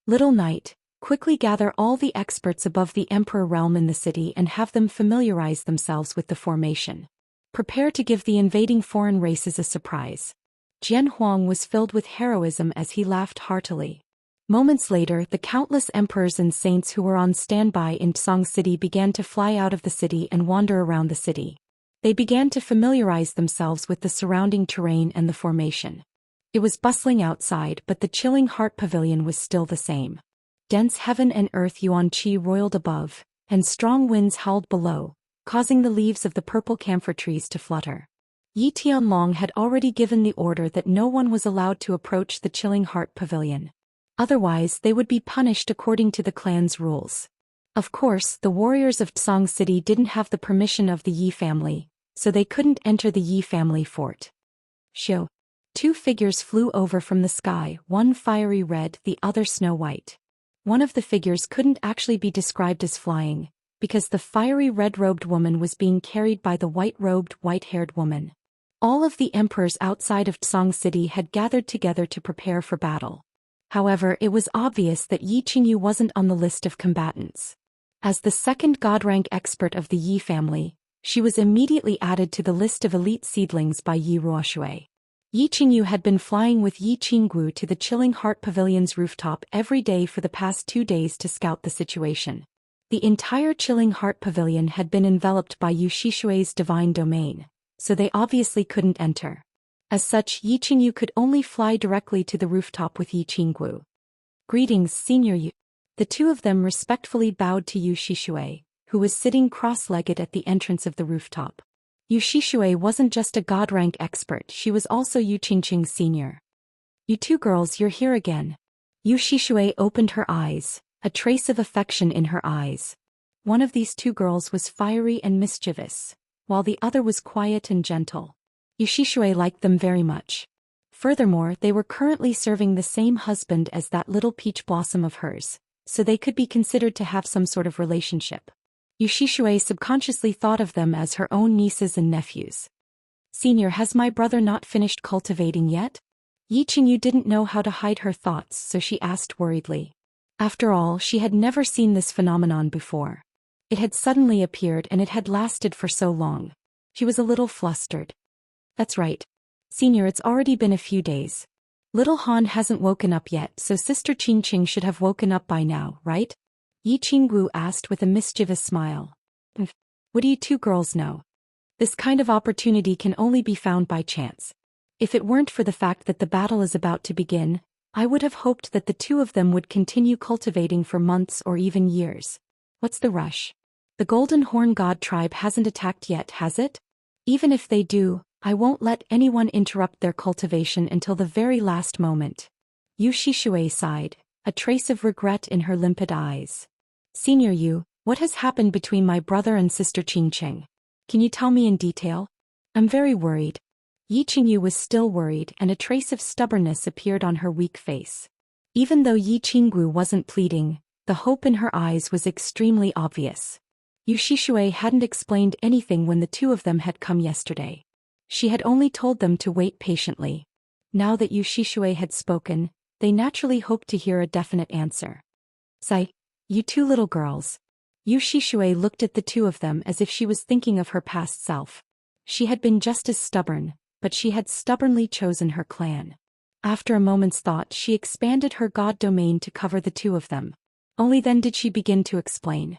[SPEAKER 1] Little Knight, quickly gather all the experts above the Emperor Realm in the city and have them familiarize themselves with the formation. Prepare to give the invading foreign races a surprise. Jian Huang was filled with heroism as he laughed heartily. Moments later, the countless emperors and saints who were on standby in Tsong City began to fly out of the city and wander around the city. They began to familiarize themselves with the surrounding terrain and the formation. It was bustling outside, but the chilling heart pavilion was still the same. Dense heaven and earth yuan qi roiled above, and strong winds howled below, causing the leaves of the purple camphor trees to flutter. Yi Tianlong had already given the order that no one was allowed to approach the chilling heart pavilion. Otherwise, they would be punished according to the clan's rules. Of course, the warriors of Tsong City didn't have the permission of the Yi family, so they couldn't enter the Yi family fort. Shoo. Two figures flew over from the sky, one fiery red, the other snow white. One of the figures couldn't actually be described as flying, because the fiery red-robed woman was being carried by the white-robed, white-haired woman. All of the emperors outside of Tsong City had gathered together to prepare for battle. However, it was obvious that Yi Qingyu wasn't on the list of combatants. As the second god-rank expert of the Yi family, she was immediately added to the list of elite seedlings by Yi Ruoshui. Yi Qingyu had been flying with Yi Qinggu to the Chilling Heart Pavilion's rooftop every day for the past 2 days to scout the situation. The entire Chilling Heart Pavilion had been enveloped by Yu Shishui's divine domain, so they obviously couldn't enter. As such, Yi Qingyu could only fly directly to the rooftop with Yi Qinggu. Greetings, Senior Yu. The two of them respectfully bowed to Yu Shishui, who was sitting cross-legged at the entrance of the rooftop. Yu Shishui wasn't just a god-rank expert, she was also Yu Qingqing's senior. You two girls, you're here again. Yu Shishui opened her eyes, a trace of affection in her eyes. One of these two girls was fiery and mischievous, while the other was quiet and gentle. Yu Shishui liked them very much. Furthermore, they were currently serving the same husband as that little peach blossom of hers, so they could be considered to have some sort of relationship. Yu Shishui subconsciously thought of them as her own nieces and nephews. Senior, has my brother not finished cultivating yet? Yi Qingyu didn't know how to hide her thoughts, so she asked worriedly. After all, she had never seen this phenomenon before. It had suddenly appeared and it had lasted for so long. She was a little flustered. That's right. Senior, it's already been a few days. Little Han hasn't woken up yet, so Sister Qingqing should have woken up by now, right? Yi Qinggu asked with a mischievous smile. What do you two girls know? This kind of opportunity can only be found by chance. If it weren't for the fact that the battle is about to begin, I would have hoped that the two of them would continue cultivating for months or even years. What's the rush? The Golden Horn God tribe hasn't attacked yet, has it? Even if they do, I won't let anyone interrupt their cultivation until the very last moment. Yu Shishui sighed, a trace of regret in her limpid eyes. Senior Yu, what has happened between my brother and Sister Qingqing? Can you tell me in detail? I'm very worried. Yi Qingyu was still worried and a trace of stubbornness appeared on her weak face. Even though Yi Qinggu wasn't pleading, The hope in her eyes was extremely obvious. Yu Shixue hadn't explained anything when the two of them had come yesterday. She had only told them to wait patiently. Now that Yu Shixue had spoken, they naturally hoped to hear a definite answer. "Sai, you two little girls." Yu Shixue looked at the two of them as if she was thinking of her past self. She had been just as stubborn, but she had stubbornly chosen her clan. After a moment's thought, she expanded her god domain to cover the two of them. Only then did she begin to explain.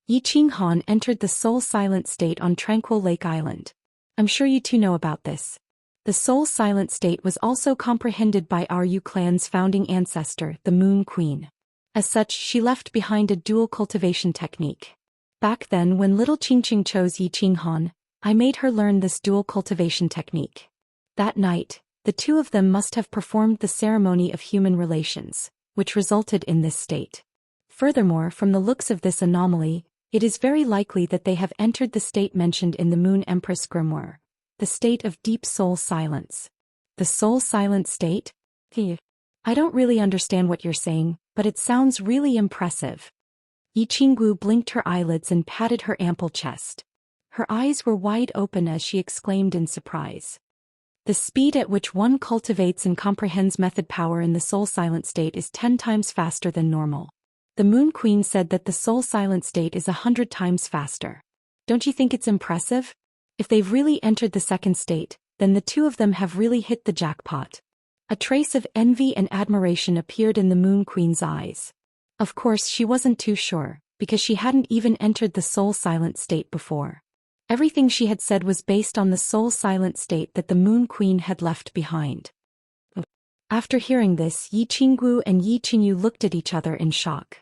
[SPEAKER 1] Yi Qinghan entered the Soul Silent State on Tranquil Lake Island. I'm sure you two know about this. The Soul Silent State was also comprehended by our Yu clan's founding ancestor, the Moon Queen. As such, she left behind a dual cultivation technique. Back then, when little Qingqing chose Yi Qinghan, I made her learn this dual cultivation technique. That night, the two of them must have performed the ceremony of human relations, which resulted in this state. Furthermore, from the looks of this anomaly, it is very likely that they have entered the state mentioned in the Moon Empress Grimoire, the state of deep soul silence. The soul silent state? I don't really understand what you're saying, but it sounds really impressive. Yi Qinggu blinked her eyelids and patted her ample chest. Her eyes were wide open as she exclaimed in surprise. The speed at which one cultivates and comprehends method power in the soul silent state is 10 times faster than normal. The Moon Queen said that the soul silent state is 100 times faster. Don't you think it's impressive? If they've really entered the second state, then the two of them have really hit the jackpot. A trace of envy and admiration appeared in the Moon Queen's eyes. Of course, she wasn't too sure, because she hadn't even entered the soul silent state before. Everything she had said was based on the soul silent state that the Moon Queen had left behind. After hearing this, Yi Qinggu and Yi Qingyu looked at each other in shock.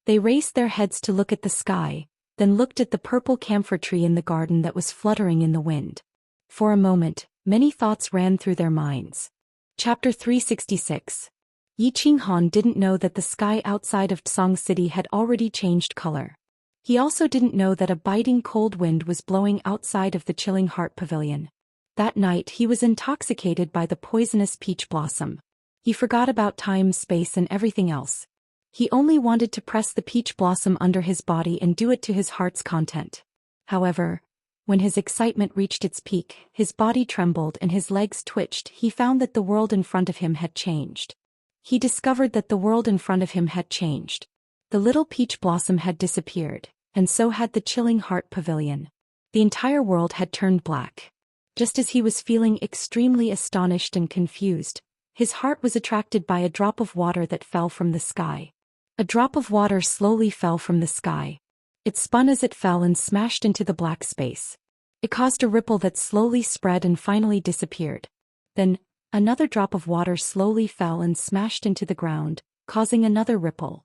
[SPEAKER 1] They raised their heads to look at the sky, then looked at the purple camphor tree in the garden that was fluttering in the wind. For a moment, many thoughts ran through their minds. Chapter 366. Yi Qinghan didn't know that the sky outside of Tsang City had already changed color. He also didn't know that a biting cold wind was blowing outside of the Chilling Heart Pavilion. That night he was intoxicated by the poisonous peach blossom. He forgot about time, space and everything else. He only wanted to press the peach blossom under his body and do it to his heart's content. However, when his excitement reached its peak, his body trembled and his legs twitched. He found that the world in front of him had changed. He discovered that the world in front of him had changed. The little peach blossom had disappeared, and so had the Chilling Heart Pavilion. The entire world had turned black. Just as he was feeling extremely astonished and confused, his heart was attracted by a drop of water that fell from the sky. A drop of water slowly fell from the sky. It spun as it fell and smashed into the black space. It caused a ripple that slowly spread and finally disappeared. Then, another drop of water slowly fell and smashed into the ground, causing another ripple.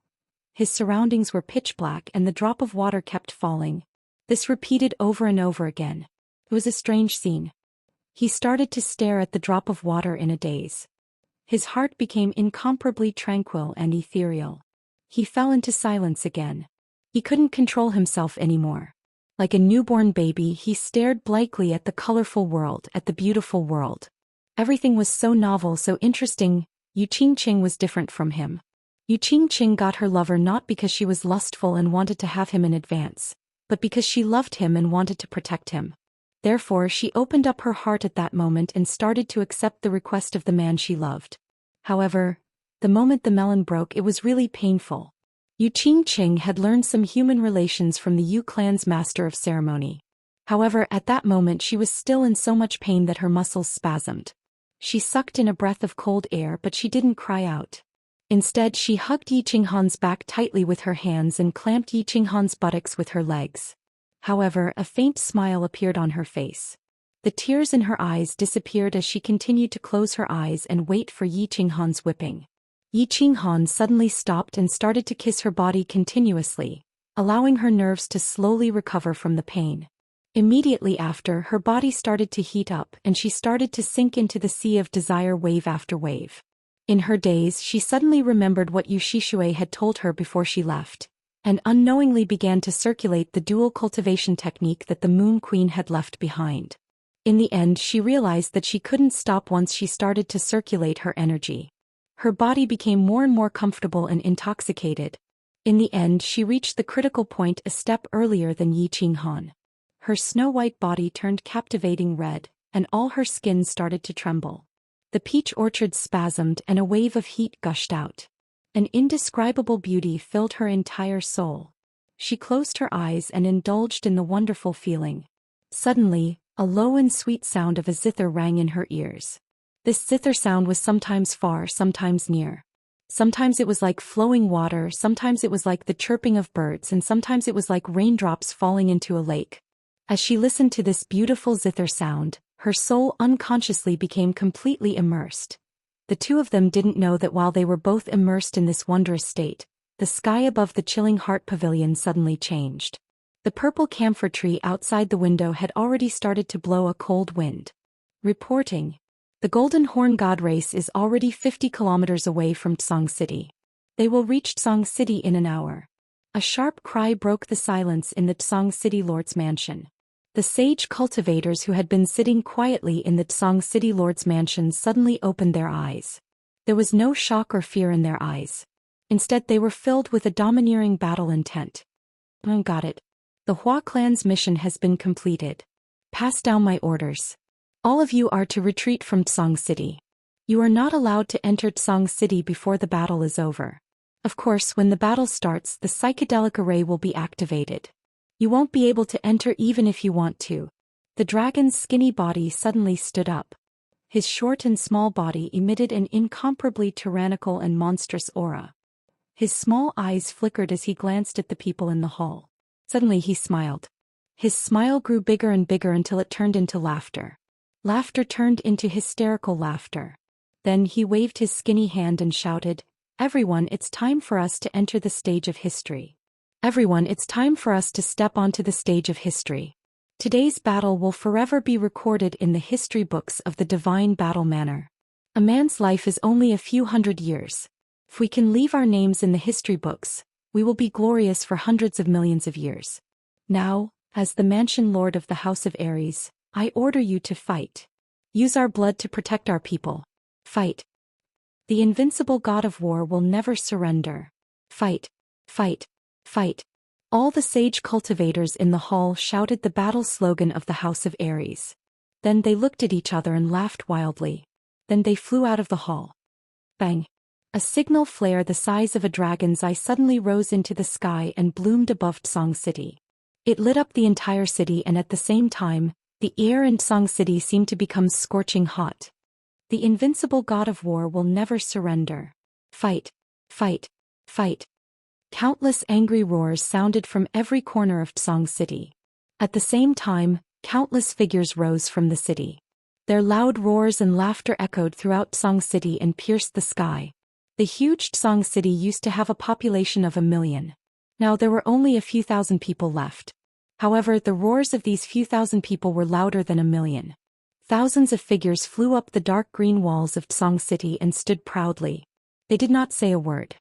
[SPEAKER 1] His surroundings were pitch black and the drop of water kept falling. This repeated over and over again. It was a strange scene. He started to stare at the drop of water in a daze. His heart became incomparably tranquil and ethereal. He fell into silence again. He couldn't control himself anymore. Like a newborn baby, he stared blankly at the colorful world, at the beautiful world. Everything was so novel, so interesting. Yu Qingqing was different from him. Yu Qingqing got her lover not because she was lustful and wanted to have him in advance, but because she loved him and wanted to protect him. Therefore, she opened up her heart at that moment and started to accept the request of the man she loved. However, the moment the melon broke, it was really painful. Yu Qingqing had learned some human relations from the Yu clan's master of ceremony. However, at that moment she was still in so much pain that her muscles spasmed. She sucked in a breath of cold air, but she didn't cry out. Instead, she hugged Yi Qinghan's back tightly with her hands and clamped Yi Qinghan's buttocks with her legs. However, a faint smile appeared on her face. The tears in her eyes disappeared as she continued to close her eyes and wait for Yi Qinghan's whipping. Yi Qinghan suddenly stopped and started to kiss her body continuously, allowing her nerves to slowly recover from the pain. Immediately after, her body started to heat up and she started to sink into the sea of desire wave after wave. In her daze, she suddenly remembered what Yu Shixue had told her before she left, and unknowingly began to circulate the dual cultivation technique that the Moon Queen had left behind. In the end, she realized that she couldn't stop once she started to circulate her energy. Her body became more and more comfortable and intoxicated. In the end, she reached the critical point a step earlier than Yi Qinghan. Her snow-white body turned captivating red, and all her skin started to tremble. The peach orchard spasmed and a wave of heat gushed out. An indescribable beauty filled her entire soul. She closed her eyes and indulged in the wonderful feeling. Suddenly, a low and sweet sound of a zither rang in her ears. This zither sound was sometimes far, sometimes near. Sometimes it was like flowing water, sometimes it was like the chirping of birds, and sometimes it was like raindrops falling into a lake. As she listened to this beautiful zither sound, her soul unconsciously became completely immersed. The two of them didn't know that while they were both immersed in this wondrous state, the sky above the chilling heart pavilion suddenly changed. The purple camphor tree outside the window had already started to blow a cold wind. Reporting. The Golden Horn God race is already 50 kilometers away from Tsong City. They will reach Tsong City in an hour. A sharp cry broke the silence in the Tsong City Lord's mansion. The sage cultivators who had been sitting quietly in the Tsong City Lord's mansion suddenly opened their eyes. There was no shock or fear in their eyes. Instead, they were filled with a domineering battle intent. Got it. The Hua clan's mission has been completed. Pass down my orders. All of you are to retreat from Tsong City. You are not allowed to enter Tsong City before the battle is over. Of course, when the battle starts, the psychedelic array will be activated. You won't be able to enter even if you want to. The dragon's skinny body suddenly stood up. His short and small body emitted an incomparably tyrannical and monstrous aura. His small eyes flickered as he glanced at the people in the hall. Suddenly he smiled. His smile grew bigger and bigger until it turned into laughter. Laughter turned into hysterical laughter. Then he waved his skinny hand and shouted, "Everyone, it's time for us to enter the stage of history. Everyone, it's time for us to step onto the stage of history. Today's battle will forever be recorded in the history books of the divine battle manner. A man's life is only a few hundred years. If we can leave our names in the history books, we will be glorious for hundreds of millions of years. Now, as the mansion lord of the House of Aries, I order you to fight. Use our blood to protect our people. Fight. The invincible god of war will never surrender. Fight. Fight. Fight." All the sage cultivators in the hall shouted the battle slogan of the House of Aries. Then they looked at each other and laughed wildly. Then they flew out of the hall. Bang. A signal flare the size of a dragon's eye suddenly rose into the sky and bloomed above Tsong City. It lit up the entire city, and at the same time, the air in Tsong City seemed to become scorching hot. The invincible god of war will never surrender. Fight. Fight. Fight. Countless angry roars sounded from every corner of Tsong City. At the same time, countless figures rose from the city. Their loud roars and laughter echoed throughout Tsong City and pierced the sky. The huge Tsong City used to have a population of 1 million. Now there were only a few thousand people left. However, the roars of these few thousand people were louder than 1 million. Thousands of figures flew up the dark green walls of Tsong City and stood proudly. They did not say a word.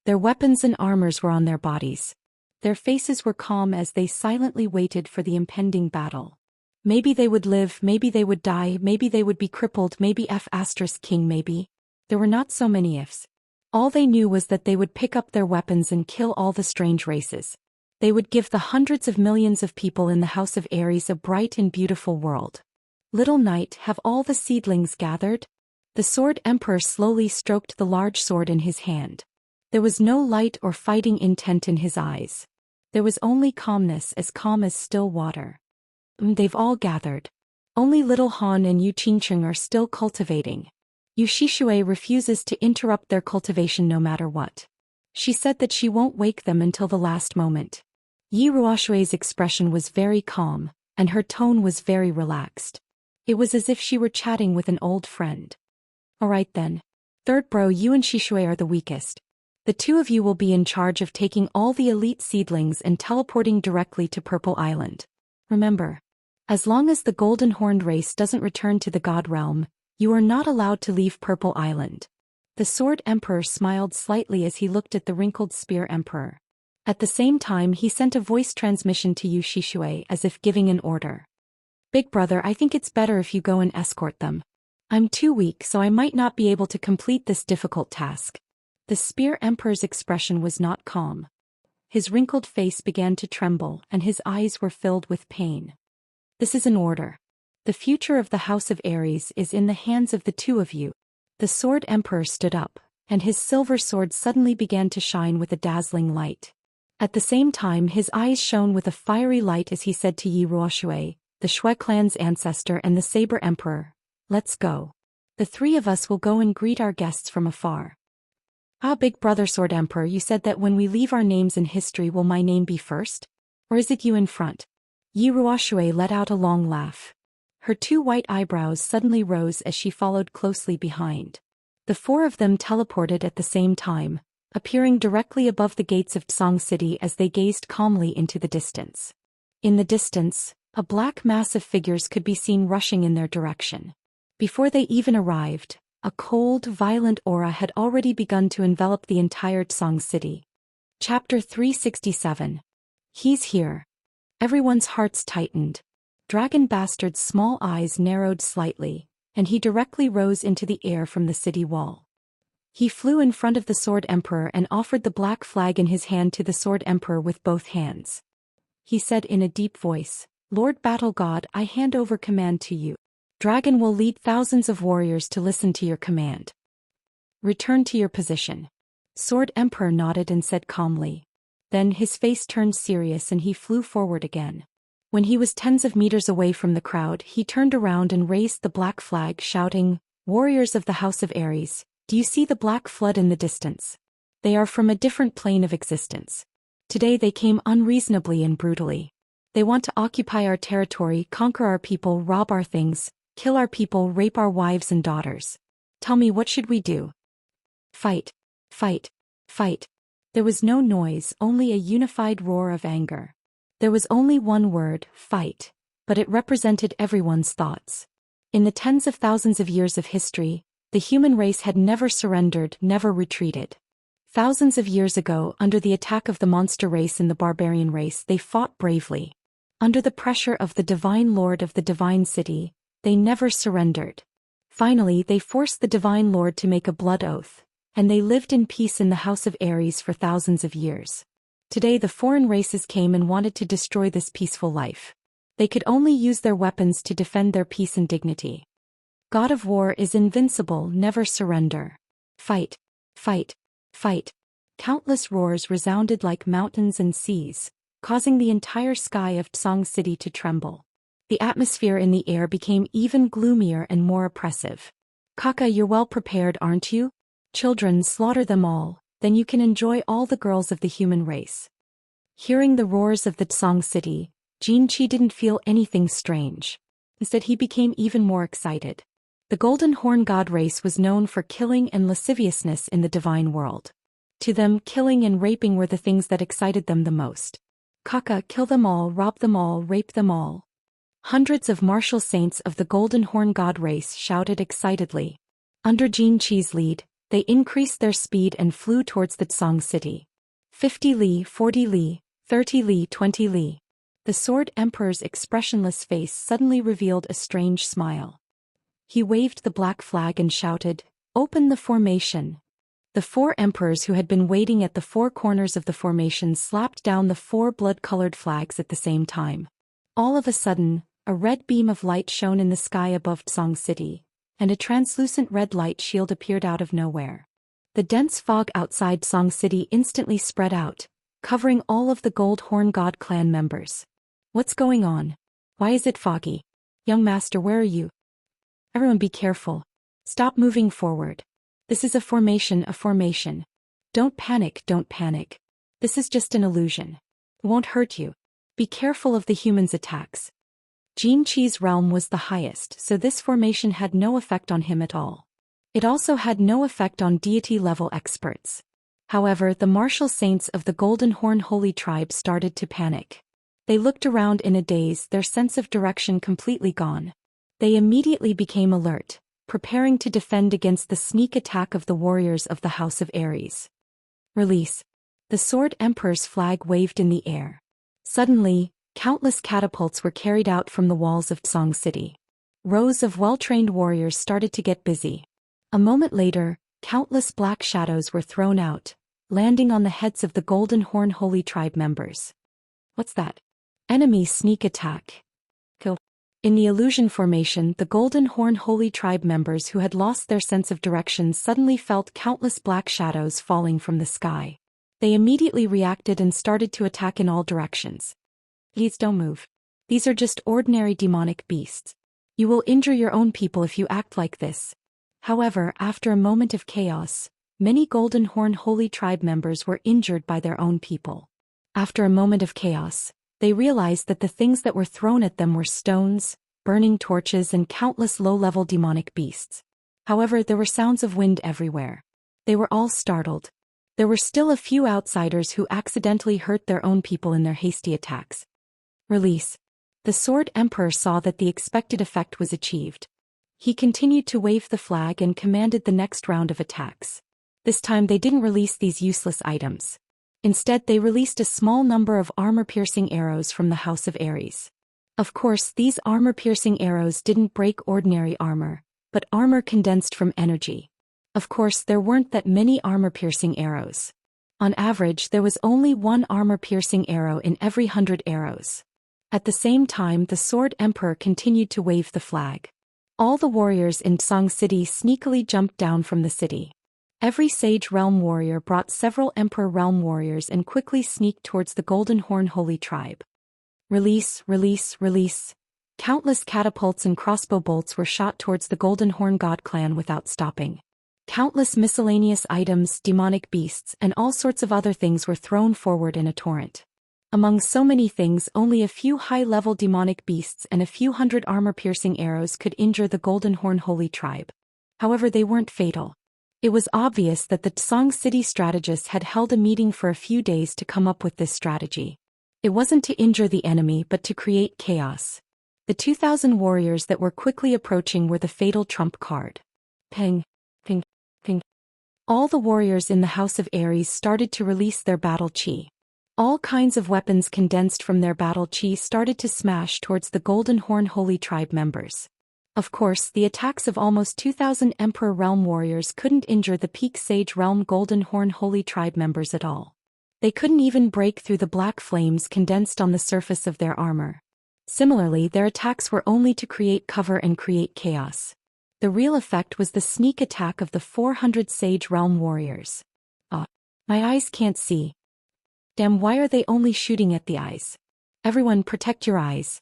[SPEAKER 1] Their weapons and armors were on their bodies. Their faces were calm as they silently waited for the impending battle. Maybe they would live, maybe they would die, maybe they would be crippled, maybe F***king maybe. There were not so many ifs. All they knew was that they would pick up their weapons and kill all the strange races. They would give the hundreds of millions of people in the House of Aries a bright and beautiful world. Little knight, have all the seedlings gathered? The Sword Emperor slowly stroked the large sword in his hand. There was no light or fighting intent in his eyes. There was only calmness, as calm as still water. They've all gathered. Only little Han and Yu Qingcheng are still cultivating. Yu Shishui refuses to interrupt their cultivation no matter what. She said that she won't wake them until the last moment. Yi Ruoshui's expression was very calm, and her tone was very relaxed. It was as if she were chatting with an old friend. Alright then. Third bro, you and Shishui are the weakest. The two of you will be in charge of taking all the elite seedlings and teleporting directly to Purple Island. Remember, as long as the Golden Horned race doesn't return to the God Realm, you are not allowed to leave Purple Island. The Sword Emperor smiled slightly as he looked at the wrinkled Spear Emperor. At the same time, he sent a voice transmission to Yu Shishui as if giving an order. Big brother, I think it's better if you go and escort them. I'm too weak, so I might not be able to complete this difficult task. The Spear Emperor's expression was not calm. His wrinkled face began to tremble and his eyes were filled with pain. This is an order. The future of the House of Aries is in the hands of the two of you. The Sword Emperor stood up, and his silver sword suddenly began to shine with a dazzling light. At the same time his eyes shone with a fiery light as he said to Yi Ruoshui, the Shui clan's ancestor and the Saber Emperor, "Let's go. The three of us will go and greet our guests from afar." "Ah, big brother Sword Emperor, you said that when we leave our names in history will my name be first? Or is it you in front?" Yi Ruoshui let out a long laugh. Her two white eyebrows suddenly rose as she followed closely behind. The four of them teleported at the same time, appearing directly above the gates of Tsang City as they gazed calmly into the distance. In the distance, a black mass of figures could be seen rushing in their direction. Before they even arrived, a cold, violent aura had already begun to envelop the entire Tsang City. Chapter 367. He's here. Everyone's hearts tightened. Dragon Bastard's small eyes narrowed slightly, and he directly rose into the air from the city wall. He flew in front of the Sword Emperor and offered the black flag in his hand to the Sword Emperor with both hands. He said in a deep voice, "Lord Battle God, I hand over command to you. Dragon will lead thousands of warriors to listen to your command. Return to your position." Sword Emperor nodded and said calmly. Then his face turned serious and he flew forward again. When he was tens of meters away from the crowd, he turned around and raised the black flag, shouting, "Warriors of the House of Aries, do you see the black flood in the distance? They are from a different plane of existence. Today they came unreasonably and brutally. They want to occupy our territory, conquer our people, rob our things, kill our people, rape our wives and daughters. Tell me, what should we do?" "Fight, fight, fight." There was no noise, only a unified roar of anger. There was only one word, fight, but it represented everyone's thoughts. In the tens of thousands of years of history, the human race had never surrendered, never retreated. Thousands of years ago, under the attack of the monster race and the barbarian race, they fought bravely. Under the pressure of the Divine Lord of the Divine City, they never surrendered. Finally, they forced the Divine Lord to make a blood oath, and they lived in peace in the House of Aries for thousands of years. Today the foreign races came and wanted to destroy this peaceful life. They could only use their weapons to defend their peace and dignity. God of War is invincible, never surrender. Fight, fight, fight. Countless roars resounded like mountains and seas, causing the entire sky of Tsang City to tremble. The atmosphere in the air became even gloomier and more oppressive. "Kaka, you're well prepared, aren't you? Children, slaughter them all, then you can enjoy all the girls of the human race." Hearing the roars of the Tsang City, Jinchi didn't feel anything strange. Instead he became even more excited. The Golden Horn God race was known for killing and lasciviousness in the divine world. To them, killing and raping were the things that excited them the most. "Kaka, kill them all, rob them all, rape them all." Hundreds of martial saints of the Golden Horn God race shouted excitedly. Under Jinchi's lead, they increased their speed and flew towards the Tsang City. 50 li, 40 li, 30 li, 20 li. The Sword Emperor's expressionless face suddenly revealed a strange smile. He waved the black flag and shouted, "Open the formation." The four emperors who had been waiting at the four corners of the formation slapped down the four blood-colored flags at the same time. All of a sudden, a red beam of light shone in the sky above Tsang City, and a translucent red light shield appeared out of nowhere. The dense fog outside Tsang City instantly spread out, covering all of the Gold Horn God clan members. "What's going on? Why is it foggy? Young master, where are you? Everyone be careful. Stop moving forward. This is a formation, a formation. Don't panic, don't panic. This is just an illusion. It won't hurt you. Be careful of the humans' attacks." Jinchi's realm was the highest, so this formation had no effect on him at all. It also had no effect on deity-level experts. However, the martial saints of the Golden Horn Holy Tribe started to panic. They looked around in a daze, their sense of direction completely gone. They immediately became alert, preparing to defend against the sneak attack of the warriors of the House of Aries. Release. The Sword Emperor's flag waved in the air. Suddenly, countless catapults were carried out from the walls of Tsang City. Rows of well-trained warriors started to get busy. A moment later, countless black shadows were thrown out, landing on the heads of the Golden Horn Holy Tribe members. What's that? Enemy sneak attack. Kill. In the illusion formation, the Golden Horn Holy Tribe members who had lost their sense of direction suddenly felt countless black shadows falling from the sky. They immediately reacted and started to attack in all directions. Please don't move. These are just ordinary demonic beasts. You will injure your own people if you act like this. However, after a moment of chaos, many Golden Horn Holy Tribe members were injured by their own people. After a moment of chaos, they realized that the things that were thrown at them were stones, burning torches, and countless low-level demonic beasts. However, there were sounds of wind everywhere. They were all startled. There were still a few outsiders who accidentally hurt their own people in their hasty attacks. Release. The Sword Emperor saw that the expected effect was achieved. He continued to wave the flag and commanded the next round of attacks. This time they didn't release these useless items. Instead, they released a small number of armor-piercing arrows from the House of Ares. Of course, these armor-piercing arrows didn't break ordinary armor, but armor condensed from energy. Of course, there weren't that many armor-piercing arrows. On average, there was only one armor-piercing arrow in every 100 arrows. At the same time, the Sword Emperor continued to wave the flag. All the warriors in Tsang City sneakily jumped down from the city. Every Sage Realm warrior brought several Emperor Realm warriors and quickly sneaked towards the Golden Horn Holy Tribe. Release, release, release. Countless catapults and crossbow bolts were shot towards the Golden Horn God clan without stopping. Countless miscellaneous items, demonic beasts, and all sorts of other things were thrown forward in a torrent. Among so many things, only a few high-level demonic beasts and a few hundred armor-piercing arrows could injure the Golden Horn Holy Tribe. However, they weren't fatal. It was obvious that the Tsang City strategists had held a meeting for a few days to come up with this strategy. It wasn't to injure the enemy but to create chaos. The 2,000 warriors that were quickly approaching were the fatal trump card. Ping, ping, ping. All the warriors in the House of Ares started to release their battle chi. All kinds of weapons condensed from their battle chi started to smash towards the Golden Horn Holy Tribe members. Of course, the attacks of almost 2,000 Emperor Realm warriors couldn't injure the Peak Sage Realm Golden Horn Holy Tribe members at all. They couldn't even break through the black flames condensed on the surface of their armor. Similarly, their attacks were only to create cover and create chaos. The real effect was the sneak attack of the 400 Sage Realm warriors. My eyes can't see. Damn, why are they only shooting at the eyes? Everyone protect your eyes.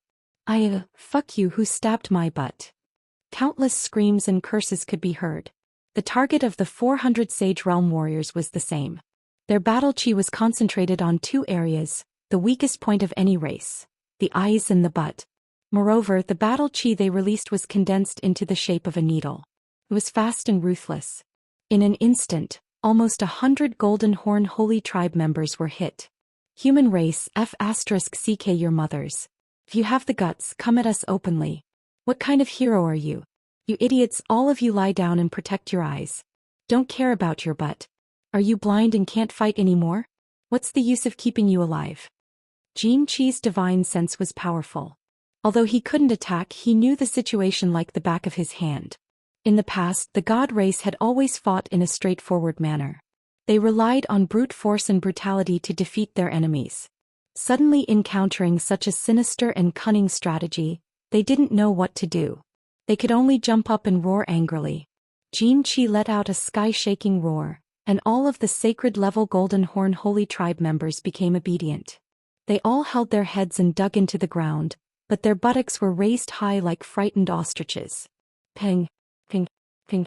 [SPEAKER 1] Fuck you, who stabbed my butt? Countless screams and curses could be heard. The target of the 400 Sage Realm warriors was the same. Their battle chi was concentrated on two areas, the weakest point of any race, the eyes and the butt. Moreover, the battle chi they released was condensed into the shape of a needle. It was fast and ruthless. In an instant, almost 100 Golden Horn Holy Tribe members were hit. Human race, F***ck your mothers. If you have the guts, come at us openly. What kind of hero are you? You idiots, all of you lie down and protect your eyes. Don't care about your butt. Are you blind and can't fight anymore? What's the use of keeping you alive? Jin Qi's divine sense was powerful. Although he couldn't attack, he knew the situation like the back of his hand. In the past, the god race had always fought in a straightforward manner. They relied on brute force and brutality to defeat their enemies. Suddenly encountering such a sinister and cunning strategy, they didn't know what to do. They could only jump up and roar angrily. Jin Qi let out a sky-shaking roar, and all of the sacred-level Golden Horn Holy Tribe members became obedient. They all held their heads and dug into the ground, but their buttocks were raised high like frightened ostriches. Ping, ping, ping.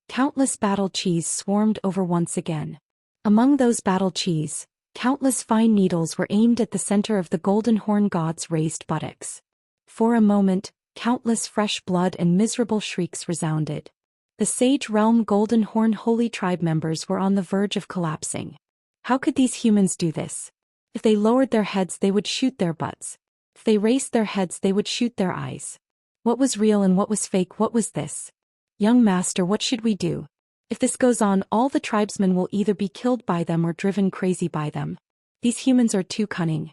[SPEAKER 1] Countless battle chis swarmed over once again. Among those battle chis, countless fine needles were aimed at the center of the Golden Horn God's raised buttocks. For a moment, countless fresh blood and miserable shrieks resounded. The Sage Realm Golden Horn Holy Tribe members were on the verge of collapsing. How could these humans do this? If they lowered their heads, they would shoot their butts. If they raised their heads, they would shoot their eyes. What was real and what was fake? What was this? Young master, what should we do? If this goes on, all the tribesmen will either be killed by them or driven crazy by them. These humans are too cunning.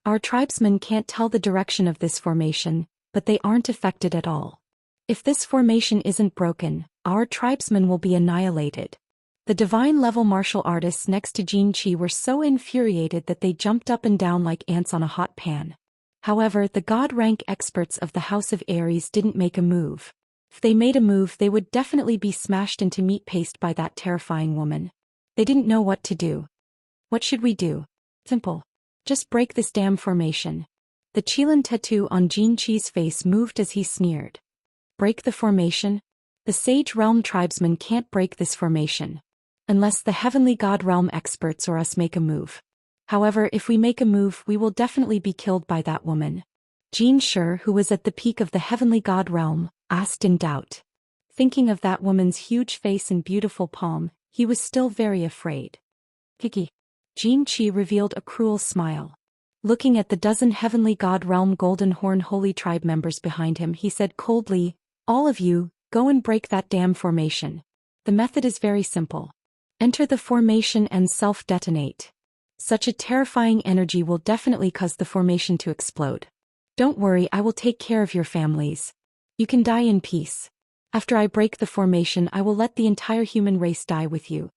[SPEAKER 1] Our tribesmen can't tell the direction of this formation, but they aren't affected at all. If this formation isn't broken, our tribesmen will be annihilated. The divine-level martial artists next to Jin Qi were so infuriated that they jumped up and down like ants on a hot pan. However, the god-rank experts of the House of Aries didn't make a move. If they made a move, they would definitely be smashed into meat paste by that terrifying woman. They didn't know what to do. What should we do? Simple. Just break this damn formation. The Qilin tattoo on Jin Qi's face moved as he sneered. Break the formation? The Sage Realm tribesmen can't break this formation. Unless the Heavenly God Realm experts or us make a move. However, if we make a move, we will definitely be killed by that woman. Jin Shi, who was at the peak of the Heavenly God Realm, asked in doubt. Thinking of that woman's huge face and beautiful palm, he was still very afraid. Kiki. Jin Qi revealed a cruel smile. Looking at the dozen Heavenly God Realm Golden Horn Holy Tribe members behind him, he said coldly, "All of you, go and break that damn formation. The method is very simple. Enter the formation and self-detonate. Such a terrifying energy will definitely cause the formation to explode. Don't worry, I will take care of your families. You can die in peace. After I break the formation, I will let the entire human race die with you.